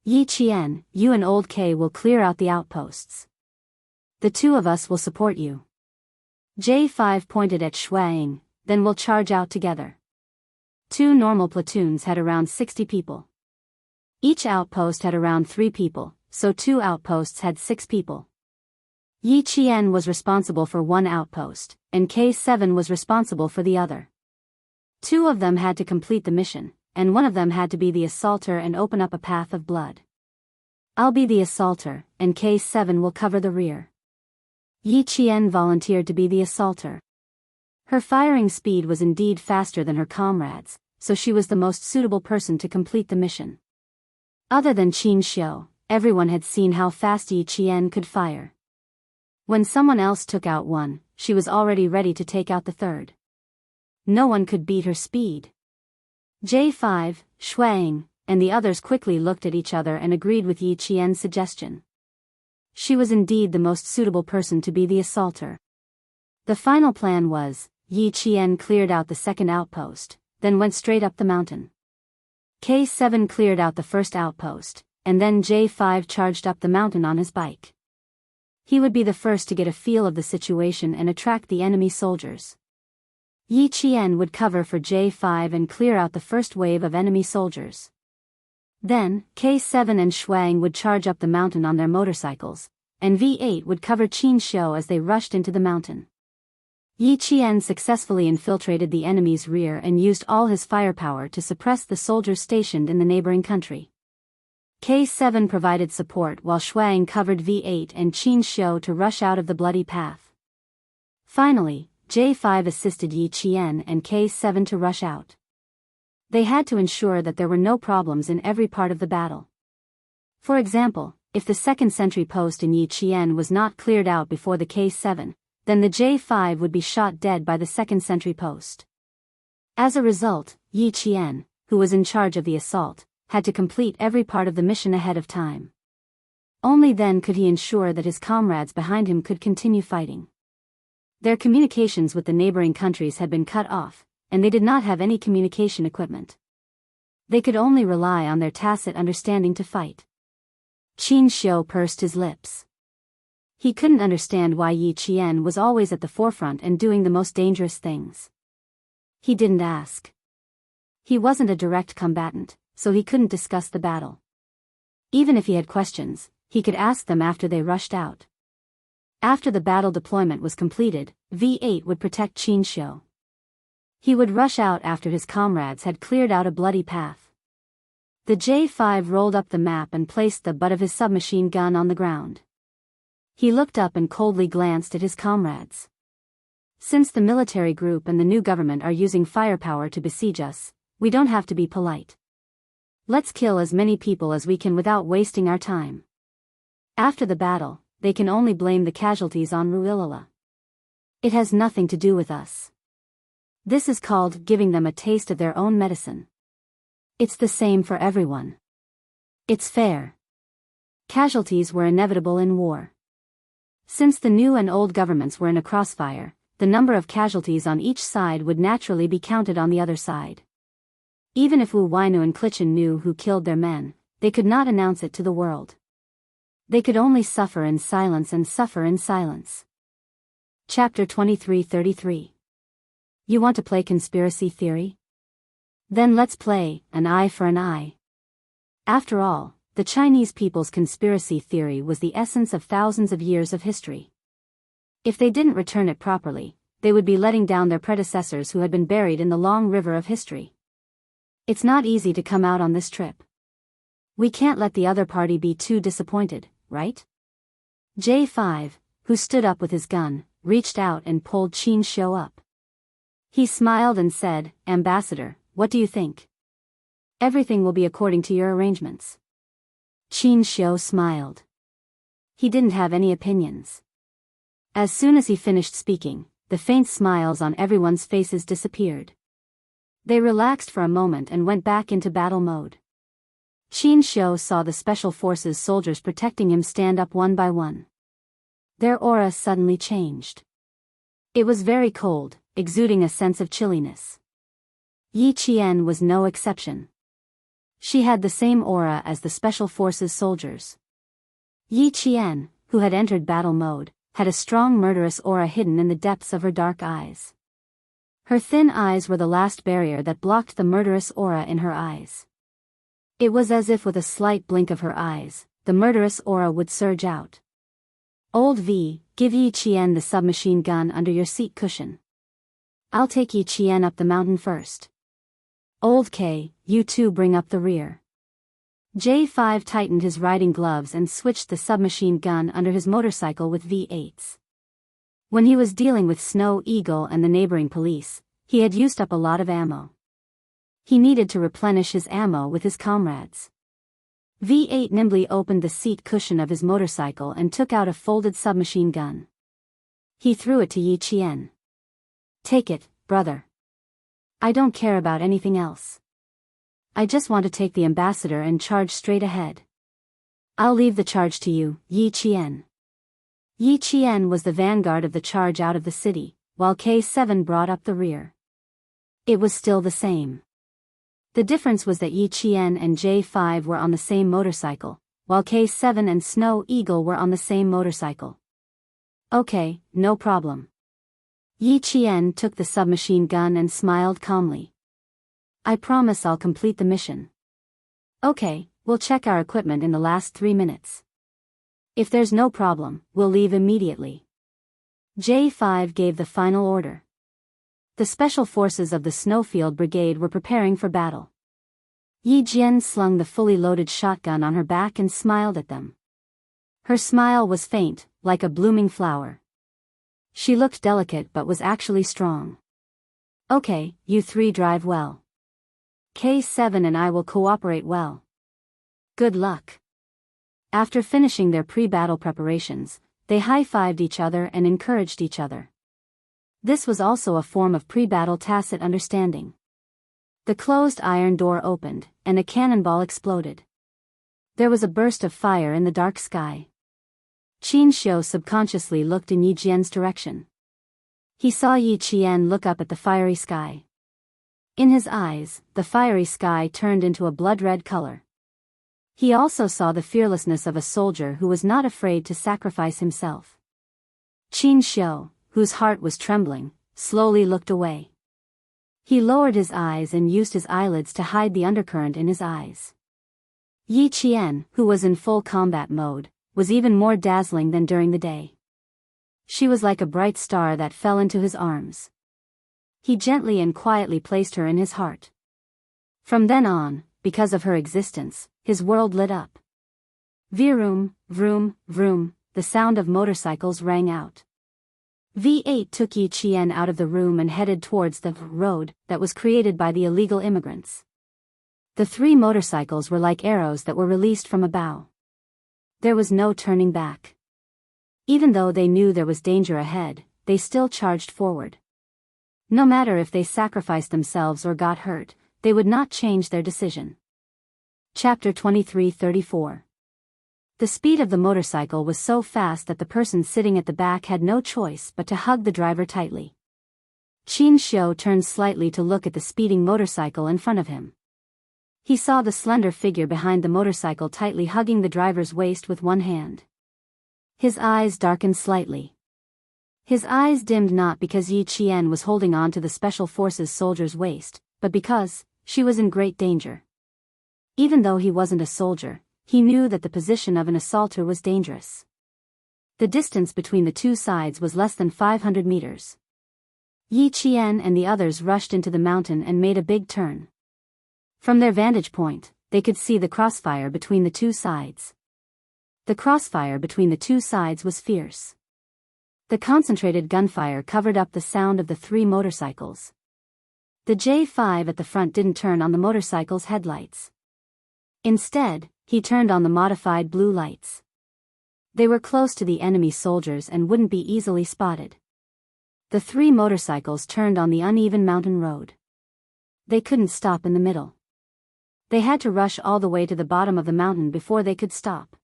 A: Yi Qian, you and Old K will clear out the outposts. The 2 of us will support you. J5 pointed at Shuang, then we'll charge out together. 2 normal platoons had around 60 people. Each outpost had around 3 people, so 2 outposts had 6 people. Yi Qian was responsible for one outpost, and K7 was responsible for the other. Two of them had to complete the mission, and one of them had to be the assaulter and open up a path of blood. I'll be the assaulter, and K7 will cover the rear. Yi Qian volunteered to be the assaulter. Her firing speed was indeed faster than her comrades, so she was the most suitable person to complete the mission. Other than Xianxia, everyone had seen how fast Yi Qian could fire. When someone else took out one, she was already ready to take out the third. No one could beat her speed. J5, Shuang, and the others quickly looked at each other and agreed with Yi Qian's suggestion. She was indeed the most suitable person to be the assaulter. The final plan was, Yi Qian cleared out the second outpost, then went straight up the mountain. K7 cleared out the first outpost, and then J5 charged up the mountain on his bike. He would be the first to get a feel of the situation and attract the enemy soldiers. Yi Qian would cover for J5 and clear out the first wave of enemy soldiers. Then, K7 and Shuang would charge up the mountain on their motorcycles, and V8 would cover Xianxia as they rushed into the mountain. Yi Qian successfully infiltrated the enemy's rear and used all his firepower to suppress the soldiers stationed in the neighboring country. K7 provided support while Shuang covered V8 and Xianxia to rush out of the bloody path. Finally, J5 assisted Yi Qian and K7 to rush out. They had to ensure that there were no problems in every part of the battle. For example, if the second sentry post in Yi Qian was not cleared out before the K7, then the J5 would be shot dead by the second sentry post. As a result, Yi Qian, who was in charge of the assault, had to complete every part of the mission ahead of time. Only then could he ensure that his comrades behind him could continue fighting. Their communications with the neighboring countries had been cut off, and they did not have any communication equipment. They could only rely on their tacit understanding to fight. Xianxia pursed his lips. He couldn't understand why Yi Qian was always at the forefront and doing the most dangerous things. He didn't ask. He wasn't a direct combatant, so he couldn't discuss the battle. Even if he had questions, he could ask them after they rushed out. After the battle deployment was completed, V8 would protect Xianxia. He would rush out after his comrades had cleared out a bloody path. The J5 rolled up the map and placed the butt of his submachine gun on the ground. He looked up and coldly glanced at his comrades. Since the military group and the new government are using firepower to besiege us, we don't have to be polite. Let's kill as many people as we can without wasting our time. After the battle, they can only blame the casualties on Ruilala. It has nothing to do with us. This is called giving them a taste of their own medicine. It's the same for everyone. It's fair. Casualties were inevitable in war. Since the new and old governments were in a crossfire, the number of casualties on each side would naturally be counted on the other side. Even if Wu Wainu and Clichin knew who killed their men, they could not announce it to the world. They could only suffer in silence and suffer in silence. Chapter 23:33. You want to play conspiracy theory? Then let's play an eye for an eye. After all, the Chinese people's conspiracy theory was the essence of thousands of years of history. If they didn't return it properly, they would be letting down their predecessors who had been buried in the long river of history. It's not easy to come out on this trip. We can't let the other party be too disappointed, right? J5, who stood up with his gun, reached out and pulled Xianxia up. He smiled and said, "Ambassador, what do you think? Everything will be according to your arrangements." Xianxia smiled. He didn't have any opinions. As soon as he finished speaking, the faint smiles on everyone's faces disappeared. They relaxed for a moment and went back into battle mode. Xianxia saw the Special Forces soldiers protecting him stand up one by one. Their aura suddenly changed. It was very cold, exuding a sense of chilliness. Yi Qian was no exception. She had the same aura as the Special Forces soldiers. Yi Qian, who had entered battle mode, had a strong murderous aura hidden in the depths of her dark eyes. Her thin eyes were the last barrier that blocked the murderous aura in her eyes. It was as if with a slight blink of her eyes, the murderous aura would surge out. Old V, give Yi Qian the submachine gun under your seat cushion. I'll take Yi Qian up the mountain first. Old K, you two bring up the rear. J5 tightened his riding gloves and switched the submachine gun under his motorcycle with V8s. When he was dealing with Snow Eagle and the neighboring police, he had used up a lot of ammo. He needed to replenish his ammo with his comrades. V8 nimbly opened the seat cushion of his motorcycle and took out a folded submachine gun. He threw it to Yi Qian. Take it, brother. I don't care about anything else. I just want to take the ambassador and charge straight ahead. I'll leave the charge to you, Yi Qian. Yi Qian was the vanguard of the charge out of the city, while K7 brought up the rear. It was still the same. The difference was that Yi Qian and J5 were on the same motorcycle, while K7 and Snow Eagle were on the same motorcycle. Okay, no problem. Yi Qian took the submachine gun and smiled calmly. I promise I'll complete the mission. Okay, we'll check our equipment in the last 3 minutes. If there's no problem, we'll leave immediately. J5 gave the final order. The special forces of the Snowfield Brigade were preparing for battle. Yi Jian slung the fully loaded shotgun on her back and smiled at them. Her smile was faint, like a blooming flower. She looked delicate but was actually strong. Okay, you three drive well. K7 and I will cooperate well. Good luck. After finishing their pre-battle preparations, they high-fived each other and encouraged each other. This was also a form of pre-battle tacit understanding. The closed iron door opened, and a cannonball exploded. There was a burst of fire in the dark sky. Xianxia subconsciously looked in Yi Jian's direction. He saw Yi Qian look up at the fiery sky. In his eyes, the fiery sky turned into a blood-red color. He also saw the fearlessness of a soldier who was not afraid to sacrifice himself. Xianxia, whose heart was trembling, slowly looked away. He lowered his eyes and used his eyelids to hide the undercurrent in his eyes. Yi Qian, who was in full combat mode, was even more dazzling than during the day. She was like a bright star that fell into his arms. He gently and quietly placed her in his heart. From then on, because of her existence, his world lit up. Vroom, vroom, vroom, the sound of motorcycles rang out. V8 took Yi Qian out of the room and headed towards the road that was created by the illegal immigrants. The 3 motorcycles were like arrows that were released from a bow. There was no turning back. Even though they knew there was danger ahead, they still charged forward. No matter if they sacrificed themselves or got hurt, they would not change their decision. Chapter 23:34. The speed of the motorcycle was so fast that the person sitting at the back had no choice but to hug the driver tightly. Xianxia turned slightly to look at the speeding motorcycle in front of him. He saw the slender figure behind the motorcycle tightly hugging the driver's waist with one hand. His eyes darkened slightly. His eyes dimmed not because Yi Qian was holding on to the Special Forces soldier's waist, but because she was in great danger. Even though he wasn't a soldier, he knew that the position of an assaulter was dangerous. The distance between the two sides was less than 500 meters. Yi Qian and the others rushed into the mountain and made a big turn. From their vantage point, they could see the crossfire between the two sides. The crossfire between the two sides was fierce. The concentrated gunfire covered up the sound of the 3 motorcycles. The J5 at the front didn't turn on the motorcycle's headlights. Instead, he turned on the modified blue lights. They were close to the enemy soldiers and wouldn't be easily spotted. The 3 motorcycles turned on the uneven mountain road. They couldn't stop in the middle. They had to rush all the way to the bottom of the mountain before they could stop.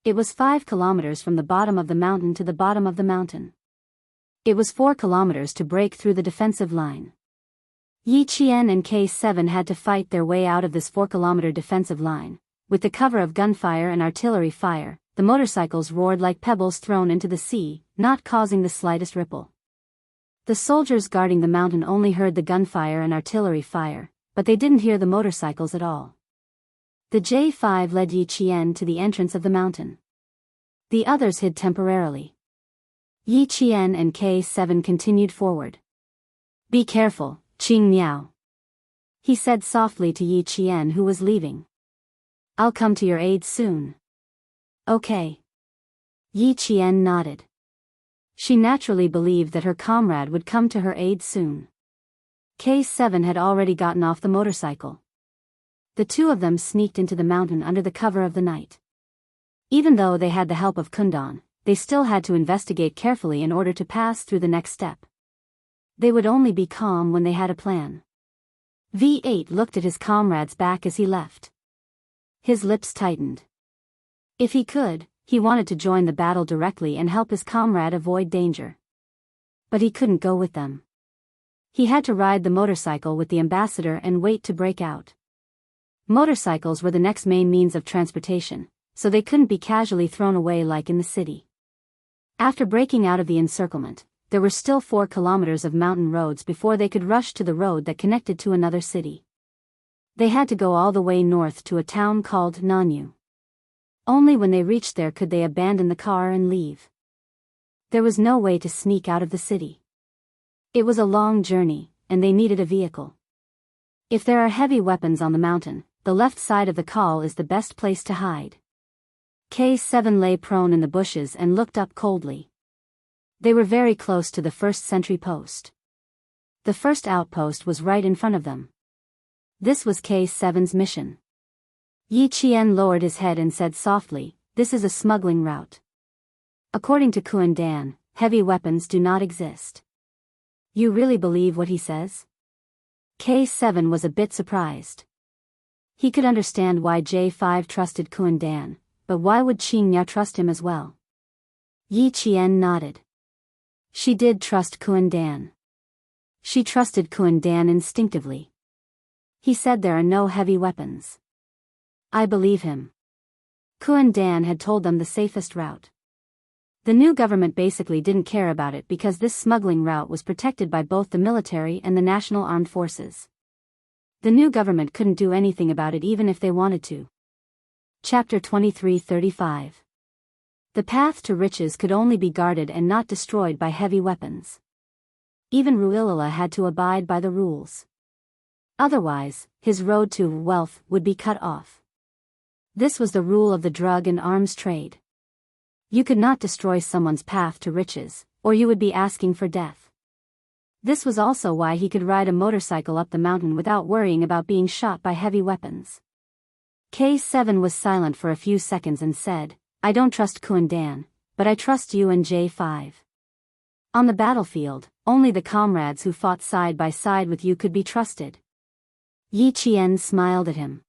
A: It was 5 kilometers from the bottom of the mountain to the bottom of the mountain. It was 4 kilometers to break through the defensive line. Yi Qian and K7 had to fight their way out of this 4-kilometer defensive line. With the cover of gunfire and artillery fire, the motorcycles roared like pebbles thrown into the sea, not causing the slightest ripple. The soldiers guarding the mountain only heard the gunfire and artillery fire, but they didn't hear the motorcycles at all. The J5 led Yi Qian to the entrance of the mountain. The others hid temporarily. Yi Qian and K7 continued forward. "Be careful, Qing Miao," he said softly to Yi Qian, who was leaving. "I'll come to your aid soon." "Okay." Yi Qian nodded. She naturally believed that her comrade would come to her aid soon. K7 had already gotten off the motorcycle. The two of them sneaked into the mountain under the cover of the night. Even though they had the help of Kundan, they still had to investigate carefully in order to pass through the next step. They would only be calm when they had a plan. V8 looked at his comrade's back as he left. His lips tightened. If he could, he wanted to join the battle directly and help his comrade avoid danger. But he couldn't go with them. He had to ride the motorcycle with the ambassador and wait to break out. Motorcycles were the next main means of transportation, so they couldn't be casually thrown away like in the city. After breaking out of the encirclement, there were still 4 kilometers of mountain roads before they could rush to the road that connected to another city. They had to go all the way north to a town called Nanyu. Only when they reached there could they abandon the car and leave. There was no way to sneak out of the city. It was a long journey, and they needed a vehicle. If there are heavy weapons on the mountain, the left side of the col is the best place to hide. K7 lay prone in the bushes and looked up coldly. They were very close to the first sentry post. The first outpost was right in front of them. This was K7's mission. Yi Qian lowered his head and said softly, "This is a smuggling route. According to Kuan-Dan, heavy weapons do not exist." "You really believe what he says?" K7 was a bit surprised. He could understand why J5 trusted Kuan-Dan, but why would Xianxia trust him as well? Yi Qian nodded. She did trust Kuan-Dan. She trusted Kuan-Dan instinctively. He said there are no heavy weapons. I believe him. Kuan-Dan had told them the safest route. The new government basically didn't care about it because this smuggling route was protected by both the military and the national armed forces. The new government couldn't do anything about it even if they wanted to. Chapter 23:35. The path to riches could only be guarded and not destroyed by heavy weapons. Even Ruilala had to abide by the rules. Otherwise, his road to wealth would be cut off. This was the rule of the drug and arms trade. You could not destroy someone's path to riches, or you would be asking for death. This was also why he could ride a motorcycle up the mountain without worrying about being shot by heavy weapons. K7 was silent for a few seconds and said, "I don't trust Kuan-Dan, but I trust you and J5. On the battlefield, only the comrades who fought side by side with you could be trusted." Yi Qian smiled at him.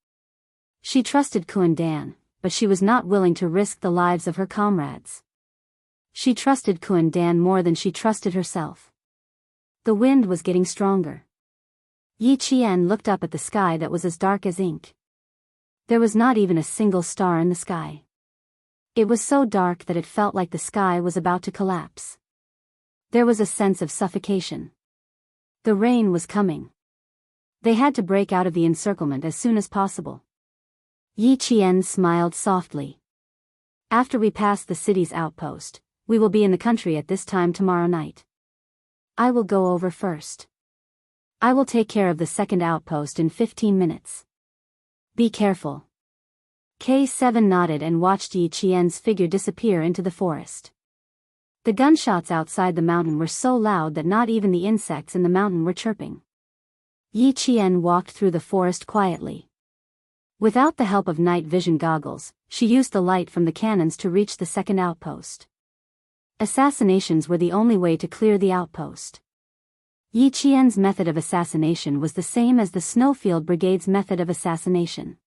A: She trusted Kuan-Dan, but she was not willing to risk the lives of her comrades. She trusted Kuan-Dan more than she trusted herself. The wind was getting stronger. Yi Qian looked up at the sky that was as dark as ink. There was not even a single star in the sky. It was so dark that it felt like the sky was about to collapse. There was a sense of suffocation. The rain was coming. They had to break out of the encirclement as soon as possible. Yi Qian smiled softly. "After we pass the city's outpost, we will be in the country at this time tomorrow night. I will go over first. I will take care of the second outpost in 15 minutes. Be careful." K7 nodded and watched Yi Qian's figure disappear into the forest. The gunshots outside the mountain were so loud that not even the insects in the mountain were chirping. Yi Qian walked through the forest quietly. Without the help of night vision goggles, she used the light from the cannons to reach the second outpost. Assassinations were the only way to clear the outpost. Yi Qian's method of assassination was the same as the Snowfield Brigade's method of assassination.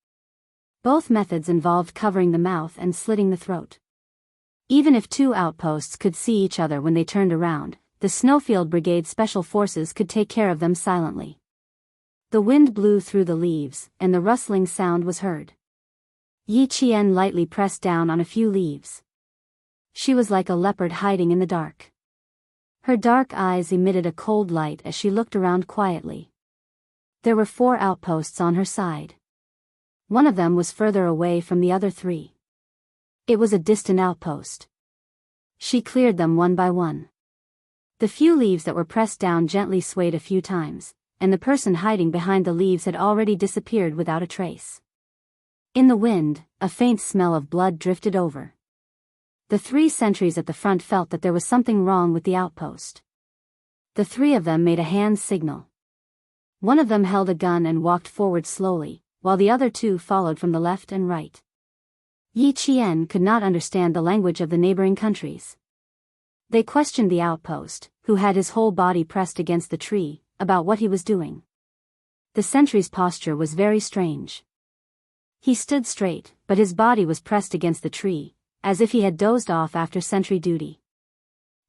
A: Both methods involved covering the mouth and slitting the throat. Even if two outposts could see each other when they turned around, the Snowfield Brigade Special Forces could take care of them silently. The wind blew through the leaves, and the rustling sound was heard. Yi Qian lightly pressed down on a few leaves. She was like a leopard hiding in the dark. Her dark eyes emitted a cold light as she looked around quietly. There were 4 outposts on her side. One of them was further away from the other 3. It was a distant outpost. She cleared them one by one. The few leaves that were pressed down gently swayed a few times, and the person hiding behind the leaves had already disappeared without a trace. In the wind, a faint smell of blood drifted over. The 3 sentries at the front felt that there was something wrong with the outpost. The 3 of them made a hand signal. One of them held a gun and walked forward slowly, while the other 2 followed from the left and right. Yi Qian could not understand the language of the neighboring countries. They questioned the outpost, who had his whole body pressed against the tree, about what he was doing. The sentry's posture was very strange. He stood straight, but his body was pressed against the tree, as if he had dozed off after sentry duty.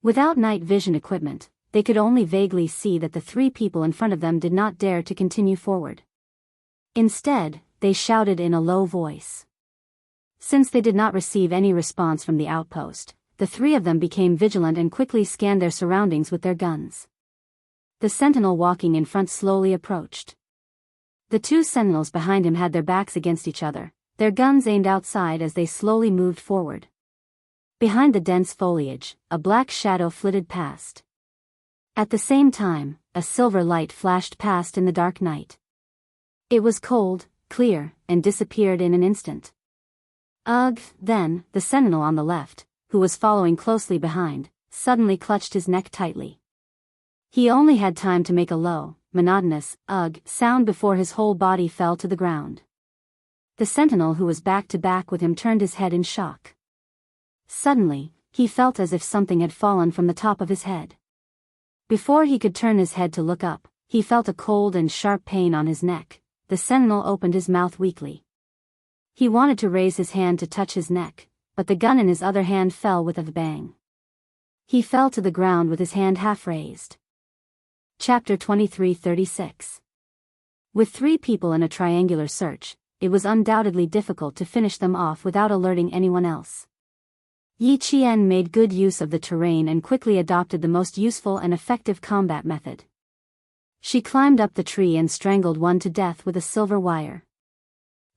A: Without night vision equipment, they could only vaguely see that the 3 people in front of them did not dare to continue forward. Instead, they shouted in a low voice. Since they did not receive any response from the outpost, the 3 of them became vigilant and quickly scanned their surroundings with their guns. The sentinel walking in front slowly approached. The 2 sentinels behind him had their backs against each other, their guns aimed outside as they slowly moved forward. Behind the dense foliage, a black shadow flitted past. At the same time, a silver light flashed past in the dark night. It was cold, clear, and disappeared in an instant. Ugh! Then, the sentinel on the left, who was following closely behind, suddenly clutched his neck tightly. He only had time to make a low, monotonous, ugh sound before his whole body fell to the ground. The sentinel who was back to back with him turned his head in shock. Suddenly, he felt as if something had fallen from the top of his head. Before he could turn his head to look up, he felt a cold and sharp pain on his neck. The sentinel opened his mouth weakly. He wanted to raise his hand to touch his neck, but the gun in his other hand fell with a bang. He fell to the ground with his hand half raised. Chapter 23:36. With 3 people in a triangular search, it was undoubtedly difficult to finish them off without alerting anyone else. Yi Qian made good use of the terrain and quickly adopted the most useful and effective combat method. She climbed up the tree and strangled one to death with a silver wire.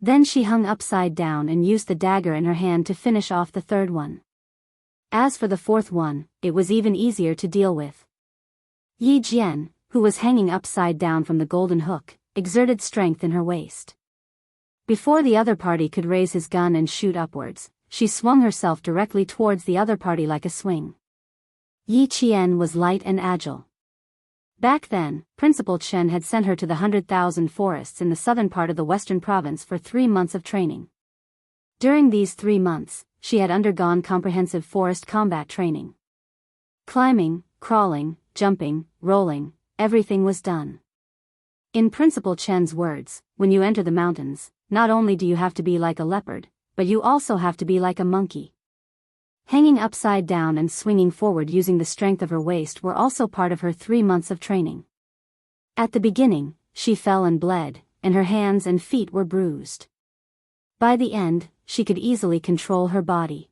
A: Then she hung upside down and used the dagger in her hand to finish off the 3rd one. As for the 4th one, it was even easier to deal with. Yi Jian, who was hanging upside down from the golden hook, exerted strength in her waist. Before the other party could raise his gun and shoot upwards, she swung herself directly towards the other party like a swing. Yi Qian was light and agile. Back then, Principal Chen had sent her to the 100,000 forests in the southern part of the western province for 3 months of training. During these 3 months, she had undergone comprehensive forest combat training. Climbing, crawling, jumping, rolling, everything was done. In Principal Chen's words, when you enter the mountains, not only do you have to be like a leopard, but you also have to be like a monkey. Hanging upside down and swinging forward using the strength of her waist were also part of her 3 months of training. At the beginning, she fell and bled, and her hands and feet were bruised. By the end, she could easily control her body.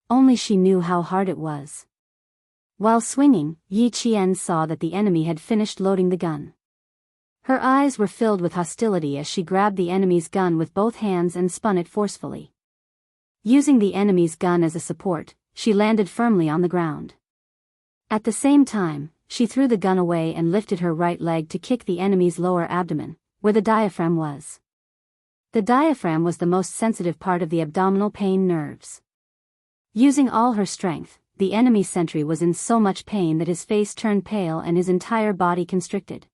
A: Only she knew how hard it was. While swinging, Yi Qian saw that the enemy had finished loading the gun. Her eyes were filled with hostility as she grabbed the enemy's gun with both hands and spun it forcefully. Using the enemy's gun as a support, she landed firmly on the ground. At the same time, she threw the gun away and lifted her right leg to kick the enemy's lower abdomen, where the diaphragm was. The diaphragm was the most sensitive part of the abdominal pain nerves. Using all her strength, the enemy sentry was in so much pain that his face turned pale and his entire body constricted.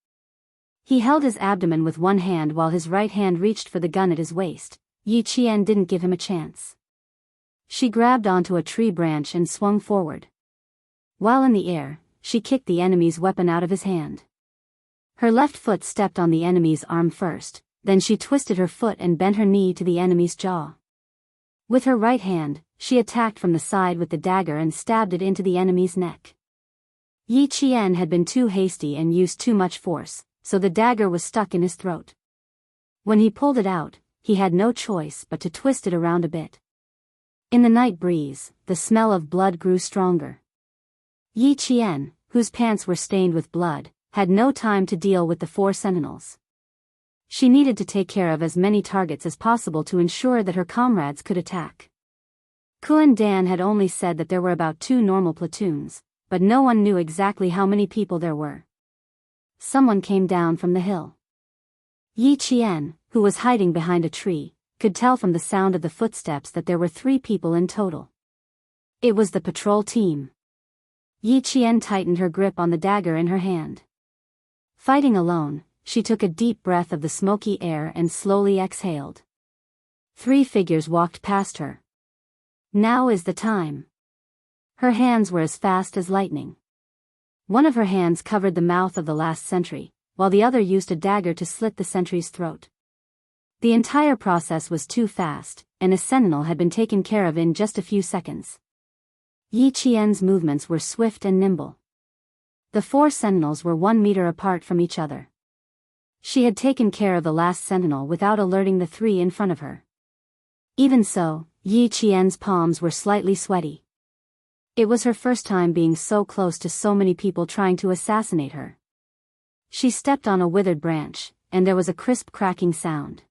A: He held his abdomen with one hand while his right hand reached for the gun at his waist. Yi Qian didn't give him a chance. She grabbed onto a tree branch and swung forward. While in the air, she kicked the enemy's weapon out of his hand. Her left foot stepped on the enemy's arm first, then she twisted her foot and bent her knee to the enemy's jaw. With her right hand, she attacked from the side with the dagger and stabbed it into the enemy's neck. Yi Qian had been too hasty and used too much force, so the dagger was stuck in his throat. When he pulled it out, he had no choice but to twist it around a bit. In the night breeze, the smell of blood grew stronger. Yi Qian, whose pants were stained with blood, had no time to deal with the 4 sentinels. She needed to take care of as many targets as possible to ensure that her comrades could attack. Kuan Dan had only said that there were about 2 normal platoons, but no one knew exactly how many people there were. Someone came down from the hill. Yi Qian, who was hiding behind a tree, could tell from the sound of the footsteps that there were 3 people in total. It was the patrol team. Yi Qian tightened her grip on the dagger in her hand. Fighting alone, she took a deep breath of the smoky air and slowly exhaled. 3 figures walked past her. Now is the time. Her hands were as fast as lightning. One of her hands covered the mouth of the last sentry, while the other used a dagger to slit the sentry's throat. The entire process was too fast, and a sentinel had been taken care of in just a few seconds. Yi Qian's movements were swift and nimble. The 4 sentinels were 1 meter apart from each other. She had taken care of the last sentinel without alerting the 3 in front of her. Even so, Yi Qian's palms were slightly sweaty. It was her first time being so close to so many people trying to assassinate her. She stepped on a withered branch, and there was a crisp cracking sound.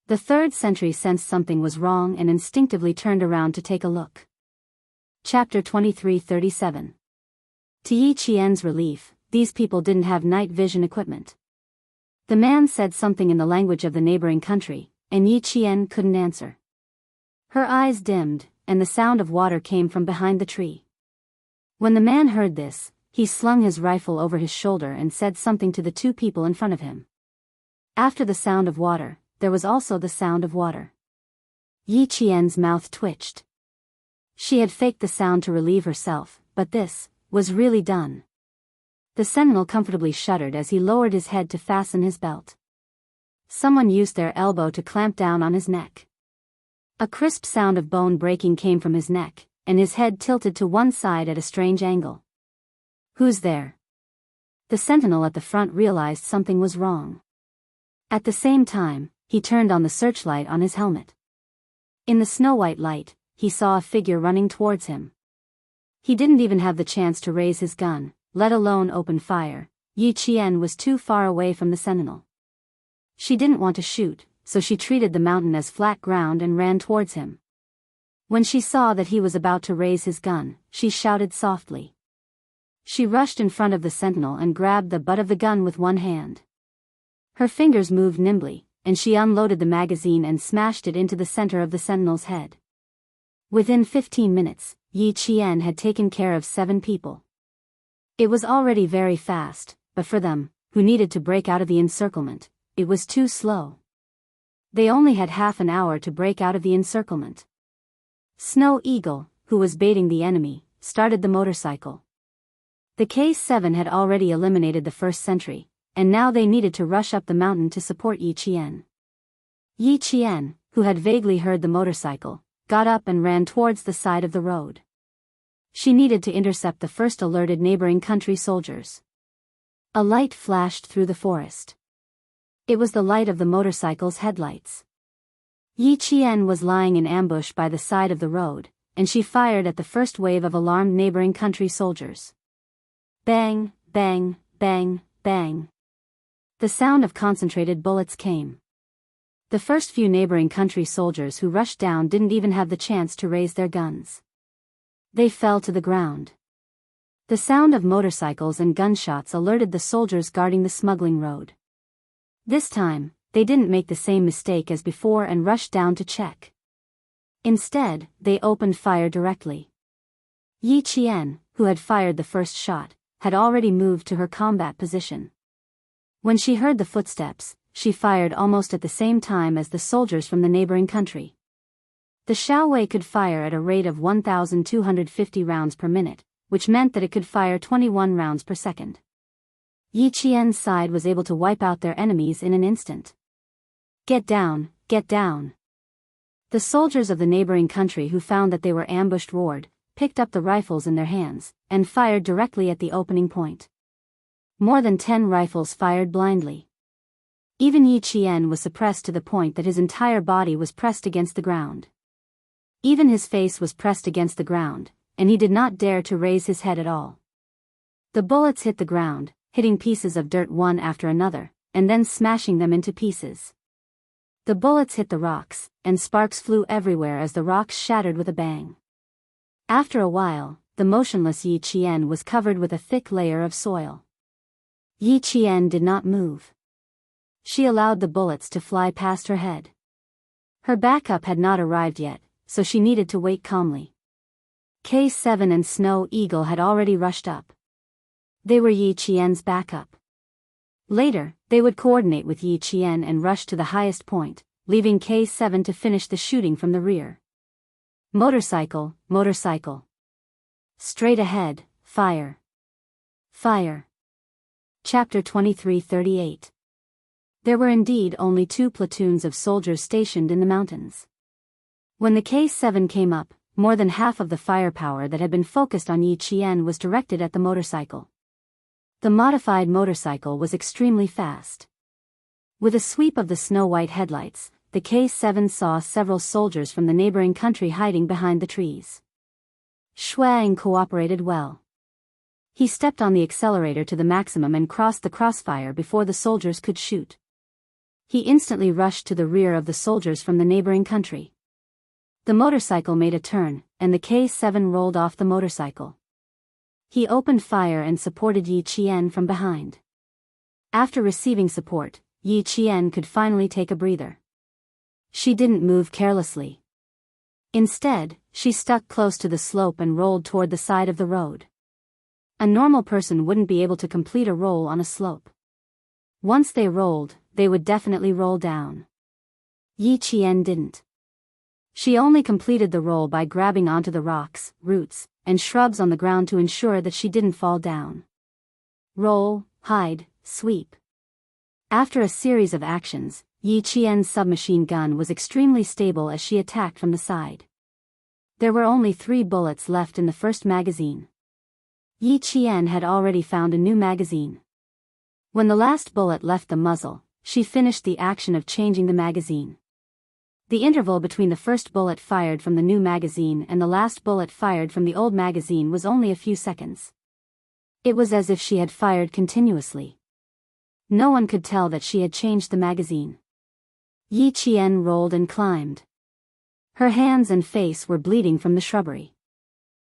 A: The 3rd sentry sensed something was wrong and instinctively turned around to take a look. Chapter 23:37. To Yi Qian's relief, these people didn't have night vision equipment. The man said something in the language of the neighboring country, and Yi Qian couldn't answer. Her eyes dimmed, and the sound of water came from behind the tree. When the man heard this, he slung his rifle over his shoulder and said something to the 2 people in front of him. After the sound of water, there was also the sound of water. Yi Qian's mouth twitched. She had faked the sound to relieve herself, but this was really done. The sentinel comfortably shuddered as he lowered his head to fasten his belt. Someone used their elbow to clamp down on his neck. A crisp sound of bone breaking came from his neck, and his head tilted to one side at a strange angle. "Who's there?" The sentinel at the front realized something was wrong. At the same time, he turned on the searchlight on his helmet. In the snow-white light, he saw a figure running towards him. He didn't even have the chance to raise his gun, let alone open fire. Yi Qian was too far away from the sentinel. She didn't want to shoot, so she treated the mountain as flat ground and ran towards him. When she saw that he was about to raise his gun, she shouted softly. She rushed in front of the sentinel and grabbed the butt of the gun with one hand. Her fingers moved nimbly, and she unloaded the magazine and smashed it into the center of the sentinel's head. Within 15 minutes, Yi Qian had taken care of 7 people. It was already very fast, but for them, who needed to break out of the encirclement, it was too slow. They only had half an hour to break out of the encirclement. Snow Eagle, who was baiting the enemy, started the motorcycle. The K7 had already eliminated the first sentry, and now they needed to rush up the mountain to support Yi Qian. Yi Qian, who had vaguely heard the motorcycle, got up and ran towards the side of the road. She needed to intercept the first alerted neighboring country soldiers. A light flashed through the forest. It was the light of the motorcycle's headlights. Yi Qian was lying in ambush by the side of the road, and she fired at the first wave of alarmed neighboring country soldiers. Bang, bang, bang, bang. The sound of concentrated bullets came. The first few neighboring country soldiers who rushed down didn't even have the chance to raise their guns. They fell to the ground. The sound of motorcycles and gunshots alerted the soldiers guarding the smuggling road. This time, they didn't make the same mistake as before and rushed down to check. Instead, they opened fire directly. Yi Qian, who had fired the first shot, had already moved to her combat position. When she heard the footsteps, she fired almost at the same time as the soldiers from the neighboring country. The Xiaowei could fire at a rate of 1,250 rounds per minute, which meant that it could fire 21 rounds per second. Yi Qian's side was able to wipe out their enemies in an instant. Get down, get down. The soldiers of the neighboring country who found that they were ambushed roared, picked up the rifles in their hands, and fired directly at the opening point. More than 10 rifles fired blindly. Even Yi Qian was suppressed to the point that his entire body was pressed against the ground. Even his face was pressed against the ground, and he did not dare to raise his head at all. The bullets hit the ground, hitting pieces of dirt one after another, and then smashing them into pieces. The bullets hit the rocks, and sparks flew everywhere as the rocks shattered with a bang. After a while, the motionless Yi Qian was covered with a thick layer of soil. Yi Qian did not move. She allowed the bullets to fly past her head. Her backup had not arrived yet, so she needed to wait calmly. K7 and Snow Eagle had already rushed up. They were Yi Qian's backup. Later, they would coordinate with Yi Qian and rush to the highest point, leaving K7 to finish the shooting from the rear. Motorcycle, motorcycle. Straight ahead, fire. Fire. Chapter 23:38. There were indeed only 2 platoons of soldiers stationed in the mountains. When the K7 came up, more than half of the firepower that had been focused on Yi Qian was directed at the motorcycle. The modified motorcycle was extremely fast. With a sweep of the snow-white headlights, the K7 saw several soldiers from the neighboring country hiding behind the trees. Shuang cooperated well. He stepped on the accelerator to the maximum and crossed the crossfire before the soldiers could shoot. He instantly rushed to the rear of the soldiers from the neighboring country. The motorcycle made a turn, and the K7 rolled off the motorcycle. He opened fire and supported Yi Qian from behind. After receiving support, Yi Qian could finally take a breather. She didn't move carelessly. Instead, she stuck close to the slope and rolled toward the side of the road. A normal person wouldn't be able to complete a roll on a slope. Once they rolled, they would definitely roll down. Yi Qian didn't. She only completed the roll by grabbing onto the rocks, roots, and shrubs on the ground to ensure that she didn't fall down. Roll, hide, sweep. After a series of actions, Yi Qian's submachine gun was extremely stable as she attacked from the side. There were only 3 bullets left in the first magazine. Yi Qian had already found a new magazine. When the last bullet left the muzzle, she finished the action of changing the magazine. The interval between the first bullet fired from the new magazine and the last bullet fired from the old magazine was only a few seconds. It was as if she had fired continuously. No one could tell that she had changed the magazine. Yi Qian rolled and climbed. Her hands and face were bleeding from the shrubbery.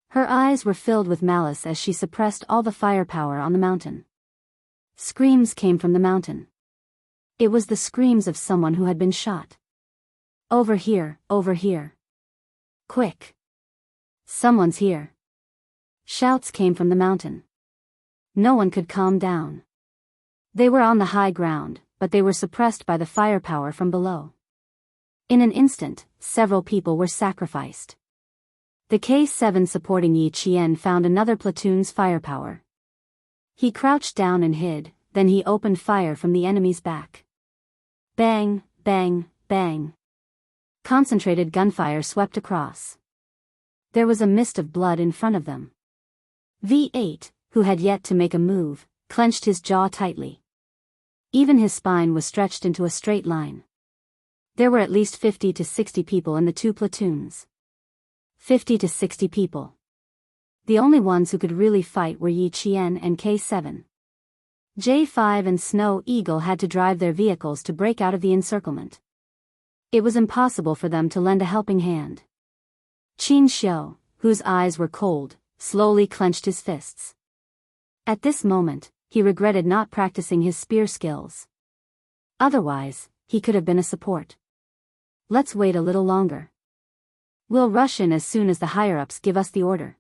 A: Her eyes were filled with malice as she suppressed all the firepower on the mountain. Screams came from the mountain. It was the screams of someone who had been shot. Over here, over here. Quick. Someone's here. Shouts came from the mountain. No one could calm down. They were on the high ground, but they were suppressed by the firepower from below. In an instant, several people were sacrificed. The K7 supporting Yi Qian found another platoon's firepower. He crouched down and hid, then he opened fire from the enemy's back. Bang, bang, bang. Concentrated gunfire swept across. There was a mist of blood in front of them. V8, who had yet to make a move, clenched his jaw tightly. Even his spine was stretched into a straight line. There were at least 50 to 60 people in the 2 platoons. 50 to 60 people. The only ones who could really fight were Yi Qian and K7. J5 and Snow Eagle had to drive their vehicles to break out of the encirclement. It was impossible for them to lend a helping hand. Xianxia, whose eyes were cold, slowly clenched his fists. At this moment, he regretted not practicing his spear skills. Otherwise, he could have been a support. Let's wait a little longer. We'll rush in as soon as the higher-ups give us the order.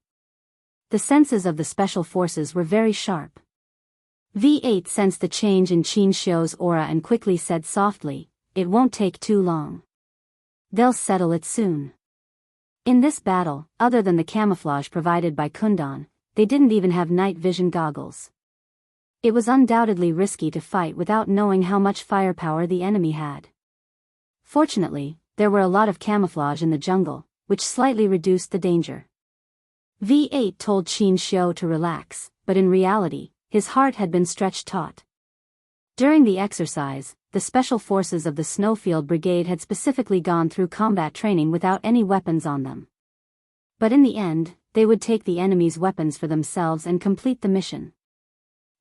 A: The senses of the special forces were very sharp. V8 sensed the change in Xianxia's aura and quickly said softly, "It won't take too long. They'll settle it soon." In this battle, other than the camouflage provided by Kundan, they didn't even have night vision goggles. It was undoubtedly risky to fight without knowing how much firepower the enemy had. Fortunately, there were a lot of camouflage in the jungle, which slightly reduced the danger. V8 told Xianxia to relax, but in reality, his heart had been stretched taut. During the exercise, the Special Forces of the Snowfield Brigade had specifically gone through combat training without any weapons on them. But in the end, they would take the enemy's weapons for themselves and complete the mission.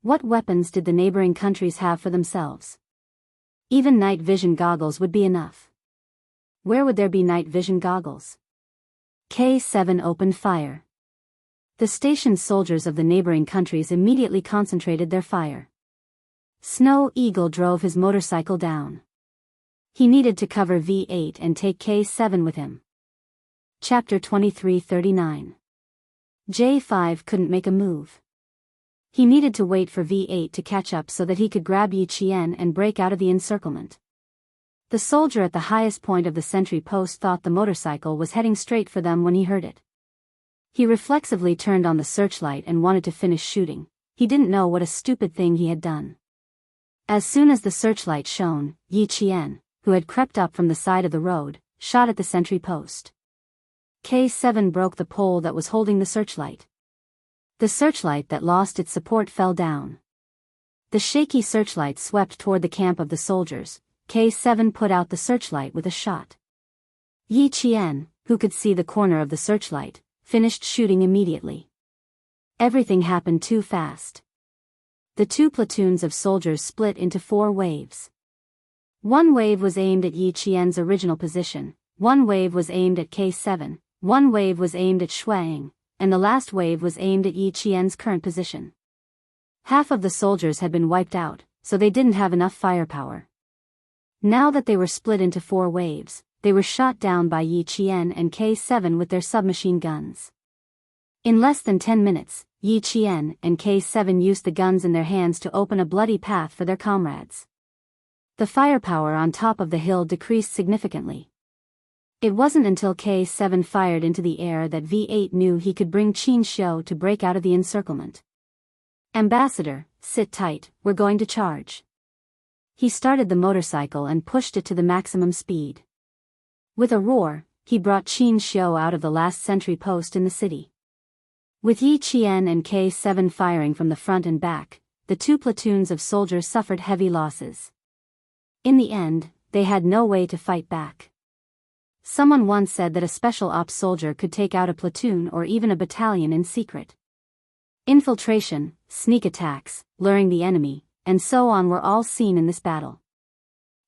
A: What weapons did the neighboring countries have for themselves? Even night vision goggles would be enough. Where would there be night vision goggles? K7 opened fire. The station's soldiers of the neighboring countries immediately concentrated their fire. Snow Eagle drove his motorcycle down. He needed to cover V8 and take K7 with him. Chapter 23:39. J5 couldn't make a move. He needed to wait for V8 to catch up so that he could grab Yi Qian and break out of the encirclement. The soldier at the highest point of the sentry post thought the motorcycle was heading straight for them when he heard it. He reflexively turned on the searchlight and wanted to finish shooting. He didn't know what a stupid thing he had done. As soon as the searchlight shone, Yi Qian, who had crept up from the side of the road, shot at the sentry post. K7 broke the pole that was holding the searchlight. The searchlight that lost its support fell down. The shaky searchlight swept toward the camp of the soldiers. K7 put out the searchlight with a shot. Yi Qian, who could see the corner of the searchlight, finished shooting immediately. Everything happened too fast. The two platoons of soldiers split into 4 waves. One wave was aimed at Yi Qian's original position, one wave was aimed at K7, one wave was aimed at Shuang, and the last wave was aimed at Yi Qian's current position. Half of the soldiers had been wiped out, so they didn't have enough firepower. Now that they were split into 4 waves, they were shot down by Yi Qian and K7 with their submachine guns. In less than 10 minutes, Yi Qian and K7 used the guns in their hands to open a bloody path for their comrades. The firepower on top of the hill decreased significantly. It wasn't until K7 fired into the air that V8 knew he could bring Xianxia to break out of the encirclement. "Ambassador, sit tight, we're going to charge." He started the motorcycle and pushed it to the maximum speed. With a roar, he brought Xianxia out of the last sentry post in the city. With Yi Qian and K7 firing from the front and back, the two platoons of soldiers suffered heavy losses. In the end, they had no way to fight back. Someone once said that a special ops soldier could take out a platoon or even a battalion in secret. Infiltration, sneak attacks, luring the enemy, and so on were all seen in this battle.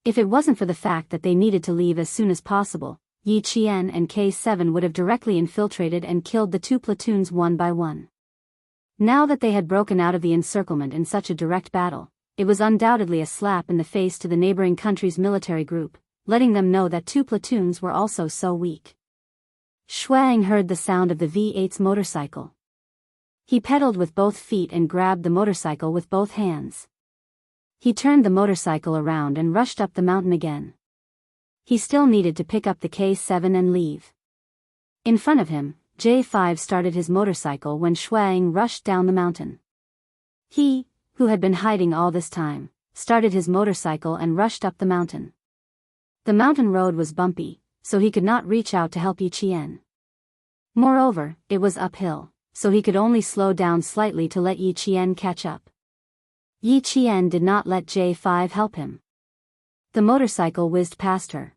A: If it wasn't for the fact that they needed to leave as soon as possible, Yi Qian and K7 would have directly infiltrated and killed the two platoons one by one. Now that they had broken out of the encirclement in such a direct battle, it was undoubtedly a slap in the face to the neighboring country's military group, letting them know that 2 platoons were also so weak. Shuang heard the sound of the V8's motorcycle. He pedaled with both feet and grabbed the motorcycle with both hands. He turned the motorcycle around and rushed up the mountain again. He still needed to pick up the K7 and leave. In front of him, J5 started his motorcycle when Shuang rushed down the mountain. He, who had been hiding all this time, started his motorcycle and rushed up the mountain. The mountain road was bumpy, so he could not reach out to help Yi Qian. Moreover, it was uphill, so he could only slow down slightly to let Yi Qian catch up. Yi Qian did not let J5 help him. The motorcycle whizzed past her.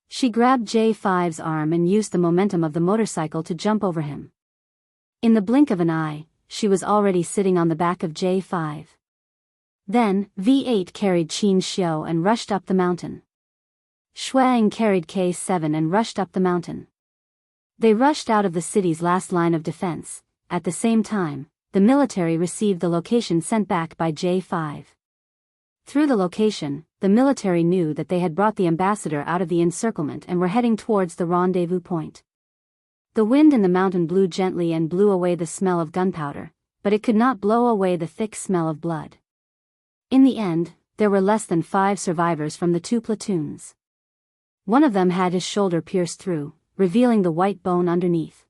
A: She grabbed J5's arm and used the momentum of the motorcycle to jump over him. In the blink of an eye, she was already sitting on the back of J5. Then, V8 carried Xianxia and rushed up the mountain. Shuang carried K7 and rushed up the mountain. They rushed out of the city's last line of defense. At the same time, the military received the location sent back by J5. Through the location, the military knew that they had brought the ambassador out of the encirclement and were heading towards the rendezvous point. The wind in the mountain blew gently and blew away the smell of gunpowder, but it could not blow away the thick smell of blood. In the end, there were less than 5 survivors from the 2 platoons. One of them had his shoulder pierced through, revealing the white bone underneath.